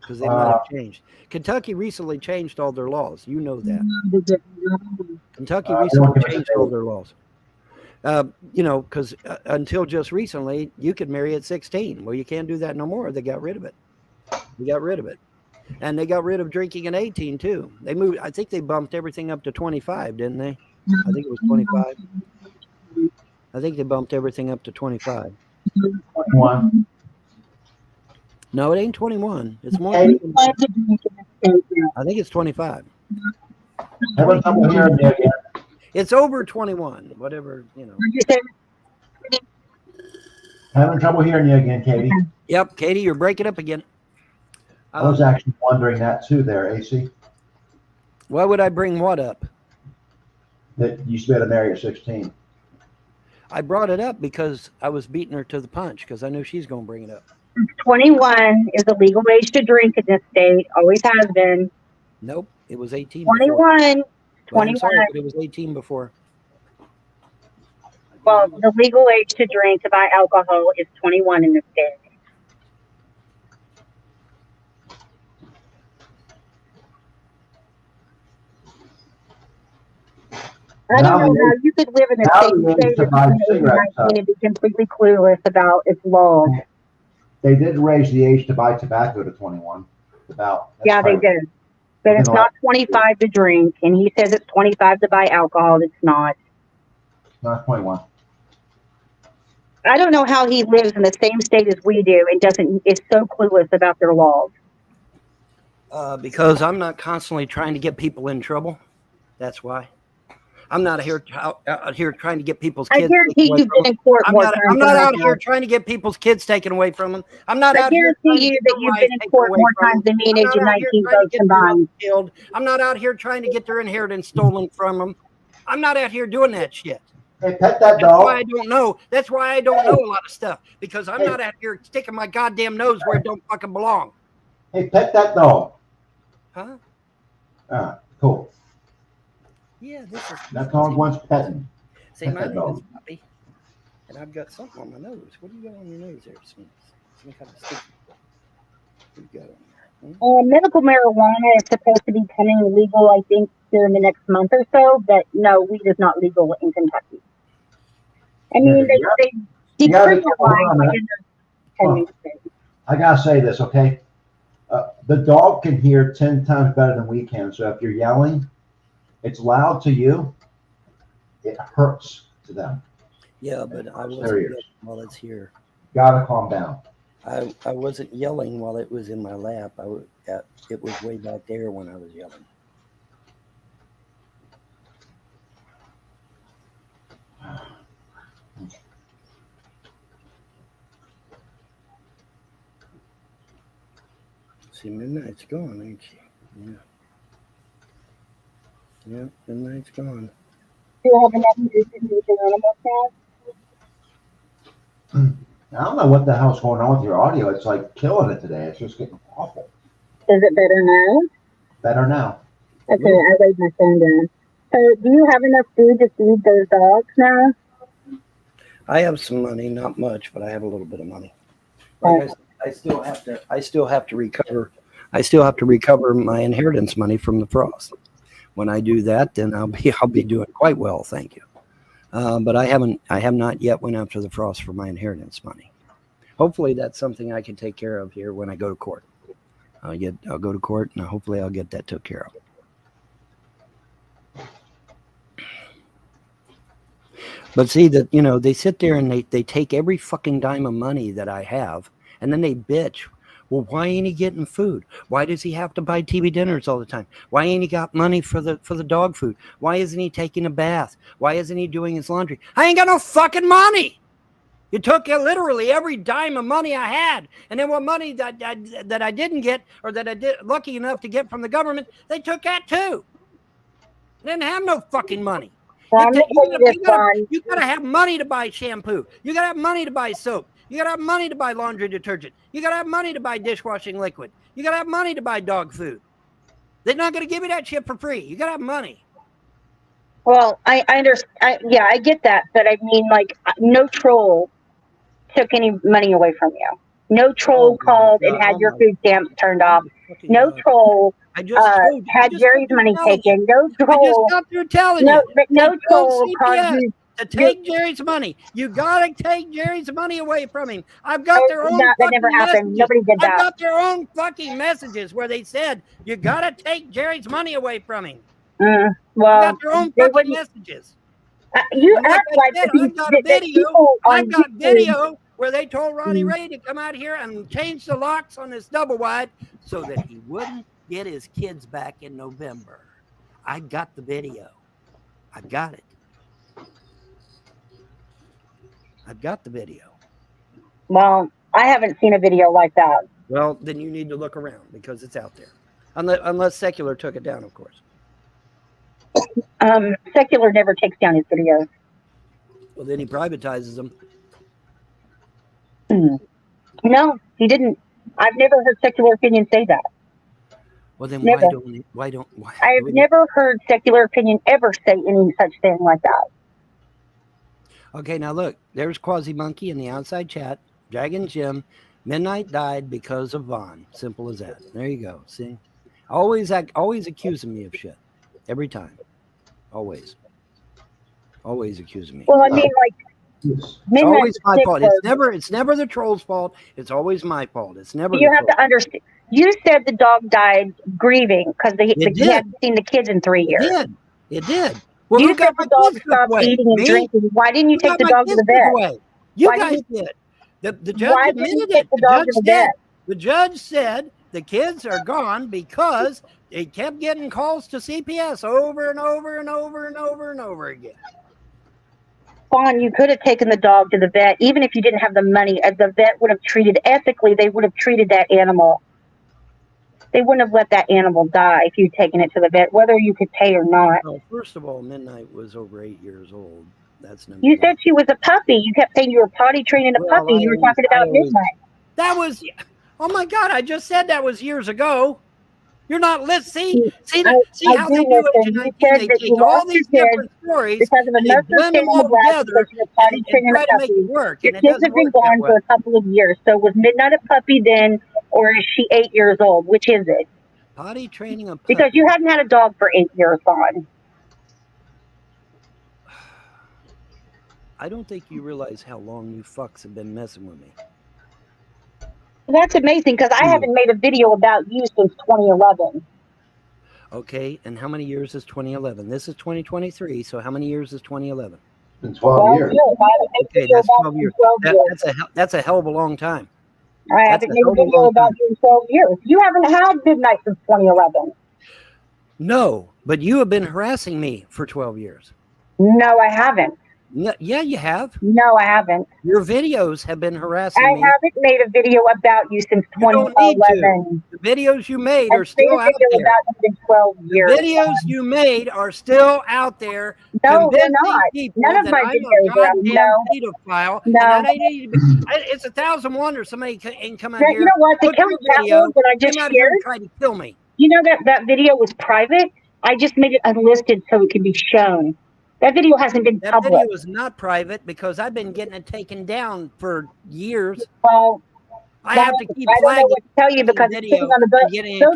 M: Because they might have changed. Kentucky recently changed all their laws. You know that. Kentucky recently changed all their laws. Because until just recently, you could marry at 16. Well, you can't do that no more. They got rid of it. And they got rid of drinking at 18, too. They moved. I think they bumped everything up to 25, didn't they? I think it was 25. I think they bumped everything up to 25.
A: 21.
M: No, it ain't 21. It's more.
B: I
M: think it's 25.
A: Having trouble hearing you again.
M: It's over 21. Whatever,
A: Having trouble hearing you again, Katie.
M: Yep, Katie, you're breaking up again.
A: I was actually wondering that too there, AC.
M: Why would I bring what up?
A: That you should be able to marry at 16.
M: I brought it up because I was beating her to the punch because I knew she's going to bring it up.
B: 21 is the legal age to drink in this state. Always has been.
M: Nope, it was 18.
B: 21. 21.
M: Sorry, but it was 18 before.
B: Well, the legal age to drink, to buy alcohol, is 21 in this state. I don't know how you could live in a state and be completely clueless about its laws.
A: They did raise the age to buy tobacco to 21.
B: Yeah, they did. But it's not 25 to drink, and he says it's 25 to buy alcohol. It's not.
A: Not 21.
B: I don't know how he lives in the same state as we do and is so clueless about their laws.
M: Because I'm not constantly trying to get people in trouble. That's why. I'm not out here trying to get people's kids.
B: I guarantee you've been in court more times.
M: I'm not out here trying to get people's kids taken away from them. I'm not out here.
B: I guarantee you that you've been in court more times than me and Agent 19 both combined.
M: I'm not out here trying to get their inheritance stolen from them. I'm not out here doing that shit.
A: Hey, pet that dog.
M: That's why I don't know. That's why I don't know a lot of stuff. Because I'm not out here sticking my goddamn nose where it don't fucking belong.
A: Hey, pet that dog.
M: Huh?
A: Cool.
M: Yeah, this is.
A: That dog wants petting.
M: Say, my name is Poppy, and I've got something on my nose. What do you got on your nose there, Smith? Some kind of sticky. What do you got on there?
B: Medical marijuana is supposed to be becoming legal, I think, during the next month or so, but no, weed is not legal in Kentucky. I mean, they decriminalize like in the
A: I gotta say this, okay? The dog can hear 10 times better than we can. So if you're yelling, it's loud to you. It hurts to them.
P: Yeah, but I wasn't yelling while it's here.
A: Gotta calm down.
P: I wasn't yelling while it was in my lap. It was way back there when I was yelling. See, Midnight's gone, ain't she? Yeah. Yeah, Midnight's gone.
B: Do you have enough food to feed the animals now?
A: I don't know what the hell's going on with your audio. It's like killing it today. It's just getting awful.
B: Is it better now?
A: Better now.
B: Okay, I laid my phone down. So, do you have enough food to feed those dogs now?
P: I have some money, not much, but I have a little bit of money. Like I still have to recover. I still have to recover my inheritance money from the frost. When I do that, then I'll be doing quite well, thank you. But I have not yet went after the frost for my inheritance money. Hopefully, that's something I can take care of here when I go to court. I'll go to court, and hopefully I'll get that took care of. But see that, they sit there and they take every fucking dime of money that I have, and then they bitch. Well, why ain't he getting food? Why does he have to buy TV dinners all the time? Why ain't he got money for the dog food? Why isn't he taking a bath? Why isn't he doing his laundry? I ain't got no fucking money. You took literally every dime of money I had, and then what money that I didn't get, or that I did lucky enough to get from the government, they took that too. I didn't have no fucking money. You gotta have money to buy shampoo. You gotta have money to buy soap. You gotta have money to buy laundry detergent. You gotta have money to buy dishwashing liquid. You gotta have money to buy dog food. They're not gonna give you that shit for free. You gotta have money.
B: Well, I understand. Yeah, I get that, but I mean, like, no troll took any money away from you. No troll called and had your food stamps turned off. No troll had Jerry's money taken. No troll.
M: I just got through telling you.
B: But no troll called you
M: to take Jerry's money. You gotta take Jerry's money away from him. I've got their own.
B: That never happened. Nobody did that.
M: I've got their own fucking messages where they said you gotta take Jerry's money away from him.
B: Well,
M: I've got their own fucking messages.
B: You act like
M: I've got video where they told Ronnie Ray to come out here and change the locks on this double wide so that he wouldn't get his kids back in November. I got the video. I've got it. I've got the video.
B: Well, I haven't seen a video like that.
P: Well, then you need to look around because it's out there. Unless Secular took it down, of course.
B: Secular never takes down his videos.
P: Well, then he privatizes them.
B: No, he didn't. I've never heard Secular Opinion say that.
P: Well, then
B: never.
P: why?
B: I've never heard Secular Opinion ever say any such thing like that.
P: Okay, now look, there's Quasi Monkey in the outside chat. Dragon Jim, Midnight died because of Vaughn. Simple as that. There you go. See, always accusing me of shit. Every time, always accusing me.
B: Well, I mean, like,
P: it's always my fault. It's never the troll's fault. It's always my fault. It's never.
B: You have to understand. You said the dog died grieving because he hadn't seen the kids in 3 years.
P: It did. Well,
B: you said the dog stopped eating and drinking. Why didn't you take the dog to the vet?
P: You guys did. The judge admitted it. The judge said the kids are gone because they kept getting calls to CPS over and over and over and over and over again.
B: Vaughn, you could have taken the dog to the vet, even if you didn't have the money. The vet would have treated ethically. They would have treated that animal. They wouldn't have let that animal die if you'd taken it to the vet, whether you could pay or not.
P: Well, first of all, Midnight was over 8 years old. That's number
B: You said she was a puppy. You kept saying you were potty training a puppy. You were talking about Midnight.
M: That was, oh my God! I just said that was years ago. You're not listening. See how they do it. They take all these different stories
B: because of a nurse
M: blend them all together and try to make it work.
B: Your kids have been gone for a couple of years. So was Midnight a puppy then, or is she 8 years old? Which is it?
P: Potty training a puppy.
B: Because you hadn't had a dog for 8 years, Vaughn.
P: I don't think you realize how long you fucks have been messing with me.
B: That's amazing because I haven't made a video about you since 2011.
P: Okay, and how many years is 2011? This is 2023, so how many years is 2011?
A: In 12 years.
P: Okay, that's 12 years. That's a hell of a long time.
B: I haven't made a video about you in 12 years. You haven't had midnight since 2011.
P: No, but you have been harassing me for 12 years.
B: No, I haven't.
P: No, yeah, you have.
B: No, I haven't.
P: Your videos have been harassing me.
B: I haven't made a video about you since 2011.
P: The videos you made are still out there.
B: About you in 12 years.
P: The videos you made are still out there.
B: No, they're not. None of my videos are out there.
P: Pedophile.
B: No.
P: It's 1,000 somebody ain't come out here.
B: You know what? The Kelly Chat that I just shared
P: tried to kill me.
B: You know that video was private. I just made it unlisted so it could be shown. That video hasn't been published.
P: That video is not private because I've been getting it taken down for years.
B: Well,
P: I have to keep
B: I don't know
P: flagging.
B: what to tell you because it's sitting on the those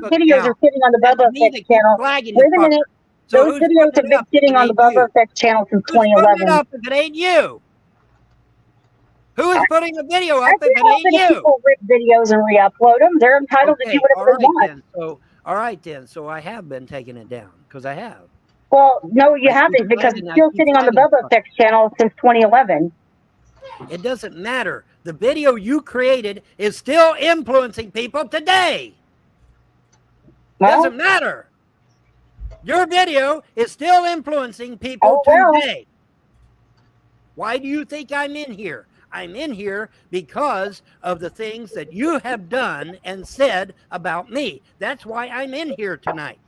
B: videos are sitting on the Bubba Effect channel. Wait a minute. Those videos have been sitting on the Bubba Effect channel since 2011.
P: Who's putting it up if it ain't you? Who is putting a video up if it ain't you?
B: People rip videos and re-upload them. They're entitled to do whatever they want.
P: All right then. So I have been taking it down because I have.
B: Well, no, you haven't because it's still sitting on the Bubba Effect channel since 2011.
P: It doesn't matter. The video you created is still influencing people today. Doesn't matter. Your video is still influencing people today. Why do you think I'm in here? I'm in here because of the things that you have done and said about me. That's why I'm in here tonight.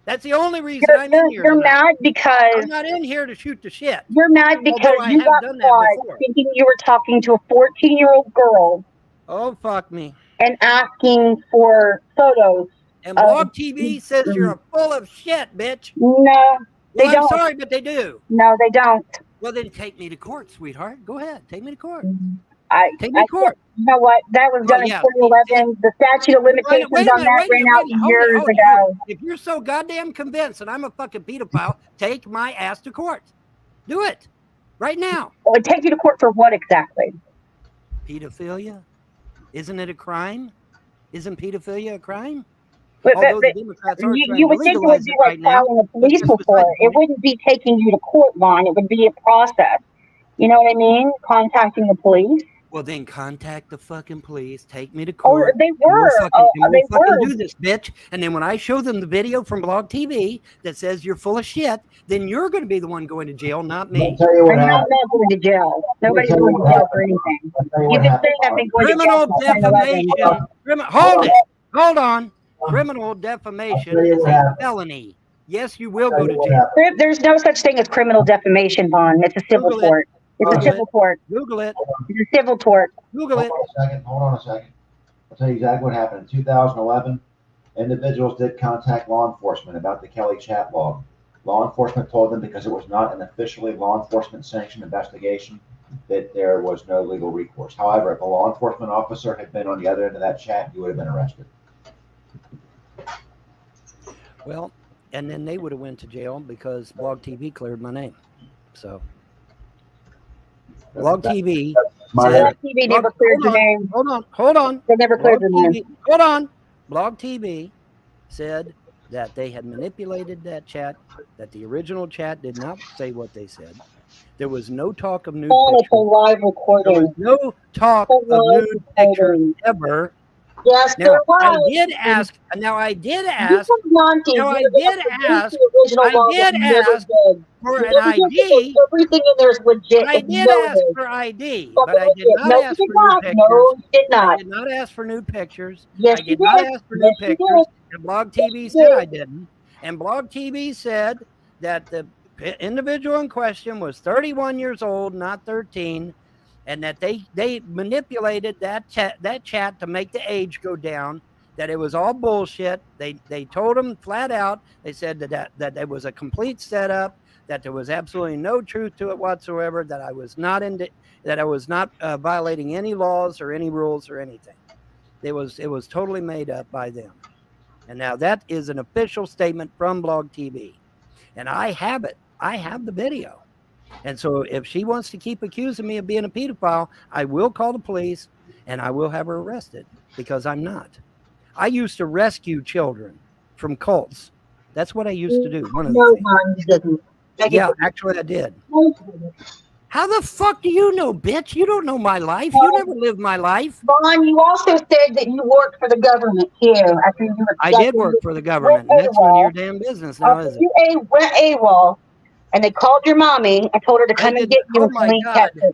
P: That's the only reason I'm in here.
B: You're mad because
P: I'm not in here to shoot the shit.
B: You're mad because you got caught thinking you were talking to a 14-year-old girl.
P: Oh, fuck me.
B: And asking for photos.
P: And Blog TV says you're full of shit, bitch.
B: No, they don't.
P: I'm sorry, but they do.
B: No, they don't.
P: Well, then take me to court, sweetheart. Go ahead. Take me to court.
B: Take me to court. You know what? That was done in 2011. The statute of limitations on that ran out years ago.
P: If you're so goddamn convinced that I'm a fucking pedophile, take my ass to court. Do it. Right now.
B: Well, take you to court for what exactly?
P: Pedophilia? Isn't it a crime? Isn't pedophilia a crime?
B: But you would think it would be like filing a police report. It wouldn't be taking you to court, Lon. It would be a process. You know what I mean? Contacting the police.
P: Well, then contact the fucking police. Take me to court.
B: Oh, they were.
P: We'll fucking do this, bitch. And then when I show them the video from Blog TV that says you're full of shit, then you're going to be the one going to jail, not me.
B: I'm not going to jail. Nobody's going to jail for anything. You've been saying I've been going to jail.
P: Criminal defamation. Hold on. Criminal defamation is a felony. Yes, you will go to jail.
B: There's no such thing as criminal defamation, Vaughn. It's a civil tort. It's a civil tort.
P: Google it.
B: It's a civil tort.
P: Google it.
A: Hold on a second. I'll tell you exactly what happened. In 2011, individuals did contact law enforcement about the Kelly chat log. Law enforcement told them because it was not an officially law enforcement sanctioned investigation that there was no legal recourse. However, if a law enforcement officer had been on the other end of that chat, you would have been arrested.
P: Well, and then they would have went to jail because Blog TV cleared my name. So Blog TV
B: never cleared your name.
P: Hold on.
B: They never cleared your name.
P: Hold on. Blog TV said that they had manipulated that chat, that the original chat did not say what they said. There was no talk of nude pictures.
B: It's a live recording.
P: There was no talk of nude pictures ever.
B: Yes,
P: now, I did ask for an ID.
B: Everything in there is legit.
P: I did ask for ID, but I did not ask for nude pictures.
B: No, you did not.
P: I did not ask for nude pictures.
B: Yes,
P: I did not ask for nude pictures. And Blog TV said I didn't. And Blog TV said that the individual in question was 31 years old, not 13. And that they manipulated that chat to make the age go down, that it was all bullshit. They told them flat out, they said that it was a complete setup, that there was absolutely no truth to it whatsoever, that I was not violating any laws or any rules or anything. It was totally made up by them. And now that is an official statement from Blog TV. And I have it. I have the video. And so if she wants to keep accusing me of being a pedophile, I will call the police and I will have her arrested because I'm not. I used to rescue children from cults. That's what I used to do. One of the
B: No,
P: things.
B: Mom, you didn't.
P: Yeah, actually I did.
B: No, you didn't.
P: How the fuck do you know, bitch? You don't know my life. You never lived my life.
B: Vaughn, you also said that you worked for the government too. After you were,
P: I did work for the government, and that's none of your damn business now, is it?
B: You went AWOL, and they called your mommy and told her to come and get you
P: Oh
B: in
P: my
B: Link,
P: God.
B: Texas.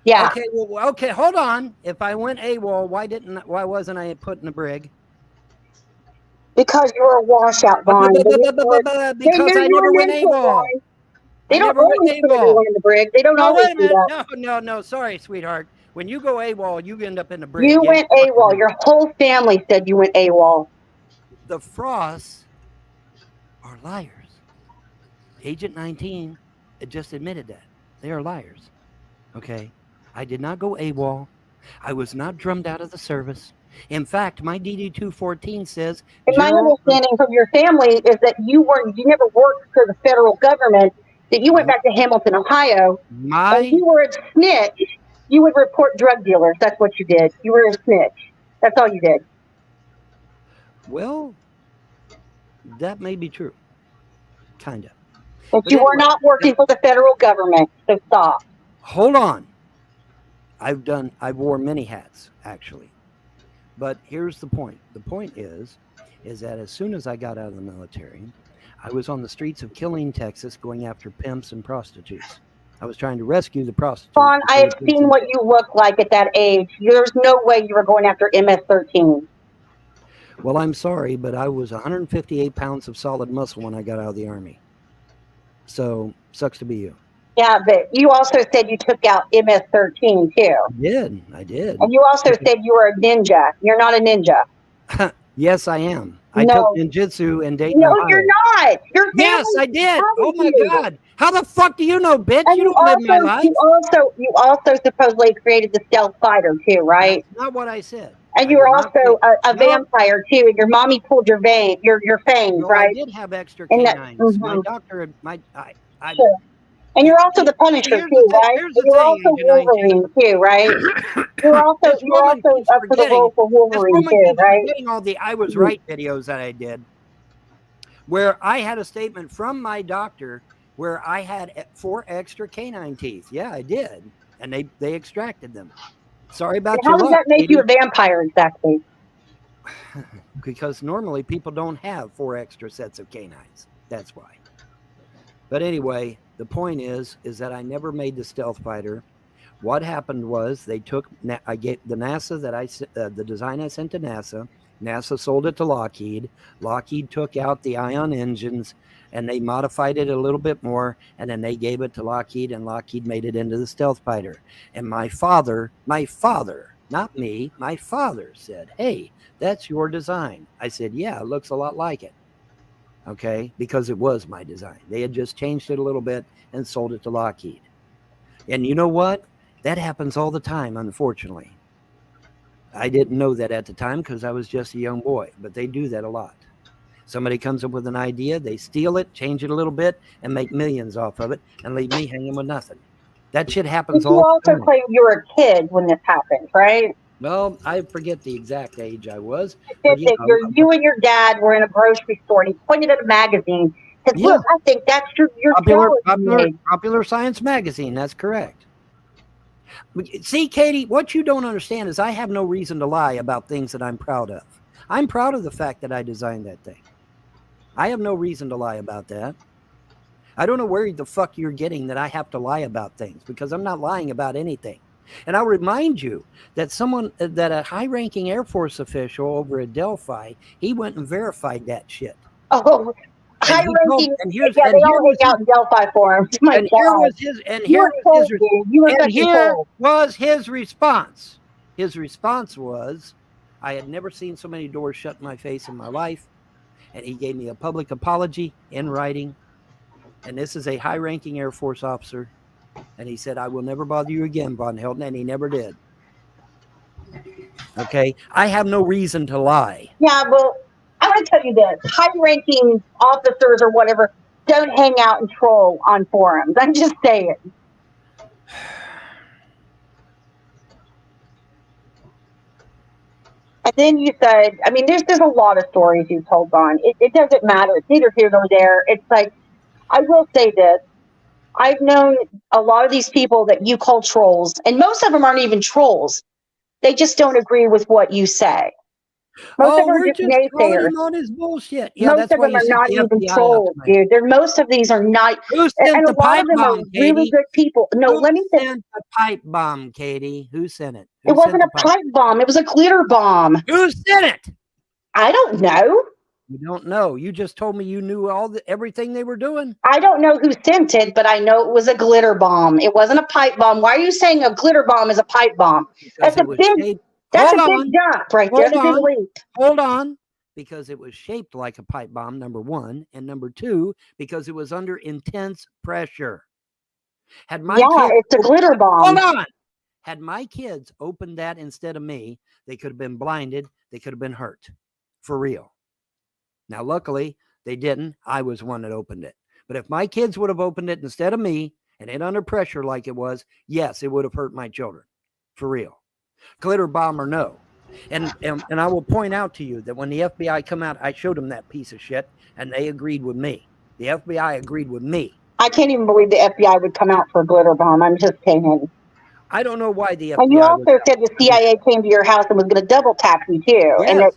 B: Yeah.
P: Okay, well, okay, hold on. If I went AWOL, why wasn't I put in the brig?
B: Because you were a washout, Vaughn.
P: Because I never went AWOL.
B: They don't always put everyone in the brig. They don't
P: No,
B: always
P: wait a
B: do
P: minute.
B: that.
P: No. Sorry, sweetheart. When you go AWOL, you end up in the brig.
B: You went AWOL. Your whole family said you went AWOL.
P: The Frosts are liars. Agent 19 just admitted that. They are liars. Okay? I did not go AWOL. I was not drummed out of the service. In fact, my DD-214 says...
B: And my understanding from your family is that you never worked for the federal government, that you went back to Hamilton, Ohio, and you were a snitch. You would report drug dealers. That's what you did. You were a snitch. That's all you did.
P: Well, that may be true. Kind of.
B: But you were not working for the federal government, so stop.
P: Hold on. I wore many hats, actually. But here's the point. The point is that as soon as I got out of the military, I was on the streets of Killeen, Texas, going after pimps and prostitutes. I was trying to rescue the prostitutes.
B: Vaughn, I have seen what you look like at that age. There's no way you were going after MS-13.
P: Well, I'm sorry, but I was 158 pounds of solid muscle when I got out of the Army. So, sucks to be you.
B: Yeah, but you also said you took out MS-13 too.
P: I did.
B: And you also said you were a ninja. You're not a ninja.
P: Yes, I am. I took ninjutsu in Dayton,
B: No,
P: Ohio.
B: you're not.
P: Yes, I did. Oh my God. How the fuck do you know, bitch?
B: And
P: you don't live my life.
B: You also supposedly created the stealth fighter too, right?
P: That's not what I said.
B: And you were also a vampire too. And your mommy pulled your fangs, right?
P: I did have extra canines. My doctor,
B: Sure. And you're also the Punisher too, right? You're also Wolverine too, right? You're also up for the role for Wolverine too, right?
P: All the I was right videos that I did, where I had a statement from my doctor where I had 4 extra canine teeth. Yeah, I did, and they extracted them. Sorry about your luck.
B: How does that make you a vampire exactly?
P: Because normally people don't have 4 extra sets of canines. That's why. But anyway, the point is that I never made the stealth fighter. What happened was I gave the NASA the design I sent to NASA. NASA sold it to Lockheed. Lockheed took out the ion engines and they modified it a little bit more, and then they gave it to Lockheed, and Lockheed made it into the stealth fighter. And my father, not me, my father said, "Hey, that's your design." I said, "Yeah, it looks a lot like it." Okay, because it was my design. They had just changed it a little bit and sold it to Lockheed. And you know what? That happens all the time, unfortunately. I didn't know that at the time because I was just a young boy, but they do that a lot. Somebody comes up with an idea, they steal it, change it a little bit, and make millions off of it, and leave me hanging with nothing. That shit happens all the time.
B: You also claimed you were a kid when this happened, right?
P: Well, I forget the exact age I was.
B: You and your dad were in a grocery store, and he pointed at a magazine. Said, "Look, I think that's your
P: Popular Science magazine." That's correct. See, Katie, what you don't understand is I have no reason to lie about things that I'm proud of. I'm proud of the fact that I designed that thing. I have no reason to lie about that. I don't know where the fuck you're getting that I have to lie about things, because I'm not lying about anything. And I'll remind you that a high-ranking Air Force official over at Delphi, he went and verified that shit.
B: Oh, high-ranking. Yeah, they all hang out in Delphi forums. And here
P: was his response. His response was, I had never seen so many doors shut in my face in my life. And he gave me a public apology in writing. And this is a high-ranking Air Force officer. And he said, "I will never bother you again, Von Helton," and he never did. Okay? I have no reason to lie.
B: Yeah, well, I want to tell you this. High-ranking officers or whatever, don't hang out and troll on forums. I'm just saying. And then you said, I mean, there's a lot of stories you told on. It doesn't matter. It's neither here nor there. It's like, I will say this. I've known a lot of these people that you call trolls, and most of them aren't even trolls. They just don't agree with what you say. Most of them are just
P: calling
B: naysayers.
P: him on his bullshit. Yeah,
B: Most
P: that's
B: of
P: why
B: them
P: you
B: are
P: sent
B: not
P: the
B: even
P: FBI
B: trolls,
P: after me.
B: dude. Most of these are not.
P: Who sent
B: And
P: the
B: a lot
P: pipe
B: of them are
P: bomb,
B: really
P: Katie?
B: good people. No,
P: Who
B: let me say,
P: sent the pipe bomb, Katie? Who sent it?
B: it wasn't a pipe bomb. It was a glitter bomb.
P: Who sent it?
B: I don't know.
P: You don't know. You just told me you knew everything they were doing.
B: I don't know who sent it, but I know it was a glitter bomb. It wasn't a pipe bomb. Why are you saying a glitter bomb is a pipe bomb? That's a big jump right there. That's a big leap.
P: Hold on. Because it was shaped like a pipe bomb, number one. And number two, because it was under intense pressure. Had my kids
B: it's a glitter bomb.
P: Hold on. Had my kids opened that instead of me, they could have been blinded. They could have been hurt. For real. Now, luckily, they didn't. I was the one that opened it. But if my kids would have opened it instead of me and it under pressure like it was, yes, it would have hurt my children. For real. Glitter bomb or no. And I will point out to you that when the FBI come out, I showed them that piece of shit, and they agreed with me. The FBI agreed with me.
B: I can't even believe the FBI would come out for a glitter bomb. I'm just kidding.
P: I don't know why the FBI.
B: And you also said the CIA came to your house and was going to double tap you too,
P: yes.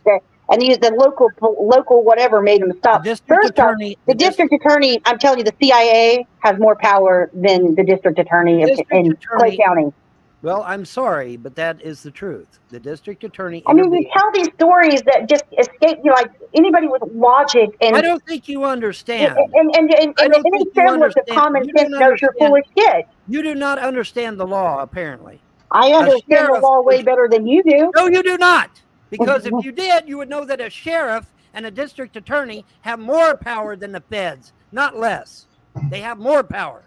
B: and the local whatever made them stop. First off, the district attorney. I'm telling you, the CIA has more power than the district attorney in Clay County.
P: Well, I'm sorry, but that is the truth. The district attorney.
B: I mean, you tell these stories that just escape you, like anybody with logic. And
P: I don't think you understand.
B: And any semblance of common sense knows you're full of shit.
P: You do not understand the law, apparently.
B: I understand the law way better than you do.
P: No, you do not. Because if you did, you would know that a sheriff and a district attorney have more power than the feds, not less. They have more power.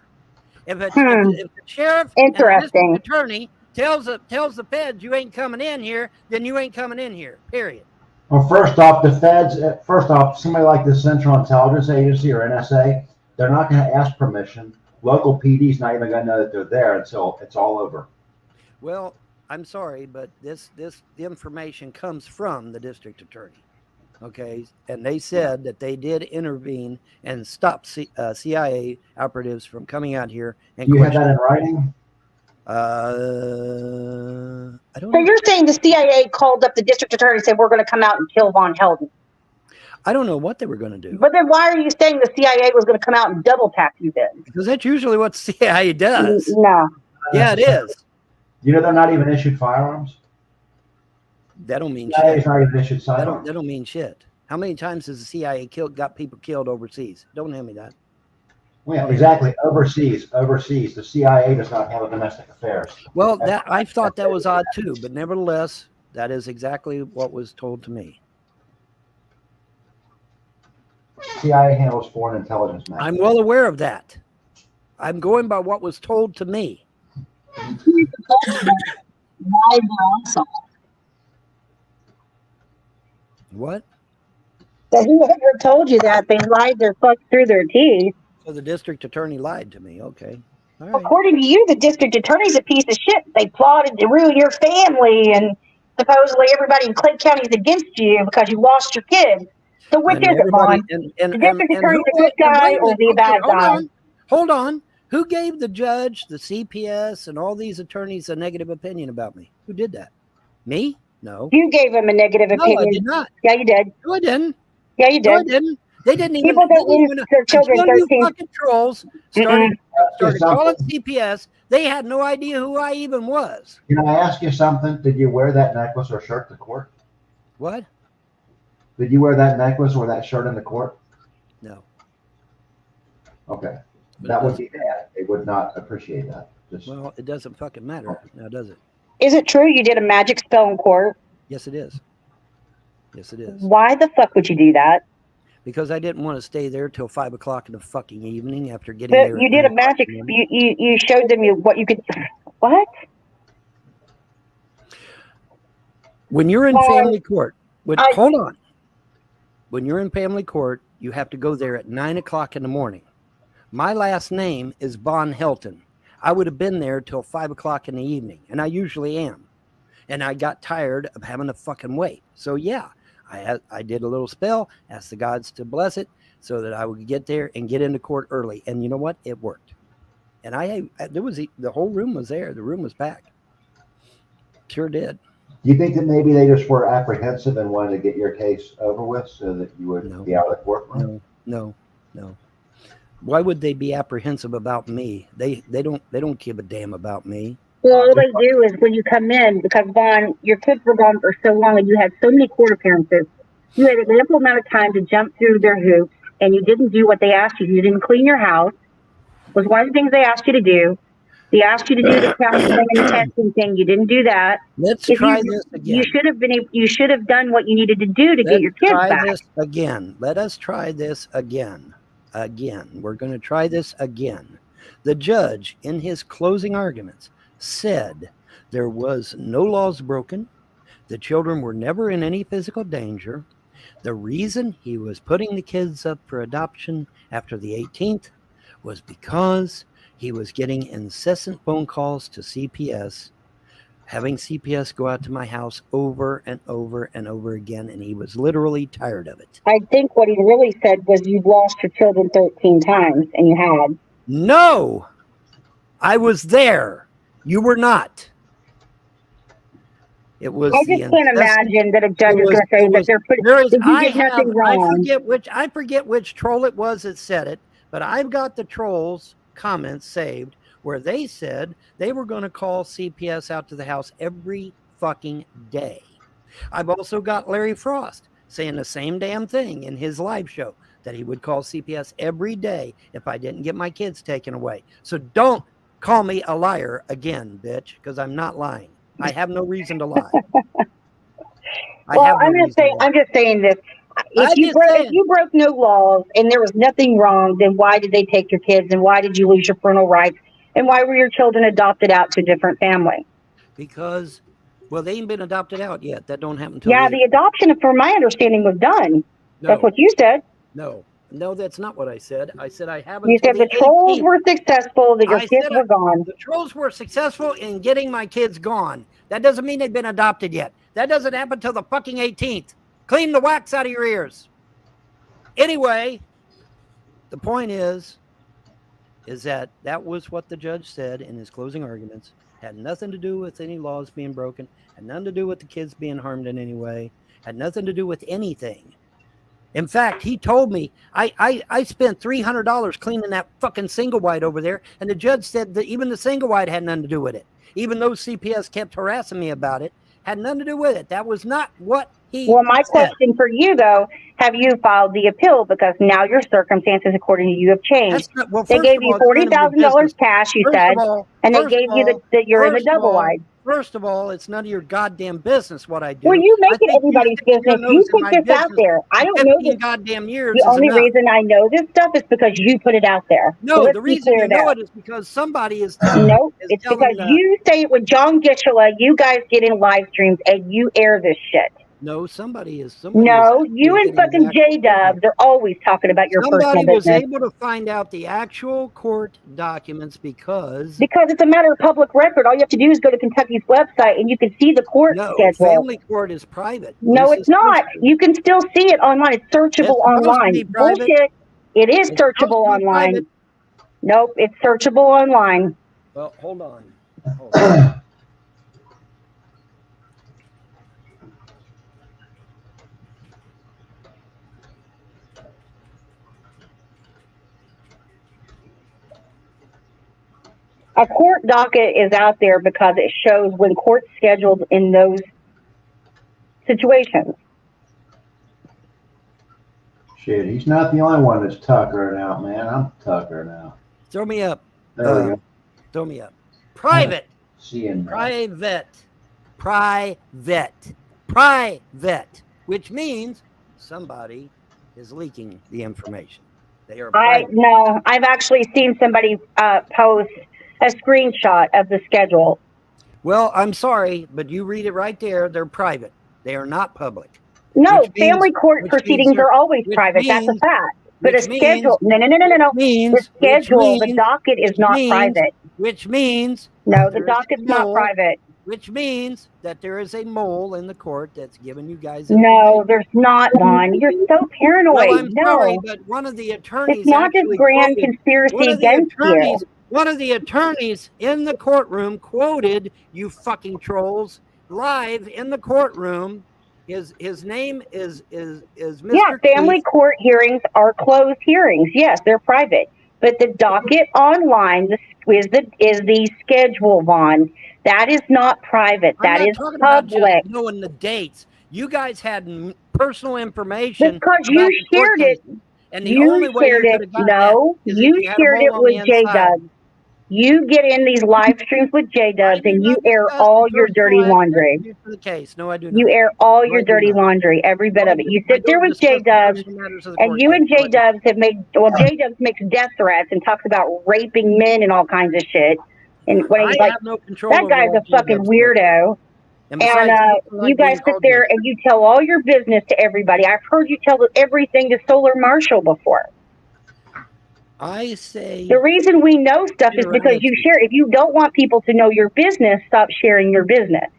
P: If the sheriff and the district attorney tells the feds you ain't coming in here, then you ain't coming in here, period.
A: Well, first off, somebody like the Central Intelligence Agency or NSA, they're not going to ask permission. Local PD's not even going to know that they're there until it's all over.
P: Well, I'm sorry, but the information comes from the district attorney. Okay, and they said that they did intervene and stop CIA operatives from coming out here. And
A: you have that in writing?
P: I don't.
B: So you're saying the CIA called up the district attorney and said we're going to come out and kill Von Helden?
P: I don't know what they were going to do.
B: But then why are you saying the CIA was going to come out and double tap you then?
P: Because that's usually what the CIA does.
B: No.
P: Yeah, it is.
A: You know they're not even issued firearms?
P: That don't mean
A: CIA
P: shit.
A: is not even issued firearms.
P: That don't mean shit. How many times has the CIA got people killed overseas? Don't tell me that.
A: Well, yeah, exactly. Overseas. The CIA does not handle domestic affairs.
P: Well, I thought that was odd too, but nevertheless, that is exactly what was told to me.
A: CIA handles foreign intelligence matters.
P: I'm well aware of that. I'm going by what was told to me. What?
B: So whoever told you that, they lied their fuck through their teeth.
P: So the district attorney lied to me. Okay. All right.
B: According to you, the district attorney's a piece of shit. They plotted to ruin your family, and supposedly everybody in Clay County is against you because you lost your kids. So which is it, Vaughn? The district attorney's a good guy or the bad guy?
P: Hold on. Who gave the judge, the CPS, and all these attorneys a negative opinion about me? Who did that? Me? No.
B: You gave them a negative opinion.
P: No, I did not.
B: Yeah, you did.
P: No, I didn't.
B: Yeah, you did.
P: No, I didn't. They didn't even.
B: People that lose their children 13.
P: You fucking trolls started calling CPS. They had no idea who I even was.
A: Can I ask you something? Did you wear that necklace or shirt to court?
P: What?
A: Did you wear that necklace or that shirt in the court?
P: No.
A: Okay. That would be bad. They would not appreciate that.
P: Well, it doesn't fucking matter now, does it?
B: Is it true you did a magic spell in court?
P: Yes, it is. Yes, it is.
B: Why the fuck would you do that?
P: Because I didn't want to stay there till 5 o'clock in the fucking evening after getting there.
B: You did a magic. You showed them what you could. What?
P: When you're in family court, hold on. When you're in family court, you have to go there at 9 o'clock in the morning. My last name is Von Helton. I would have been there till 5 o'clock in the evening, and I usually am. And I got tired of having to fucking wait. So yeah, I did a little spell, asked the gods to bless it so that I would get there and get into court early. And you know what? It worked. And the whole room was there. The room was packed. Sure did.
A: Do you think that maybe they just were apprehensive and wanted to get your case over with so that you would be out of the courtroom?
P: No. Why would they be apprehensive about me? They don't give a damn about me.
B: Well, all they do is when you come in, because Vaughn, your kids were gone for so long and you had so many court appearances, you had an ample amount of time to jump through their hoops, and you didn't do what they asked you. You didn't clean your house. Was one of the things they asked you to do. They asked you to do the counseling and the testing thing. You didn't do that.
P: Let's try this again.
B: You should have done what you needed to do to get your kids back.
P: This again. Let us try this again. We're going to try this again. The judge, in his closing arguments, said there was no laws broken. The children were never in any physical danger. The reason he was putting the kids up for adoption after the 18th was because he was getting incessant phone calls to CPS, having CPS go out to my house over and over and over again, and he was literally tired of it.
B: I think what he really said was you've lost your children 13 times, and you had.
P: No! I was there. You were not. It was.
B: I just can't imagine that a judge is going to say that they're putting. Nothing wrong.
P: I forget which troll it was that said it, but I've got the trolls' comments saved where they said they were going to call CPS out to the house every fucking day. I've also got Larry Frost saying the same damn thing in his live show, that he would call CPS every day if I didn't get my kids taken away. So don't call me a liar again, bitch, because I'm not lying. I have no reason to lie.
B: I'm just saying this. If you broke no laws and there was nothing wrong, then why did they take your kids, and why did you lose your parental rights, and why were your children adopted out to a different family?
P: Because, well, they ain't been adopted out yet. That don't happen until
B: the adoption, from my understanding, was done.
P: No.
B: That's what you said.
P: No, that's not what I said. I said I haven't.
B: You said the trolls were successful, that your kids were gone.
P: The trolls were successful in getting my kids gone. That doesn't mean they've been adopted yet. That doesn't happen till the fucking 18th. Clean the wax out of your ears. Anyway, the point is that was what the judge said in his closing arguments. Had nothing to do with any laws being broken. Had nothing to do with the kids being harmed in any way. Had nothing to do with anything. In fact, he told me I spent $300 cleaning that fucking single wide over there, and the judge said that even the single wide had nothing to do with it. Even though CPS kept harassing me about it, had nothing to do with it. That was not what he
B: Well, my
P: said.
B: question for you, though, have you filed the appeal? Because now your circumstances, according to you, have changed. They gave you $40,000 cash, you said, and they gave you that you're in the double wide.
P: First of all, it's none of your goddamn business what I do.
B: Well, you make it everybody's business. You put this out there. I don't know this.
P: Goddamn years.
B: The only reason I know this stuff is because you put it out there.
P: No,
B: so
P: the reason you know it is because somebody is telling
B: No, it's because you say it with John Gishula. You guys get in live streams and you air this shit.
P: No, somebody is.
B: No, you and fucking J-Dub, they're always talking about your personal business.
P: Somebody was able to find out the actual court documents because
B: it's a matter of public record. All you have to do is go to Kentucky's website and you can see the court schedule.
P: Family court is private.
B: No, it's not. You can still see it online. It's searchable online. Bullshit. It is searchable online. Nope, it's searchable online.
P: Well, hold on.
B: A court docket is out there because it shows when court's scheduled in those situations.
A: Shit, he's not the only one that's tuckering out, man. I'm tuckering out.
P: Throw me up.
A: There we go.
P: Throw me up. Private. Private. Which means somebody is leaking the information. They are private.
B: No, I've actually seen somebody post a screenshot of the schedule.
P: Well, I'm sorry, but you read it right there. They're private. They are not public.
B: No, family court proceedings are always private. That's a fact. But a schedule, no. The schedule, the docket is not private.
M: Which means
B: no, the docket's not private.
M: Which means that there is a mole in the court that's giving you guys.
B: No, there's not one. You're so paranoid.
M: Well, I'm sorry, but one of the attorneys.
B: It's not this grand conspiracy against you.
M: One of the attorneys in the courtroom quoted you fucking trolls live in the courtroom. His name is Mr.
B: Yeah, family court hearings are closed hearings. Yes, they're private. But the docket online is the schedule, Vaughn. That is not private. That is public.
M: About just knowing the dates. You guys had personal information
B: because you shared it.
M: And the only way you could have gotten
B: you shared it with J-Dubs. You get in these live streams with J-Dubs and you air all your dirty laundry.
M: For the case. No, I do not.
B: You air all your dirty laundry, every bit of it. You sit there with J-Dubs, and you and J-Dubs have made, well, J-Dubs makes death threats and talks about raping men and all kinds of shit. And when he's like, that guy's a fucking weirdo. And you guys sit there and you tell all your business to everybody. I've heard you tell everything to Solar Marshall before.
M: I say
B: the reason we know stuff is because you share. If you don't want people to know your business, stop sharing your business.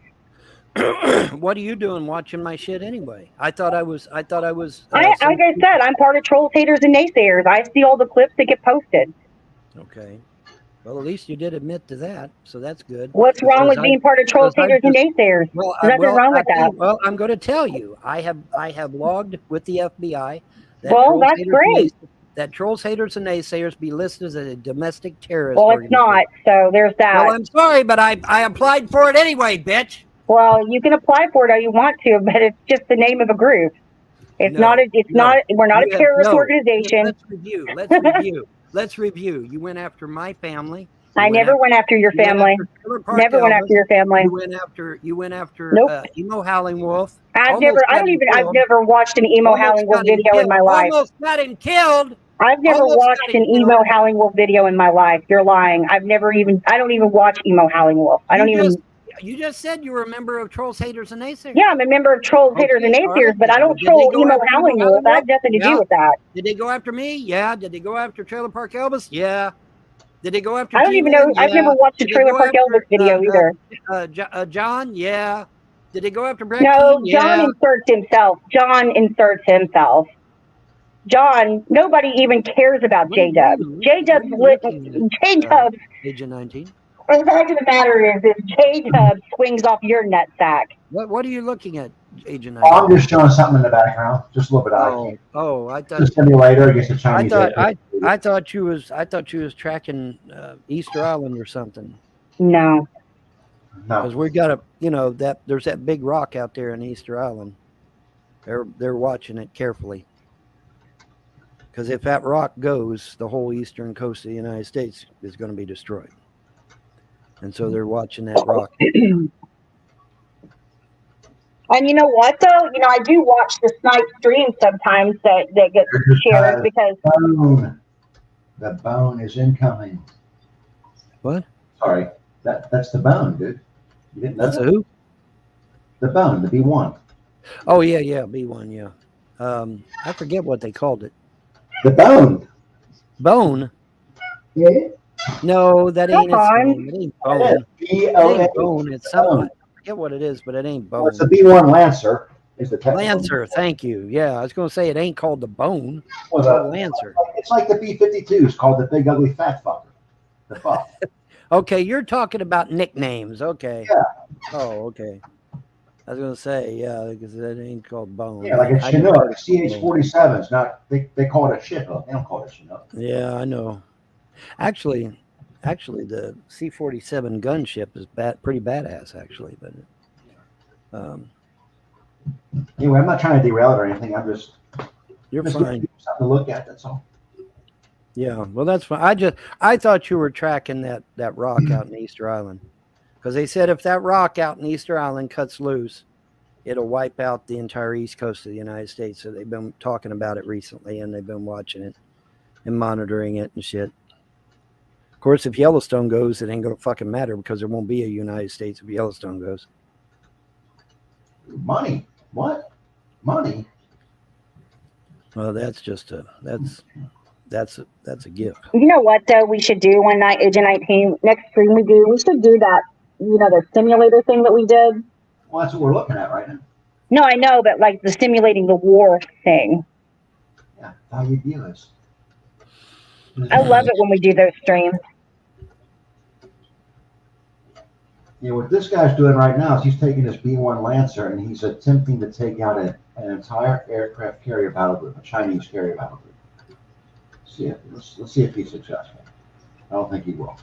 M: What are you doing watching my shit anyway? I thought I was.
B: Like I said, I'm part of Trolls, Haters, and Naysayers. I see all the clips that get posted.
M: Okay. Well, at least you did admit to that, so that's good.
B: What's wrong with being part of Trolls, Haters, and Naysayers?
M: Well,
B: There's nothing wrong with that.
M: Well, I'm going to tell you. I have logged with the FBI.
B: Well, that's great.
M: That Trolls, Haters, and Naysayers be listed as a domestic terrorist.
B: Well, it's not, so there's that.
M: Well, I'm sorry, but I applied for it anyway, bitch.
B: Well, you can apply for it all you want to, but it's just the name of a group. It's not. We're not a terrorist organization.
M: Let's review. You went after my family.
B: I never went after your family. Never went after your family.
M: You went after
B: nope.
M: Emo Howling Wolf.
B: I've never watched an Emo Howling Wolf video in my life.
M: Almost got him killed.
B: I've never watched an Emo Howling Wolf video in my life. You're lying. I don't even watch Emo Howling Wolf.
M: You just said you were a member of Trolls, Haters, and Naysayers.
B: Yeah, I'm a member of Trolls, Haters, and Naysayers, but I don't troll Emo Howling Wolf. I have nothing to do with that.
M: Did they go after me? Yeah. Did they go after Trailer Park Elvis? Yeah. Did they go after
B: I don't even know. I've never watched a Trailer Park Elvis video either.
M: John? Yeah. Did they go after Brett?
B: No, John inserts himself. John, nobody even cares about J-Dubs. J-Dubs,
M: Agent 19.
B: The fact of the matter is J-Dubs swings off your nutsack.
M: What are you looking at, Agent 19?
A: Oh, I'm just showing something in the background, just a little bit of
M: I thought
A: the simulator against the Chinese.
M: I thought you was tracking Easter Island or something.
B: No.
M: Because we got there's that big rock out there in Easter Island. They're watching it carefully. Because if that rock goes, the whole eastern coast of the United States is going to be destroyed. And so they're watching that rock.
B: And you know what, though? I do watch the snipe streams sometimes that get shared because...
A: The bone is incoming.
M: What?
A: Sorry. That's the bone, dude. You didn't know
M: That's who?
A: The bone, the B1.
M: Oh, yeah, B1, yeah. I forget what they called it.
A: The bone.
M: Bone?
A: Yeah.
M: No, that ain't its name. It ain't bone.
A: B-O-N.
M: It ain't bone. It's something. I forget what it is, but it ain't bone.
A: Well, it's the B1 Lancer. Is the
M: Lancer, thank you. Yeah, I was going to say it ain't called the bone. It's called Lancer.
A: It's like the B-52 is called the big ugly fat fucker. The fuck.
M: Okay, you're talking about nicknames. Okay.
A: Yeah.
M: Oh, okay. I was going to say, yeah, because it ain't called bone.
A: Yeah, like a Chinook, CH-47 is not, they call it a shit hook. They don't call it a Chinook.
M: Yeah, I know. Actually, the C-47 gunship is pretty badass, actually. But
A: anyway, I'm not trying to derail it or anything. I'm just
M: you're
A: fine.
M: Something
A: to look at. That's all.
M: Yeah, well, that's fine. I thought you were tracking that rock out in Easter Island, because they said if that rock out in Easter Island cuts loose, it'll wipe out the entire east coast of the United States. So they've been talking about it recently, and they've been watching it and monitoring it and shit. Of course, if Yellowstone goes, it ain't gonna fucking matter because there won't be a United States if Yellowstone goes.
A: Money? What? Money?
P: Well, that's just that's a gift.
B: You know what though? We should do one night, Agent 19. Next stream we do, we should do that. The simulator thing that we did.
A: Well, that's what we're looking at right now.
B: No, I know, but like the simulating the war thing.
A: Yeah, how you do this.
B: I love it when we do those streams.
A: What this guy's doing right now is he's taking his B-1 Lancer and he's attempting to take out an entire aircraft carrier battle group, a Chinese carrier battle group. Let's see if he's successful. I don't think he will.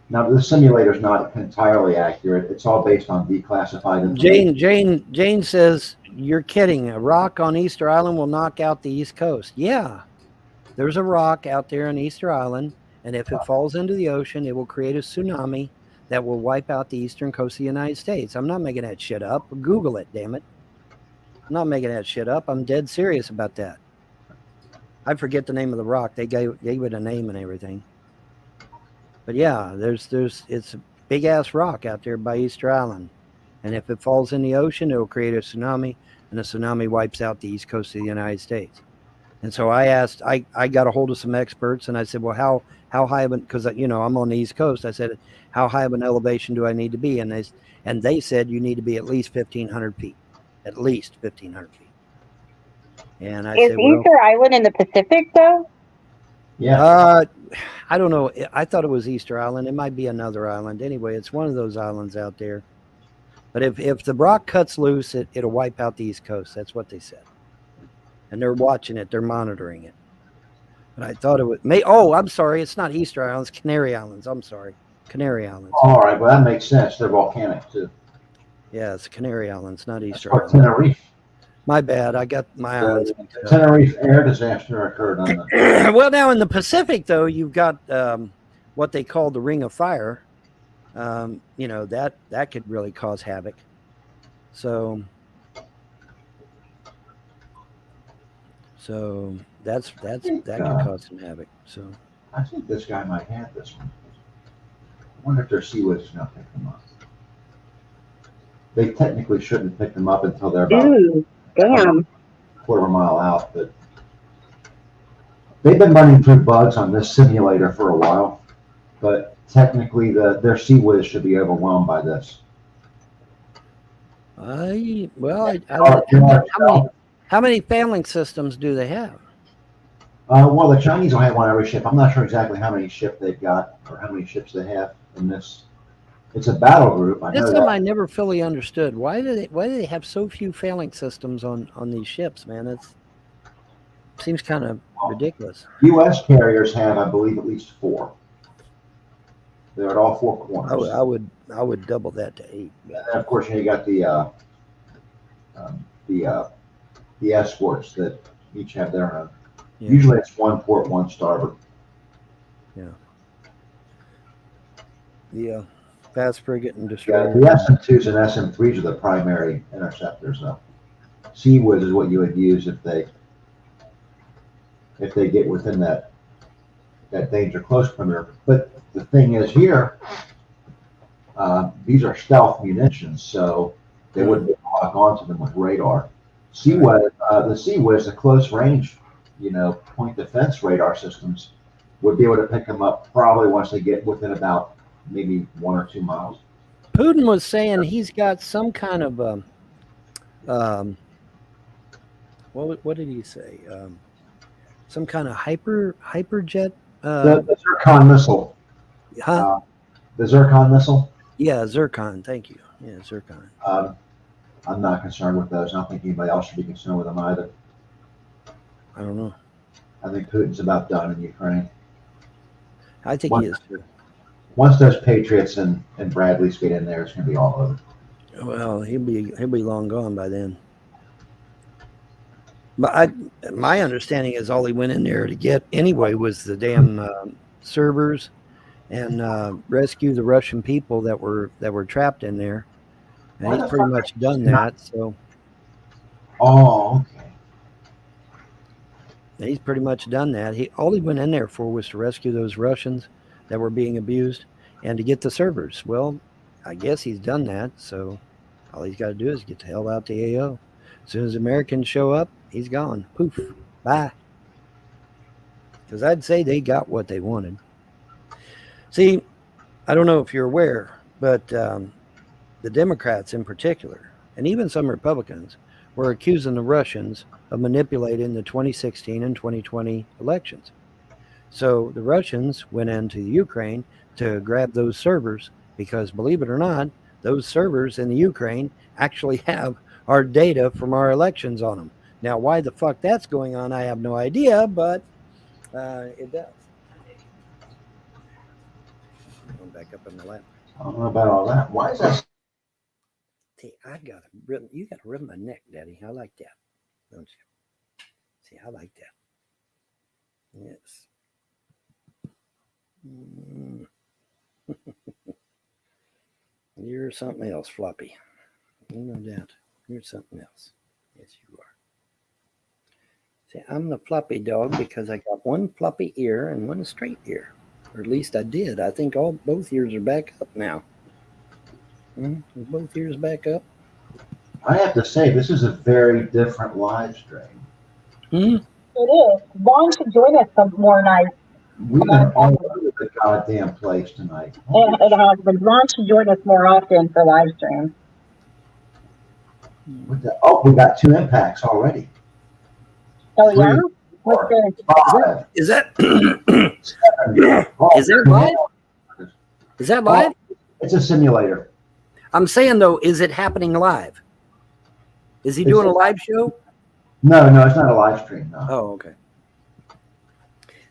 A: Now, the simulator's not entirely accurate. It's all based on declassified information.
P: Jane says, you're kidding. A rock on Easter Island will knock out the East Coast. Yeah. There's a rock out there on Easter Island, and if it falls into the ocean, it will create a tsunami that will wipe out the eastern coast of the United States. I'm not making that shit up. Google it, damn it. I'm not making that shit up. I'm dead serious about that. I forget the name of the rock. They gave it a name and everything. But yeah, it's a big ass rock out there by Easter Island. And if it falls in the ocean, it will create a tsunami, and the tsunami wipes out the east coast of the United States. And so I asked, I got a hold of some experts, and I said, well, how high of an, because I'm on the East Coast. I said, how high of an elevation do I need to be? And they said you need to be at least 1,500 feet, at least 1,500 feet. And I
B: said, Easter Island in the Pacific though?
A: Yeah.
P: I don't know. I thought it was Easter Island. It might be another island. Anyway, it's one of those islands out there. But if the rock cuts loose, it'll wipe out the East Coast. That's what they said. And they're watching it. They're monitoring it. But I thought it would. I'm sorry. It's not Easter Islands. Canary Islands. I'm sorry. Canary Islands.
A: All right. Well, that makes sense. They're volcanic too.
P: Yeah, it's Canary Islands, not Easter
A: Islands.
P: Tenerife. My bad. I got my islands.
A: The Tenerife air disaster occurred on the.
P: Well, now in the Pacific, though, you've got what they call the Ring of Fire. That could really cause havoc. So that could cause some havoc. So
A: I think this guy might have this one. I wonder if their sea witch is going to pick them up. They technically shouldn't pick them up until they're about a quarter of a mile out, but they've been running through bugs on this simulator for a while, but technically their sea whiz should be overwhelmed by this.
P: How many failing systems do they have?
A: Well, the Chinese will have one every ship. I'm not sure exactly how many ships they've got or how many ships they have in this. It's a battle group.
P: That's something I never fully understood. Why do they have so few failing systems on these ships, man? It seems kind of ridiculous.
A: U.S. carriers have, I believe, at least 4. They're at all 4 corners.
P: I would double that to 8.
A: And of course, you got the escorts that each have their own. Yeah. Usually, it's 1 port, 1 starboard.
P: Yeah. The fast frigate and destroyer.
A: Yeah, the SM2s and SM3s are the primary interceptors, though. Sea Whiz is what you would use if they get within that danger close perimeter. But the thing is here, these are stealth munitions, so they wouldn't be able to lock onto them with radar. The Sea Whiz, the close range, point defense radar systems would be able to pick them up probably once they get within about maybe 1 or 2 miles.
P: Putin was saying he's got some kind of what did he say? Some kind of hyperjet.
A: The Zircon missile.
P: Huh?
A: The Zircon missile.
P: Yeah, Zircon. Thank you. Yeah, Zircon.
A: I'm not concerned with those. I don't think anybody else should be concerned with them either.
P: I don't know.
A: I think Putin's about done in Ukraine.
P: I think he is too.
A: Once those Patriots and Bradleys get in there, it's going to be all over.
P: Well, he'll be long gone by then. But my understanding is all he went in there to get anyway was the damn servers and rescue the Russian people that were trapped in there. And he's pretty much done that. So.
A: Oh, okay.
P: He's pretty much done that. All he went in there for was to rescue those Russians that were being abused and to get the servers. Well, I guess he's done that. So all he's got to do is get the hell out the AO. As soon as Americans show up, he's gone. Poof. Bye. Because I'd say they got what they wanted. See, I don't know if you're aware, but the Democrats in particular, and even some Republicans, were accusing the Russians of manipulating the 2016 and 2020 elections. So the Russians went into Ukraine to grab those servers because, believe it or not, those servers in the Ukraine actually have our data from our elections on them. Now, why the fuck that's going on, I have no idea, but it does. Going back up in the lap.
A: I don't know about all that. Why is that?
P: See, you got to rub my neck, Daddy. I like that, don't you? See, I like that. Yes. You're something else, Floppy. No doubt. You're something else. Yes, you are. See, I'm the floppy dog because I got one floppy ear and one straight ear. Or at least I did. I think both ears are back up now. Both ears back up.
A: I have to say, this is a very different live stream.
B: It is. Vaughn should join us some more nights.
A: We've been all over the goddamn place tonight.
B: It has, but Vaughn should join us more often for live streams.
A: Oh, we got 2 impacts already.
B: Oh, yeah? What's good?
A: 5.
P: Is that
A: 7.
P: Is that live? Is that live?
A: It's a simulator.
P: I'm saying, though, is it happening live? Is he doing a live show?
A: No, it's not a live stream, no.
P: Oh, okay.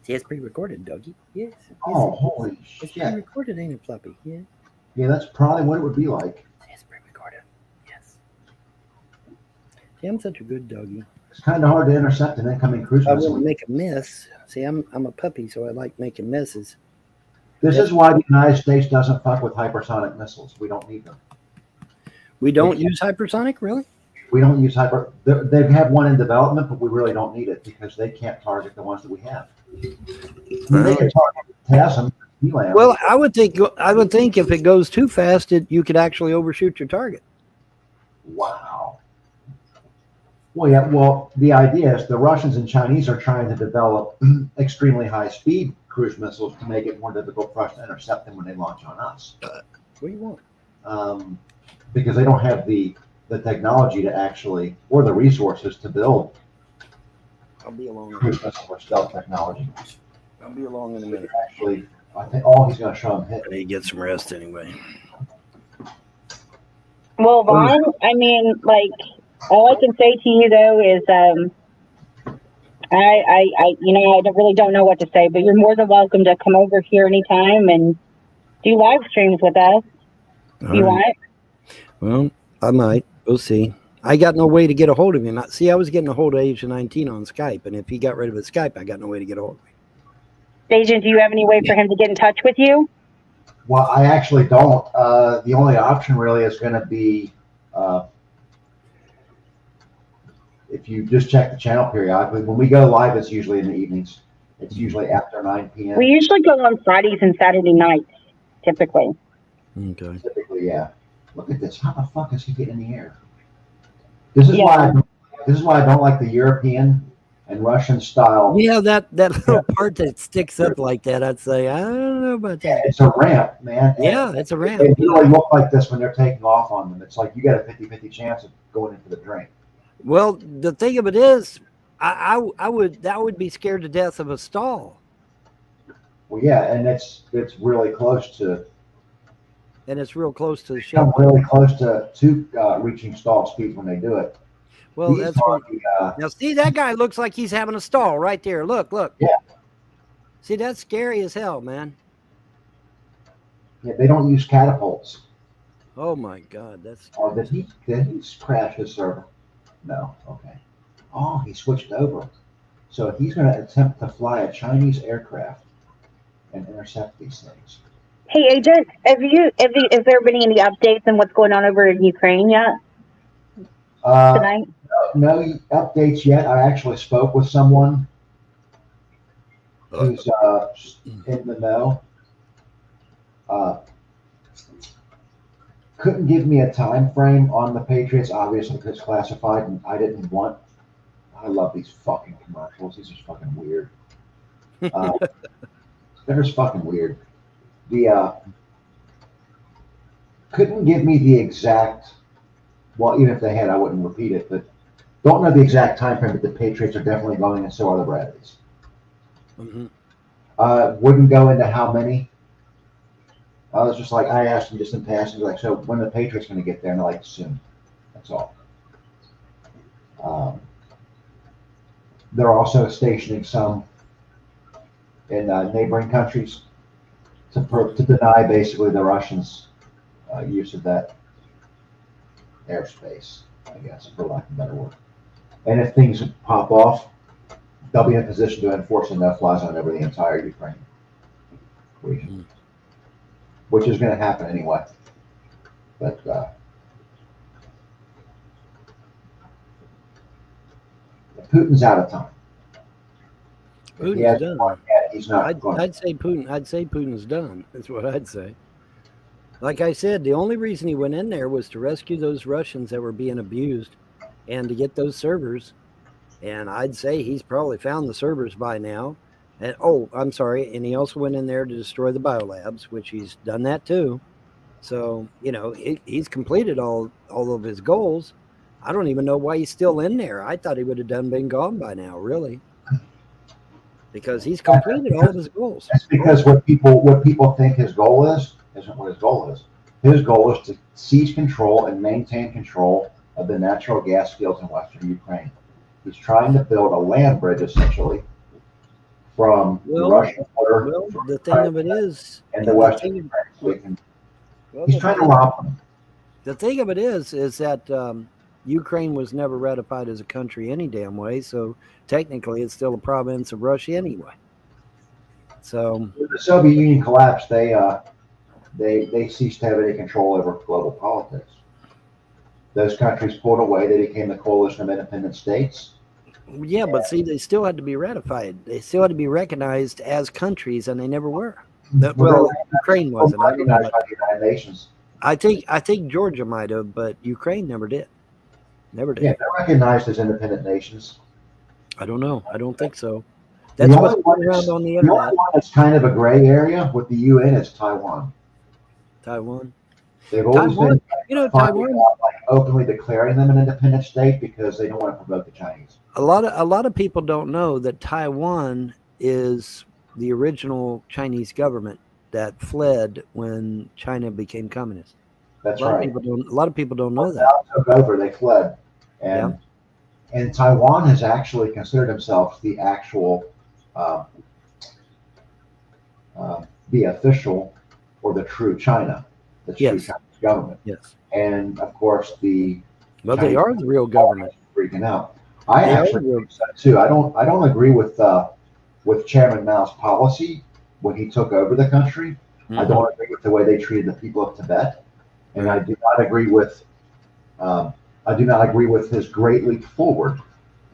P: See, it's pre-recorded, Dougie. Yes.
A: Oh, holy
P: It's
A: shit.
P: pre-recorded, ain't it, Floppy? Yeah.
A: Yeah, that's probably what it would be like.
P: It's pre-recorded. Yes. See, I'm such a good doggy.
A: It's kind of hard to intercept an incoming cruise
P: I
A: missile.
P: wouldn't make a mess. See, I'm a puppy, so I like making messes.
A: This is why the United States doesn't fuck with hypersonic missiles. We don't need them.
P: We don't use hypersonic, really?
A: We don't use They have one in development, but we really don't need it because they can't target the ones that we have. They can target TASM.
P: Well, I would think if it goes too fast, you could actually overshoot your target.
A: Wow. Well, yeah. Well, the idea is the Russians and Chinese are trying to develop extremely high-speed cruise missiles to make it more difficult for us to intercept them when they launch on us.
P: What do you want?
A: Because they don't have the technology to actually, or the resources to build
P: I'll be along.
A: cruise missile or stealth technology.
P: I'll be along in a minute.
A: Actually, I think all he's going to show him hit.
P: I need to get some rest anyway.
B: Well, Vaughn, I mean, like, all I can say to you though is, I really don't know what to say, but you're more than welcome to come over here anytime and do live streams with us. If you want.
P: Well, I might. We'll see. I got no way to get a hold of him. See, I was getting a hold of Agent 19 on Skype, and if he got rid of his Skype, I got no way to get a hold of him.
B: Agent, do you have any way for him to get in touch with you?
A: Well, I actually don't. The only option really is going to be if you just check the channel periodically. When we go live, it's usually in the evenings. It's usually after 9 p.m.
B: We usually go on Fridays and Saturday nights, typically.
P: Okay.
A: Typically, yeah. Look at this. How the fuck is he getting in the air? This is why I don't like the European and Russian style.
P: Yeah, that little part that sticks up like that, I'd say, I don't know about that.
A: It's a ramp, man.
P: Yeah, it's a ramp.
A: They really look like this when they're taking off on them. It's like you got a 50-50 chance of going into the drain.
P: Well, the thing of it is, I would be scared to death of a stall.
A: Well, yeah, and it's really close to.
P: And it's real close to the ship.
A: Really close to reaching stall speed when they do it.
P: Well, that's what. Now, see, that guy looks like he's having a stall right there. Look.
A: Yeah.
P: See, that's scary as hell, man.
A: Yeah, they don't use catapults.
P: Oh my God, that's.
A: Oh, did he crash his server? No. Okay. Oh, he switched over. So he's going to attempt to fly a Chinese aircraft and intercept these things.
B: Hey, Agent, has there been any updates on what's going on over in Ukraine yet? Tonight?
A: No updates yet. I actually spoke with someone who's in the know. Couldn't give me a time frame on the Patriots, obviously, because it's classified, and I didn't want I love these fucking commercials. These are fucking weird. They're just fucking weird. The couldn't give me the exact. Well, even if they had, I wouldn't repeat it. But don't know the exact time frame. But the Patriots are definitely going, and so are the Bradleys. Wouldn't go into how many. I was just like, I asked them just in passing, like, so when the Patriots going to get there? And they're like, soon. That's all. They're also stationing some in neighboring countries to deny basically the Russians use of that airspace, I guess, for lack of a better word. And if things pop off, they'll be in a position to enforce a no-fly zone over the entire Ukraine region, which is going to happen anyway. But Putin's out of time.
P: Putin's done.
A: He's not.
P: I'd say Putin. I'd say Putin's done. That's what I'd say. Like I said, the only reason he went in there was to rescue those Russians that were being abused, and to get those servers. And I'd say he's probably found the servers by now. And oh, I'm sorry. And he also went in there to destroy the biolabs, which he's done that too. So you know he's completed all of his goals. I don't even know why he's still in there. I thought he would have been gone by now, really. Because he's completed all of his goals.
A: That's because what people think his goal is isn't what his goal is. His goal is to seize control and maintain control of the natural gas fields in western Ukraine. He's trying to build a land bridge essentially from the Russian border.
P: Well, the thing of it is,
A: and the western Ukraine. He's trying to rob them.
P: The thing of it is that Ukraine was never ratified as a country any damn way, so technically it's still a province of Russia anyway. So
A: when the Soviet Union collapsed, they ceased to have any control over global politics. Those countries pulled away. They became the coalition of independent states.
P: Yeah, but see, they still had to be ratified. They still had to be recognized as countries, and they never were. Well, Ukraine wasn't.
A: Recognized by the United Nations.
P: I think Georgia might have, but Ukraine never did. Never did.
A: Yeah, they're recognized as independent nations.
P: I don't know. I don't think so. That's what's going around on the internet.
A: The only one that's kind of a gray area with the UN is Taiwan.
P: Taiwan.
A: They've always been
P: Taiwan,
A: like openly declaring them an independent state because they don't want to provoke the Chinese.
P: A lot of people don't know that Taiwan is the original Chinese government that fled when China became communist.
A: That's right.
P: A lot of people don't know that.
A: They took over. They fled, and Taiwan has actually considered themselves the actual, the official or the true China, the true Chinese government.
P: Yes.
A: And of course
P: they are the real government.
A: Freaking out. I actually think so too. I don't agree with Chairman Mao's policy when he took over the country. I don't agree with the way they treated the people of Tibet, and I do not agree with his great leap forward,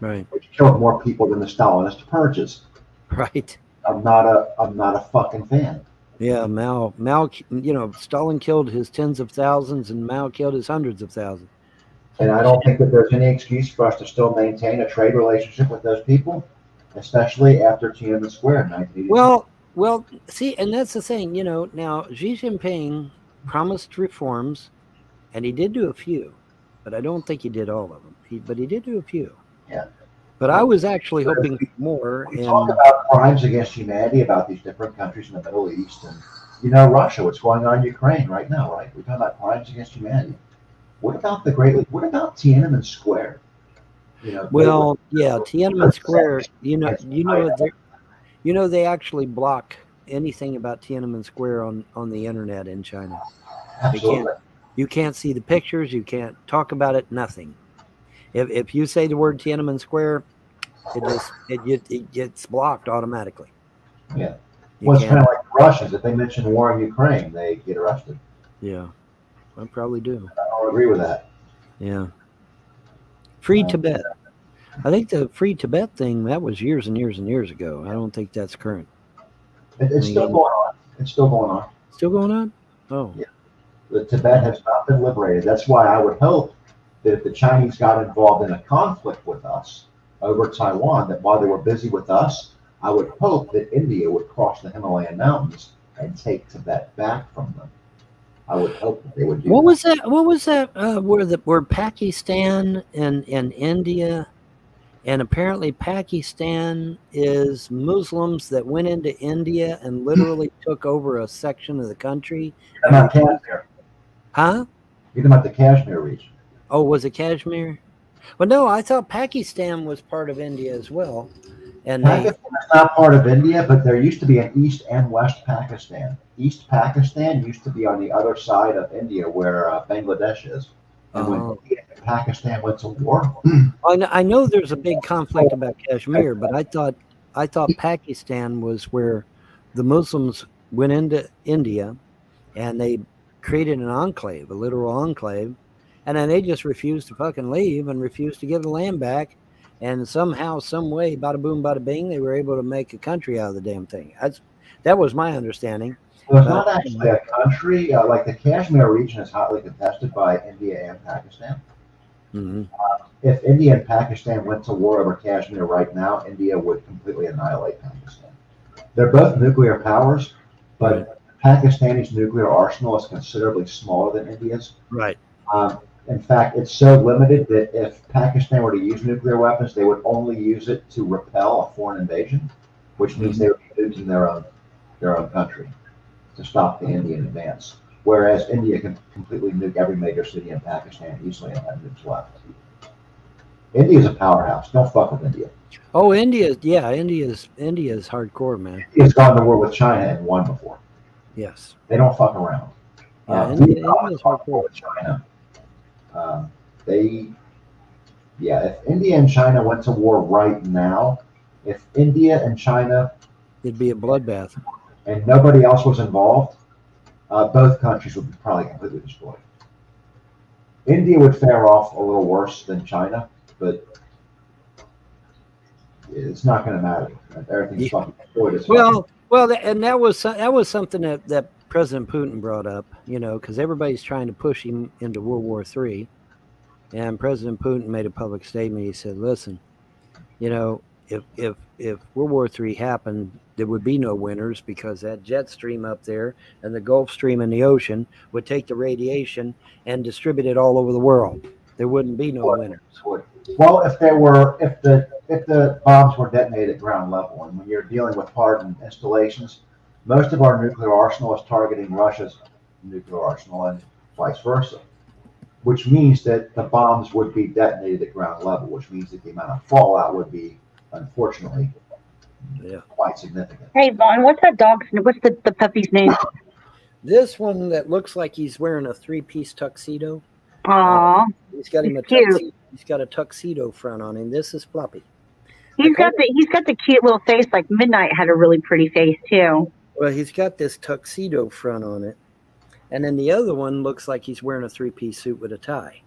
A: which killed more people than the Stalinist purges.
P: Right.
A: I'm not a fucking fan.
P: Yeah, Mao, Stalin killed his tens of thousands, and Mao killed his hundreds of thousands.
A: And I don't think that there's any excuse for us to still maintain a trade relationship with those people, especially after Tiananmen Square in 1980.
P: Well, see, and that's the thing, now Xi Jinping promised reforms, and he did do a few, but I don't think he did all of them. But he did do a few.
A: Yeah.
P: But I was actually hoping for more.
A: We talk about crimes against humanity, about these different countries in the Middle East, and Russia, what's going on in Ukraine right now, right? We're talking about crimes against humanity. What about what about Tiananmen Square?
P: Well, yeah, Tiananmen Square. They actually block anything about Tiananmen Square on the internet in China.
A: Absolutely.
P: You can't see the pictures. You can't talk about it. Nothing. If you say the word Tiananmen Square, it gets blocked automatically.
A: Yeah. Well, it's kind of like the Russians. If they mention war in Ukraine, they get arrested.
P: Yeah, I probably do.
A: I don't agree with that.
P: Yeah. Free Tibet. I think the Free Tibet thing, that was years and years and years ago. I don't think that's current.
A: It's still going on. It's still going on.
P: Still going on? Oh.
A: Yeah. The Tibet has not been liberated. That's why I would hope that if the Chinese got involved in a conflict with us over Taiwan, that while they were busy with us, I would hope that India would cross the Himalayan mountains and take Tibet back from them. I would hope that they would do
P: What
A: that.
P: was that? What was that? Where Pakistan and India, and apparently Pakistan is Muslims that went into India and literally took over a section of the country.
A: You're talking about Kashmir.
P: Huh?
A: You're talking about the Kashmir region.
P: Oh, was it Kashmir? Well, no, I thought Pakistan was part of India as well. And
A: Pakistan is not part of India, but there used to be an East and West Pakistan. East Pakistan used to be on the other side of India, where Bangladesh is. And when India and Pakistan went to war,
P: I know there's a big conflict about Kashmir, but I thought Pakistan was where the Muslims went into India, and they created an enclave, a literal enclave, and then they just refused to fucking leave and refused to give the land back. And somehow, some way, bada boom, bada bing, they were able to make a country out of the damn thing. That was my understanding.
A: well, it's not actually a country. Like the Kashmir region is hotly contested by India and Pakistan.
P: Mm-hmm.
A: If India and Pakistan went to war over Kashmir right now, India would completely annihilate Pakistan. They're both nuclear powers, but Pakistani's nuclear arsenal is considerably smaller than India's.
P: Right.
A: In fact, it's so limited that if Pakistan were to use nuclear weapons, they would only use it to repel a foreign invasion, which means they would be nuking their own country to stop the Indian advance. Whereas India can completely nuke every major city in Pakistan easily and have nukes left. India's a powerhouse. Don't fuck with India.
P: Oh, India's hardcore, man.
A: India's gone to war with China and won before.
P: Yes.
A: They don't fuck around.
P: India's
A: hardcore with China. If India and China went to war right now, if India and China,
P: it'd be a bloodbath,
A: and nobody else was involved, both countries would be probably completely destroyed. India would fare off a little worse than China, but it's not going to matter. Everything's fucking destroyed.
P: And that was something that President Putin brought up, because everybody's trying to push him into World War III. And President Putin made a public statement. He said, listen, if World War III happened, there would be no winners, because that jet stream up there and the Gulf Stream in the ocean would take the radiation and distribute it all over the world. There wouldn't be no winners.
A: Well, if the bombs were detonated at ground level, and when you're dealing with hardened installations, most of our nuclear arsenal is targeting Russia's nuclear arsenal and vice versa, which means that the bombs would be detonated at ground level, which means that the amount of fallout would be, unfortunately, quite significant.
B: Hey, Vaughn, what's the puppy's name?
P: This one that looks like he's wearing a three-piece tuxedo.
B: Aww.
P: He's got him a tuxedo. He's got a tuxedo front on him. This is Floppy.
B: He's got the cute little face. Like Midnight had a really pretty face too.
P: Well, he's got this tuxedo front on it, and then the other one looks like he's wearing a three-piece suit with a tie.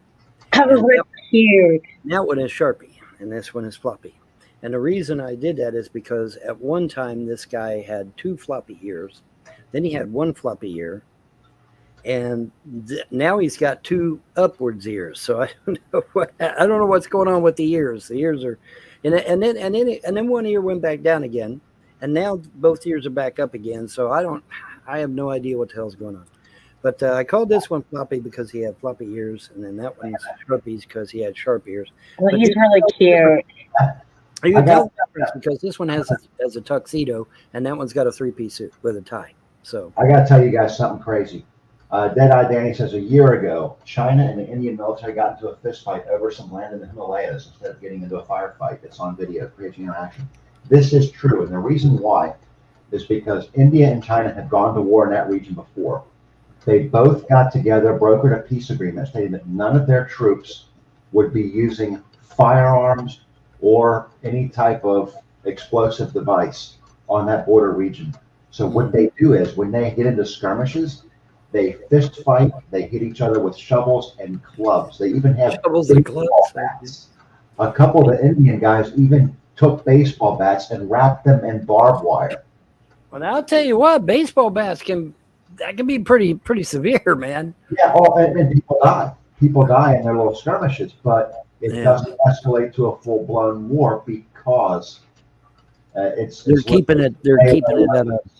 B: Oh, cute.
P: That one is Sharpie, and this one is Floppy. And the reason I did that is because at one time this guy had two floppy ears, then he had one floppy ear, and now he's got two upwards ears. So I don't know what's going on with the ears. The ears are, and then one ear went back down again, and now both ears are back up again. So I have no idea what the hell's going on. But I called this one Floppy because he had floppy ears, and then that one's Sharpies because he had sharp ears.
B: Well, but he's really cute.
P: You can tell the difference because this one has a tuxedo, and that one's got a three-piece suit with a tie. So
A: I got to tell you guys something crazy. Dead-Eye Danny says a year ago, China and the Indian military got into a fist fight over some land in the Himalayas instead of getting into a firefight. It's on video, creates interaction. This is true, and the reason why is because India and China had gone to war in that region before. They both got together, brokered a peace agreement stating that none of their troops would be using firearms or any type of explosive device on that border region. So what they do is when they get into skirmishes, they fist fight, they hit each other with shovels and clubs. They even have
P: shovels and clubs.
A: Bats. A couple of the Indian guys even took baseball bats and wrapped them in barbed wire.
P: Well, I'll tell you what, baseball bats can be pretty severe, man.
A: Yeah, and people die. People die in their little skirmishes, but It doesn't escalate to a full-blown war because
P: they're keeping it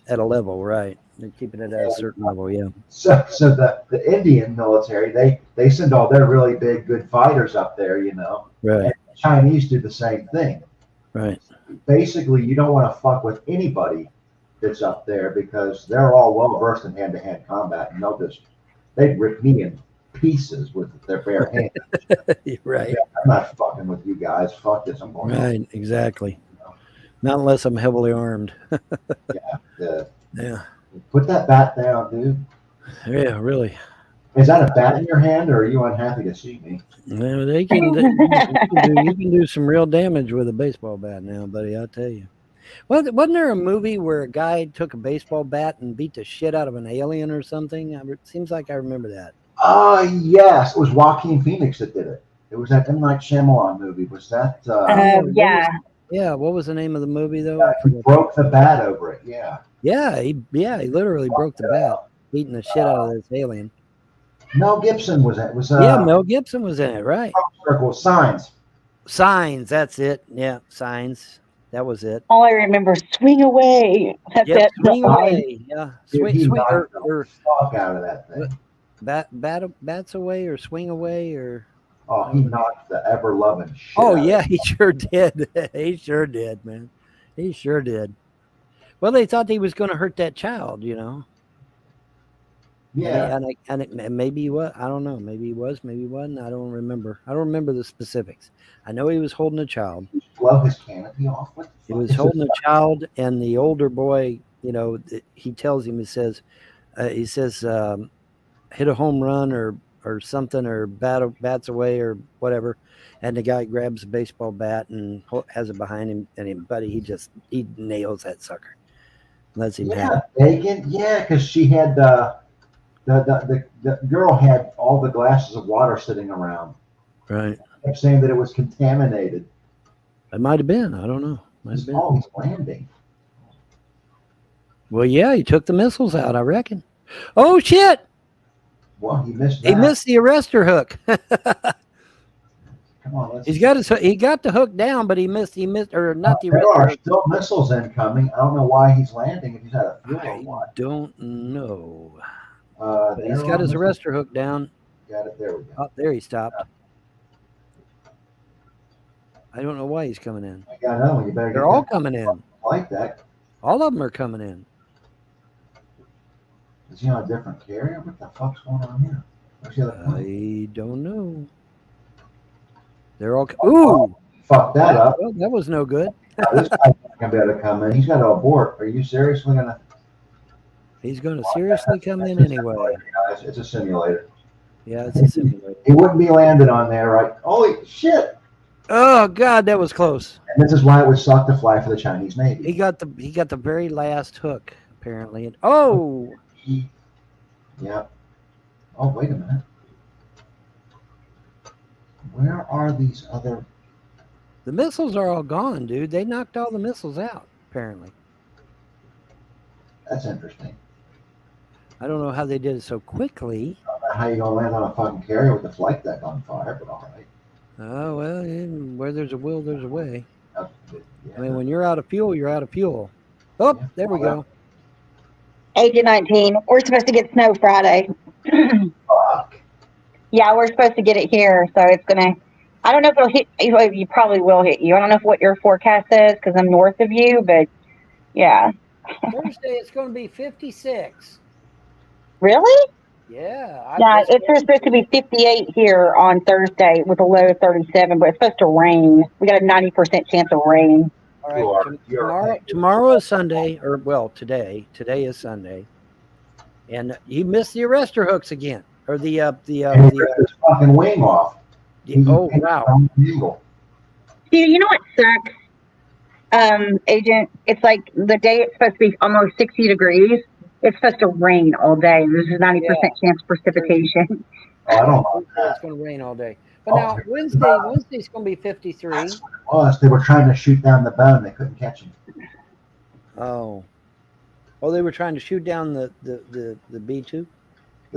P: at a level, right? They're keeping it at a certain level, yeah.
A: So the Indian military, they send all their really big, good fighters up there, you know.
P: Right.
A: And the Chinese do the same thing.
P: Right.
A: Basically, you don't want to fuck with anybody that's up there because they're all well versed in hand-to-hand combat, and they'd rip me in pieces with their bare hands.
P: Right.
A: Yeah, I'm not fucking with you guys. Fuck this. I'm going
P: right.
A: home.
P: Exactly. Not unless I'm heavily armed.
A: Yeah. Put that bat down, dude.
P: Yeah, really.
A: Is that a bat in your hand, or are you unhappy to see me?
P: Well, you can do some real damage with a baseball bat now, buddy. I'll tell you. Well, wasn't there a movie where a guy took a baseball bat and beat the shit out of an alien or something? It seems like I remember that.
A: Yes, it was Joaquin Phoenix that did it. It was that M. Night Shyamalan movie. Was that?
B: Yeah.
P: What was the name of the movie though?
A: He broke the bat over it. Yeah.
P: Yeah, he literally broke the bat, beating the shit out of this alien.
A: Mel Gibson was it?
P: Mel Gibson was in it, right?
A: Circle Signs.
P: Signs, that's it. Yeah, Signs. That was it.
B: All I remember is Swing Away. That's it.
P: Swing Away. Yeah.
A: Swing or fuck out of that thing.
P: Bats away or swing away or.
A: Oh, he knocked the ever loving shit.
P: Oh yeah, he sure did. He sure did, man. He sure did. Well, they thought he was going to hurt that child, you know.
A: Yeah.
P: And maybe he was. I don't know. Maybe he was. Maybe he wasn't. I don't remember. I don't remember the specifics. I know he was holding a child.
A: Blow his canopy off.
P: He was holding a child, and the older boy, you know, he tells him. He says, hit a home run or something, or bats away or whatever. And the guy grabs a baseball bat and has it behind him, and buddy, he nails that sucker. Lets him have it.
A: Bacon. Yeah, because she had the girl had all the glasses of water sitting around.
P: Right.
A: Kept saying that it was contaminated.
P: It might have been. I don't know. Might have been.
A: Oh, he's landing.
P: Well, yeah, he took the missiles out, I reckon. Oh shit!
A: Well, he missed that.
P: He missed the arrestor hook.
A: Come on,
P: he got the hook down, but he missed or not the arrestor hook.
A: There are still missiles incoming. I don't know why he's landing if he's out of fuel or what.
P: I don't know.
A: He's
P: got his arrestor hook down.
A: Got it. There we go.
P: Oh, there he stopped. I don't know why he's coming in.
A: I know. You better.
P: They're all coming in.
A: Like that.
P: All of them are coming in.
A: Is he on a different carrier? What the fuck's going on here? Where's the other one?
P: I don't know. They're all. Ooh!
A: Fuck that up.
P: Well, that was no good.
A: This guy's not gonna be able to come in. He's got to abort. Are you seriously gonna?
P: He's going to seriously come in anyway.
A: Guys, it's a simulator.
P: Yeah, it's a simulator.
A: He wouldn't be landed on there, right? Holy shit!
P: Oh God, that was close.
A: And this is why it would suck to fly for the Chinese Navy.
P: He got the very last hook apparently. And, oh.
A: Yeah. Oh, wait a minute. Where are these other?
P: The missiles are all gone, dude. They knocked all the missiles out apparently.
A: That's interesting.
P: I don't know how they did it so quickly.
A: I don't know how you gonna land on a fucking carrier with the flight deck on fire, but all right.
P: Oh well, where there's a will, there's a way.
A: Yeah.
P: I mean, when you're out of fuel, you're out of fuel. Oh, yeah. There we go.
B: Agent 19. We're supposed to get snow Friday.
A: Fuck.
B: Yeah, we're supposed to get it here, so it's gonna. I don't know if it'll hit you. You probably will hit you. I don't know what your forecast says because I'm north of you, but yeah.
P: Thursday it's going to be 56.
B: Really?
P: Yeah.
B: Yeah, it's supposed to be 58 here on Thursday with a low of 37, but it's supposed to rain. We got a 90% chance of rain.
P: All right. Tomorrow is Sunday, or well, today. Today is Sunday, and he missed the arrestor hooks again, or the
A: his fucking wing off.
P: Oh wow!
B: Dude, you know what sucks? Agent, it's like the day it's supposed to be almost 60 degrees. It's supposed to rain all day. There's a 90% chance of precipitation.
A: Oh, I don't know.
P: It's going to rain all day. But now Wednesday's going to be 53.
A: That's what it was. They were trying to shoot down the bone. They couldn't catch him.
P: Oh, they were trying to shoot down the B2.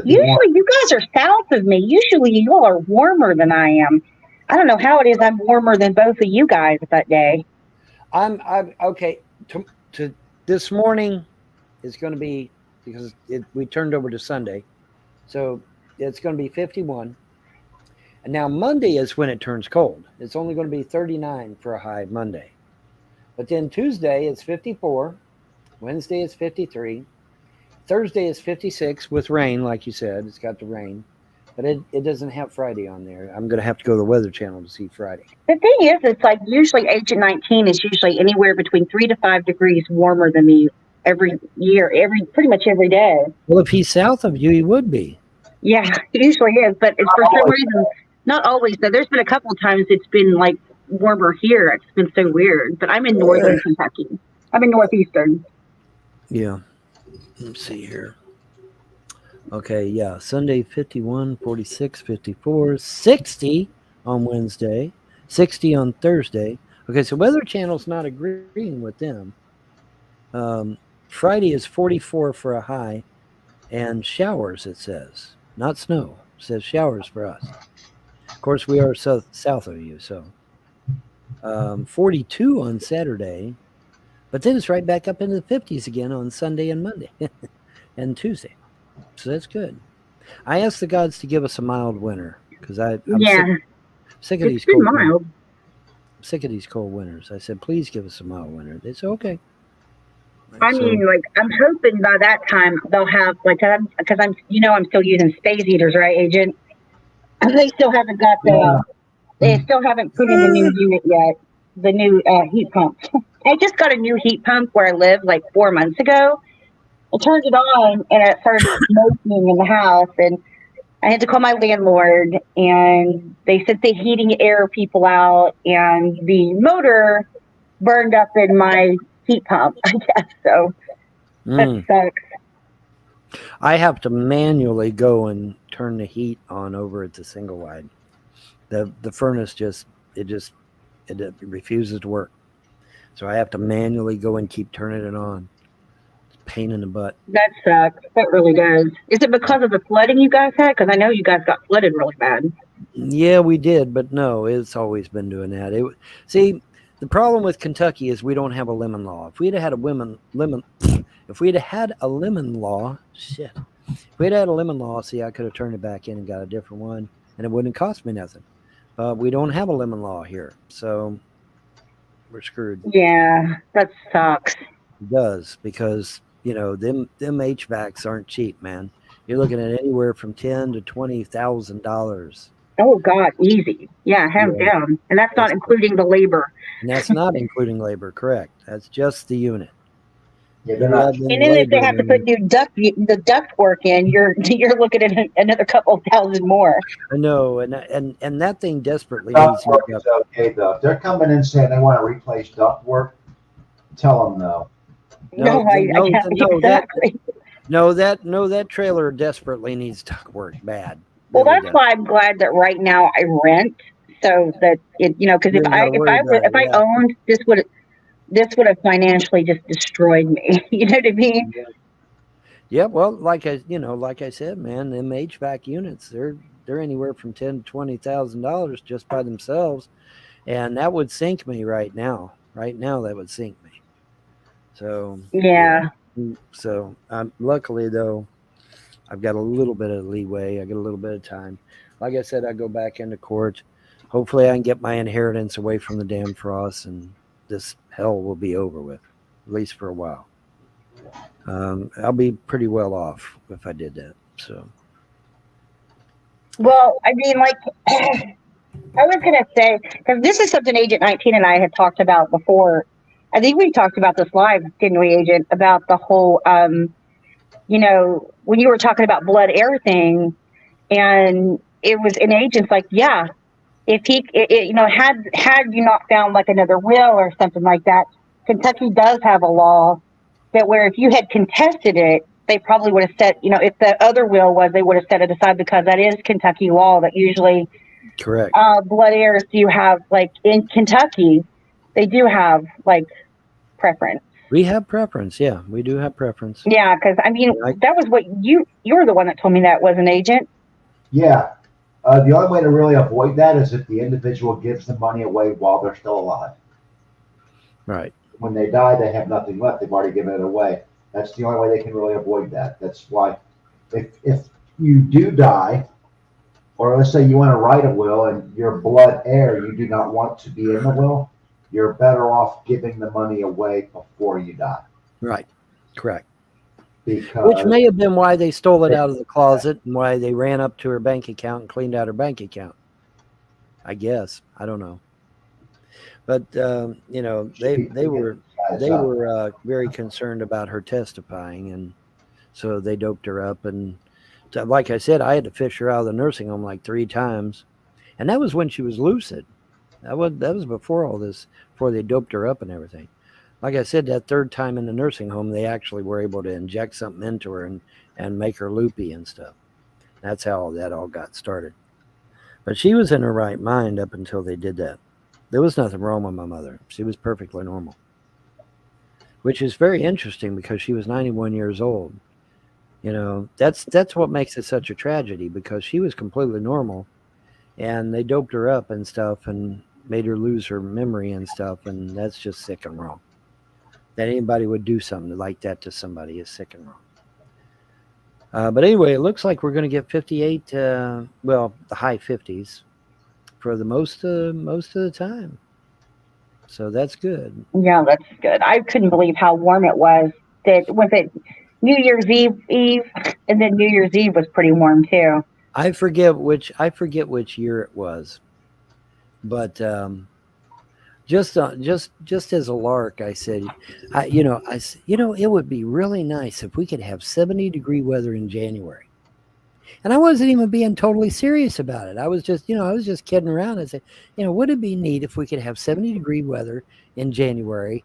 B: Usually, you guys are south of me. Usually, you all are warmer than I am. I don't know how it is. I'm warmer than both of you guys that day.
P: I'm okay. To this morning is going to be, because we turned over to Sunday, so it's going to be 51. And now Monday is when it turns cold. It's only going to be 39 for a high Monday. But then Tuesday it's 54. Wednesday is 53. Thursday is 56 with rain, like you said. It's got the rain. But it doesn't have Friday on there. I'm going to have to go to the Weather Channel to see Friday.
B: The thing is, it's like usually Agent 19 is usually anywhere between 3 to 5 degrees warmer than me every year, pretty much every day.
P: Well, if he's south of you, he would be.
B: Yeah, it usually is. But it's for some reason, not always. Though there's been a couple of times it's been like warmer here. It's been so weird. But I'm in northern Kentucky. I'm in northeastern.
P: Yeah. Let's see here. Okay, yeah. Sunday 51, 46, 54, 60 on Wednesday, 60 on Thursday. Okay, so Weather Channel's not agreeing with them. Friday is 44 for a high, and showers, it says. Not snow. It says showers for us. Of course, we are south of you, so. 42 on Saturday, but then it's right back up into the 50s again on Sunday and Monday and Tuesday. So that's good. I asked the gods to give us a mild winter because I'm sick of these cold winters. I'm sick of these cold winters. I said, please give us a mild winter. They said, okay.
B: I mean, like, I'm hoping by that time they'll have, like, because I'm still using space heaters, right, Agent? They still haven't got they still haven't put in the new unit yet, the new heat pump. I just got a new heat pump where I live like 4 months ago. I turned it on and it started smoking in the house, and I had to call my landlord, and they sent the heating air people out, and the motor burned up in my heat pump, I guess. So that sucks.
P: I have to manually go and turn the heat on over at the single wide. The furnace it refuses to work. So I have to manually go and keep turning it on. Pain in the butt.
B: That sucks. That really does. Is it because of the flooding you guys had? Because I know you guys got flooded really bad.
P: Yeah, we did, but no, it's always been doing that. See, the problem with Kentucky is we don't have a lemon law. If we'd had a lemon law, shit. If we'd had a lemon law, see, I could have turned it back in and got a different one, and it wouldn't have cost me nothing. But we don't have a lemon law here, so we're screwed.
B: Yeah, that sucks.
P: It does, because them HVACs aren't cheap, man. You're looking at anywhere from $10,000 to $20,000.
B: Oh God, easy. Yeah, hands down. And that's not including the labor.
P: And that's not including labor, correct? That's just the unit.
A: Yeah, they're not.
B: And then if they have to put the duct work in, you're looking at another couple thousand more.
P: I know, and that thing desperately needs
A: Duct work is okay though. If they're coming in saying they want to replace duct work, tell them no.
P: That trailer desperately needs duct work bad.
B: Well, that's why I'm glad that right now I rent, so that because if I owned, this would have financially just destroyed me. You know what I mean?
P: Yeah. Well, like I said, man, them HVAC units, they're anywhere from $10,000 to $20,000 just by themselves, and that would sink me right now. Right now, that would sink me. So
B: yeah.
P: So luckily though, I've got a little bit of leeway. I got a little bit of time. Like I said, I go back into court. Hopefully I can get my inheritance away from the damn Frosts, and this hell will be over with, at least for a while. I'll be pretty well off if I did that. So.
B: Well, I mean, like, I was going to say, because this is something Agent 19 and I had talked about before. I think we talked about this live, didn't we, Agent, about the whole, when you were talking about blood air thing, and it was an agent's like, yeah, if he, had you not found like another will or something like that, Kentucky does have a law that where if you had contested it, they probably would have set, if the other will was, they would have set it aside, because that is Kentucky law that usually,
P: correct.
B: Blood heirs do have, like in Kentucky, they do have like preference.
P: We have preference, yeah. We do have preference.
B: Yeah, because I mean, that was what you were the one that told me that was an agent.
A: Yeah, The only way to really avoid that is if the individual gives the money away while they're still alive.
P: Right.
A: When they die, they have nothing left. They've already given it away. That's the only way they can really avoid that. That's why if you do die, or let's say you want to write a will and your blood heir, you do not want to be in the will, you're better off giving the money away before you die.
P: Right. Correct.
A: Because
P: Which may have been why they stole it out of the closet and why they ran up to her bank account and cleaned out her bank account. I guess. I don't know. But you know, they were very concerned about her testifying, and so they doped her up. And like I said, I had to fish her out of the nursing home like 3 times, and that was when she was lucid. That was before all this, before they doped her up and everything. Like I said, that 3rd time in the nursing home, they actually were able to inject something into her and make her loopy and stuff. That's how that all got started. But she was in her right mind up until they did that. There was nothing wrong with my mother. She was perfectly normal. Which is very interesting because she was 91 years old. You know, that's what makes it such a tragedy, because she was completely normal and they doped her up and stuff and made her lose her memory and stuff, and that's just sick and wrong. That anybody would do something like that to somebody is sick and wrong. But anyway, it looks like we're going to get 58, well, the high 50s for the most of the time. So that's good.
B: Yeah, that's good. I couldn't believe how warm it was. Was it New Year's Eve, and then New Year's Eve was pretty warm too.
P: I forget which year it was, but just as a lark, I said, it would be really nice if we could have 70-degree weather in January. And I wasn't even being totally serious about it. I was just kidding around. I said, would it be neat if we could have 70-degree weather in January,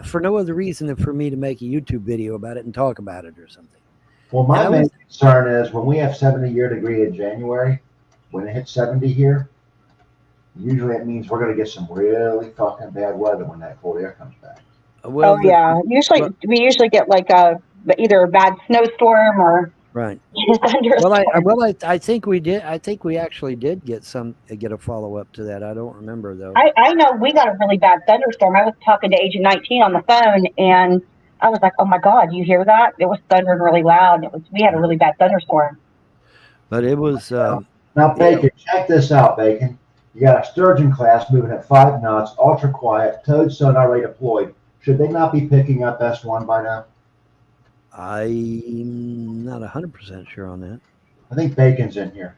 P: for no other reason than for me to make a YouTube video about it and talk about it or something.
A: Well, my main concern is when we have 70-degree in January, when it hits 70 here, usually it means we're going to get some really fucking bad weather when that cold air comes back.
P: Well,
B: yeah. We usually get like either a bad snowstorm or
P: right.
B: thunderstorm.
P: I think we did. I think we actually did get a follow up to that. I don't remember though.
B: I know we got a really bad thunderstorm. I was talking to Agent 19 on the phone, and I was like, "Oh my God, you hear that? It was thundering really loud. We had a really bad thunderstorm."
P: But it was.
A: Now, Bacon, check this out, Bacon. You got a sturgeon class moving at 5 knots, ultra quiet, towed sonar ray deployed. Should they not be picking up S1 by now?
P: I'm not 100% sure on that.
A: I think Bacon's in here.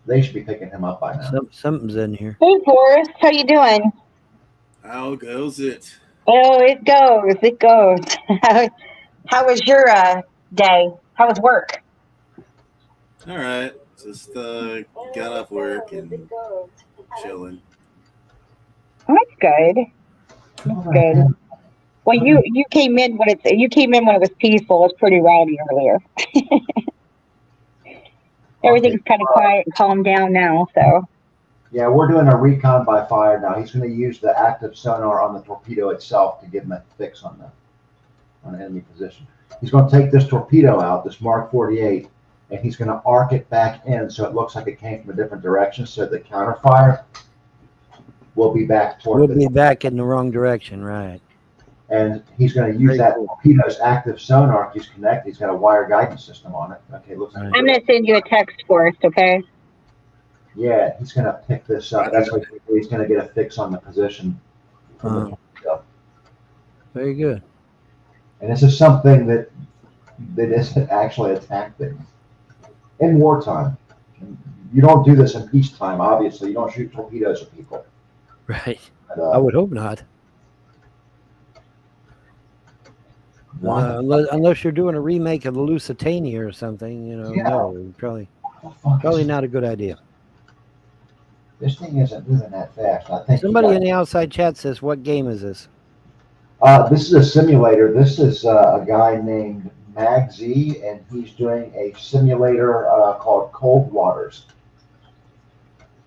A: They should be picking him up by now.
P: Something's in here.
B: Hey, Forrest, how you doing?
Q: How goes it?
B: Oh, it goes. It goes. How was your day? How was work?
Q: All right. Just got off work and chilling.
B: That's good. That's good. Well, you came in when it was peaceful. It was pretty rowdy earlier. Everything's kind of quiet and calmed down now. So.
A: Yeah, we're doing a recon by fire now. He's going to use the active sonar on the torpedo itself to give him a fix on the enemy position. He's going to take this torpedo out, this Mark 48, and he's going to arc it back in so it looks like it came from a different direction, so the counterfire will be back toward
P: We'll be back in the wrong direction, right.
A: And he's going to use that torpedo's active sonar. He's connected. He's got a wire guidance system on it. Okay, looks like
B: I'm going to send you a text for us, okay?
A: Yeah, he's going to pick this up. That's what he's going to get a fix on the position from the torpedo.
P: Very good.
A: And this is something that isn't actually a tactic in wartime. You don't do this in peacetime, obviously. You don't shoot torpedoes at people.
P: Right. But, I would hope not. Unless you're doing a remake of the Lusitania or something, no, probably not a good idea.
A: This thing isn't moving that fast. I think
P: somebody in the outside chat says, "What game is this?"
A: This is a simulator. This is a guy named MagZ, and he's doing a simulator called Cold Waters.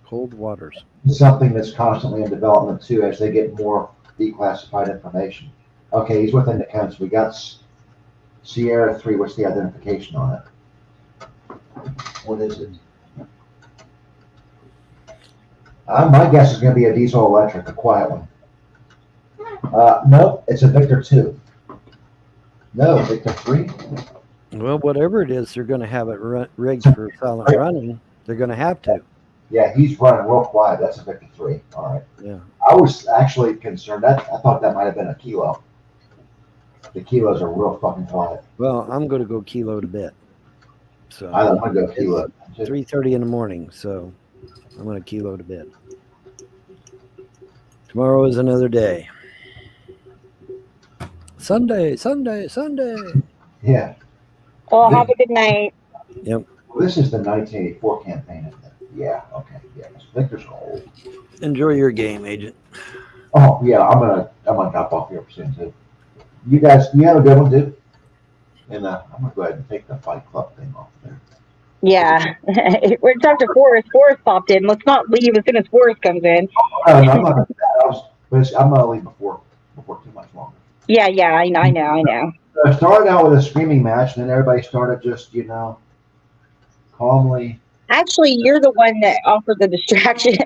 P: Cold Waters.
A: Something that's constantly in development too, as they get more declassified information. Okay, he's within the counts. We got Sierra 3. What's the identification on it? What is it? My guess is going to be a diesel electric, a quiet one. No, it's a Victor 2. No, Victor 3.
P: Well, whatever it is, they're going to have it rigged for silent running. They're going to have to.
A: Yeah, he's running real quiet. That's a Victor 3. All right.
P: Yeah.
A: I was actually concerned. I thought that might have been a Kilo. The Kilos are real fucking quiet.
P: Well, I'm going to go Kilo to bed. So
A: I'm going to go Kilo.
P: 3:30 in the morning, so I'm going to Kilo to bed. Tomorrow is another day. Sunday.
A: Yeah.
B: Well, have a good night.
P: Yep.
A: Well, this is the 1984 campaign, isn't it? Yeah. Okay. Yeah. Victor's old.
P: Enjoy your game, Agent.
A: Oh yeah, I'm gonna drop off here soon too. You guys, you have a good one, dude. And I'm gonna go ahead and take the Fight Club thing off there.
B: Yeah. We're talking to Forrest. Forrest popped in. Let's not leave as soon as Forrest comes in.
A: No, I'm not gonna do that. I'm gonna leave before too much longer.
B: Yeah, I know.
A: I started out with a screaming match, and then everybody started just, calmly.
B: Actually, you're the one that offered the distraction.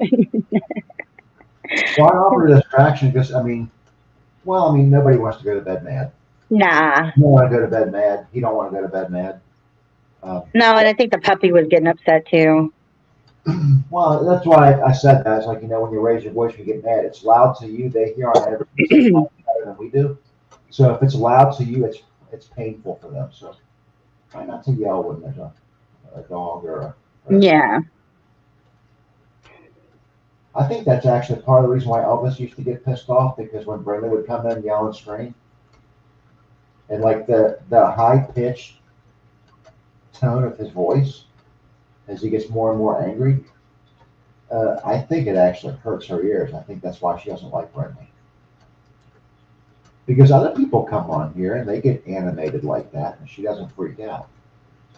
A: Well, I offered a distraction because, nobody wants to go to bed mad.
B: Nah.
A: You don't want to go to bed mad. You don't want to go to bed mad.
B: No, and I think the puppy was getting upset too.
A: Well, that's why I said that. It's like, when you raise your voice and you get mad, it's loud to you. They hear on everything better than we do. So if it's loud to you, it's painful for them. So try not to yell when there's a dog or
B: yeah.
A: I think that's actually part of the reason why Elvis used to get pissed off, because when Brenda would come in, yell and scream, and like the high pitched tone of his voice as he gets more and more angry, I think it actually hurts her ears. I think that's why she doesn't like Brenda. Because other people come on here and they get animated like that, and she doesn't freak out.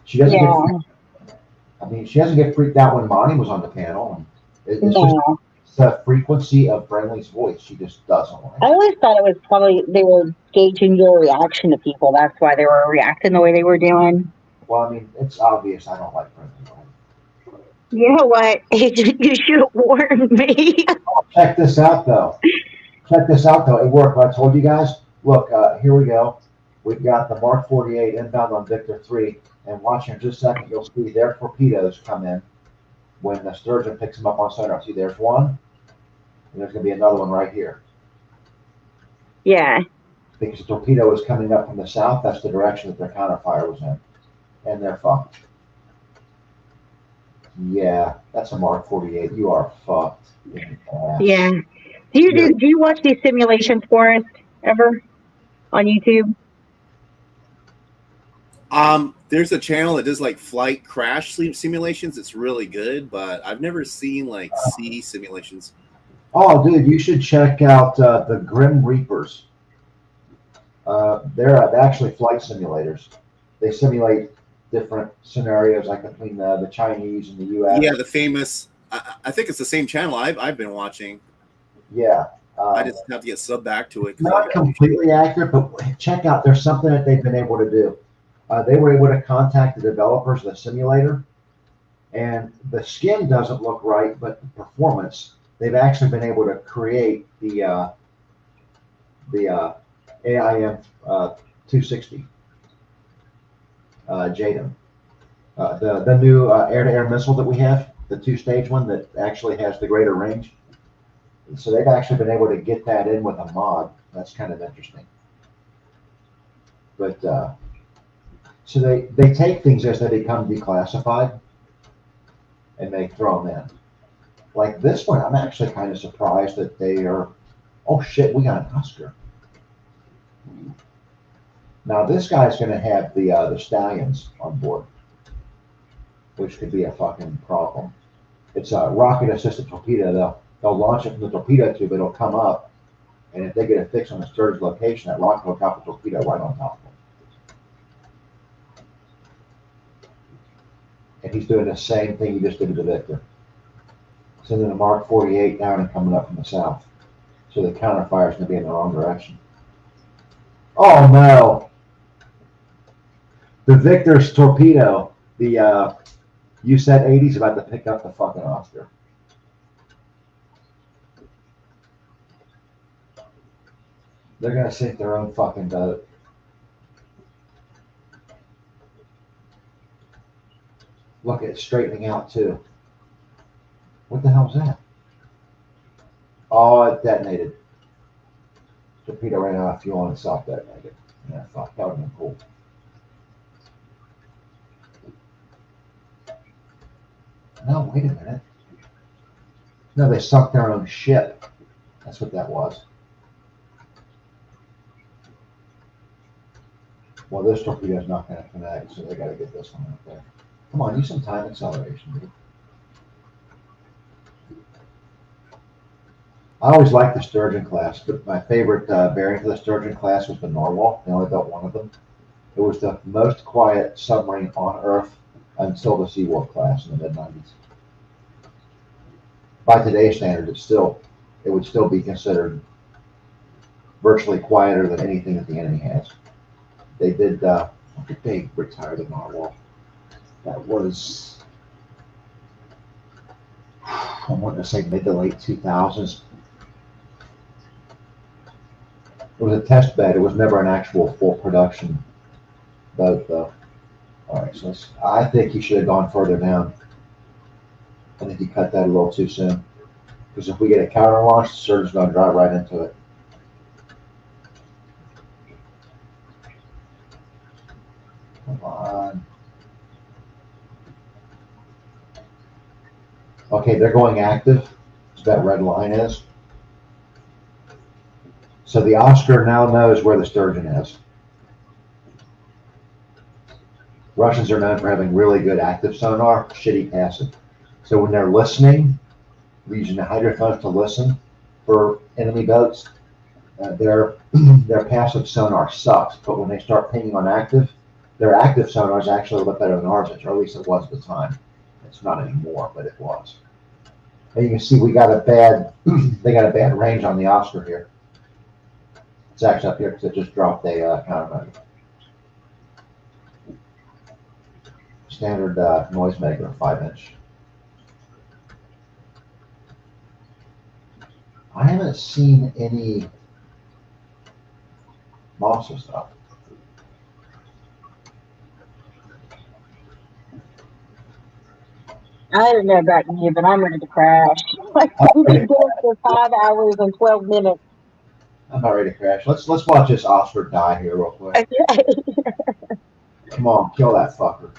A: She doesn't get freaked out. She doesn't get freaked out when Monty was on the panel. And it's just the frequency of Brentley's voice. She just doesn't like it.
B: I always thought it was probably they were gauging your reaction to people. That's why they were reacting the way they were doing.
A: Well, it's obvious I don't like Brentley.
B: You know what? You should have warned me.
A: Check this out, though. It worked. I told you guys, look, here we go. We've got the Mark 48 inbound on Victor 3, and watch here in just a second, you'll see their torpedoes come in when the Sturgeon picks them up on sonar. See, there's one, and there's going to be another one right here.
B: Yeah.
A: Because the torpedo is coming up from the south, that's the direction that their counterfire was in. And they're fucked. Yeah, that's a Mark 48. You are fucked.
B: Yeah. Do you watch these simulations, Forrest, ever on YouTube?
Q: There's a channel that does like flight crash simulations. It's really good, but I've never seen like sea simulations.
A: Oh, dude, you should check out the Grim Reapers. They're actually flight simulators. They simulate different scenarios, like between the Chinese and the U.S.
Q: Yeah, the famous. I think it's the same channel I've been watching.
A: Yeah.
Q: I just have to get subbed back to it.
A: Not completely accurate, but check out. There's something that they've been able to do. They were able to contact the developers of the simulator, and the skin doesn't look right, but the performance, they've actually been able to create the AIM 260 JADM. The new air-to-air missile that we have, the two-stage one that actually has the greater range. So they've actually been able to get that in with a mod. That's kind of interesting. But so they take things as they become declassified, and they throw them in. Like this one, I'm actually kind of surprised that they are. Oh shit, we got an Oscar. Now this guy's going to have the Stallions on board, which could be a fucking problem. It's a rocket-assisted torpedo. They'll launch it from the torpedo tube. It'll come up, and if they get it fixed on the Sturgeon's location, that rocket will drop the torpedo right on top of them. And he's doing the same thing he just did to the Victor. Sending a Mark 48 down and coming up from the south. So the counterfire is going to be in the wrong direction. Oh no! The Victor's torpedo, the USET 80 is about to pick up the fucking Oscar. They're gonna sink their own fucking boat. Look, it's straightening out too. What the hell's that? Oh, it detonated. Torpedo ran out of fuel and self-detonated. Yeah, fuck, that would have been cool. No, wait a minute. No, they sunk their own ship. That's what that was. Well, this torpedo's not going to connect, so they got to get this one up there. Come on, use some time acceleration, dude. I always liked the Sturgeon class, but my favorite variant of the Sturgeon class was the Narwhal. They only built one of them. It was the most quiet submarine on Earth until the Seawolf class in the mid-90s. By today's standard, it would still be considered virtually quieter than anything that the enemy has. They did, when did they retire the Narwhal? That was, I want to say mid to late 2000s. It was a test bed. It was never an actual full production boat, though. All right, so I think he should have gone further down. I think he cut that a little too soon. Because if we get a counter launch, the surgeon's going to drive right into it. Come on. Okay, they're going active. So that red line is. So the Oscar now knows where the Sturgeon is. Russians are known for having really good active sonar, shitty passive. So when they're listening, using the hydrophones to listen for enemy boats, their passive sonar sucks. But when they start pinging on active, their active sonar is actually a little bit better than ours, or at least it was at the time. It's not anymore, but it was. And you can see we got a bad, they got a bad range on the Oscar here. It's actually up here because it just dropped a countermeasure. Standard noisemaker, 5-inch. I haven't seen any monster stuff.
B: I don't know about you, but I'm ready to crash. Like, we've been doing for 5 hours and 12 minutes.
A: I'm not ready to crash. Let's watch this Oscar die here real quick. Come on, kill that fucker.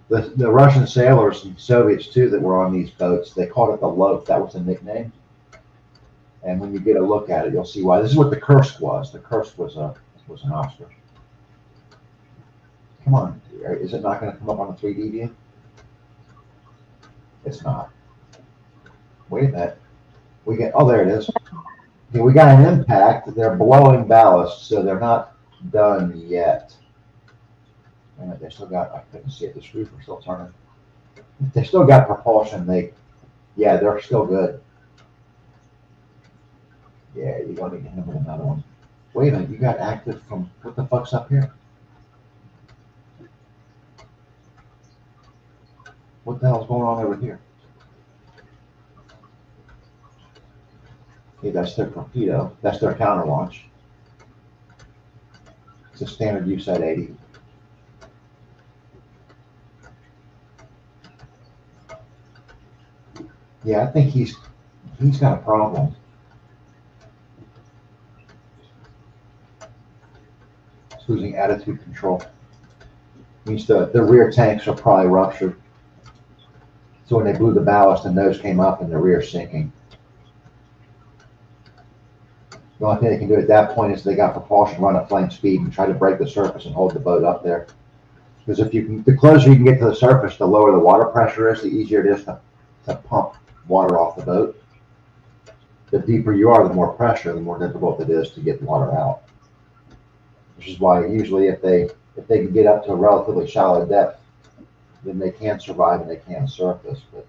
A: The Russian sailors and Soviets too that were on these boats, they called it the Loaf. That was the nickname. And when you get a look at it, you'll see why. This is what the Kursk was. The Kursk was an Oscar. Come on, is it not going to come up on the 3D view? It's not. Wait a minute. Oh, there it is. Okay, we got an impact. They're blowing ballast, so they're not done yet. And they still got, I couldn't see it, the screws were still turning. They still got propulsion. Yeah, they're still good. Yeah, you're going to get him with another one. Wait a minute, you got active from, what the fuck's up here? What the hell's going on over here? Okay, that's their torpedo. That's their counter launch. It's a standard USAT 80. Yeah, I think he's got a problem. He's losing attitude control. Means the rear tanks are probably ruptured. So when they blew the ballast, the nose came up and the rear sinking. The only thing they can do at that point is they got propulsion run at flame speed and try to break the surface and hold the boat up there. Because the closer you can get to the surface, the lower the water pressure is, the easier it is to pump water off the boat. The deeper you are, the more pressure, the more difficult it is to get water out. Which is why usually if they can get up to a relatively shallow depth, then they can survive and they can surface. But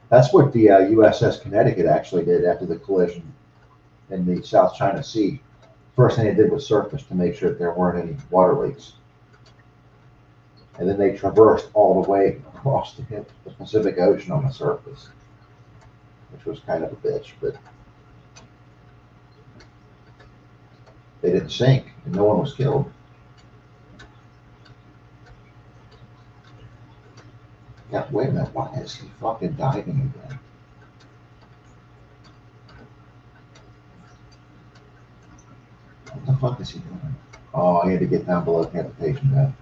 A: that's what the USS Connecticut actually did after the collision in the South China Sea. First thing they did was surface to make sure that there weren't any water leaks. And then they traversed all the way across the Pacific Ocean on the surface, which was kind of a bitch. But They didn't sink, and no one was killed. Yeah, wait a minute. Why is he fucking diving again? What the fuck is he doing? Oh, I had to get down below cavitation bed.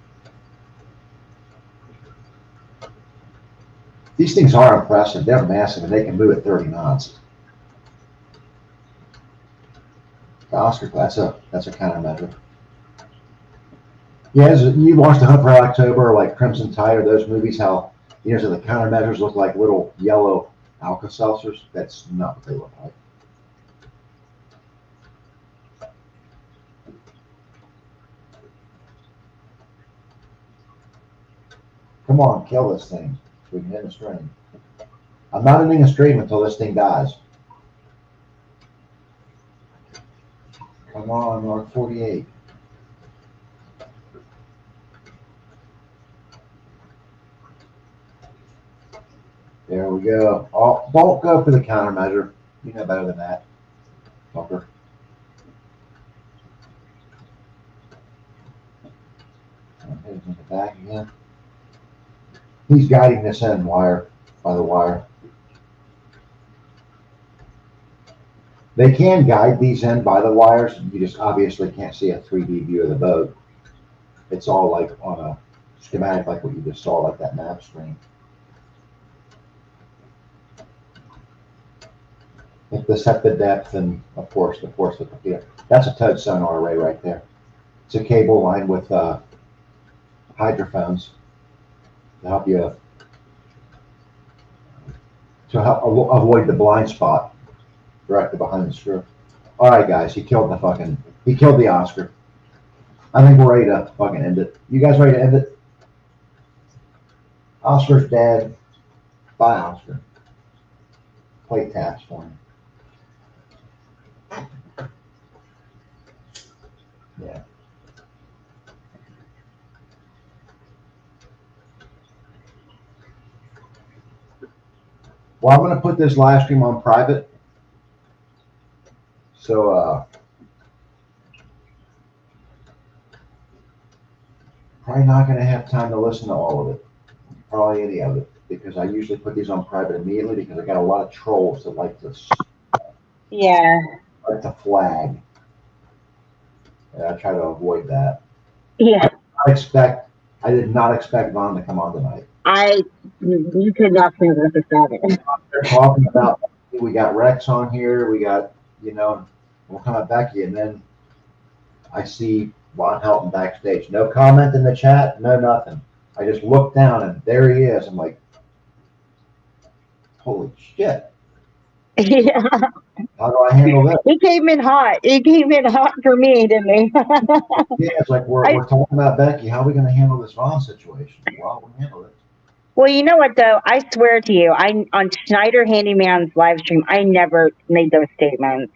A: These things are impressive. They're massive, and they can move at 30 knots. The Oscar, that's a countermeasure. Yeah, you watched The Hunt for October or like Crimson Tide or those movies, how, so the countermeasures look like little yellow Alka-Seltzers? That's not what they look like. Come on, kill this thing so we can end the stream. I'm not ending a stream until this thing dies. Come on, Mark 48. There we go. Oh, don't go for the countermeasure. You know better than that, fucker. Okay, take it back again. He's guiding this end wire by the wire. They can guide these in by the wires. You just obviously can't see a 3D view of the boat. It's all like on a schematic, like what you just saw, like that map screen. If they set the depth and of course the computer. That's a towed sonar array right there. It's a cable line with hydrophones to help you avoid the blind spot directly behind the screw. All right, guys, he killed the Oscar. I think we're ready to fucking end it. You guys ready to end it? Oscar's dead. Bye, Oscar. Play taps for him. Yeah. Well, I'm going to put this live stream on private. So, probably not going to have time to listen to all of it. Probably any of it. Because I usually put these on private immediately because I got a lot of trolls that like to flag. And I try to avoid that.
B: Yeah.
A: I did not expect Vaughn to come on tonight.
B: You could not think of this it.
A: They're talking about, we got Rex on here, we got, we'll come at Becky, and then I see Von Helton backstage. No comment in the chat, no nothing. I just look down and there he is. I'm like, holy shit.
B: Yeah.
A: How do I handle this?
B: He came in hot. He came in hot for me, didn't he?
A: Yeah, it's like we're talking about Becky. How are we going to handle this Vaughn situation? Well, we handle it.
B: Well, you know what, though? I swear to you, on Schneider Handyman's live stream, I never made those statements.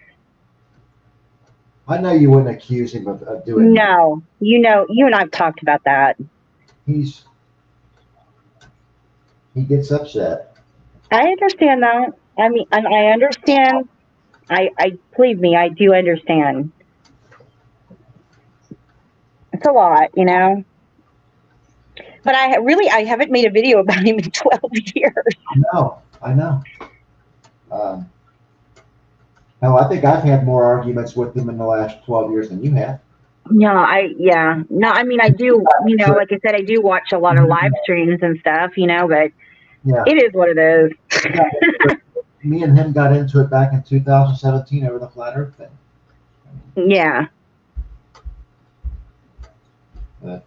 A: I know you wouldn't accuse him of doing that.
B: No. You and I have talked about that.
A: He gets upset.
B: I understand that. I mean, I understand. I believe me, I do understand. It's a lot, But I haven't made a video about him in 12 years.
A: I know. Hell, I think I've had more arguments with him in the last 12 years than you have.
B: No, I mean, I do, like I said, I do watch a lot of live streams and stuff, but it is what it is.
A: Me and him got into it back in 2017 over the flat earth thing.
B: Yeah.
A: But,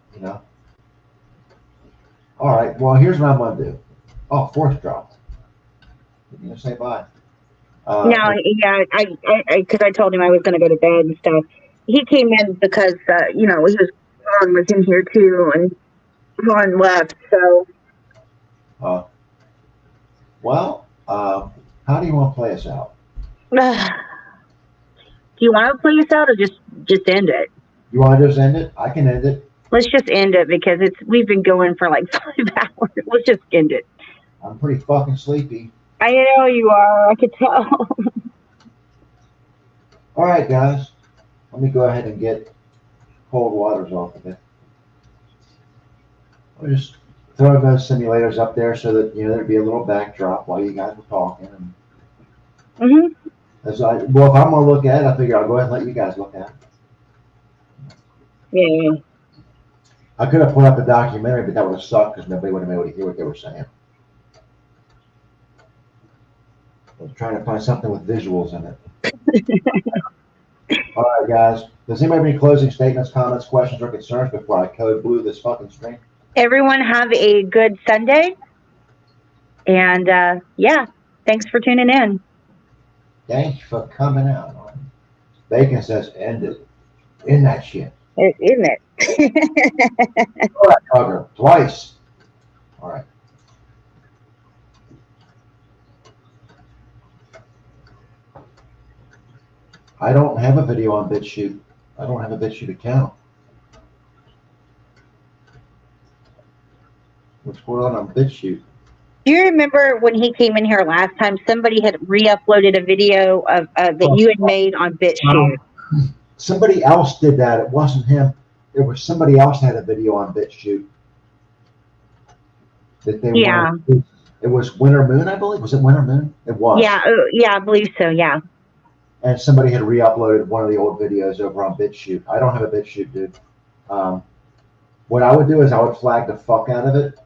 A: All right, well, here's what I'm going to do. Oh, fourth dropped. You're going to say bye.
B: Because I told him I was going to go to bed and stuff. He came in because, Ron was in here too, and Ron left, so.
A: How do you want to play us out?
B: Do you want to play us out or just end it?
A: You want to just end it? I can end it.
B: Let's just end it because we've been going for like 5 hours. Let's just end it.
A: I'm pretty fucking sleepy.
B: I know you are. I could tell.
A: All right, guys. Let me go ahead and get cold waters off of it. I'll just throw those simulators up there so that, you know, there'd be a little backdrop while you guys were talking. And well, if I'm going to look at it, I figure I'll go ahead and let you guys look at it.
B: Yeah.
A: I could have put up a documentary, but that would have sucked because nobody would have been able to hear what they were saying. I was trying to find something with visuals in it. All right, guys. Does anybody have any closing statements, comments, questions, or concerns before I code blue this fucking stream?
B: Everyone have a good Sunday. And yeah, thanks for tuning in.
A: Thanks for coming out. Bacon says end it. End that shit.
B: Isn't it?
A: All right, Tugger. Twice. All right. I don't have a video on BitChute. I don't have a BitChute account. What's going on BitChute?
B: Do you remember when he came in here last time? Somebody had re-uploaded a video of that you had made on BitChute.
A: Somebody else did that. It wasn't him. It was somebody else had a video on BitChute. That they wanted. It was Winter Moon, I believe. Was it Winter Moon? It was.
B: Yeah, I believe so. Yeah.
A: And somebody had re-uploaded one of the old videos over on BitChute. I don't have a BitChute, dude. What I would do is I would flag the fuck out of it.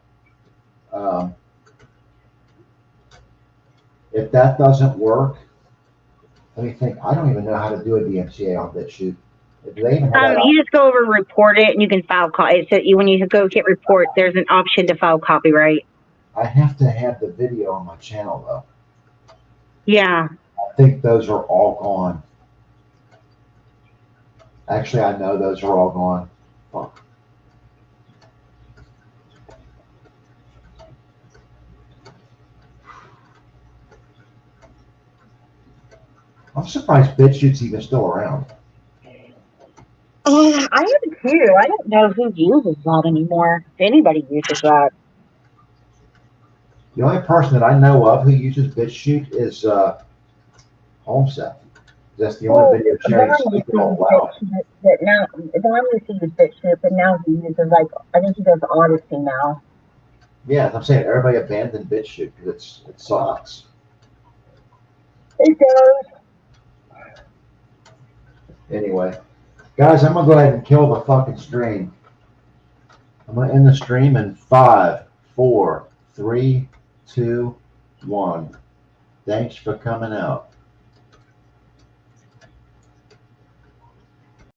A: If that doesn't work, let me think. I don't even know how to do a DMCA on BitChute. Do they even have
B: you just go over report it, and you can file. So when you go hit report, there's an option to file copyright.
A: I have to have the video on my channel though.
B: Yeah.
A: I think those are all gone. Actually, I know those are all gone. Fuck. I'm surprised BitChute's even still around.
B: I am too. I don't know who uses that anymore. If anybody uses that.
A: The only person that I know of who uses BitChute is Homestead. That's the only video sharing site that will allow it.
B: But now, Don used to use BitChute, but now he uses I think he does Odyssey now.
A: Yeah, I'm saying everybody abandoned BitChute because it sucks.
B: It does.
A: Anyway, guys, I'm gonna go ahead and kill the fucking stream. I'm gonna end the stream in 5, 4, 3, 2, 1. Thanks for coming out.